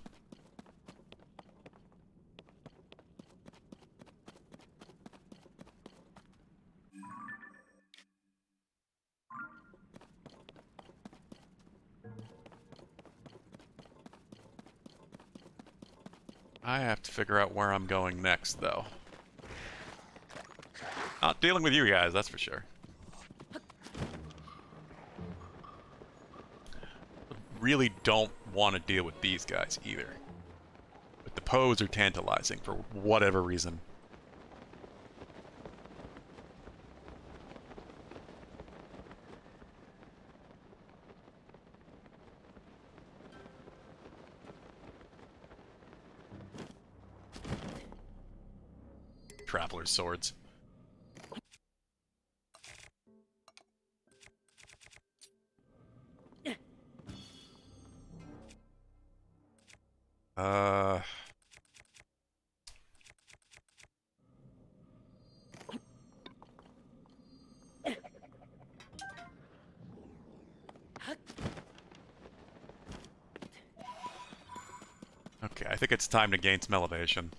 I have to figure out where I'm going next, though. Not dealing with you guys, that's for sure. Really don't want to deal with these guys either. But the Poes are tantalizing for whatever reason. Traveler's swords. Okay, I think it's time to gain some elevation.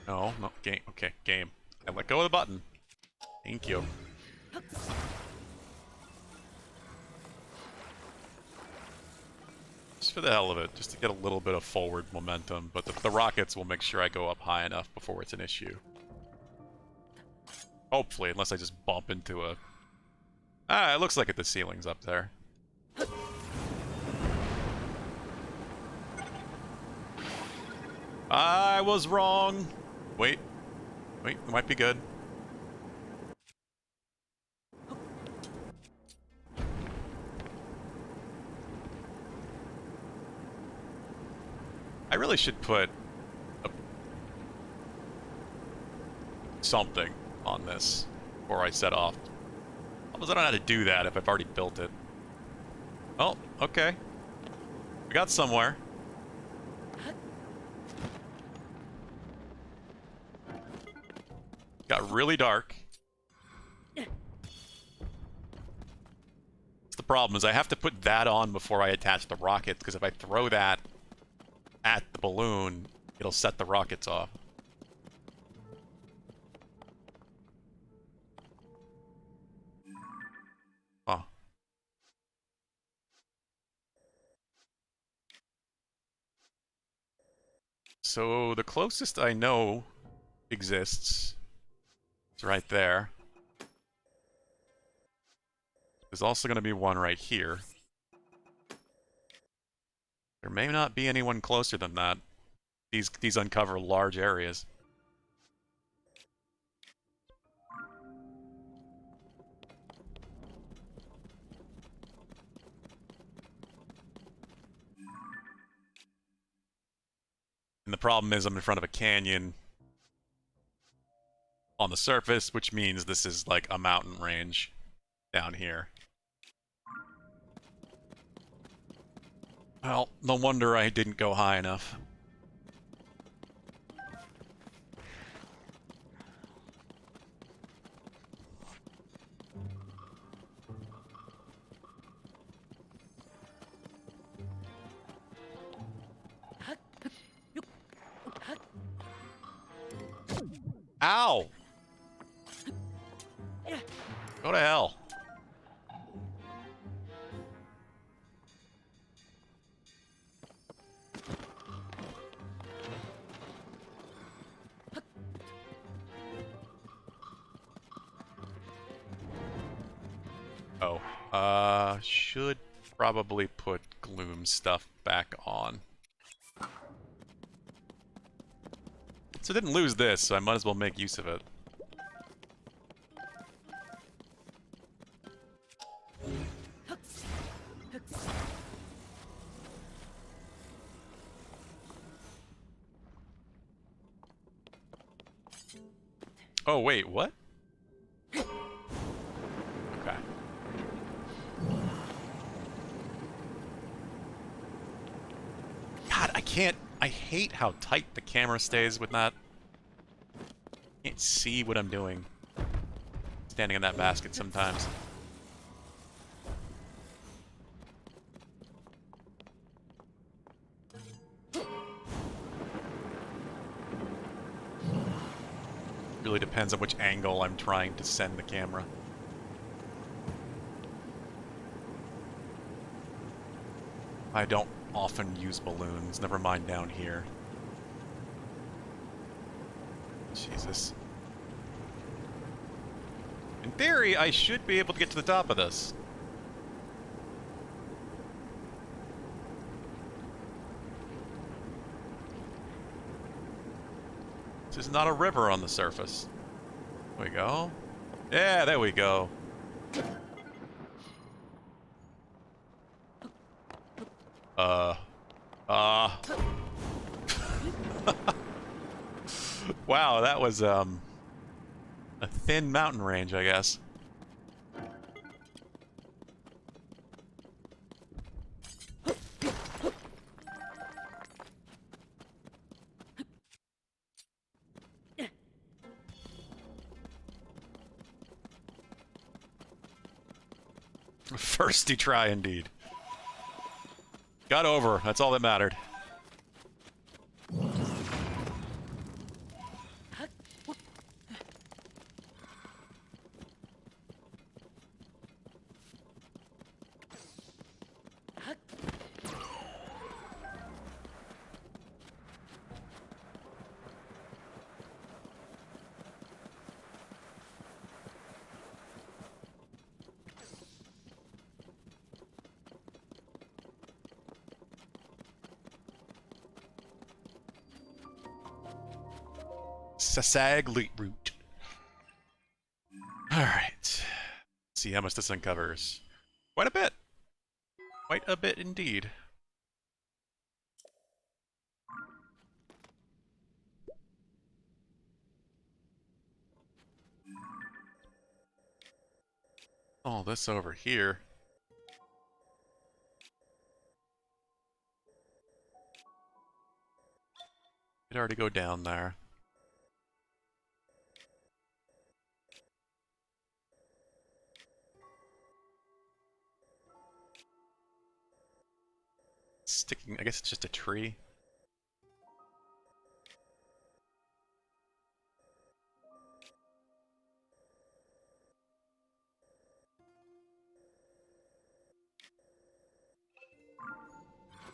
No, no, game. Okay, game. I let go of the button. Thank you. Just for the hell of it, just to get a little bit of forward momentum, but the rockets will make sure I go up high enough before it's an issue. Hopefully, unless I just bump into a... Ah, it looks like the ceiling's up there. I was wrong! Wait. Wait, it might be good. I really should put something on this before I set off. Almost I don't know how to do that if I've already built it. Oh, okay. We got somewhere. Got really dark. The problem is I have to put that on before I attach the rockets, because if I throw that at the balloon, it'll set the rockets off. Huh. So the closest I know exists is right there. There's also going to be one right here. There may not be anyone closer than that. These uncover large areas. And the problem is I'm in front of a canyon on the surface, which means this is like a mountain range down here. Well, no wonder I didn't go high enough. Ow! Go to hell. Oh, should probably put Gloom stuff back on. So I didn't lose this, so I might as well make use of it. Oh, wait, what? Okay. God, I hate how tight the camera stays with that. Can't see what I'm doing. Standing in that basket sometimes. Really depends on which angle I'm trying to send the camera. I don't often use balloons, never mind down here. Jesus. In theory, I should be able to get to the top of this. This is not a river on the surface. There we go. Yeah, there we go. Wow, that was, a thin mountain range, I guess. Firsty try, indeed. Got over. That's all that mattered. Sasag root. Alright. See how much this uncovers. Quite a bit. Quite a bit indeed. All this over here. It'd already go down there. Sticking, I guess it's just a tree.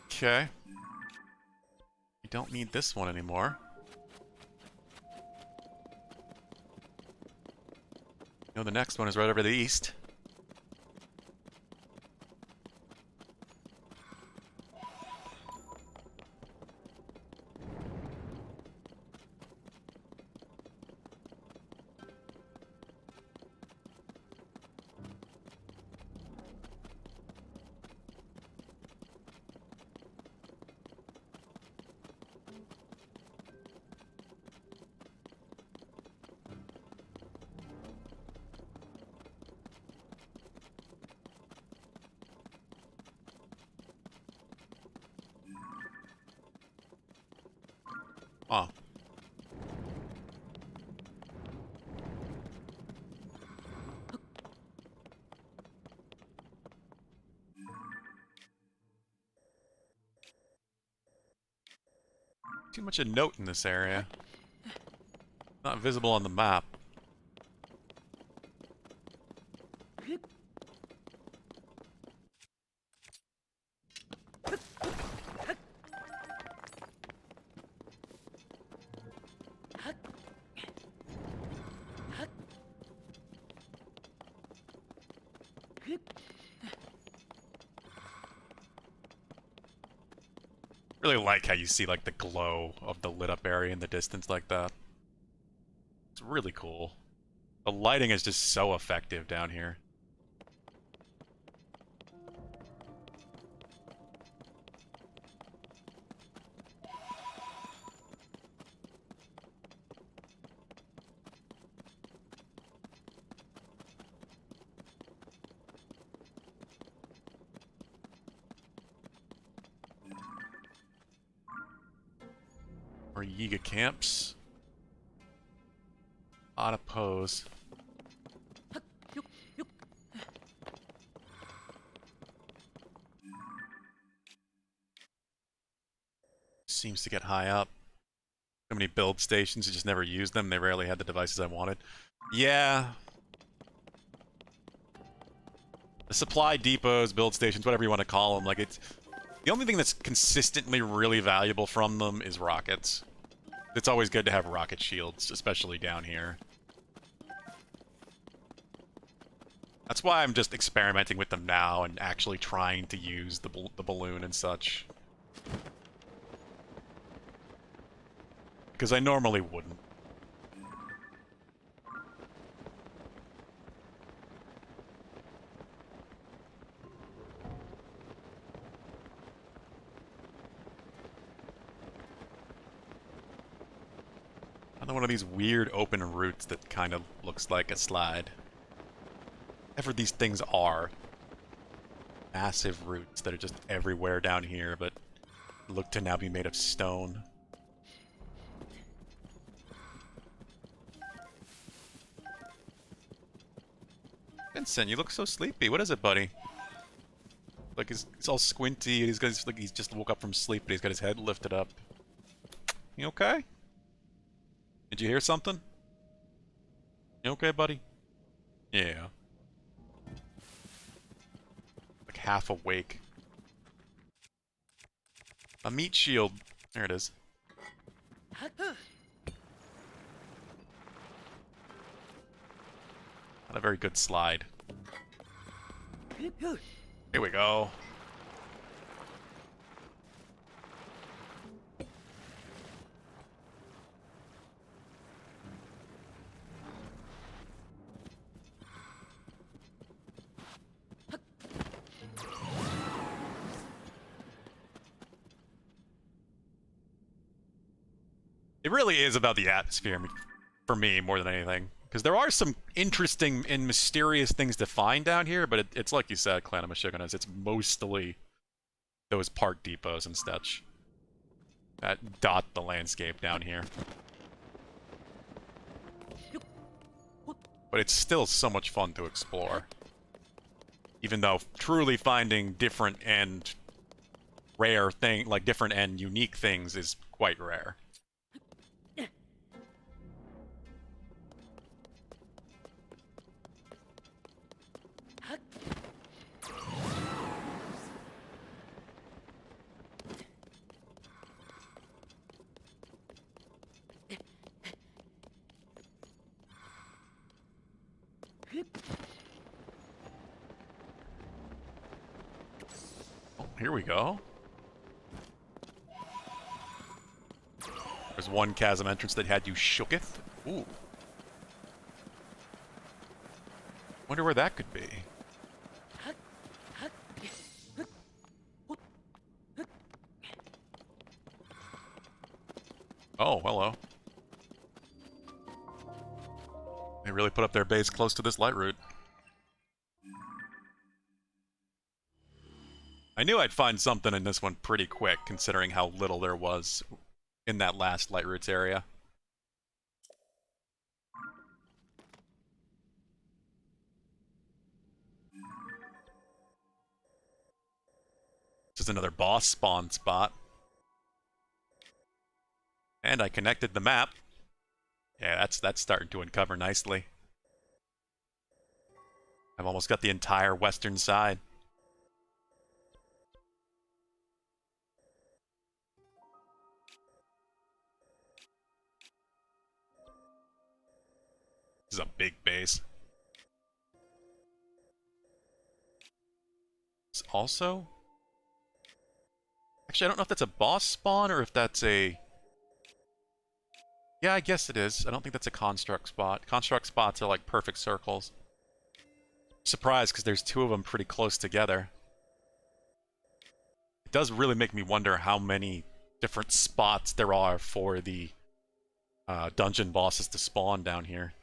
Okay. We don't need this one anymore. No, the next one is right over the east. Too much a note in this area. Not visible on the map. Really like how you see like the glow of the lit up area in the distance like that. It's really cool. The lighting is just so effective down here. Or Yiga camps. Odd a pose. Seems to get high up. So many build stations, I just never used them. They rarely had the devices I wanted. Yeah. The supply depots, build stations, whatever you want to call them, like it's... The only thing that's consistently really valuable from them is rockets. It's always good to have rocket shields, especially down here. That's why I'm just experimenting with them now and actually trying to use the balloon and such. Because I normally wouldn't. Another one of these weird open routes that kind of looks like a slide. Whatever these things are. Massive routes that are just everywhere down here, but look to now be made of stone. Vincent, you look so sleepy. What is it, buddy? Like he's all squinty. He's just woke up from sleep, but he's got his head lifted up. You okay? Did you hear something? You okay, buddy? Yeah. Like half awake. A meat shield. There it is. Not a very good slide. Here we go. It really is about the atmosphere for me more than anything. Because there are some interesting and mysterious things to find down here, but it's like you said, Clan of Meshuggahs, it's mostly those park depots and such that dot the landscape down here. But it's still so much fun to explore. Even though truly finding different and rare thing, like different and unique things is quite rare. Oh, here we go. There's one chasm entrance that had you shooketh. Ooh. Wonder where that could be. Oh, hello. They really put up their base close to this light route. I knew I'd find something in this one pretty quick, considering how little there was in that last light routes area. This is another boss spawn spot. And I connected the map. Yeah, that's starting to uncover nicely. I've almost got the entire western side. This is a big base. It's also... Actually, I don't know if that's a boss spawn or if that's a... Yeah, I guess it is. I don't think that's a construct spot. Construct spots are like perfect circles. Surprised because there's two of them pretty close together. It does really make me wonder how many different spots there are for the dungeon bosses to spawn down here.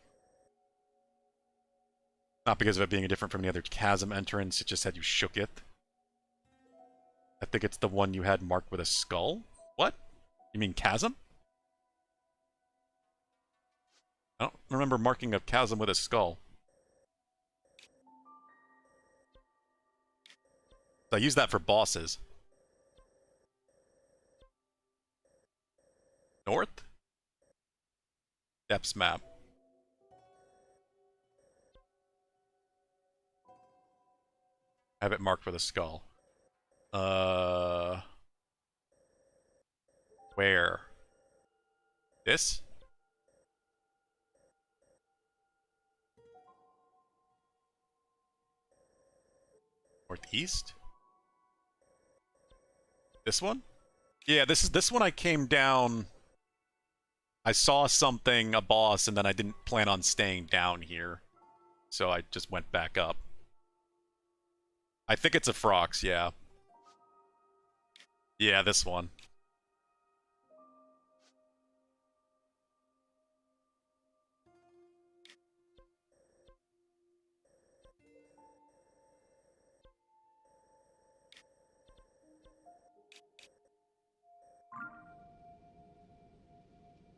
Not because of it being different from the other chasm entrance, it just had you shook it. I think it's the one you had marked with a skull? What? You mean chasm? I don't remember marking a chasm with a skull. I use that for bosses. North? Depths map. I have it marked with a skull. Where? This? Northeast? This one? Yeah, this one I came down. I saw something, a boss, and then I didn't plan on staying down here. So I just went back up. I think it's a Frox, yeah. Yeah, this one.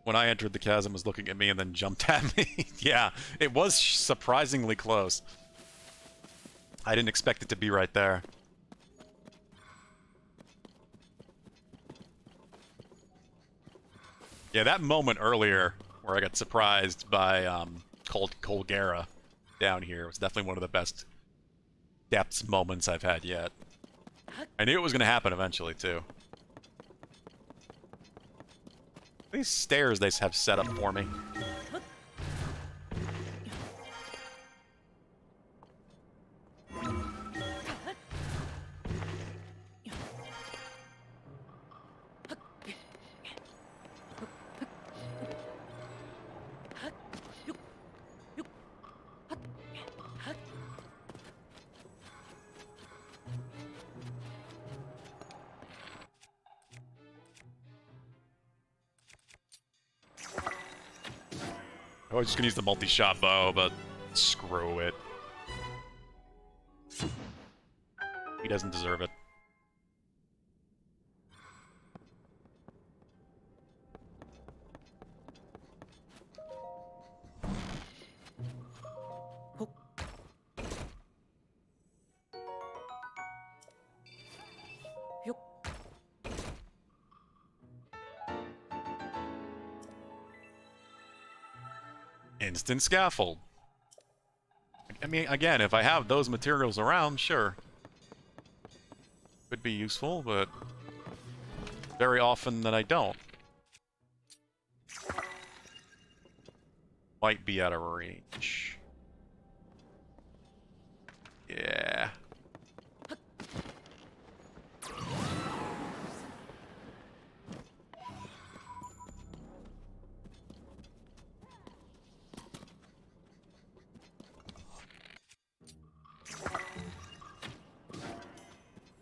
When I entered the chasm, was looking at me and then jumped at me. Yeah, it was surprisingly close. I didn't expect it to be right there. Yeah, that moment earlier where I got surprised by Colgera down here was definitely one of the best depths moments I've had yet. I knew it was going to happen eventually, too. These stairs they have set up for me. I was just gonna use the multi-shot bow, but screw it. He doesn't deserve it. Instant scaffold. I mean, again, if I have those materials around, sure. Could be useful, but very often that I don't. Might be out of range. Yeah.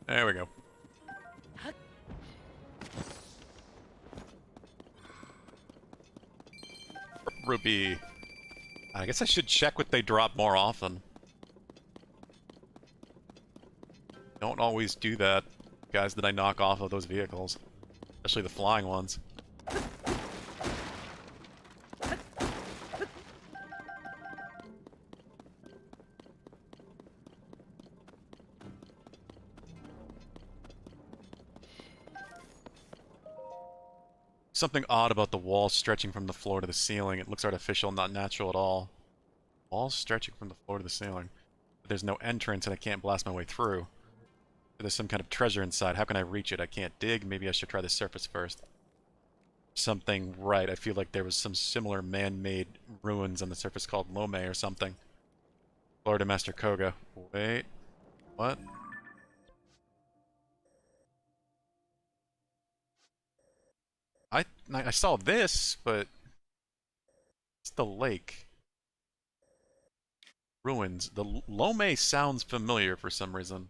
There we go. Rupee. I guess I should check what they drop more often. Don't always do that, guys that I knock off of those vehicles. Especially the flying ones. something odd about the walls stretching from the floor to the ceiling. It looks artificial, not natural at all. Walls stretching from the floor to the ceiling. But there's no entrance and I can't blast my way through. There's some kind of treasure inside. How can I reach it? I can't dig. Maybe I should try the surface first. Something right. I feel like there was some similar man-made ruins on the surface called Lome or something. Florida Master Koga. Wait. What? I saw this, but it's the lake. Ruins. The Lome sounds familiar for some reason.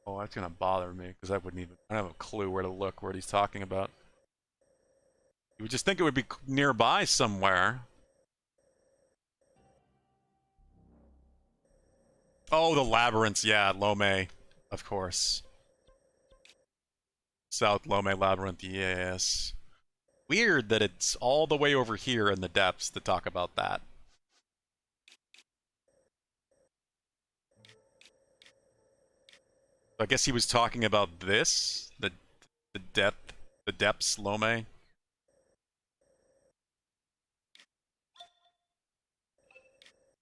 Oh, that's gonna bother me, because I wouldn't even... I don't have a clue where to look, what he's talking about. You would just think it would be nearby somewhere. Oh, the labyrinths, yeah, Lome, of course. South Lome Labyrinth, yes. Weird that it's all the way over here in the depths to talk about that. I guess he was talking about this, the depths, Lome.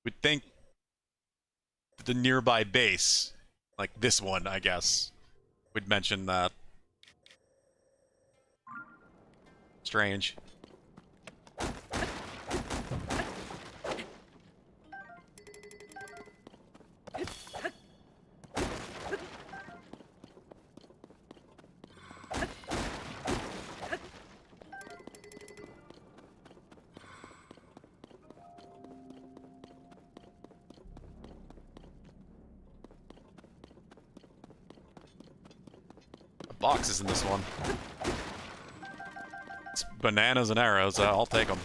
Would think the nearby base, like this one, I guess, would mention that. Strange. Boxes in this one. It's bananas and arrows. I'll take them.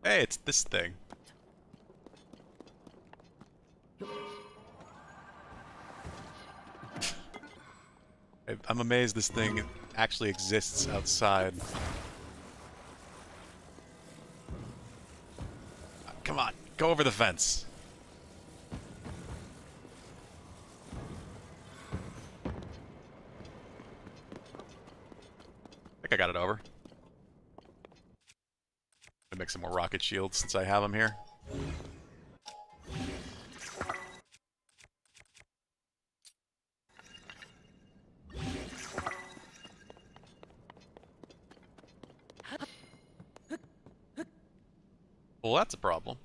Hey, it's this thing. I'm amazed this thing actually exists outside. Come on, go over the fence. I think I got it over. Gonna make some more rocket shields since I have them here. Well, that's a problem.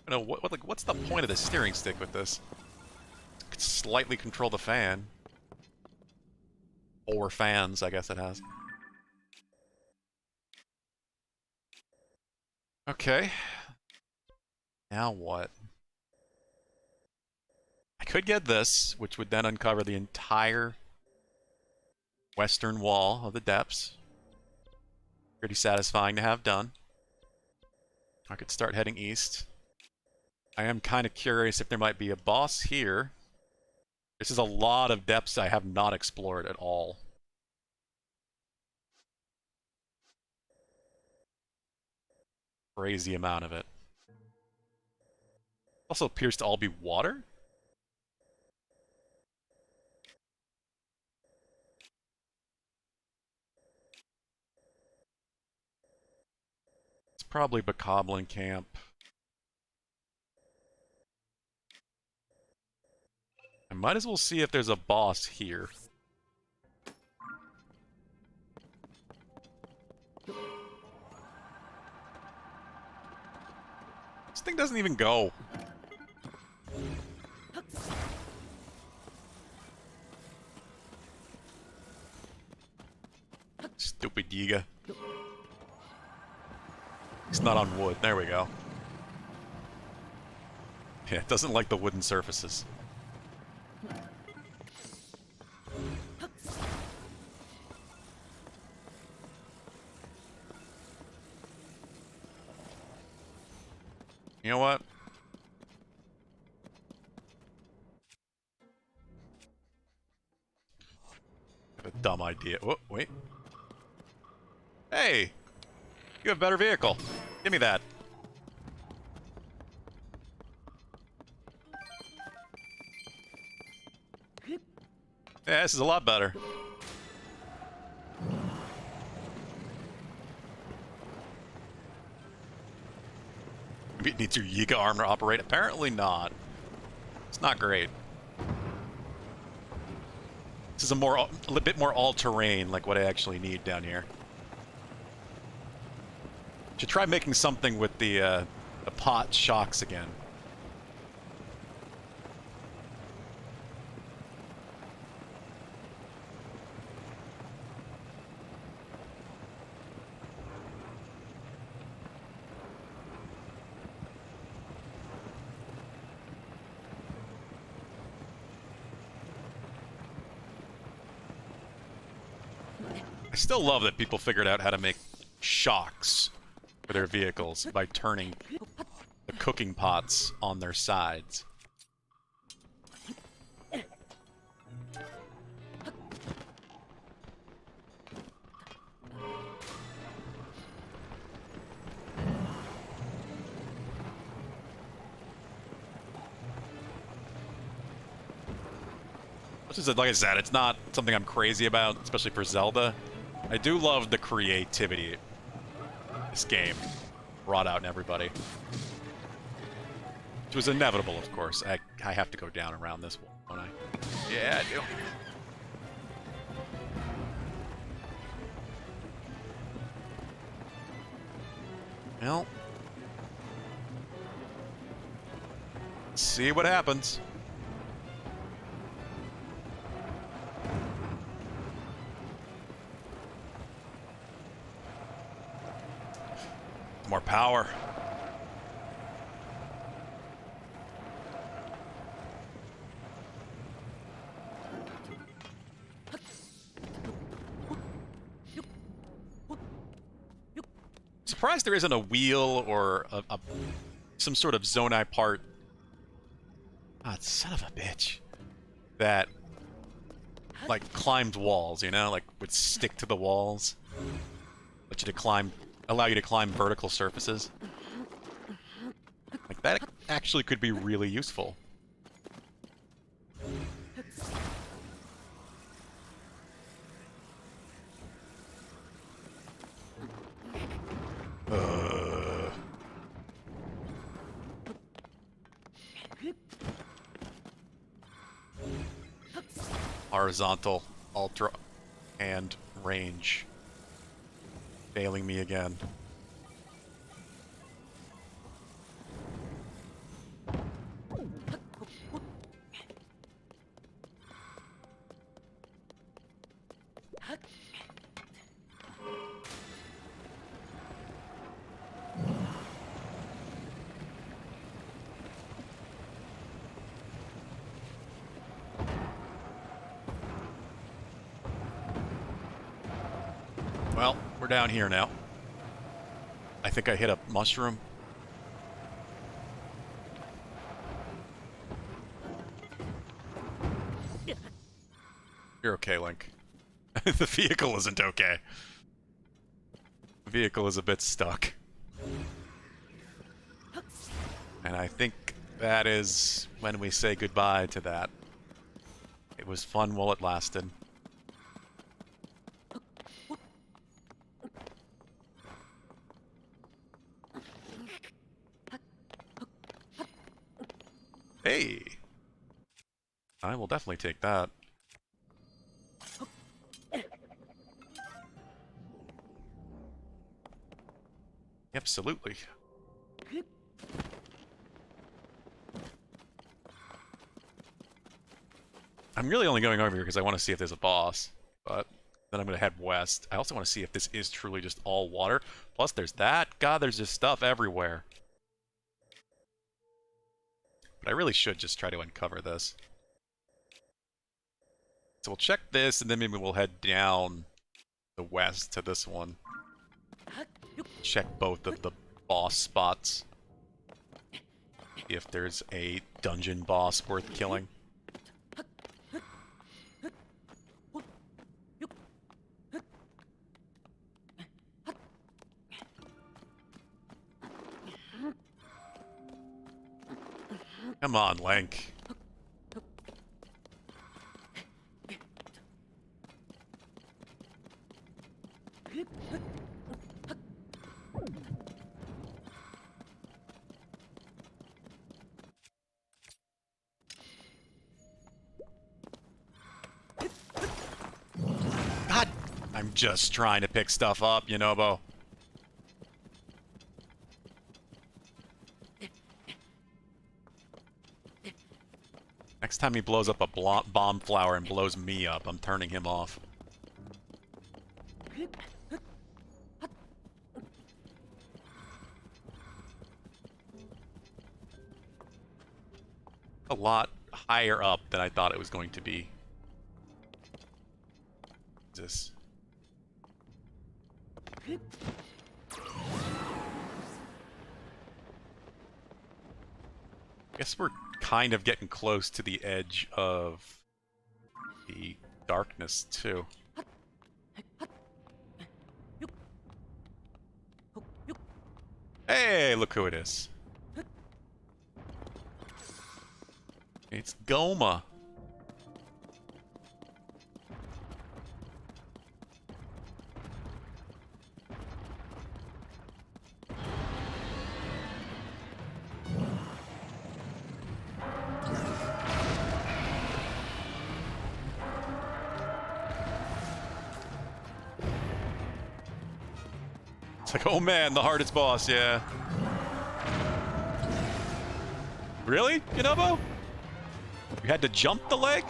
No, what's the point of the steering stick with this? Could slightly control the fan. Or fans, I guess it has. Okay. Now what? I could get this, which would then uncover the entire western wall of the depths. Pretty satisfying to have done. I could start heading east. I am kind of curious if there might be a boss here. This is a lot of depths I have not explored at all. Crazy amount of it. Also appears to all be water? It's probably Bokoblin Camp. I might as well see if there's a boss here. This thing doesn't even go. Stupid Yiga. It's not on wood. There we go. Yeah, it doesn't like the wooden surfaces. You know what? I have a dumb idea. Oh, wait. Hey! You have a better vehicle. Give me that. Yeah, this is a lot better. Maybe it needs your Yiga arm to operate. Apparently not. It's not great. This is a bit more all-terrain, like what I actually need down here. Should try making something with the pot shocks again. I still love that people figured out how to make shocks for their vehicles by turning the cooking pots on their sides. Which is, like I said, it's not something I'm crazy about, especially for Zelda. I do love the creativity this game brought out in everybody. Which was inevitable, of course. I have to go down around this one, don't I? Yeah, I do. Well. Let's see what happens. More power. Surprised there isn't a wheel or some sort of Zonai part. Ah, son of a bitch. That, like, climbed walls, you know? Like, would stick to the walls. Let you to climb, allow you to climb vertical surfaces. Like, that actually could be really useful. Horizontal, ultra, and range. Failing me again. Well, we're down here now. I think I hit a mushroom. You're okay, Link. The vehicle isn't okay. The vehicle is a bit stuck. And I think that is when we say goodbye to that. It was fun while it lasted. Hey! I will definitely take that. Absolutely. I'm really only going over here because I want to see if there's a boss, but Then I'm going to head west. I also want to see if this is truly just all water. Plus, there's that. God, there's just stuff everywhere. But I really should just try to uncover this. So we'll check this, and then maybe we'll head down the west to this one. Check both of the boss spots. See if there's a dungeon boss worth killing. Come on, Link. God, I'm just trying to pick stuff up, Yunobo. Next time he blows up a bomb flower and blows me up, I'm turning him off. A lot higher up than I thought it was going to be. This. Guess we're kind of getting close to the edge of the darkness, too. Hey, look who it is. It's Goma. It's like, oh man, the hardest boss, yeah. Really, Yunobo? You had to jump the leg?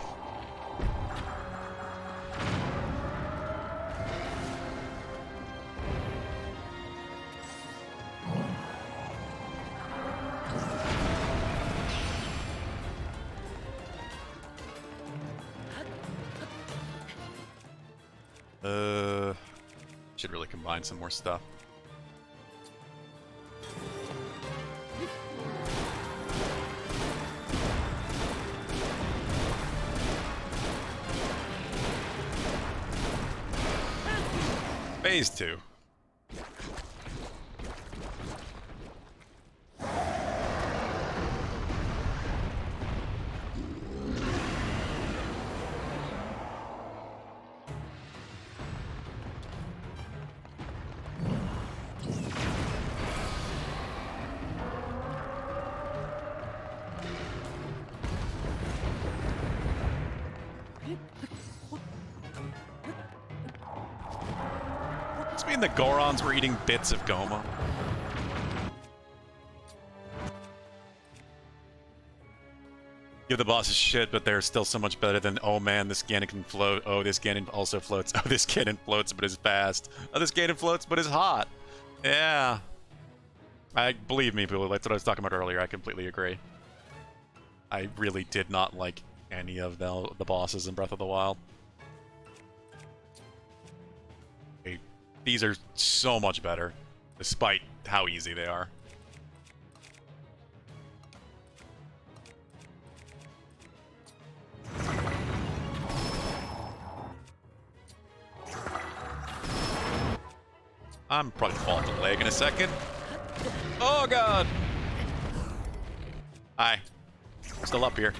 Should really combine some more stuff. Phase 2. Does this mean the Gorons were eating bits of Goma? Give the bosses shit, but they're still so much better than, oh man, this Ganon can float. Oh, this Ganon also floats. Oh, this Ganon floats but is fast. Oh, this Ganon floats but is hot. Yeah. Believe me, people, that's what I was talking about earlier. I completely agree. I really did not like any of the bosses in Breath of the Wild. These are so much better, despite how easy they are. I'm probably falling the leg in a second. Oh god! Hi. Still up here.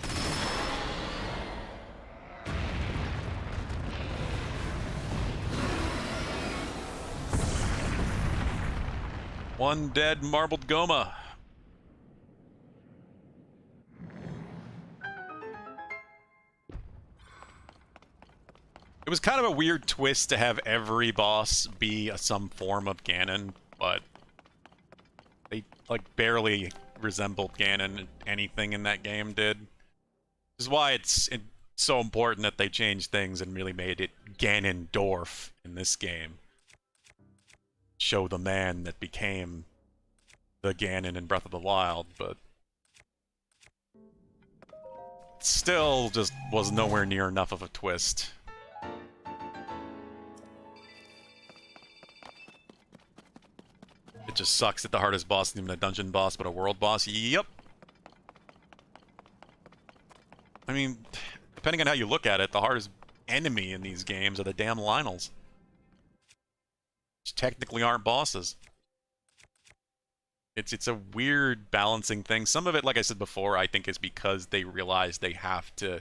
One dead marbled Goma. It was kind of a weird twist to have every boss be some form of Ganon, but they like barely resembled Ganon. Anything in that game did. This is why it's so important that they changed things and really made it Ganondorf in this game. Show the man that became the Ganon in Breath of the Wild, but still just was nowhere near enough of a twist. It just sucks that the hardest boss isn't even a dungeon boss, but a world boss. Yep. I mean, depending on how you look at it, the hardest enemy in these games are the damn Lynels. Which technically aren't bosses. It's a weird balancing thing. Some of it, like I said before, I think is because they realize they have to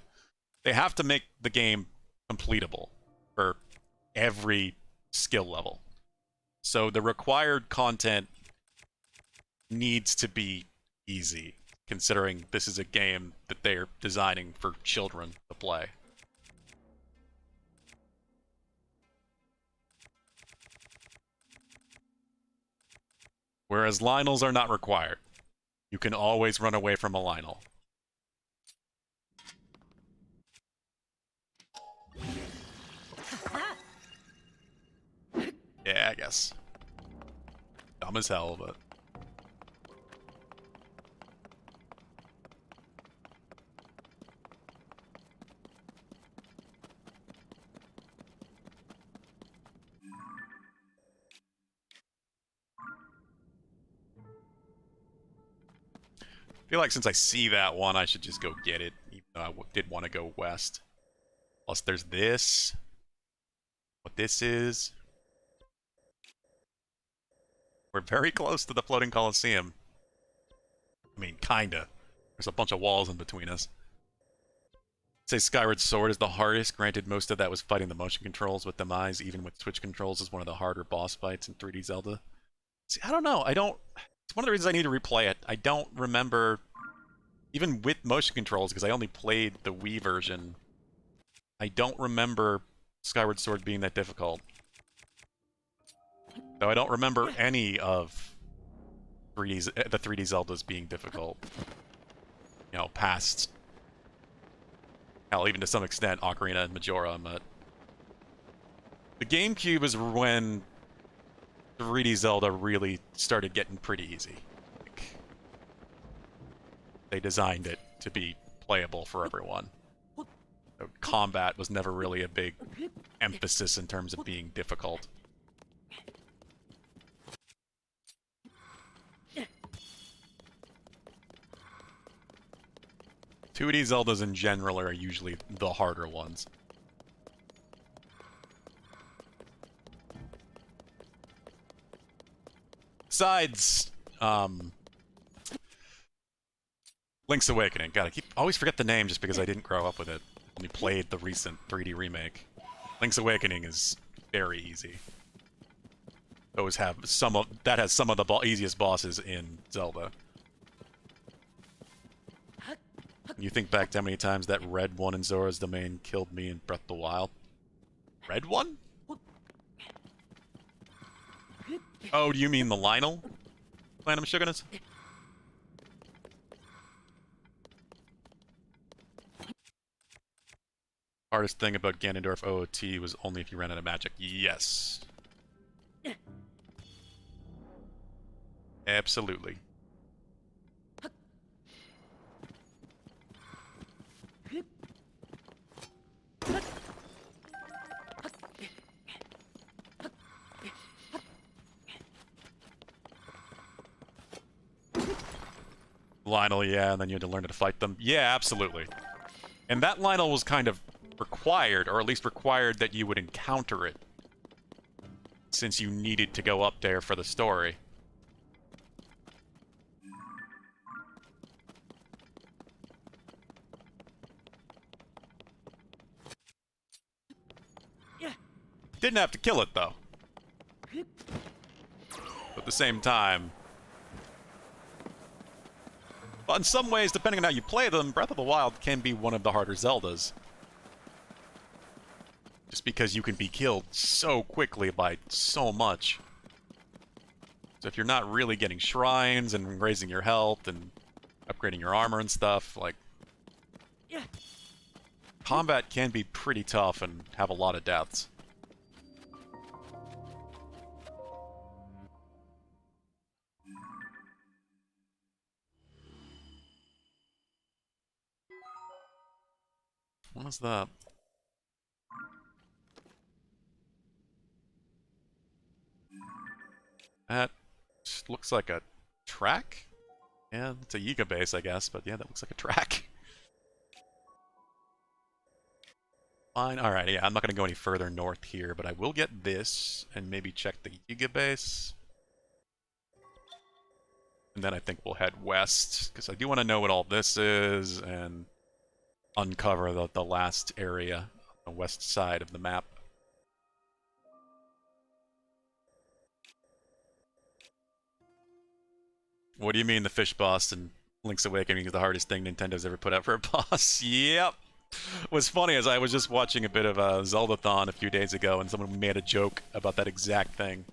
make the game completable for every skill level. So the required content needs to be easy, considering this is a game that they're designing for children to play. Whereas Lynels are not required. You can always run away from a Lynel. Yeah, I guess. Dumb as hell, but... I feel like since I see that one, I should just go get it, even though I did want to go west. Plus, there's this. What this is. We're very close to the floating Coliseum. I mean, kinda. There's a bunch of walls in between us. I'd say Skyward Sword is the hardest. Granted, most of that was fighting the motion controls with them eyes, even with Switch controls, is one of the harder boss fights in 3D Zelda. See, I don't know. It's one of the reasons I need to replay it. I don't remember, even with motion controls, because I only played the Wii version, I don't remember Skyward Sword being that difficult. Though I don't remember any of the 3D Zeldas being difficult. You know, past... Hell, even to some extent, Ocarina and Majora, but... The GameCube is when 3D Zelda really started getting pretty easy. Like, they designed it to be playable for everyone. So combat was never really a big emphasis in terms of being difficult. .2D Zeldas in general are usually the harder ones. Besides, Link's Awakening. God, always forget the name just because I didn't grow up with it. Only played the recent 3D remake. Link's Awakening is very easy. Those have that has some of the easiest bosses in Zelda. You think back to how many times that red one in Zora's Domain killed me in Breath of the Wild? Red one? Oh, do you mean the Lynel? Platinum Sugarness? Hardest thing about Ganondorf OOT was only if you ran out of magic. Yes. Absolutely. Lynel, yeah, and then you had to learn how to fight them. Yeah, absolutely. And that Lynel was kind of required, or at least required that you would encounter it, since you needed to go up there for the story. Didn't have to kill it, though. But at the same time... Well, in some ways, depending on how you play them, Breath of the Wild can be one of the harder Zeldas. Just because you can be killed so quickly by so much. So if you're not really getting shrines and raising your health and upgrading your armor and stuff, like... combat can be pretty tough and have a lot of deaths. What is that? That looks like a track? Yeah, it's a Yiga base, I guess, but yeah, that looks like a track. Fine, alright, yeah, I'm not gonna go any further north here, but I will get this, and maybe check the Yiga base. And then I think we'll head west, because I do want to know what all this is, and uncover the last area on the west side of the map. What do you mean the fish boss in Link's Awakening is the hardest thing Nintendo's ever put out for a boss? Yep. What's funny is I was just watching a bit of a Zelda-thon a few days ago, and someone made a joke about that exact thing.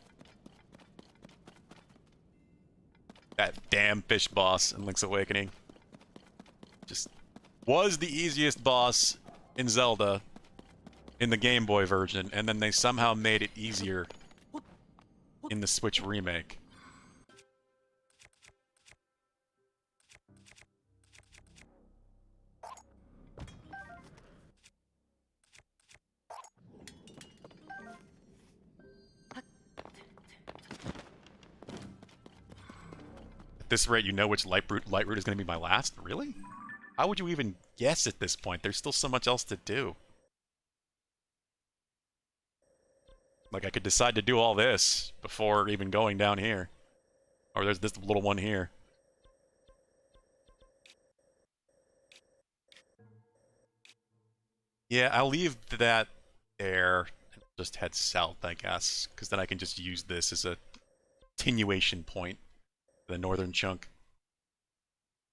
That damn fish boss in Link's Awakening. Just was the easiest boss in Zelda in the Game Boy version, and then they somehow made it easier in the Switch remake. At this rate, you know which light route is going to be my last? Really? How would you even guess at this point? There's still so much else to do. Like, I could decide to do all this before even going down here. Or there's this little one here. Yeah, I'll leave that there and just head south, I guess. Because then I can just use this as a continuation point. The northern chunk.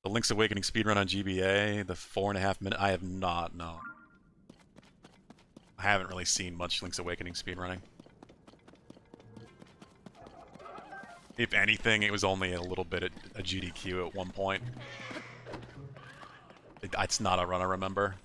The Link's Awakening speedrun on GBA, the 4.5 minute. I have not, no. I haven't really seen much Link's Awakening speedrunning. If anything, it was only a little bit at a GDQ at one point. It's not a run I remember.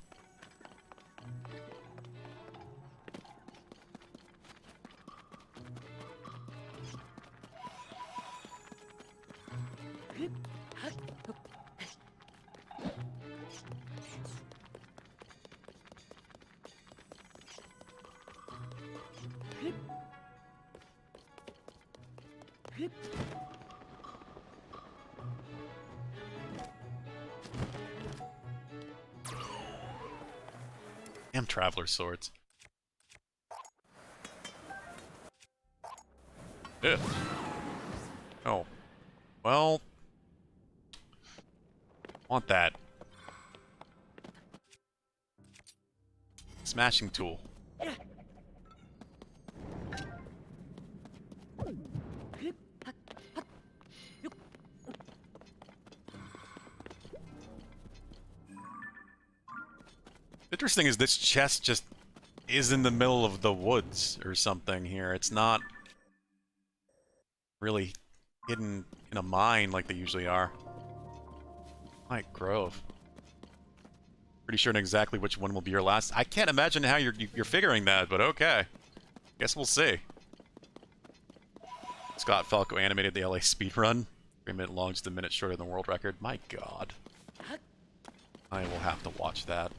Damn Traveler Swords. Ugh. Oh. Well. Want that. Smashing tool. Interesting is this chest just is in the middle of the woods or something here. It's not really hidden in a mine like they usually are. My Grove. Pretty sure exactly which one will be your last. I can't imagine how you're figuring that, but okay. Guess we'll see. Scott Falco animated the LA speedrun. 3 minute long, just a minute shorter than world record. My god. I will have to watch that.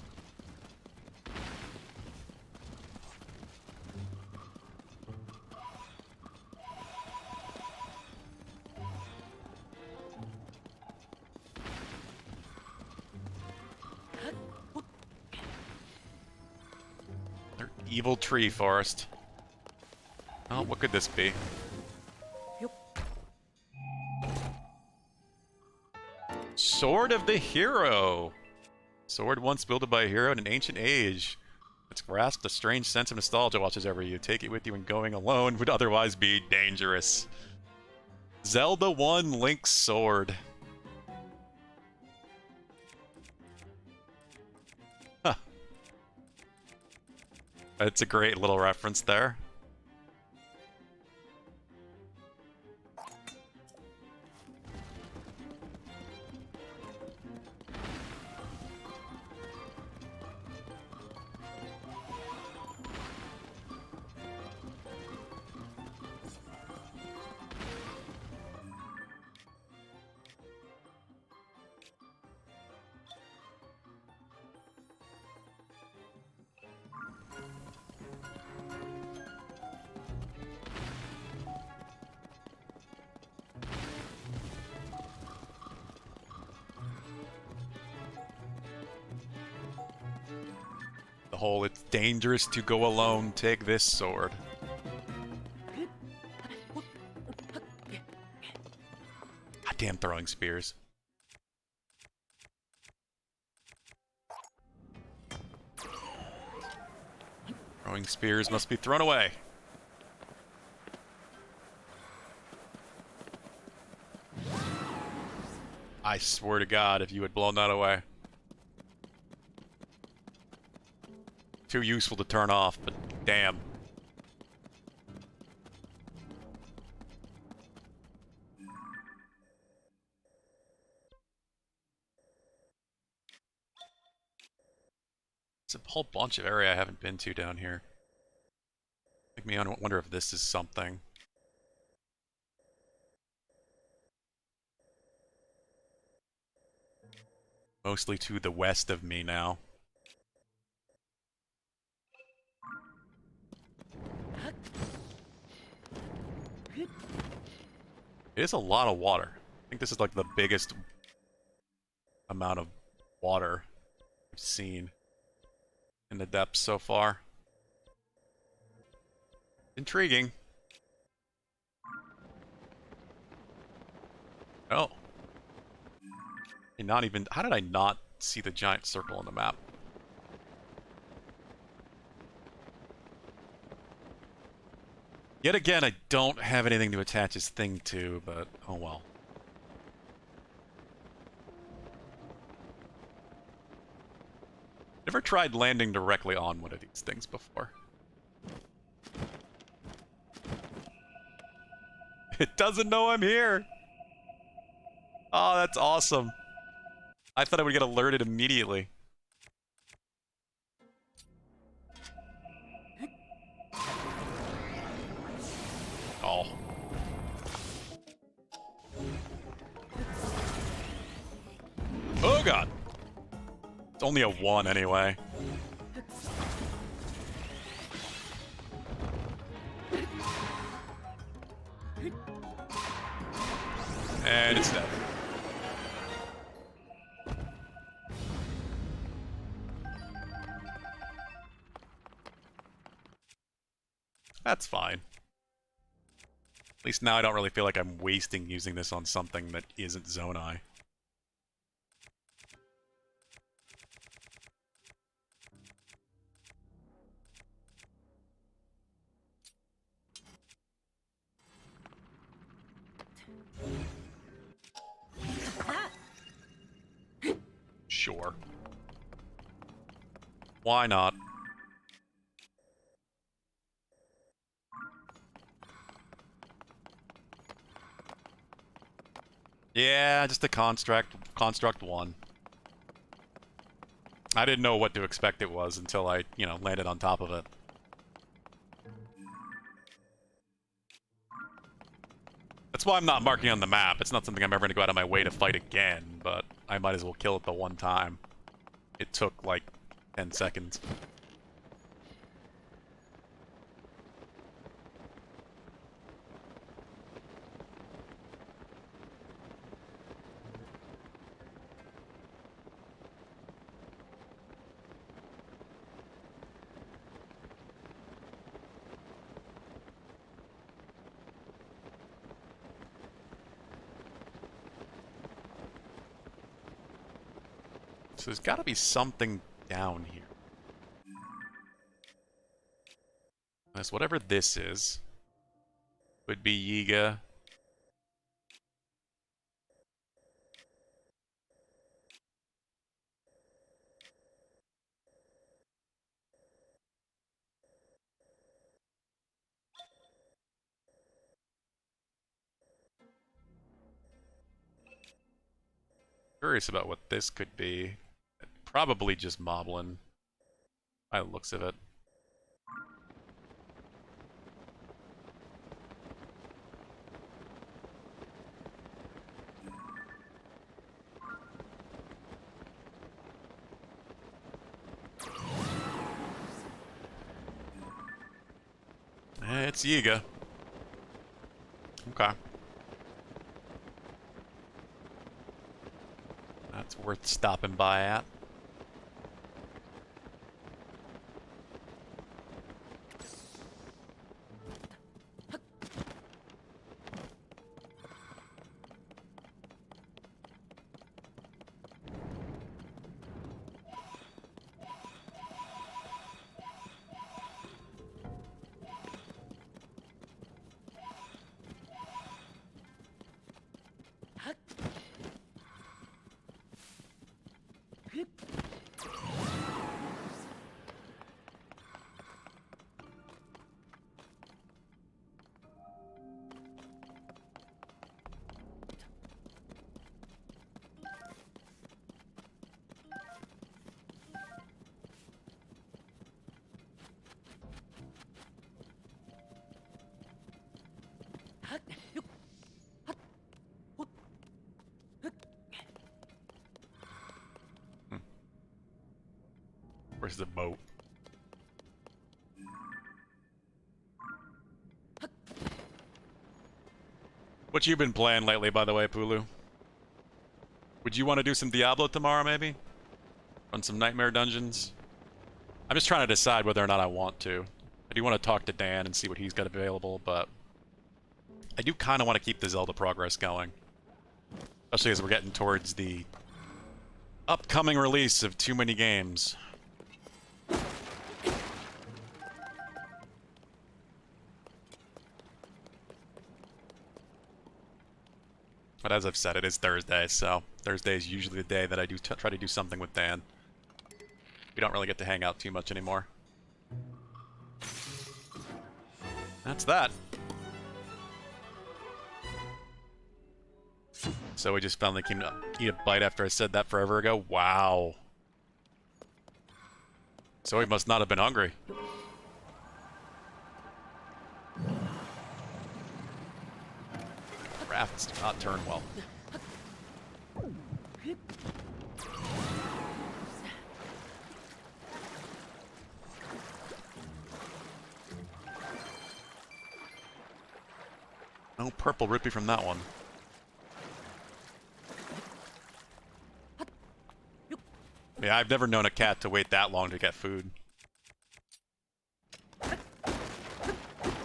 Evil tree forest. Oh, what could this be? Sword of the Hero! Sword once wielded by a hero in an ancient age. It's grasped a strange sense of nostalgia watches over you. Take it with you when going alone would otherwise be dangerous. Zelda 1 Link's Sword. Huh. It's a great little reference there. The whole "it's dangerous to go alone, take this sword." Goddamn throwing spears. Throwing spears must be thrown away. I swear to God, if you had blown that away. Too useful to turn off, but damn. It's a whole bunch of area I haven't been to down here. Make me wonder if this is something. Mostly to the west of me now. It is a lot of water. I think this is like the biggest amount of water I've seen in the depths so far. Intriguing. Oh. And not even... How did I not see the giant circle on the map? Yet again, I don't have anything to attach this thing to, but oh well. Never tried landing directly on one of these things before. It doesn't know I'm here! Oh, that's awesome. I thought I would get alerted immediately. Oh. Oh god! It's only a 1 anyway. And it's dead. That's fine. At least now I don't really feel like I'm wasting using this on something that isn't Zonai. Sure. Why not? Yeah, just a construct 1. I didn't know what to expect it was until I, landed on top of it. That's why I'm not marking on the map. It's not something I'm ever going to go out of my way to fight again, but I might as well kill it the one time. It took, like, 10 seconds. So there's got to be something down here. Unless whatever this is would be Yiga. Curious about what this could be. Probably just Moblin, by the looks of it. It's Yiga. Okay. That's worth stopping by at. Where's the boat? What you been playing lately, by the way, Pulu? Would you want to do some Diablo tomorrow, maybe? Run some Nightmare Dungeons? I'm just trying to decide whether or not I want to. I do want to talk to Dan and see what he's got available, but I do kind of want to keep the Zelda progress going. Especially as we're getting towards the upcoming release of too many games. But as I've said, it is Thursday, so Thursday is usually the day that I do try to do something with Dan. We don't really get to hang out too much anymore. That's that. So we just finally came to eat a bite after I said that forever ago. Wow. So he must not have been hungry. Rafts do not turn well. No purple rupee from that one. Yeah, I've never known a cat to wait that long to get food.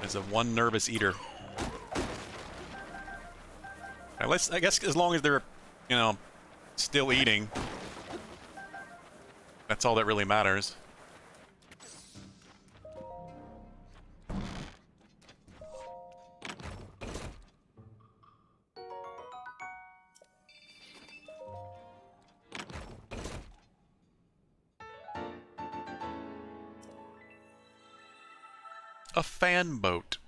It's a one nervous eater. I guess as long as they're, you know, still eating, that's all that really matters. A fan boat.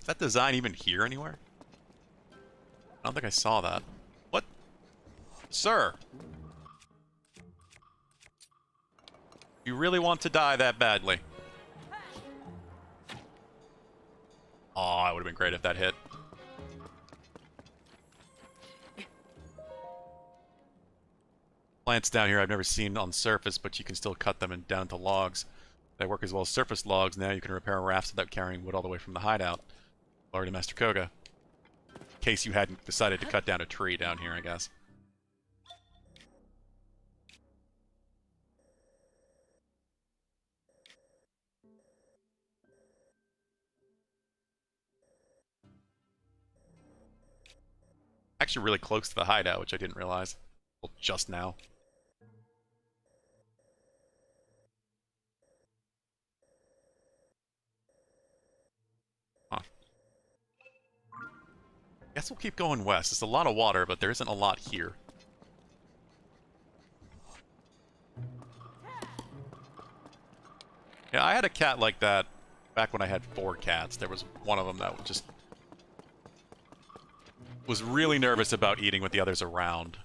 Is that design even here anywhere? I don't think I saw that. What? Sir! You really want to die that badly? Aw, it would have been great if that hit. Plants down here I've never seen on surface, but you can still cut them down to logs. They work as well as surface logs. Now you can repair rafts without carrying wood all the way from the hideout. Glory to Master Koga. In case you hadn't decided to cut down a tree down here, I guess. Actually really close to the hideout, which I didn't realize. Well, just now. Huh. Guess we'll keep going west. It's a lot of water, but there isn't a lot here. Yeah, I had a cat like that back when I had 4 cats. There was one of them that just was really nervous about eating with the others around.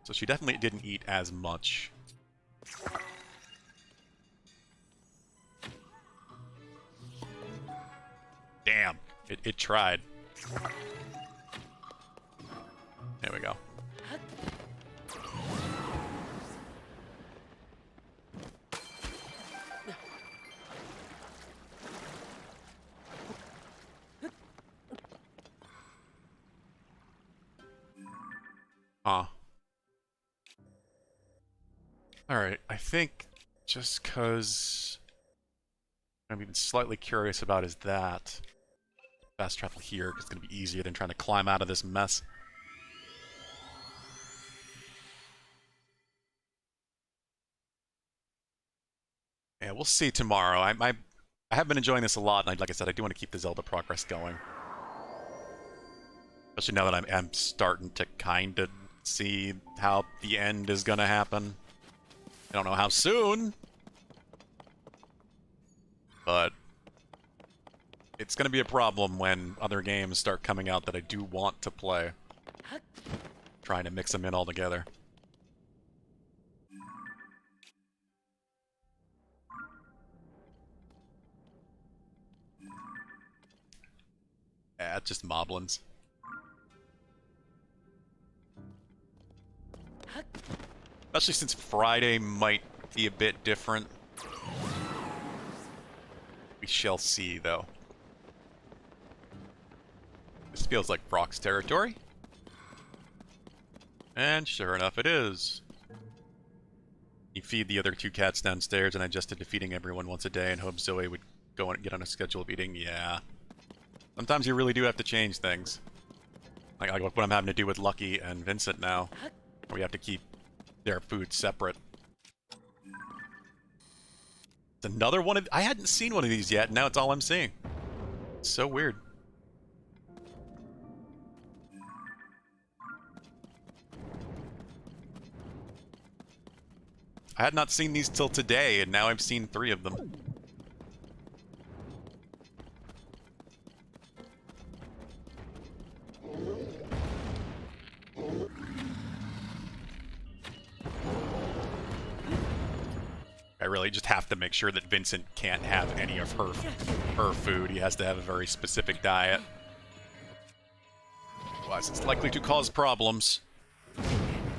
So she definitely didn't eat as much. Damn, it tried. There we go. Huh. Alright, I think just because I'm even slightly curious about is that fast travel here, because it's going to be easier than trying to climb out of this mess. Yeah, we'll see tomorrow. I have been enjoying this a lot, and like I said, I do want to keep the Zelda progress going. Especially now that I'm starting to kind of see how the end is going to happen. I don't know how soon, but it's going to be a problem when other games start coming out that I do want to play. Trying to mix them in all together. Yeah, it's just moblins. Especially since Friday might be a bit different. We shall see, though. This feels like Brock's territory. And sure enough, it is. You feed the other 2 cats downstairs, and I adjusted to feeding everyone once a day and hope Zoe would go and get on a schedule of eating. Yeah. Sometimes you really do have to change things. Like what I'm having to do with Lucky and Vincent now. Where we have to keep their food separate. It's another one of... I hadn't seen one of these yet, now it's all I'm seeing. It's so weird. I had not seen these till today, and now I've seen 3 of them. I really just have to make sure that Vincent can't have any of her food. He has to have a very specific diet. Otherwise, it's likely to cause problems.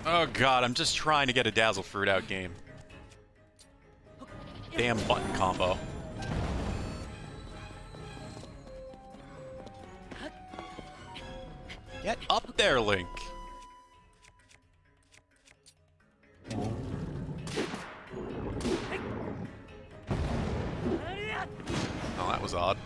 Oh god, I'm just trying to get a Dazzle Fruit out game. Damn button combo. Get up there, Link. Oh, that was odd.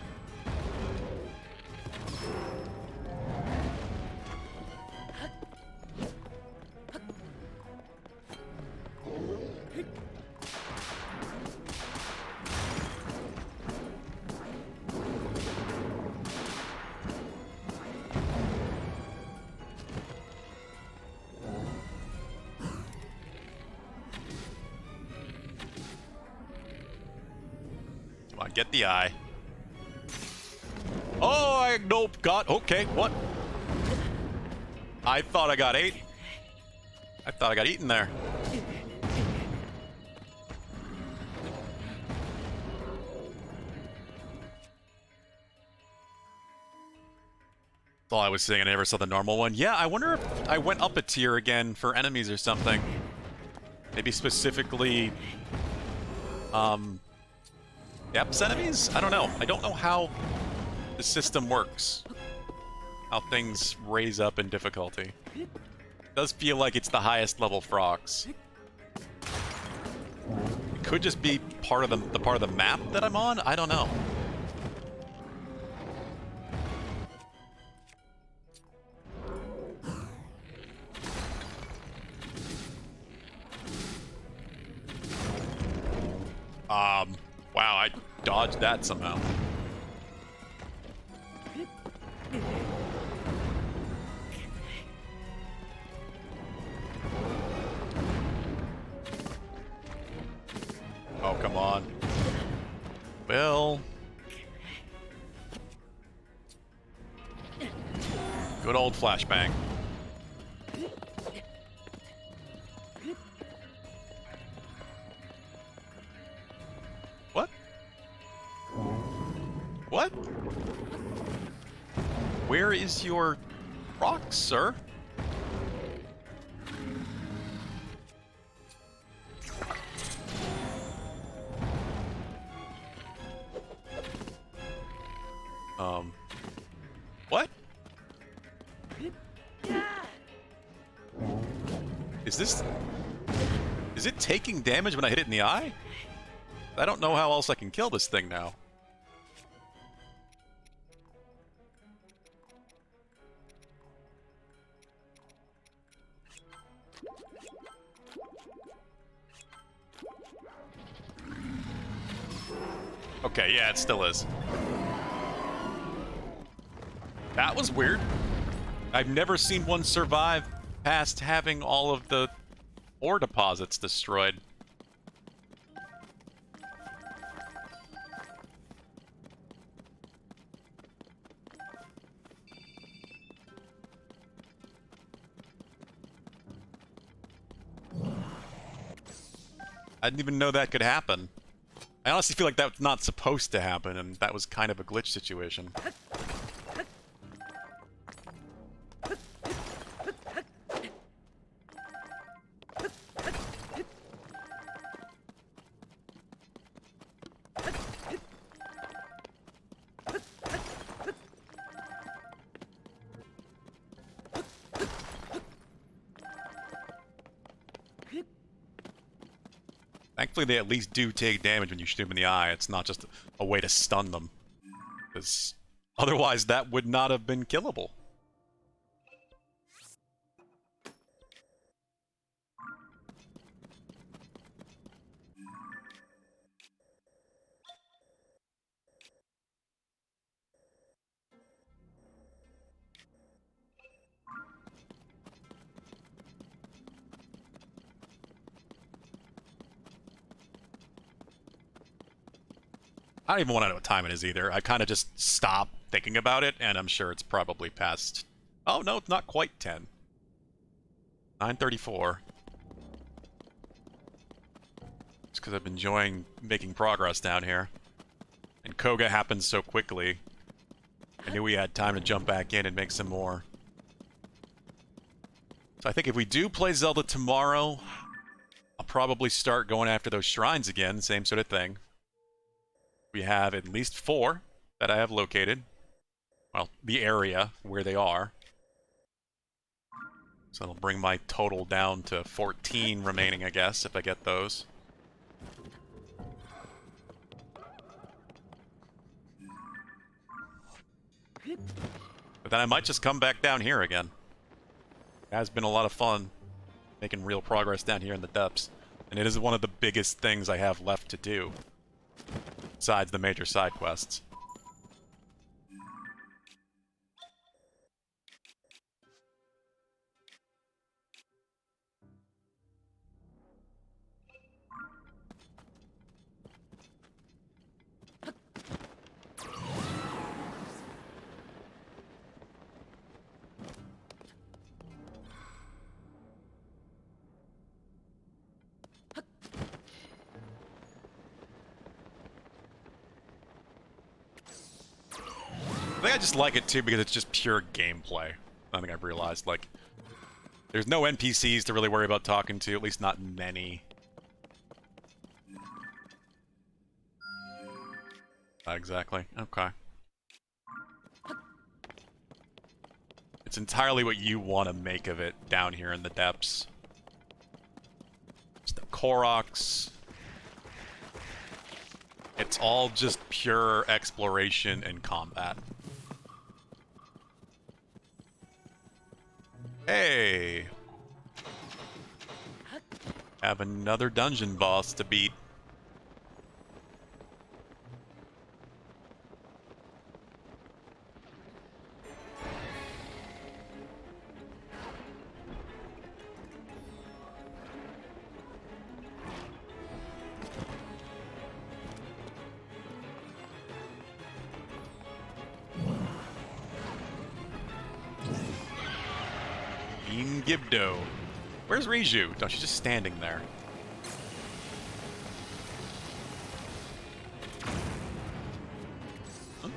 Come on, get the eye. Oh, nope, okay, what? I thought I got 8. I thought I got eaten there. That's all I was saying. I never saw the normal one. Yeah, I wonder if I went up a tier again for enemies or something. Maybe specifically, depths enemies? I don't know. I don't know how the system works. How things raise up in difficulty. It does feel like it's the highest level frogs. It could just be part of the part of the map that I'm on. I don't know. Wow, I dodged that somehow. Oh, come on. Well. Good old flashbang. What? What? Where is your rock, sir? What? Is it taking damage when I hit it in the eye? I don't know how else I can kill this thing now. Okay, yeah, it still is. That was weird. I've never seen one survive past having all of the ore deposits destroyed. I didn't even know that could happen. I honestly feel like that's not supposed to happen, and that was kind of a glitch situation. Thankfully, they at least do take damage when you shoot them in the eye. It's not just a way to stun them. Because otherwise, that would not have been killable. I don't even want to know what time it is either. I kind of just stop thinking about it, and I'm sure it's probably past... Oh, no, it's not quite 10. 9:34. It's because I've been enjoying making progress down here. And Koga happened so quickly. I knew we had time to jump back in and make some more. So I think if we do play Zelda tomorrow, I'll probably start going after those shrines again, same sort of thing. We have at least 4 that I have located. Well, the area where they are. So it'll bring my total down to 14 remaining, I guess, if I get those. But then I might just come back down here again. It has been a lot of fun making real progress down here in the depths. And it is one of the biggest things I have left to do. Besides the major side quests. I think I just like it too because it's just pure gameplay. I think I've realized, like, there's no NPCs to really worry about talking to, at least not many. Exactly. Okay. It's entirely what you want to make of it down here in the depths. It's the Koroks. It's all just pure exploration and combat. Hey! Have another dungeon boss to beat. Gibdo. Where's Riju? No, she's just standing there. Huh?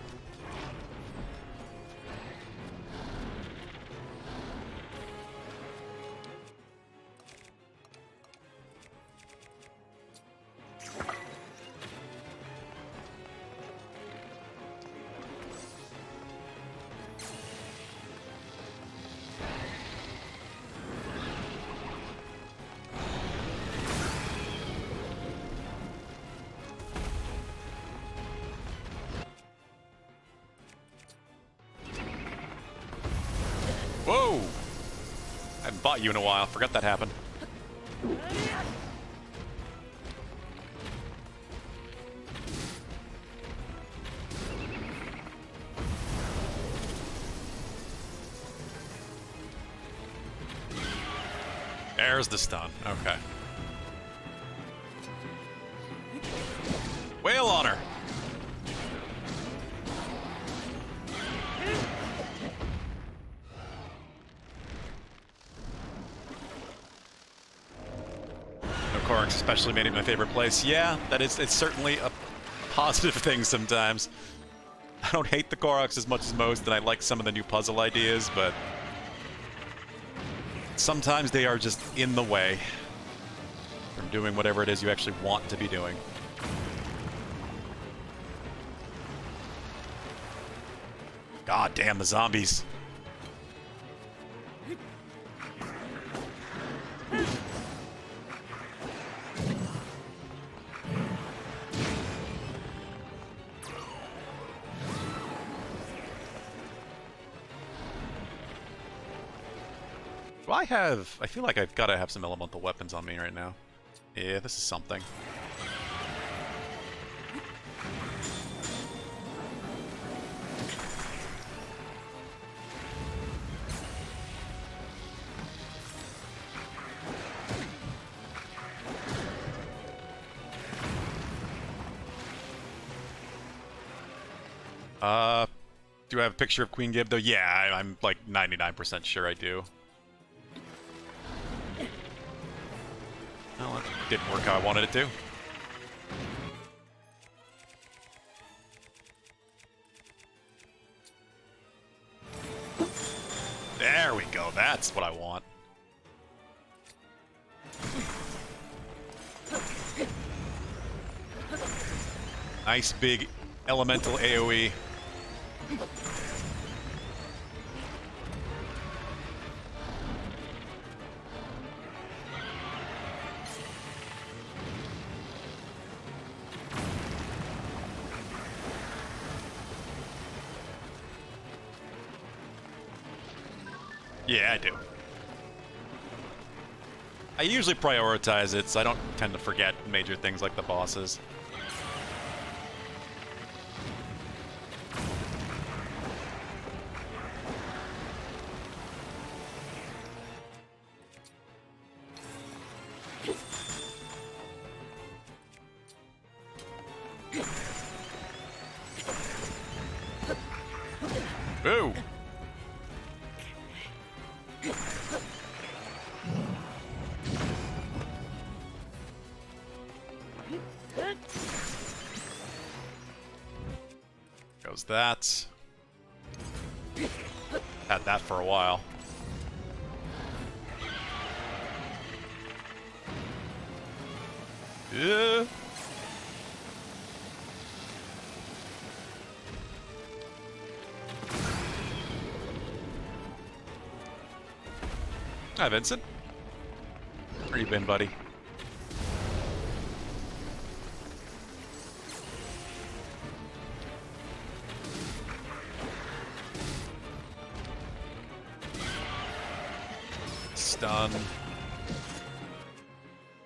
Whoa! I haven't fought you in a while. Forgot that happened. There's the stun. Okay. Whale on her! Koroks especially made it my favorite place. Yeah, it's certainly a positive thing sometimes. I don't hate the Koroks as much as most, and I like some of the new puzzle ideas, but sometimes they are just in the way from doing whatever it is you actually want to be doing. God damn the zombies. I have... I feel like I've got to have some elemental weapons on me right now. Yeah, this is something. Do I have a picture of Queen Gib, though? Yeah, I'm like 99% sure I do. Well, it didn't work how I wanted it to. There we go, that's what I want. Nice big elemental AoE. Yeah, I do. I usually prioritize it, so I don't tend to forget major things like the bosses. Ooh! Goes that. Had that for a while. Yeah. Hi, Vincent. Where you been, buddy? Stun.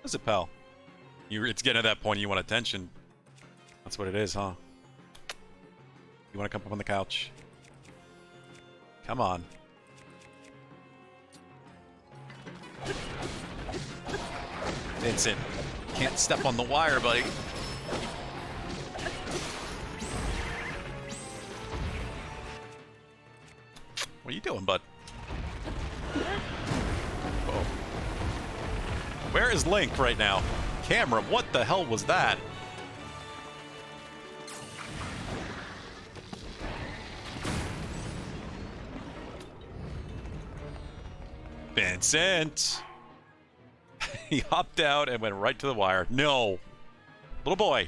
What's it, pal? It's getting to that point you want attention. That's what it is, huh? You want to come up on the couch? Come on. Vincent, can't step on the wire, buddy. What are you doing, bud? Whoa. Where is Link right now? Camera, what the hell was that? Vincent! He hopped out and went right to the wire. No! Little boy!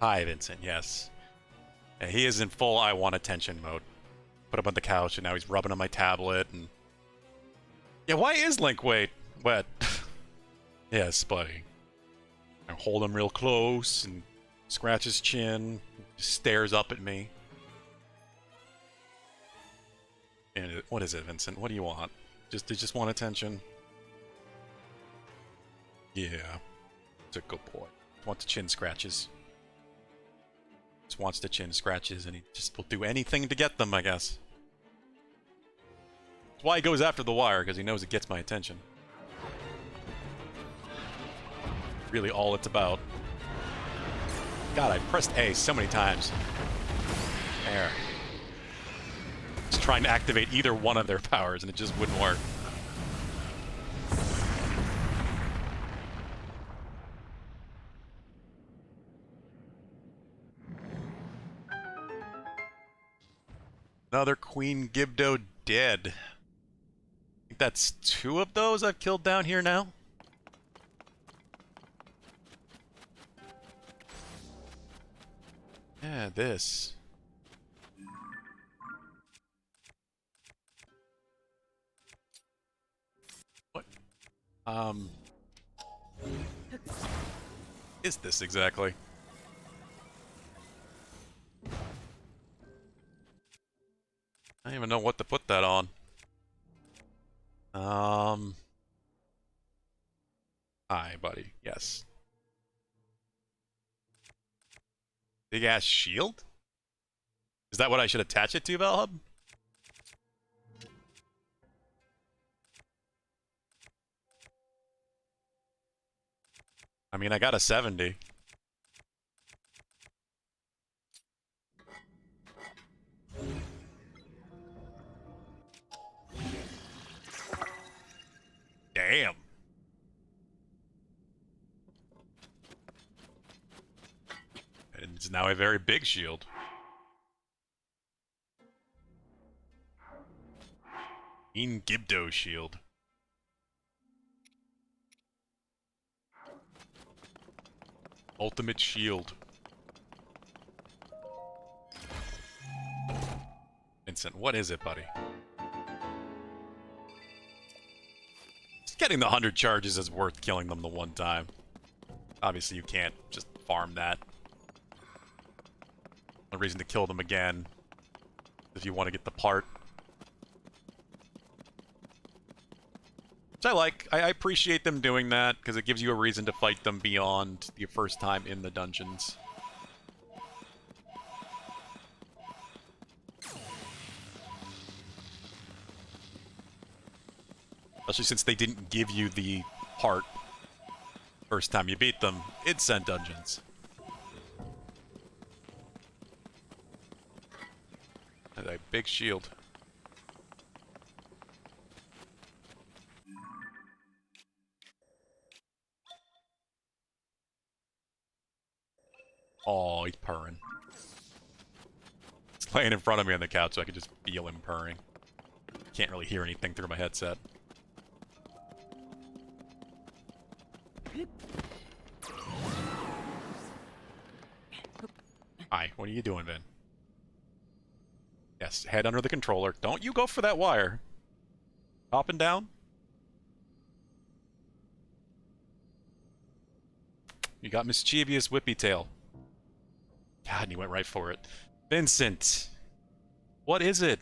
Hi, Vincent, yes. Yeah, he is in full I want attention mode. Put him on the couch, and now he's rubbing on my tablet, and... Yeah, why is Link wet? Yes, buddy. I hold him real close, and scratch his chin, just stares up at me. And what is it, Vincent? What do you want? You just want attention? Yeah. It's a good boy. Wants the chin scratches. Just wants the chin scratches, and he just will do anything to get them, I guess. why he goes after the wire, because he knows it gets my attention. Really all it's about. God, I pressed A so many times. There. Just trying to activate either one of their powers, and it just wouldn't work. Another Queen Gibdo dead. I think that's 2 of those I've killed down here now. Yeah, this. What? Is this exactly? I don't even know what to put that on. Hi, buddy. Yes. Big ass shield? Is that what I should attach it to, Valhub? I mean, I got a 70. Damn. And it's now a very big shield. Queen Gibdo shield. Ultimate shield. Vincent, what is it, buddy? Just getting the 100 charges is worth killing them the one time. Obviously, you can't just farm that. No reason to kill them again if you want to get the part. Which I like. I appreciate them doing that, because it gives you a reason to fight them beyond your first time in the dungeons. Especially since they didn't give you the part first time you beat them in said dungeons. And a big shield. Oh, he's purring. He's laying in front of me on the couch so I can just feel him purring. Can't really hear anything through my headset. Hi, what are you doing, Vin? Yes, head under the controller. Don't you go for that wire. Up and down. You got mischievous whippy tail. God, and he went right for it. Vincent! What is it?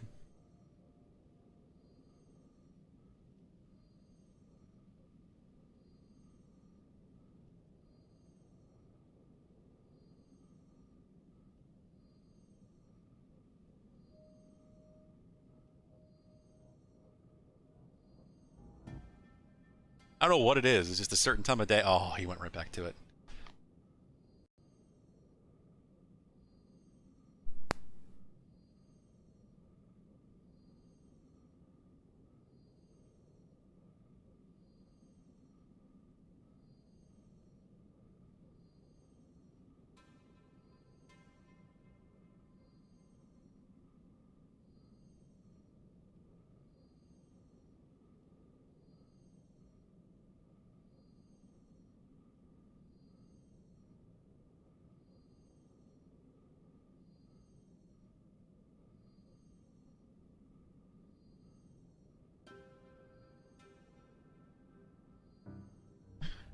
I don't know what it is. It's just a certain time of day. Oh, he went right back to it.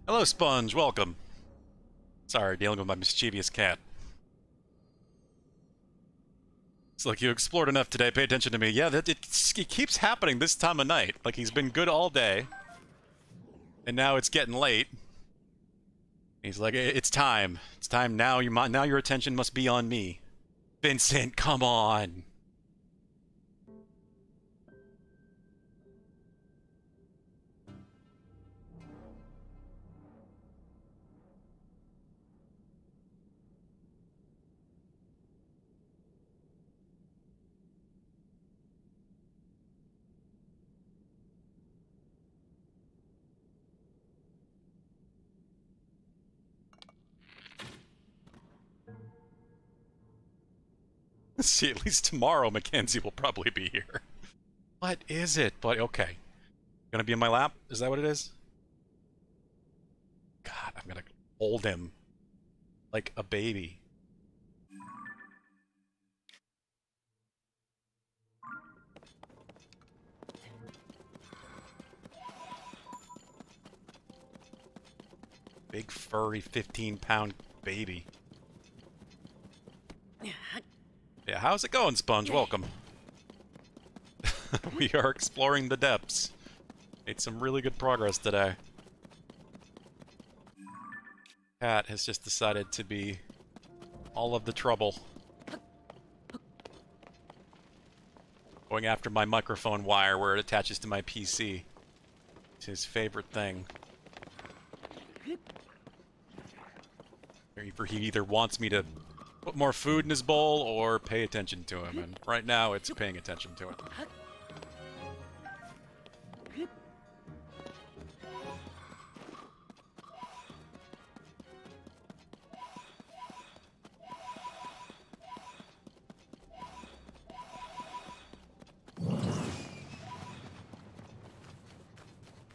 Hello, Sponge. Welcome. Sorry, dealing with my mischievous cat. It's like, you explored enough today. Pay attention to me. Yeah, it keeps happening this time of night. Like, he's been good all day. And now it's getting late. He's like, it's time. It's time now. Now your attention must be on me. Vincent, come on. let's see, at least tomorrow Mackenzie will probably be here. What is it? But okay. Gonna be in my lap? Is that what it is? God, I'm gonna hold him like a baby. Big furry 15-pound baby. Yeah, how's it going, Sponge? Welcome. We are exploring the depths. Made some really good progress today. Cat has just decided to be all of the trouble. Going after my microphone wire where it attaches to my PC. It's his favorite thing. He either wants me to put more food in his bowl or pay attention to him, and right now it's paying attention to him.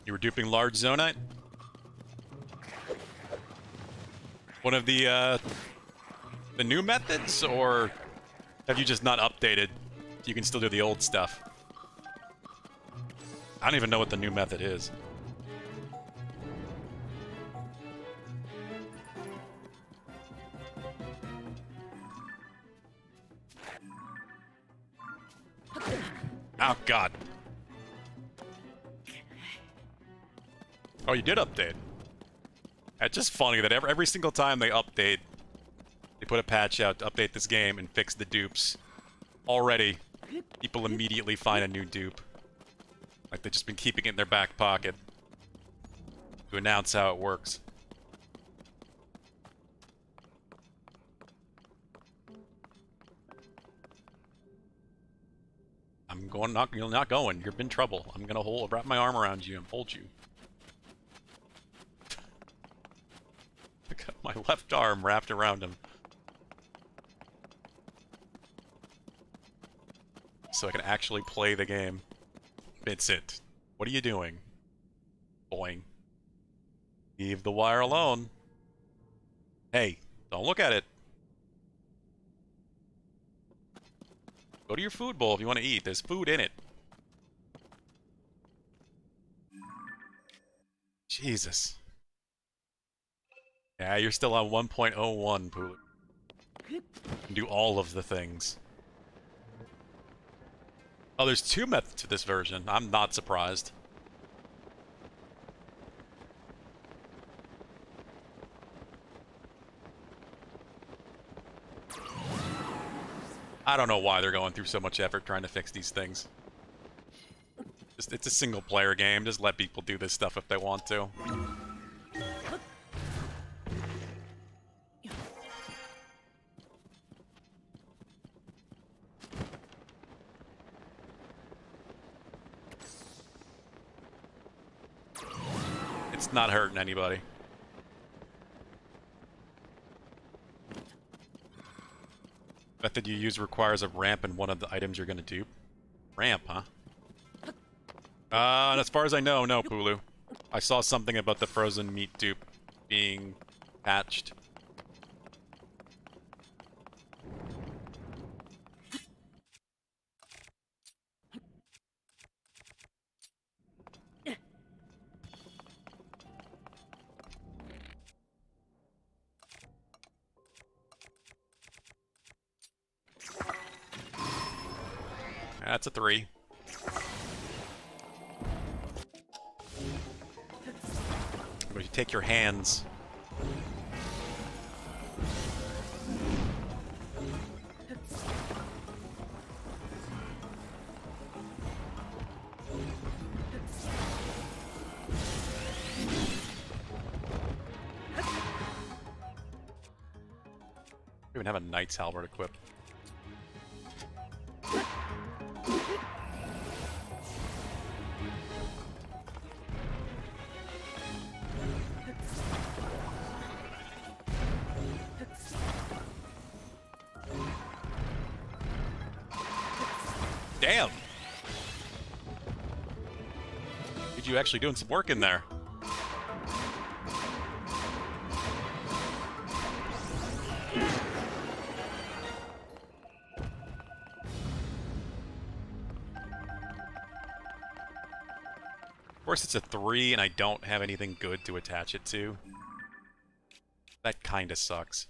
You were duping large zonite? One of the new methods, or have you just not updated? You can still do the old stuff. I don't even know what the new method is. Oh, God. Oh, you did update. It's just funny that every single time they update, they put a patch out to update this game and fix the dupes. Already, people immediately find a new dupe. Like they've just been keeping it in their back pocket to announce how it works. I'm going. You're not going. You're in trouble. I'm gonna wrap my arm around you and hold you. I got my left arm wrapped around him, so I can actually play the game. Vincent, what are you doing? Boing. Leave the wire alone. Hey, don't look at it. Go to your food bowl if you want to eat. There's food in it. Jesus. Yeah, you're still on 1.01, Pulu. You can do all of the things. Oh, there's 2 methods to this version. I'm not surprised. I don't know why they're going through so much effort trying to fix these things. It's a single-player game. Just let people do this stuff if they want to. It's not hurting anybody. Method you use requires a ramp in one of the items you're gonna dupe. Ramp, huh? And as far as I know, no, Pulu. I saw something about the frozen meat dupe being patched. That's a 3. But you take your hands. We even have a knight's halberd equipped. Damn! You actually doing some work in there. Of course it's a 3 and I don't have anything good to attach it to. That kinda sucks.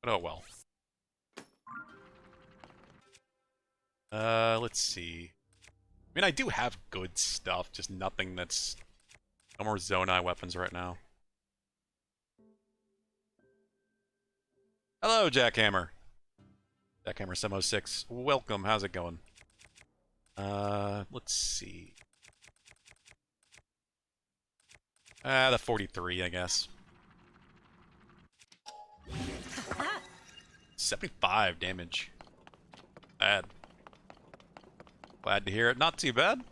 But oh well. Let's see. I mean, I do have good stuff, just nothing that's... No more Zonai weapons right now. Hello, Jackhammer. Jackhammer 706. Welcome, how's it going? Let's see. The 43, I guess. 75 damage. Bad. Glad to hear it. Not too bad.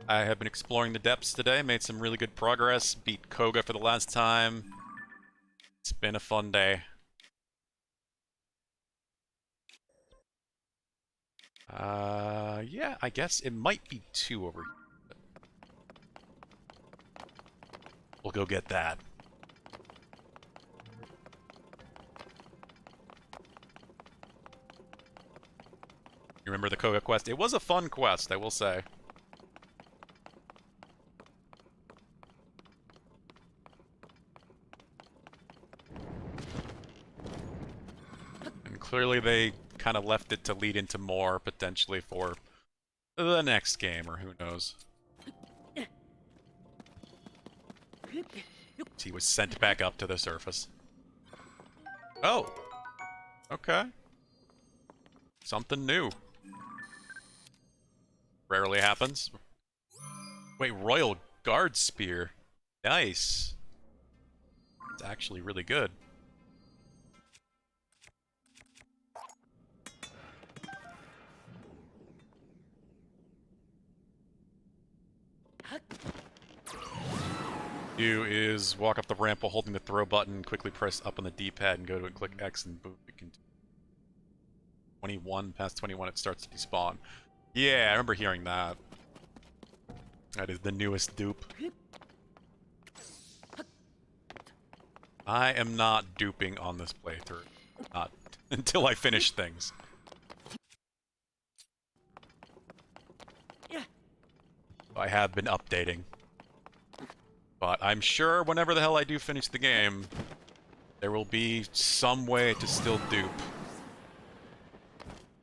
I have been exploring the depths today, made some really good progress, beat Koga for the last time. It's been a fun day. Yeah, I guess it might be 2 over here. We'll go get that. You remember the Koga quest? It was a fun quest, I will say. And clearly they kind of left it to lead into more, potentially, for the next game, or who knows. He was sent back up to the surface. Oh! Okay. Something new. Rarely happens. Wait, Royal Guard Spear. Nice. It's actually really good. Do is walk up the ramp while holding the throw button, quickly press up on the D-pad and go to it, click X and boom, it can 21, past 21 it starts to despawn. Yeah, I remember hearing that. That is the newest dupe. I am not duping on this playthrough. Not until I finish things. I have been updating. But I'm sure whenever the hell I do finish the game, there will be some way to still dupe.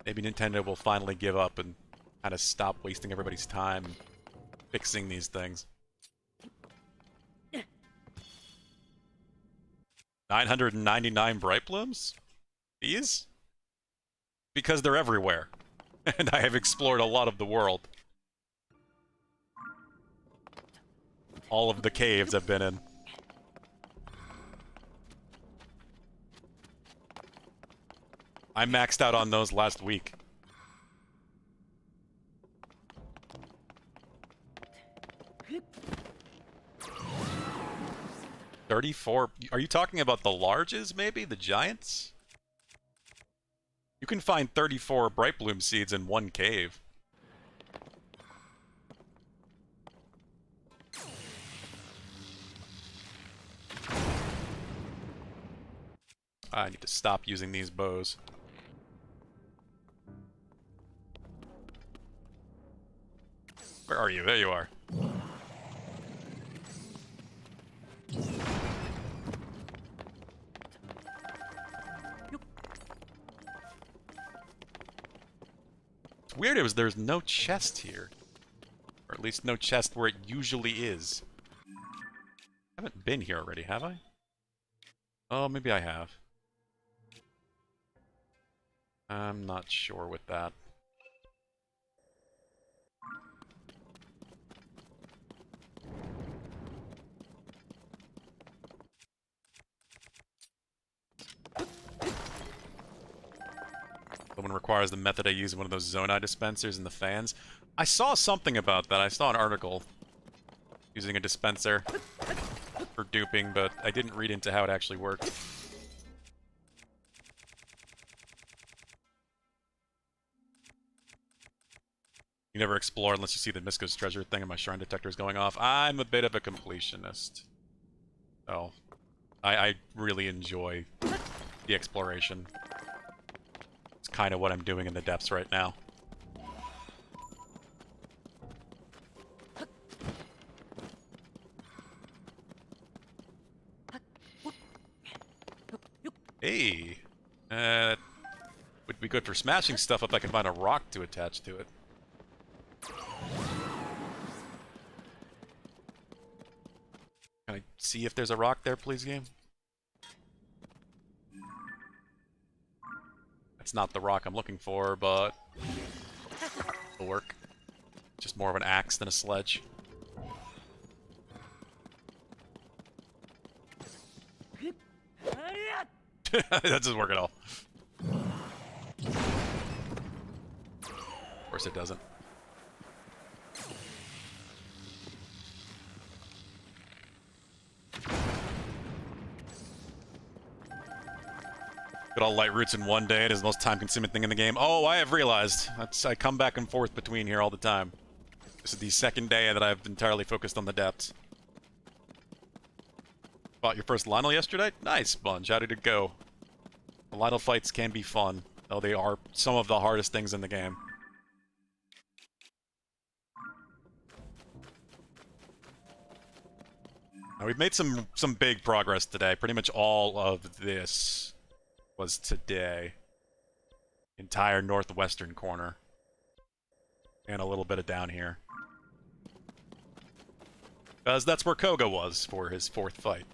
Maybe Nintendo will finally give up and kind of stop wasting everybody's time fixing these things. 999 bright blooms? These? Because they're everywhere. And I have explored a lot of the world. All of the caves I've been in. I maxed out on those last week. $34. Are you talking about the larges, maybe? The giants? You can find 34 bright bloom seeds in one cave. I need to stop using these bows. Where are you? There you are. It's weird there's no chest here. Or at least no chest where it usually is. I haven't been here already, have I? Oh, maybe I have. I'm not sure with that. Someone requires the method I use in one of those Zonai dispensers in the fans. I saw something about that. I saw an article using a dispenser for duping, but I didn't read into how it actually worked. You never explore unless you see the Misko's treasure thing and my shrine detector is going off. I'm a bit of a completionist. So, I really enjoy the exploration. It's kind of what I'm doing in the depths right now. Hey! Would be good for smashing stuff if I can find a rock to attach to it. Can I see if there's a rock there, please, game? That's not the rock I'm looking for, but it'll work. Just more of an axe than a sledge. That doesn't work at all. Of course it doesn't. Good all light roots in one day. It is the most time-consuming thing in the game. Oh, I have realized. I come back and forth between here all the time. This is the second day that I've entirely focused on the depths. Fought your first Lionel yesterday? Nice, Bunch. How did it go? The Lionel fights can be fun, though they are some of the hardest things in the game. Now, we've made some big progress today. Pretty much all of this was today. Entire northwestern corner. And a little bit of down here. Because that's where Koga was for his 4th fight.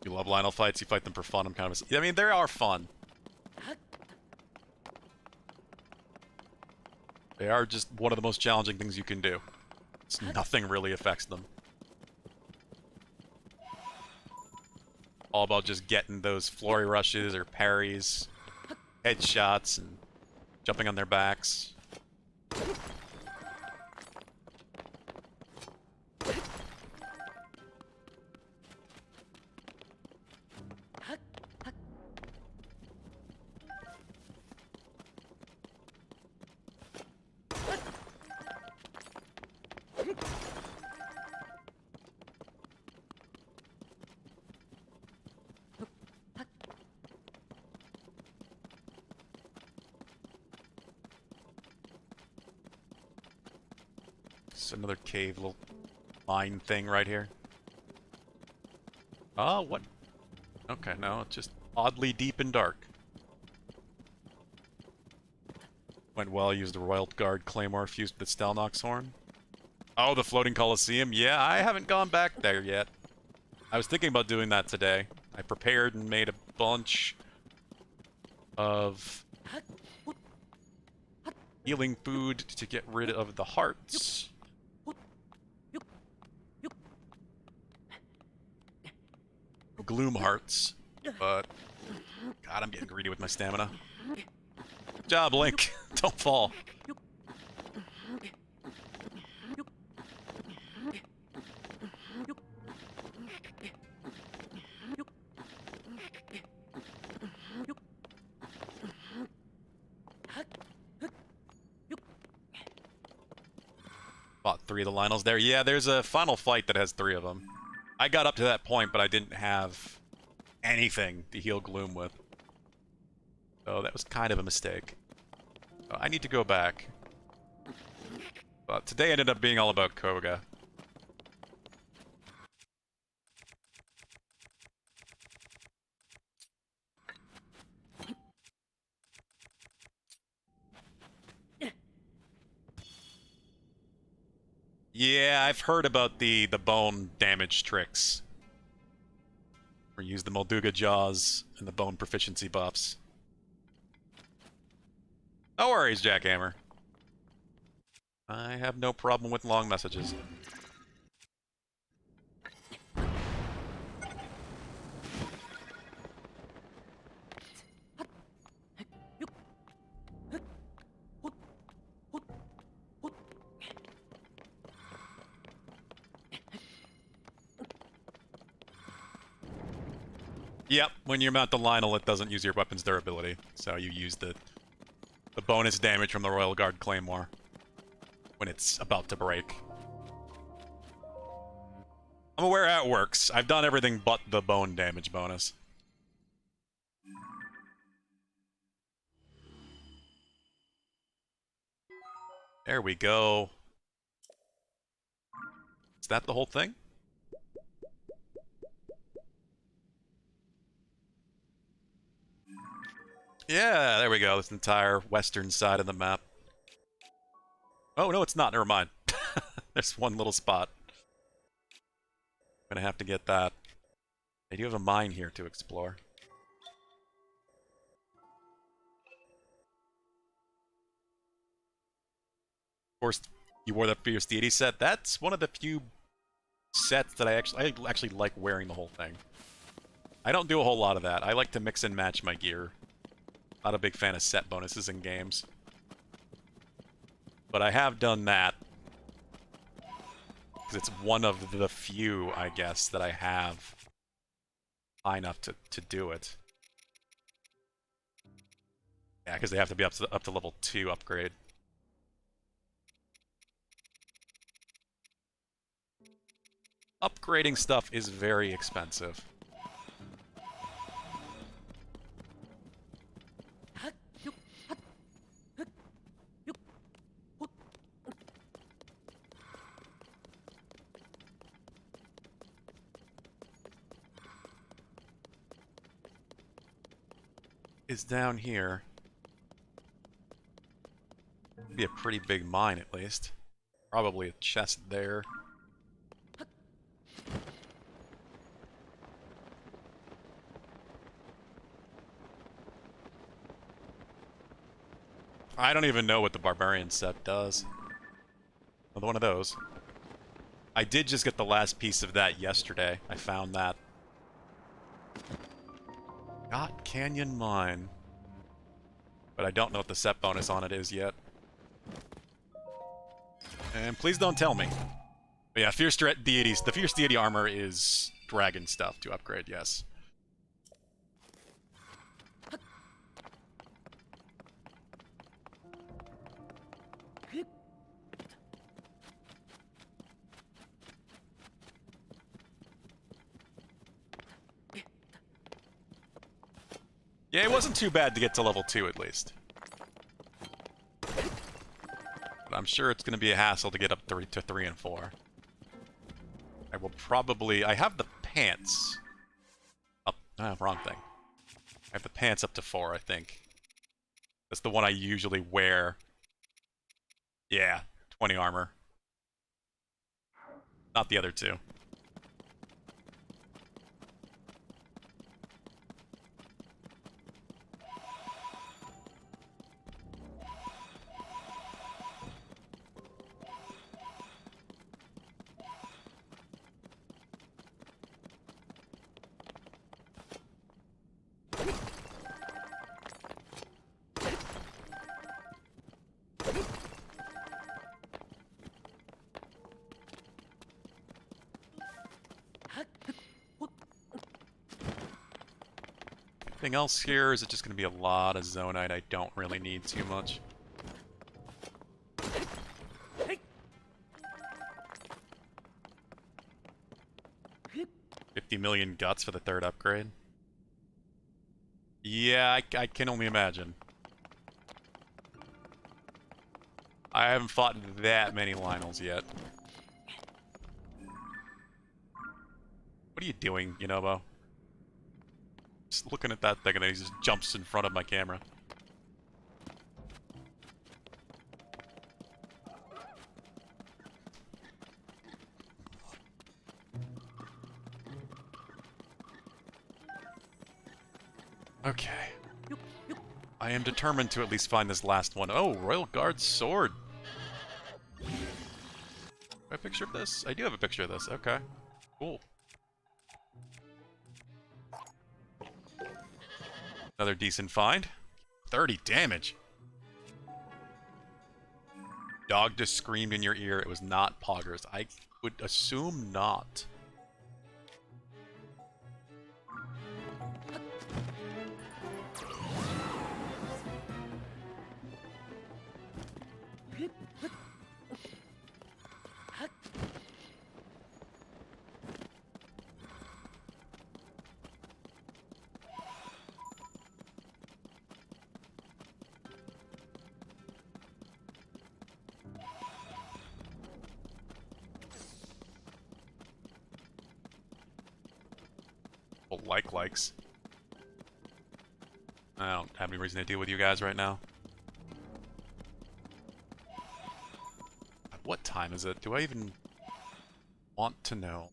You love Lionel fights, you fight them for fun. I'm kind of I mean, they are fun. They are just one of the most challenging things you can do. It's nothing really affects them. All about just getting those flurry rushes or parries, headshots, and jumping on their backs. It's another cave, little mine thing right here. Oh, what? Okay, no, it's just oddly deep and dark. Went well, used the Royal Guard Claymore fused with the Stelnox horn. Oh, the Floating Coliseum? Yeah, I haven't gone back there yet. I was thinking about doing that today. I prepared and made a bunch of healing food to get rid of the hearts. Gloom hearts, but God, I'm getting greedy with my stamina. Good job, Link. Don't fall. Fought 3 of the Lionels there. Yeah, there's a final fight that has 3 of them. I got up to that point, but I didn't have anything to heal Gloom with. So that was kind of a mistake. So I need to go back. But today ended up being all about Koga. Yeah, I've heard about the bone damage tricks. Or use the Molduga Jaws and the bone proficiency buffs. No worries, Jackhammer. I have no problem with long messages. Yep, when you mount the Lionel, it doesn't use your weapon's durability, so you use the bonus damage from the Royal Guard Claymore when it's about to break. I'm aware how it works. I've done everything but the bone damage bonus. There we go. Is that the whole thing? Yeah, there we go. This entire western side of the map. Oh, no, it's not. Never mind. There's one little spot. I'm gonna have to get that. I do have a mine here to explore. Of course, you wore the Fierce Deity set. That's one of the few sets that I actually like wearing the whole thing. I don't do a whole lot of that. I like to mix and match my gear. Not a big fan of set bonuses in games. But I have done that. Because it's one of the few, I guess, that I have high enough to do it. Yeah, because they have to be up to level 2 upgrade. Upgrading stuff is very expensive. Is down here. Be a pretty big mine at least. Probably a chest there. I don't even know what the barbarian set does. Another one of those. I did just get the last piece of that yesterday. I found that. Got Canyon Mine. But I don't know what the set bonus on it is yet. And please don't tell me. But yeah, Fierce Deities. The Fierce Deity armor is dragon stuff to upgrade, yes. Yeah, it wasn't too bad to get to level 2 at least. But I'm sure it's going to be a hassle to get up to 3 and 4. I will probably... I have the pants up... wrong thing. I have the pants up to 4, I think. That's the one I usually wear. Yeah, 20 armor. Not the other two. Anything else here? Is it just going to be a lot of Zonite? I don't really need too much. $50 million guts for the 3rd upgrade. Yeah, I can only imagine. I haven't fought that many Lionels yet. What are you doing, Yunobo? Just looking at that thing and then he just jumps in front of my camera. Okay. I am determined to at least find this last one. Oh, Royal Guard sword. Do I have a picture of this? I do have a picture of this. Okay. Cool. Another decent find. 30 damage. Dog just screamed in your ear. It was not poggers. I would assume not. Well, likes. I don't have any reason to deal with you guys right now. What time is it? Do I even want to know?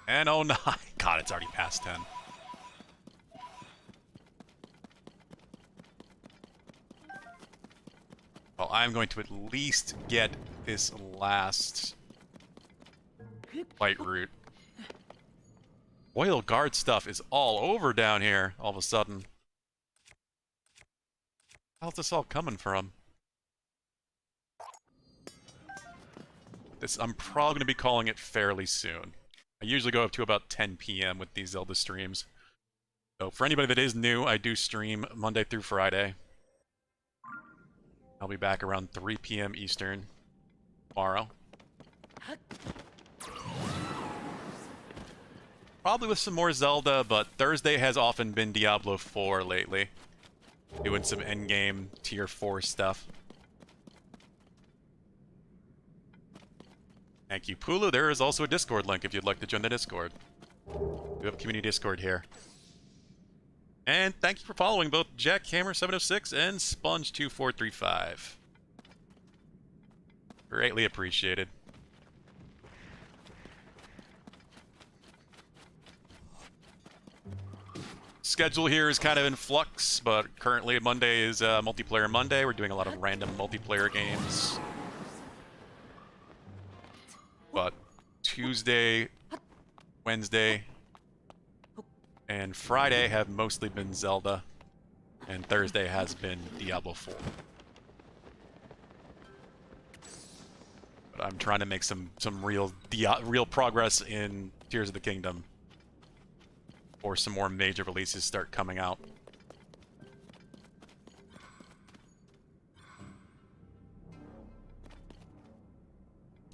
And oh no, God, it's already past 10. Well, I'm going to at least get this last light route. Royal Guard stuff is all over down here, all of a sudden. How's this all coming from? I'm probably going to be calling it fairly soon. I usually go up to about 10 p.m. with these Zelda streams. So for anybody that is new, I do stream Monday through Friday. I'll be back around 3 p.m. Eastern tomorrow. Probably with some more Zelda, but Thursday has often been Diablo 4 lately. Doing some endgame tier 4 stuff. Thank you, Pulu. There is also a Discord link if you'd like to join the Discord. We have a community Discord here. And thank you for following both Jackhammer706 and Sponge2435. Greatly appreciated. Schedule here is kind of in flux, but currently Monday is multiplayer Monday. We're doing a lot of random multiplayer games. But Tuesday, Wednesday, and Friday have mostly been Zelda, and Thursday has been Diablo 4. But I'm trying to make some real progress in Tears of the Kingdom, or some more major releases start coming out.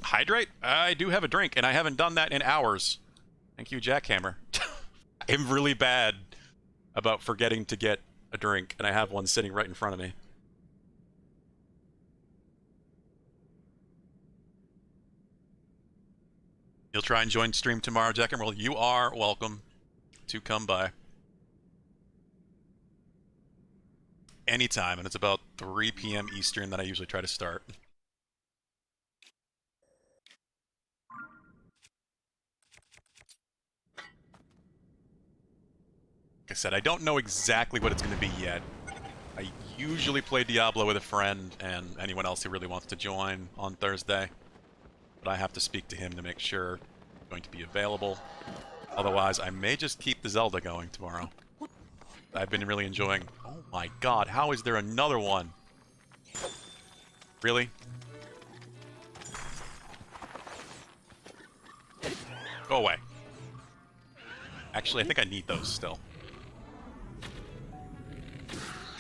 Hydrate? I do have a drink, and I haven't done that in hours. Thank you, Jackhammer. I'm really bad about forgetting to get a drink, and I have one sitting right in front of me. You'll try and join stream tomorrow, Jackhammer? Well, you are welcome to come by. Anytime, and it's about 3 p.m. Eastern that I usually try to start. Like I said, I don't know exactly what it's going to be yet. I usually play Diablo with a friend and anyone else who really wants to join on Thursday. But I have to speak to him to make sure I'm going to be available. Otherwise, I may just keep the Zelda going tomorrow. I've been really enjoying... Oh my god, how is there another one? Really? Go away. Actually, I think I need those still.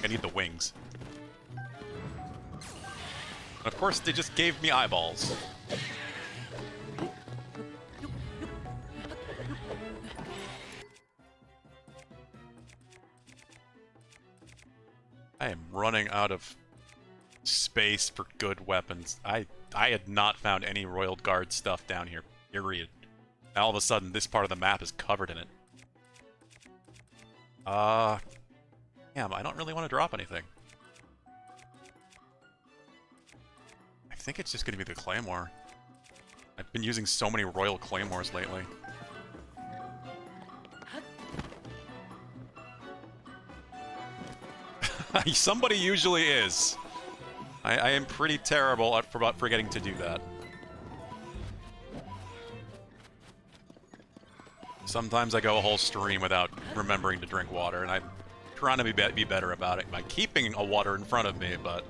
I need the wings. And of course, they just gave me eyeballs. I am running out of space for good weapons. I had not found any Royal Guard stuff down here, period. Now all of a sudden, this part of the map is covered in it. Damn, I don't really want to drop anything. I think it's just going to be the Claymore. I've been using so many Royal Claymores lately. Somebody usually is. I am pretty terrible at forgetting to do that. Sometimes I go a whole stream without remembering to drink water, and I'm trying to be better about it by keeping a water in front of me, but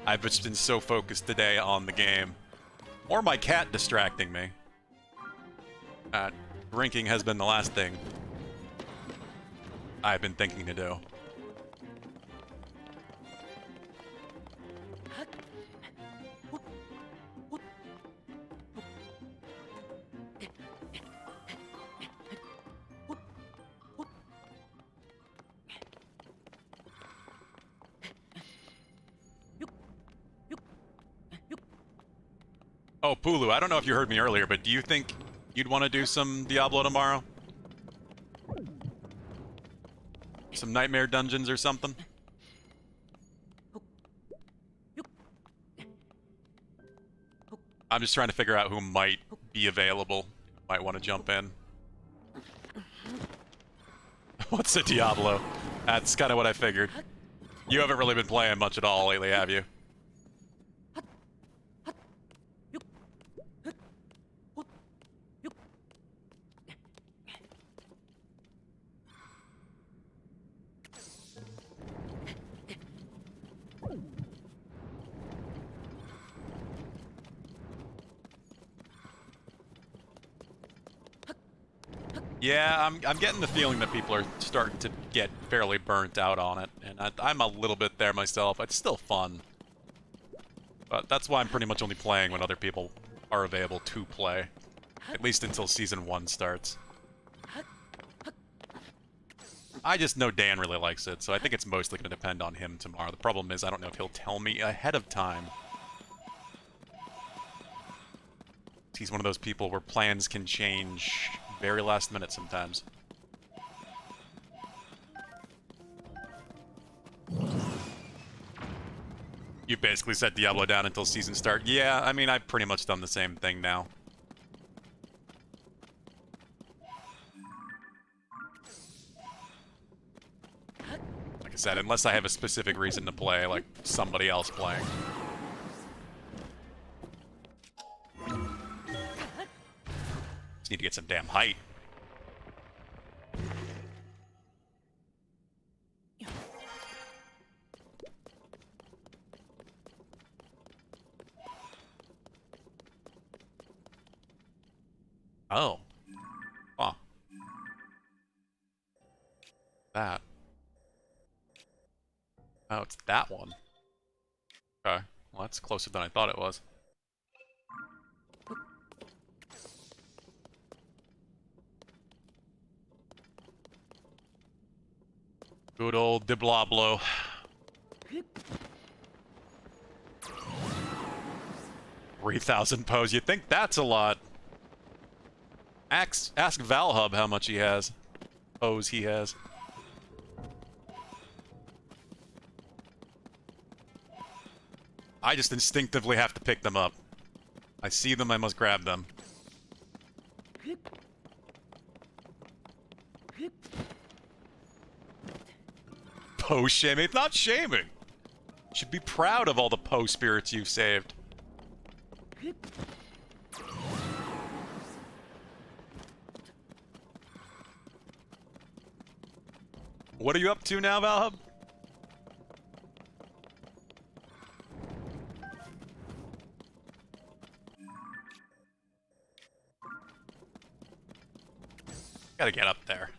I've just been so focused today on the game. Or my cat distracting me. Drinking has been the last thing I've been thinking to do. Oh, Pulu, I don't know if you heard me earlier, but do you think you'd want to do some Diablo tomorrow? Some Nightmare Dungeons or something? I'm just trying to figure out who might be available, might want to jump in. What's a Diablo? That's kind of what I figured. You haven't really been playing much at all lately, have you? Yeah, I'm getting the feeling that people are starting to get fairly burnt out on it, and I'm a little bit there myself. It's still fun, but that's why I'm pretty much only playing when other people are available to play, at least until Season 1 starts. I just know Dan really likes it, so I think it's mostly going to depend on him tomorrow. The problem is I don't know if he'll tell me ahead of time. He's one of those people where plans can change very last minute sometimes. You basically set Diablo down until season start. Yeah, I mean, I've pretty much done the same thing now. Like I said, unless I have a specific reason to play, like somebody else playing. Just need to get some damn height. Oh. Huh. That. Oh, it's that one. Okay. Well, that's closer than I thought it was. Good old Diblablo. 3,000 pose. You think that's a lot? Ask Valhub how much he has. Pose he has. I just instinctively have to pick them up. I see them, I must grab them. Pose shaming? It's not shaming! You should be proud of all the pose spirits you've saved. What are you up to now, Valhub? Gotta get up there.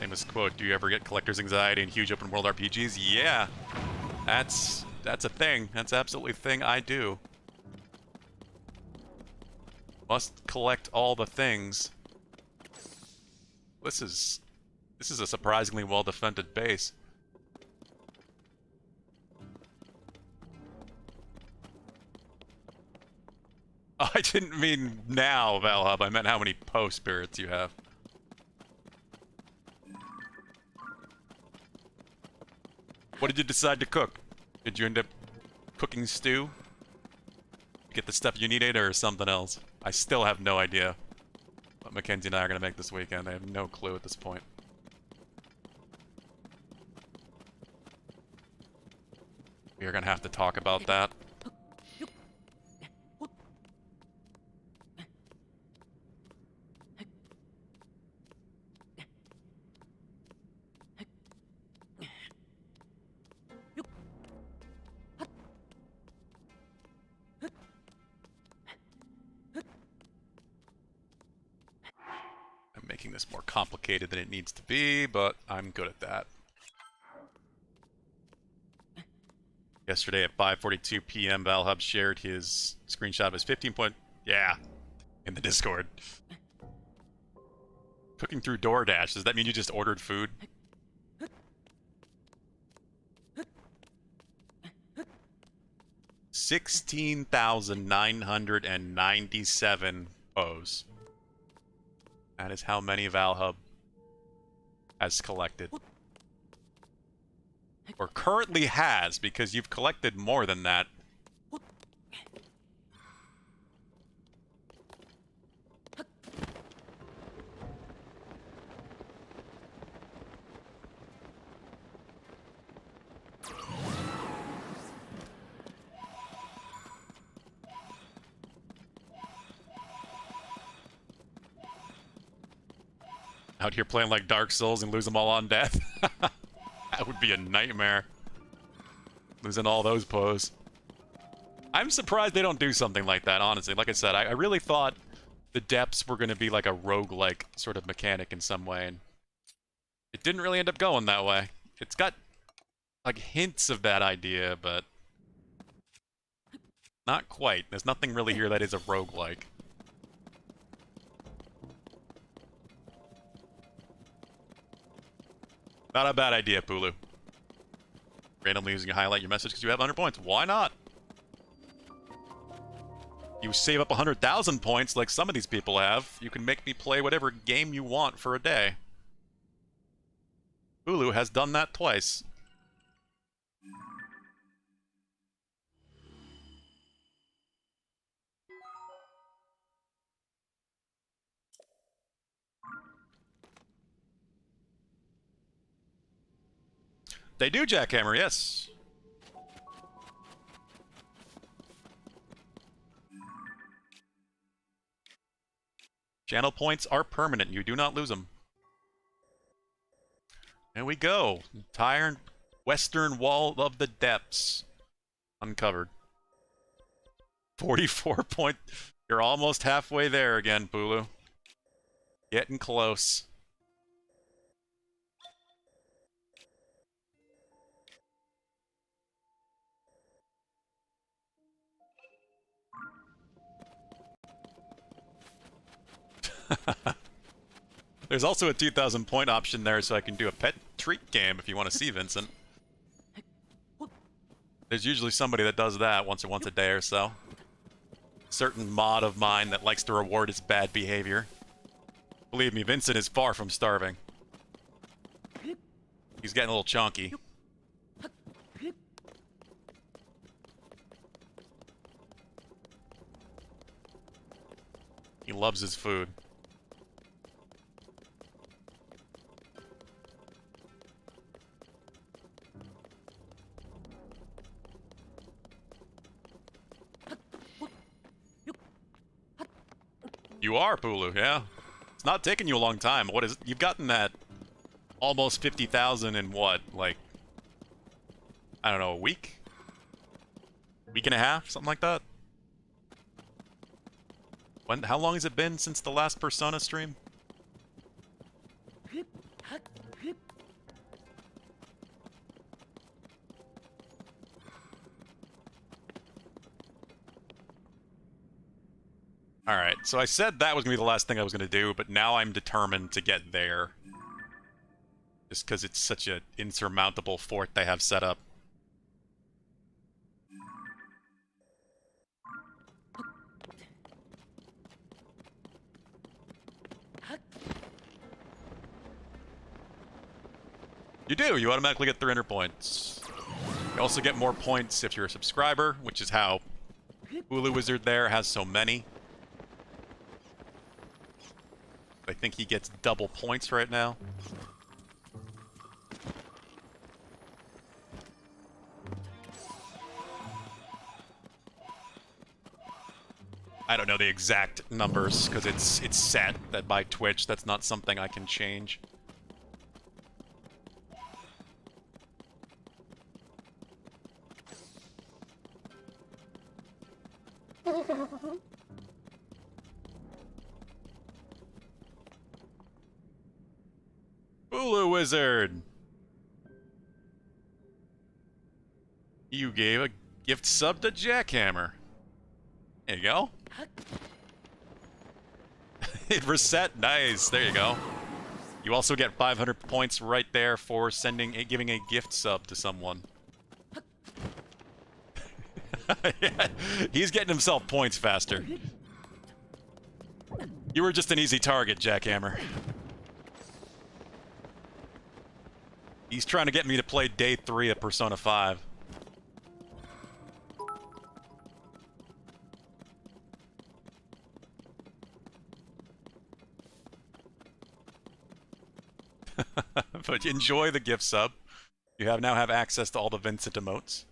Famous quote, do you ever get collector's anxiety in huge open world RPGs? Yeah. That's a thing. That's absolutely a thing I do. Must collect all the things. This is a surprisingly well defended base. Oh, I didn't mean now, Valhub. I meant how many post spirits you have. What did you decide to cook? Did you end up cooking stew? Get the stuff you needed or something else? I still have no idea what Mackenzie and I are going to make this weekend. I have no clue at this point. We are going to have to talk about that. Making this more complicated than it needs to be, but I'm good at that. Yesterday at 5:42 p.m., Valhub shared his screenshot of his 15 point... Yeah, in the Discord. Cooking through DoorDash, does that mean you just ordered food? 16,997 Poes. That is how many Valhub has collected. Or currently has, because you've collected more than that. Out here playing like Dark Souls and lose them all on death. That would be a nightmare. Losing all those Poes. I'm surprised they don't do something like that, honestly. Like I said, I really thought the depths were going to be like a roguelike sort of mechanic in some way. And it didn't really end up going that way. It's got like hints of that idea, but not quite. There's nothing really here that is a roguelike. Not a bad idea, Pulu. Randomly using a highlight your message because you have 100 points. Why not? You save up 100,000 points like some of these people have. You can make me play whatever game you want for a day. Pulu has done that twice. They do jackhammer, yes. Channel points are permanent. You do not lose them. There we go. Entire western wall of the depths. Uncovered. 44 point. You're almost halfway there again, Pulu. Getting close. There's also a 2,000 point option there, so I can do a pet treat game if you want to see Vincent. There's usually somebody that does that once a day or so. Certain mod of mine that likes to reward its bad behavior. Believe me, Vincent is far from starving. He's getting a little chunky. He loves his food. You are, Pulu, yeah. It's not taking you a long time. What is it? You've gotten that almost 50,000 in what? Like, I don't know, a week? Week and a half? Something like that? How long has it been since the last Persona stream? Alright, so I said that was going to be the last thing I was going to do, but now I'm determined to get there. Just because it's such an insurmountable fort they have set up. You do! You automatically get 300 points. You also get more points if you're a subscriber, which is how Hulu Wizard there has so many. I think he gets double points right now. I don't know the exact numbers because it's set that by Twitch. That's not something I can change. Hulu Wizard! You gave a gift sub to Jackhammer. There you go. It reset. Nice. There you go. You also get 500 points right there for giving a gift sub to someone. Yeah, he's getting himself points faster. You were just an easy target, Jackhammer. He's trying to get me to play day 3 of Persona 5. But enjoy the gift sub. You now have access to all the Vincent emotes.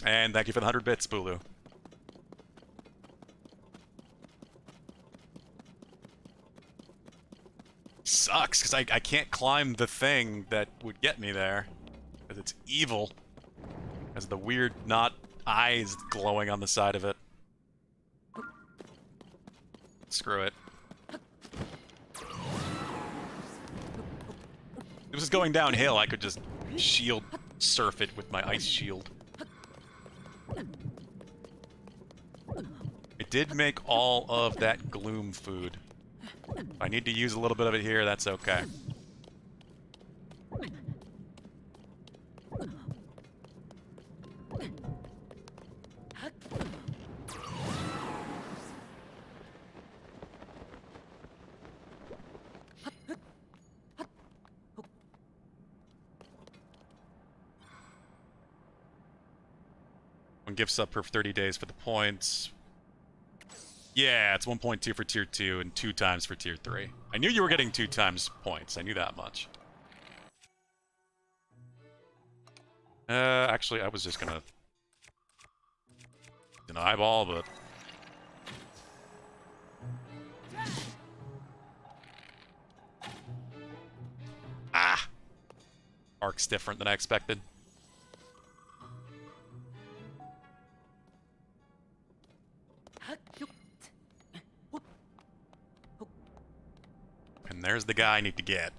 And thank you for the 100 bits, Bulu. Sucks, because I can't climb the thing that would get me there. Because it's evil. Has the weird, not eyes glowing on the side of it. Screw it. If this was going downhill, I could just shield surf it with my ice shield. I did make all of that gloom food. If I need to use a little bit of it here, that's okay. One gift sub per 30 days for the points. Yeah, it's 1.2 for tier 2 and 2 times for tier 3. I knew you were getting 2 times points. I knew that much. Actually, I was just gonna... an eyeball, but... Ah! Arc's different than I expected. And there's the guy I need to get.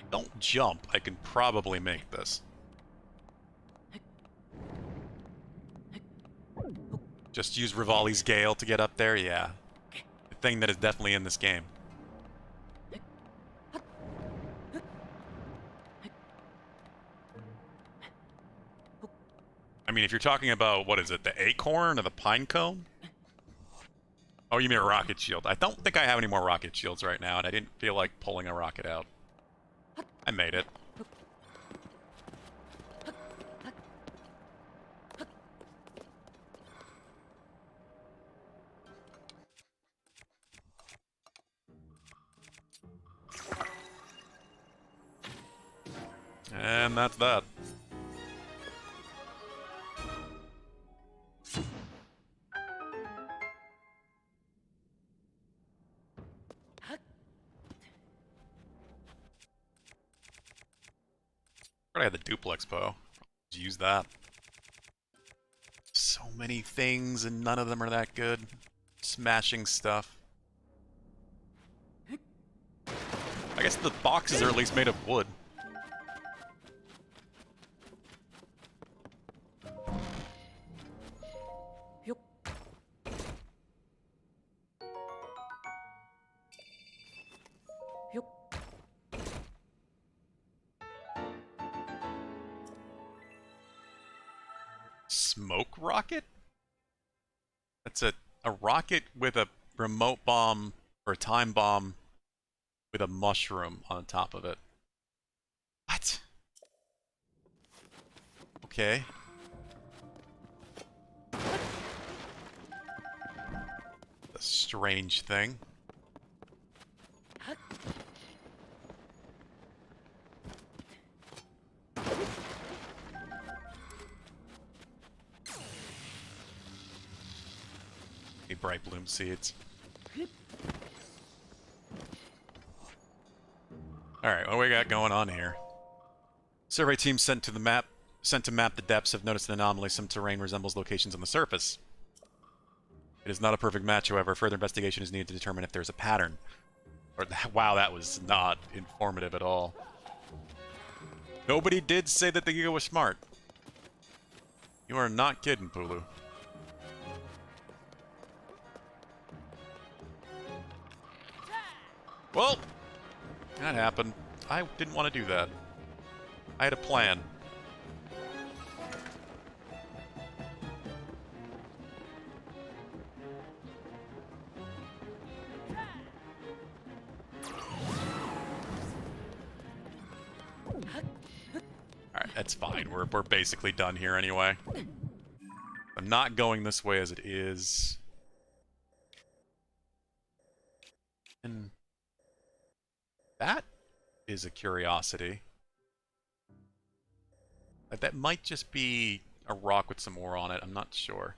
Don't jump. I can probably make this. Just use Rivali's Gale to get up there? Yeah. The thing that is definitely in this game. I mean, if you're talking about, what is it, the acorn or the pine cone? Oh, you mean a rocket shield. I don't think I have any more rocket shields right now, and I didn't feel like pulling a rocket out. I made it. And that's that. I had the duplex bow. Just use that. So many things and none of them are that good. Smashing stuff. I guess the boxes are at least made of wood. Smoke rocket? That's a rocket with a remote bomb or a time bomb with a mushroom on top of it. What? Okay. A strange thing. Bright bloom seeds. Alright, what do we got going on here? Survey team sent to map the depths have noticed an anomaly. Some terrain resembles locations on the surface. It is not a perfect match, however. Further investigation is needed to determine if there's a pattern. Wow, that was not informative at all. Nobody did say that the Giga was smart. You are not kidding, Pulu. Well, that happened. I didn't want to do that. I had a plan. Alright, that's fine. We're basically done here anyway. I'm not going this way as it is. And that is a curiosity. That might just be a rock with some ore on it. I'm not sure.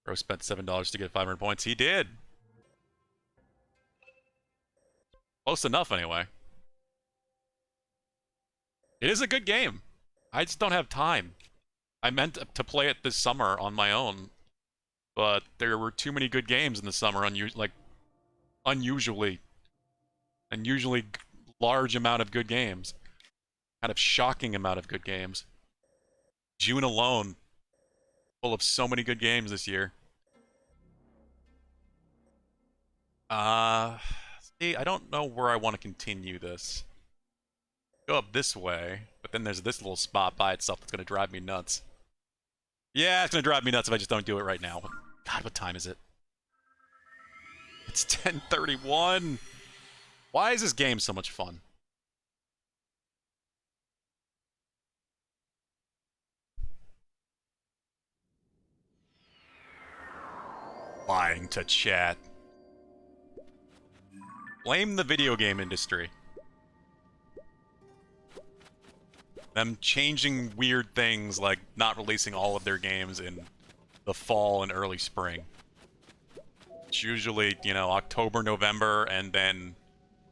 Bro spent $7 to get 500 points. He did! Close enough, anyway. It is a good game. I just don't have time. I meant to play it this summer on my own, but there were too many good games in the summer, unusually large amount of good games. Kind of shocking amount of good games. June alone, full of so many good games this year. See, I don't know where I want to continue this. Go up this way, but then there's this little spot by itself that's going to drive me nuts. Yeah, it's going to drive me nuts if I just don't do it right now. God, what time is it? It's 10:31. Why is this game so much fun? Lying to chat. Blame the video game industry. Them changing weird things like not releasing all of their games in the fall and early spring. It's usually, you know, October, November, and then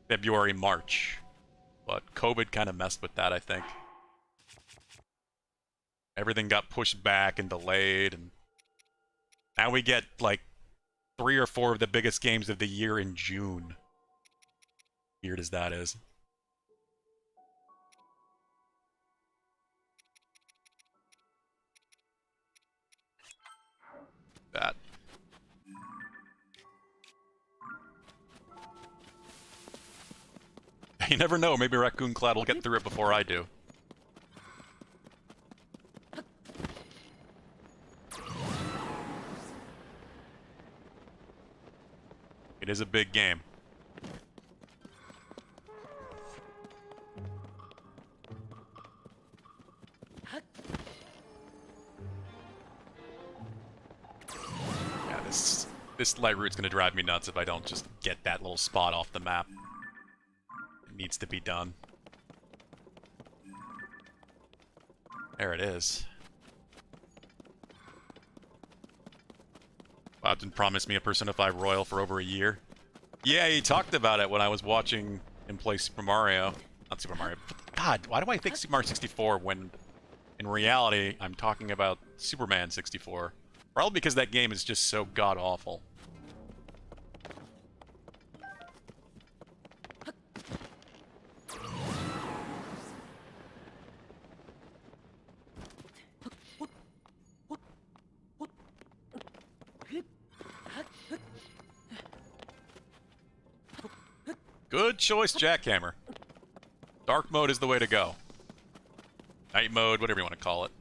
February, March. But COVID kind of messed with that, I think. Everything got pushed back and delayed, and now we get, like, 3 or 4 of the biggest games of the year in June. Weird as that is. That. You never know, maybe Raccoon Cloud will get through it before I do. It is a big game. Yeah, this light route's gonna drive me nuts if I don't just get that little spot off the map. It needs to be done. There it is. Bobden promised me a Persona 5 Royal for over a year. Yeah, he talked about it when I was watching him play Super Mario. Not Super Mario. God, why do I think Super Mario 64 when in reality I'm talking about Superman 64? Probably because that game is just so god-awful. Good choice, Jackhammer. Dark mode is the way to go. Night mode, whatever you want to call it.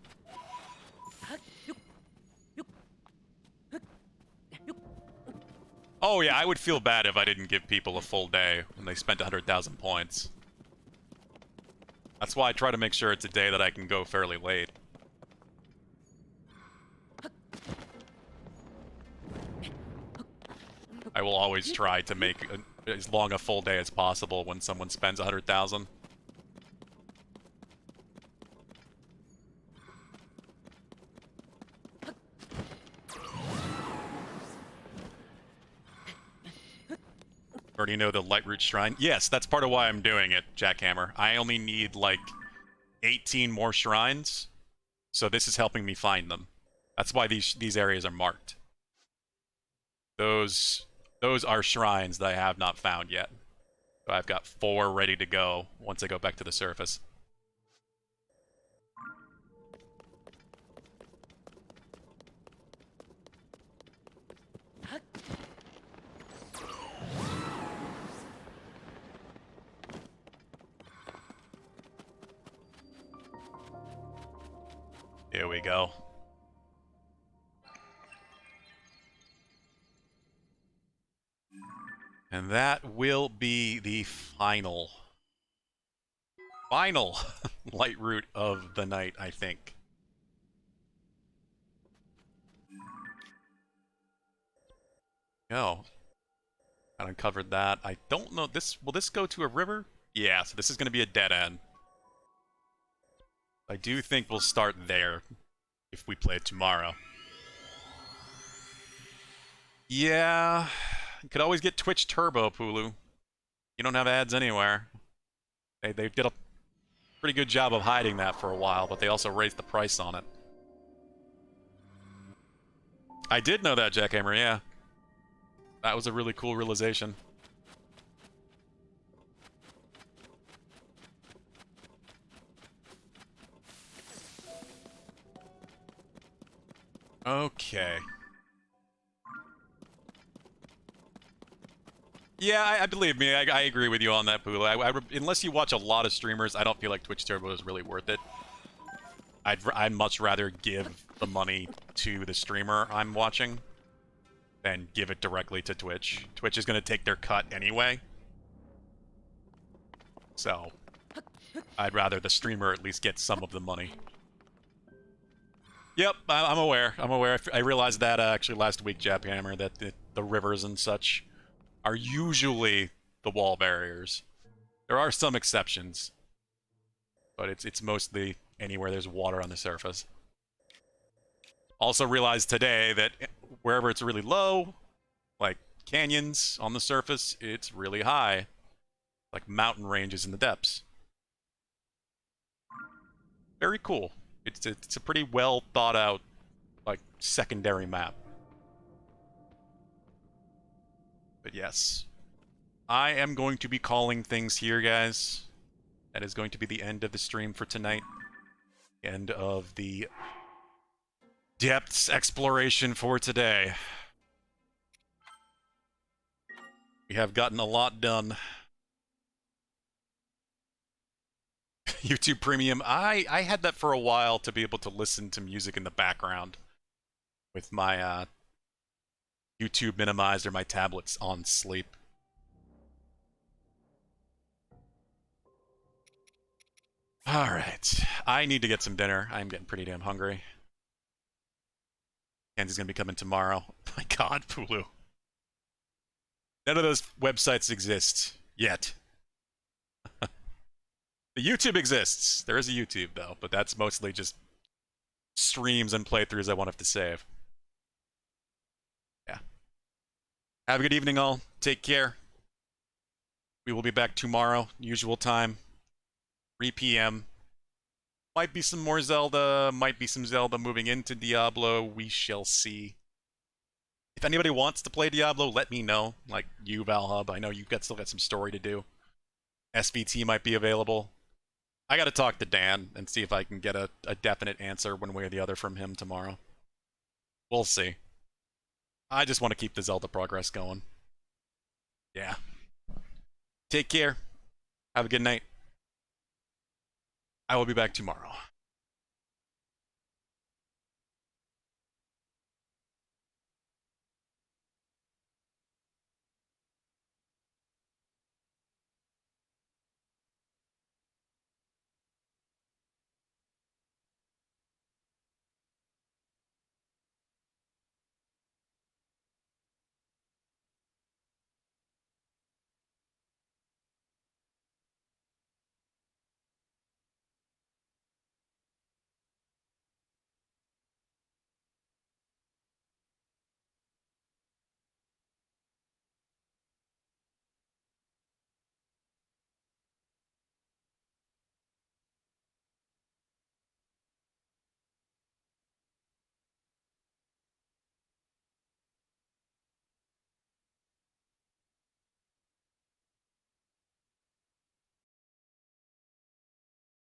Oh yeah, I would feel bad if I didn't give people a full day when they spent 100,000 points. That's why I try to make sure it's a day that I can go fairly late. I will always try to make as long a full day as possible when someone spends 100,000. Already know the Lightroot Shrine? Yes, that's part of why I'm doing it, Jackhammer. I only need, like, 18 more shrines, so this is helping me find them. That's why these areas are marked. Those are shrines that I have not found yet. So I've got 4 ready to go once I go back to the surface. Here we go. And that will be the final light route of the night, I think. Oh, I uncovered that. I don't know. Will this go to a river? Yeah, so this is going to be a dead end. I do think we'll start there if we play it tomorrow. Yeah, you could always get Twitch Turbo, Pulu. You don't have ads anywhere. They did a pretty good job of hiding that for a while, but they also raised the price on it. I did know that, Jackhammer, yeah. That was a really cool realization. Okay. Yeah, I believe me. I agree with you on that, Pula. Unless you watch a lot of streamers, I don't feel like Twitch Turbo is really worth it. I'd much rather give the money to the streamer I'm watching than give it directly to Twitch. Twitch is going to take their cut anyway. So, I'd rather the streamer at least get some of the money. Yep, I'm aware. I'm aware. I realized that actually last week, Japhammer, that the rivers and such are usually the wall barriers. There are some exceptions, but it's mostly anywhere there's water on the surface. Also realized today that wherever it's really low, like canyons on the surface, it's really high. Like mountain ranges in the depths. Very cool. It's a pretty well thought out, like, secondary map. But yes. I am going to be calling things here, guys. That is going to be the end of the stream for tonight. End of the depths exploration for today. We have gotten a lot done. YouTube Premium. I had that for a while to be able to listen to music in the background with my YouTube minimized or my tablets on sleep. Alright. I need to get some dinner. I'm getting pretty damn hungry. Kenzie's gonna be coming tomorrow. My god, Pulu. None of those websites exist yet. The YouTube exists. There is a YouTube, though, but that's mostly just streams and playthroughs I want to save. Yeah. Have a good evening, all. Take care. We will be back tomorrow, usual time, 3 p.m. Might be some more Zelda, might be some Zelda moving into Diablo. We shall see. If anybody wants to play Diablo, let me know. Like you, Valhub. I know you've still got some story to do. SVT might be available. I gotta talk to Dan and see if I can get a definite answer one way or the other from him tomorrow. We'll see. I just want to keep the Zelda progress going. Yeah. Take care. Have a good night. I will be back tomorrow.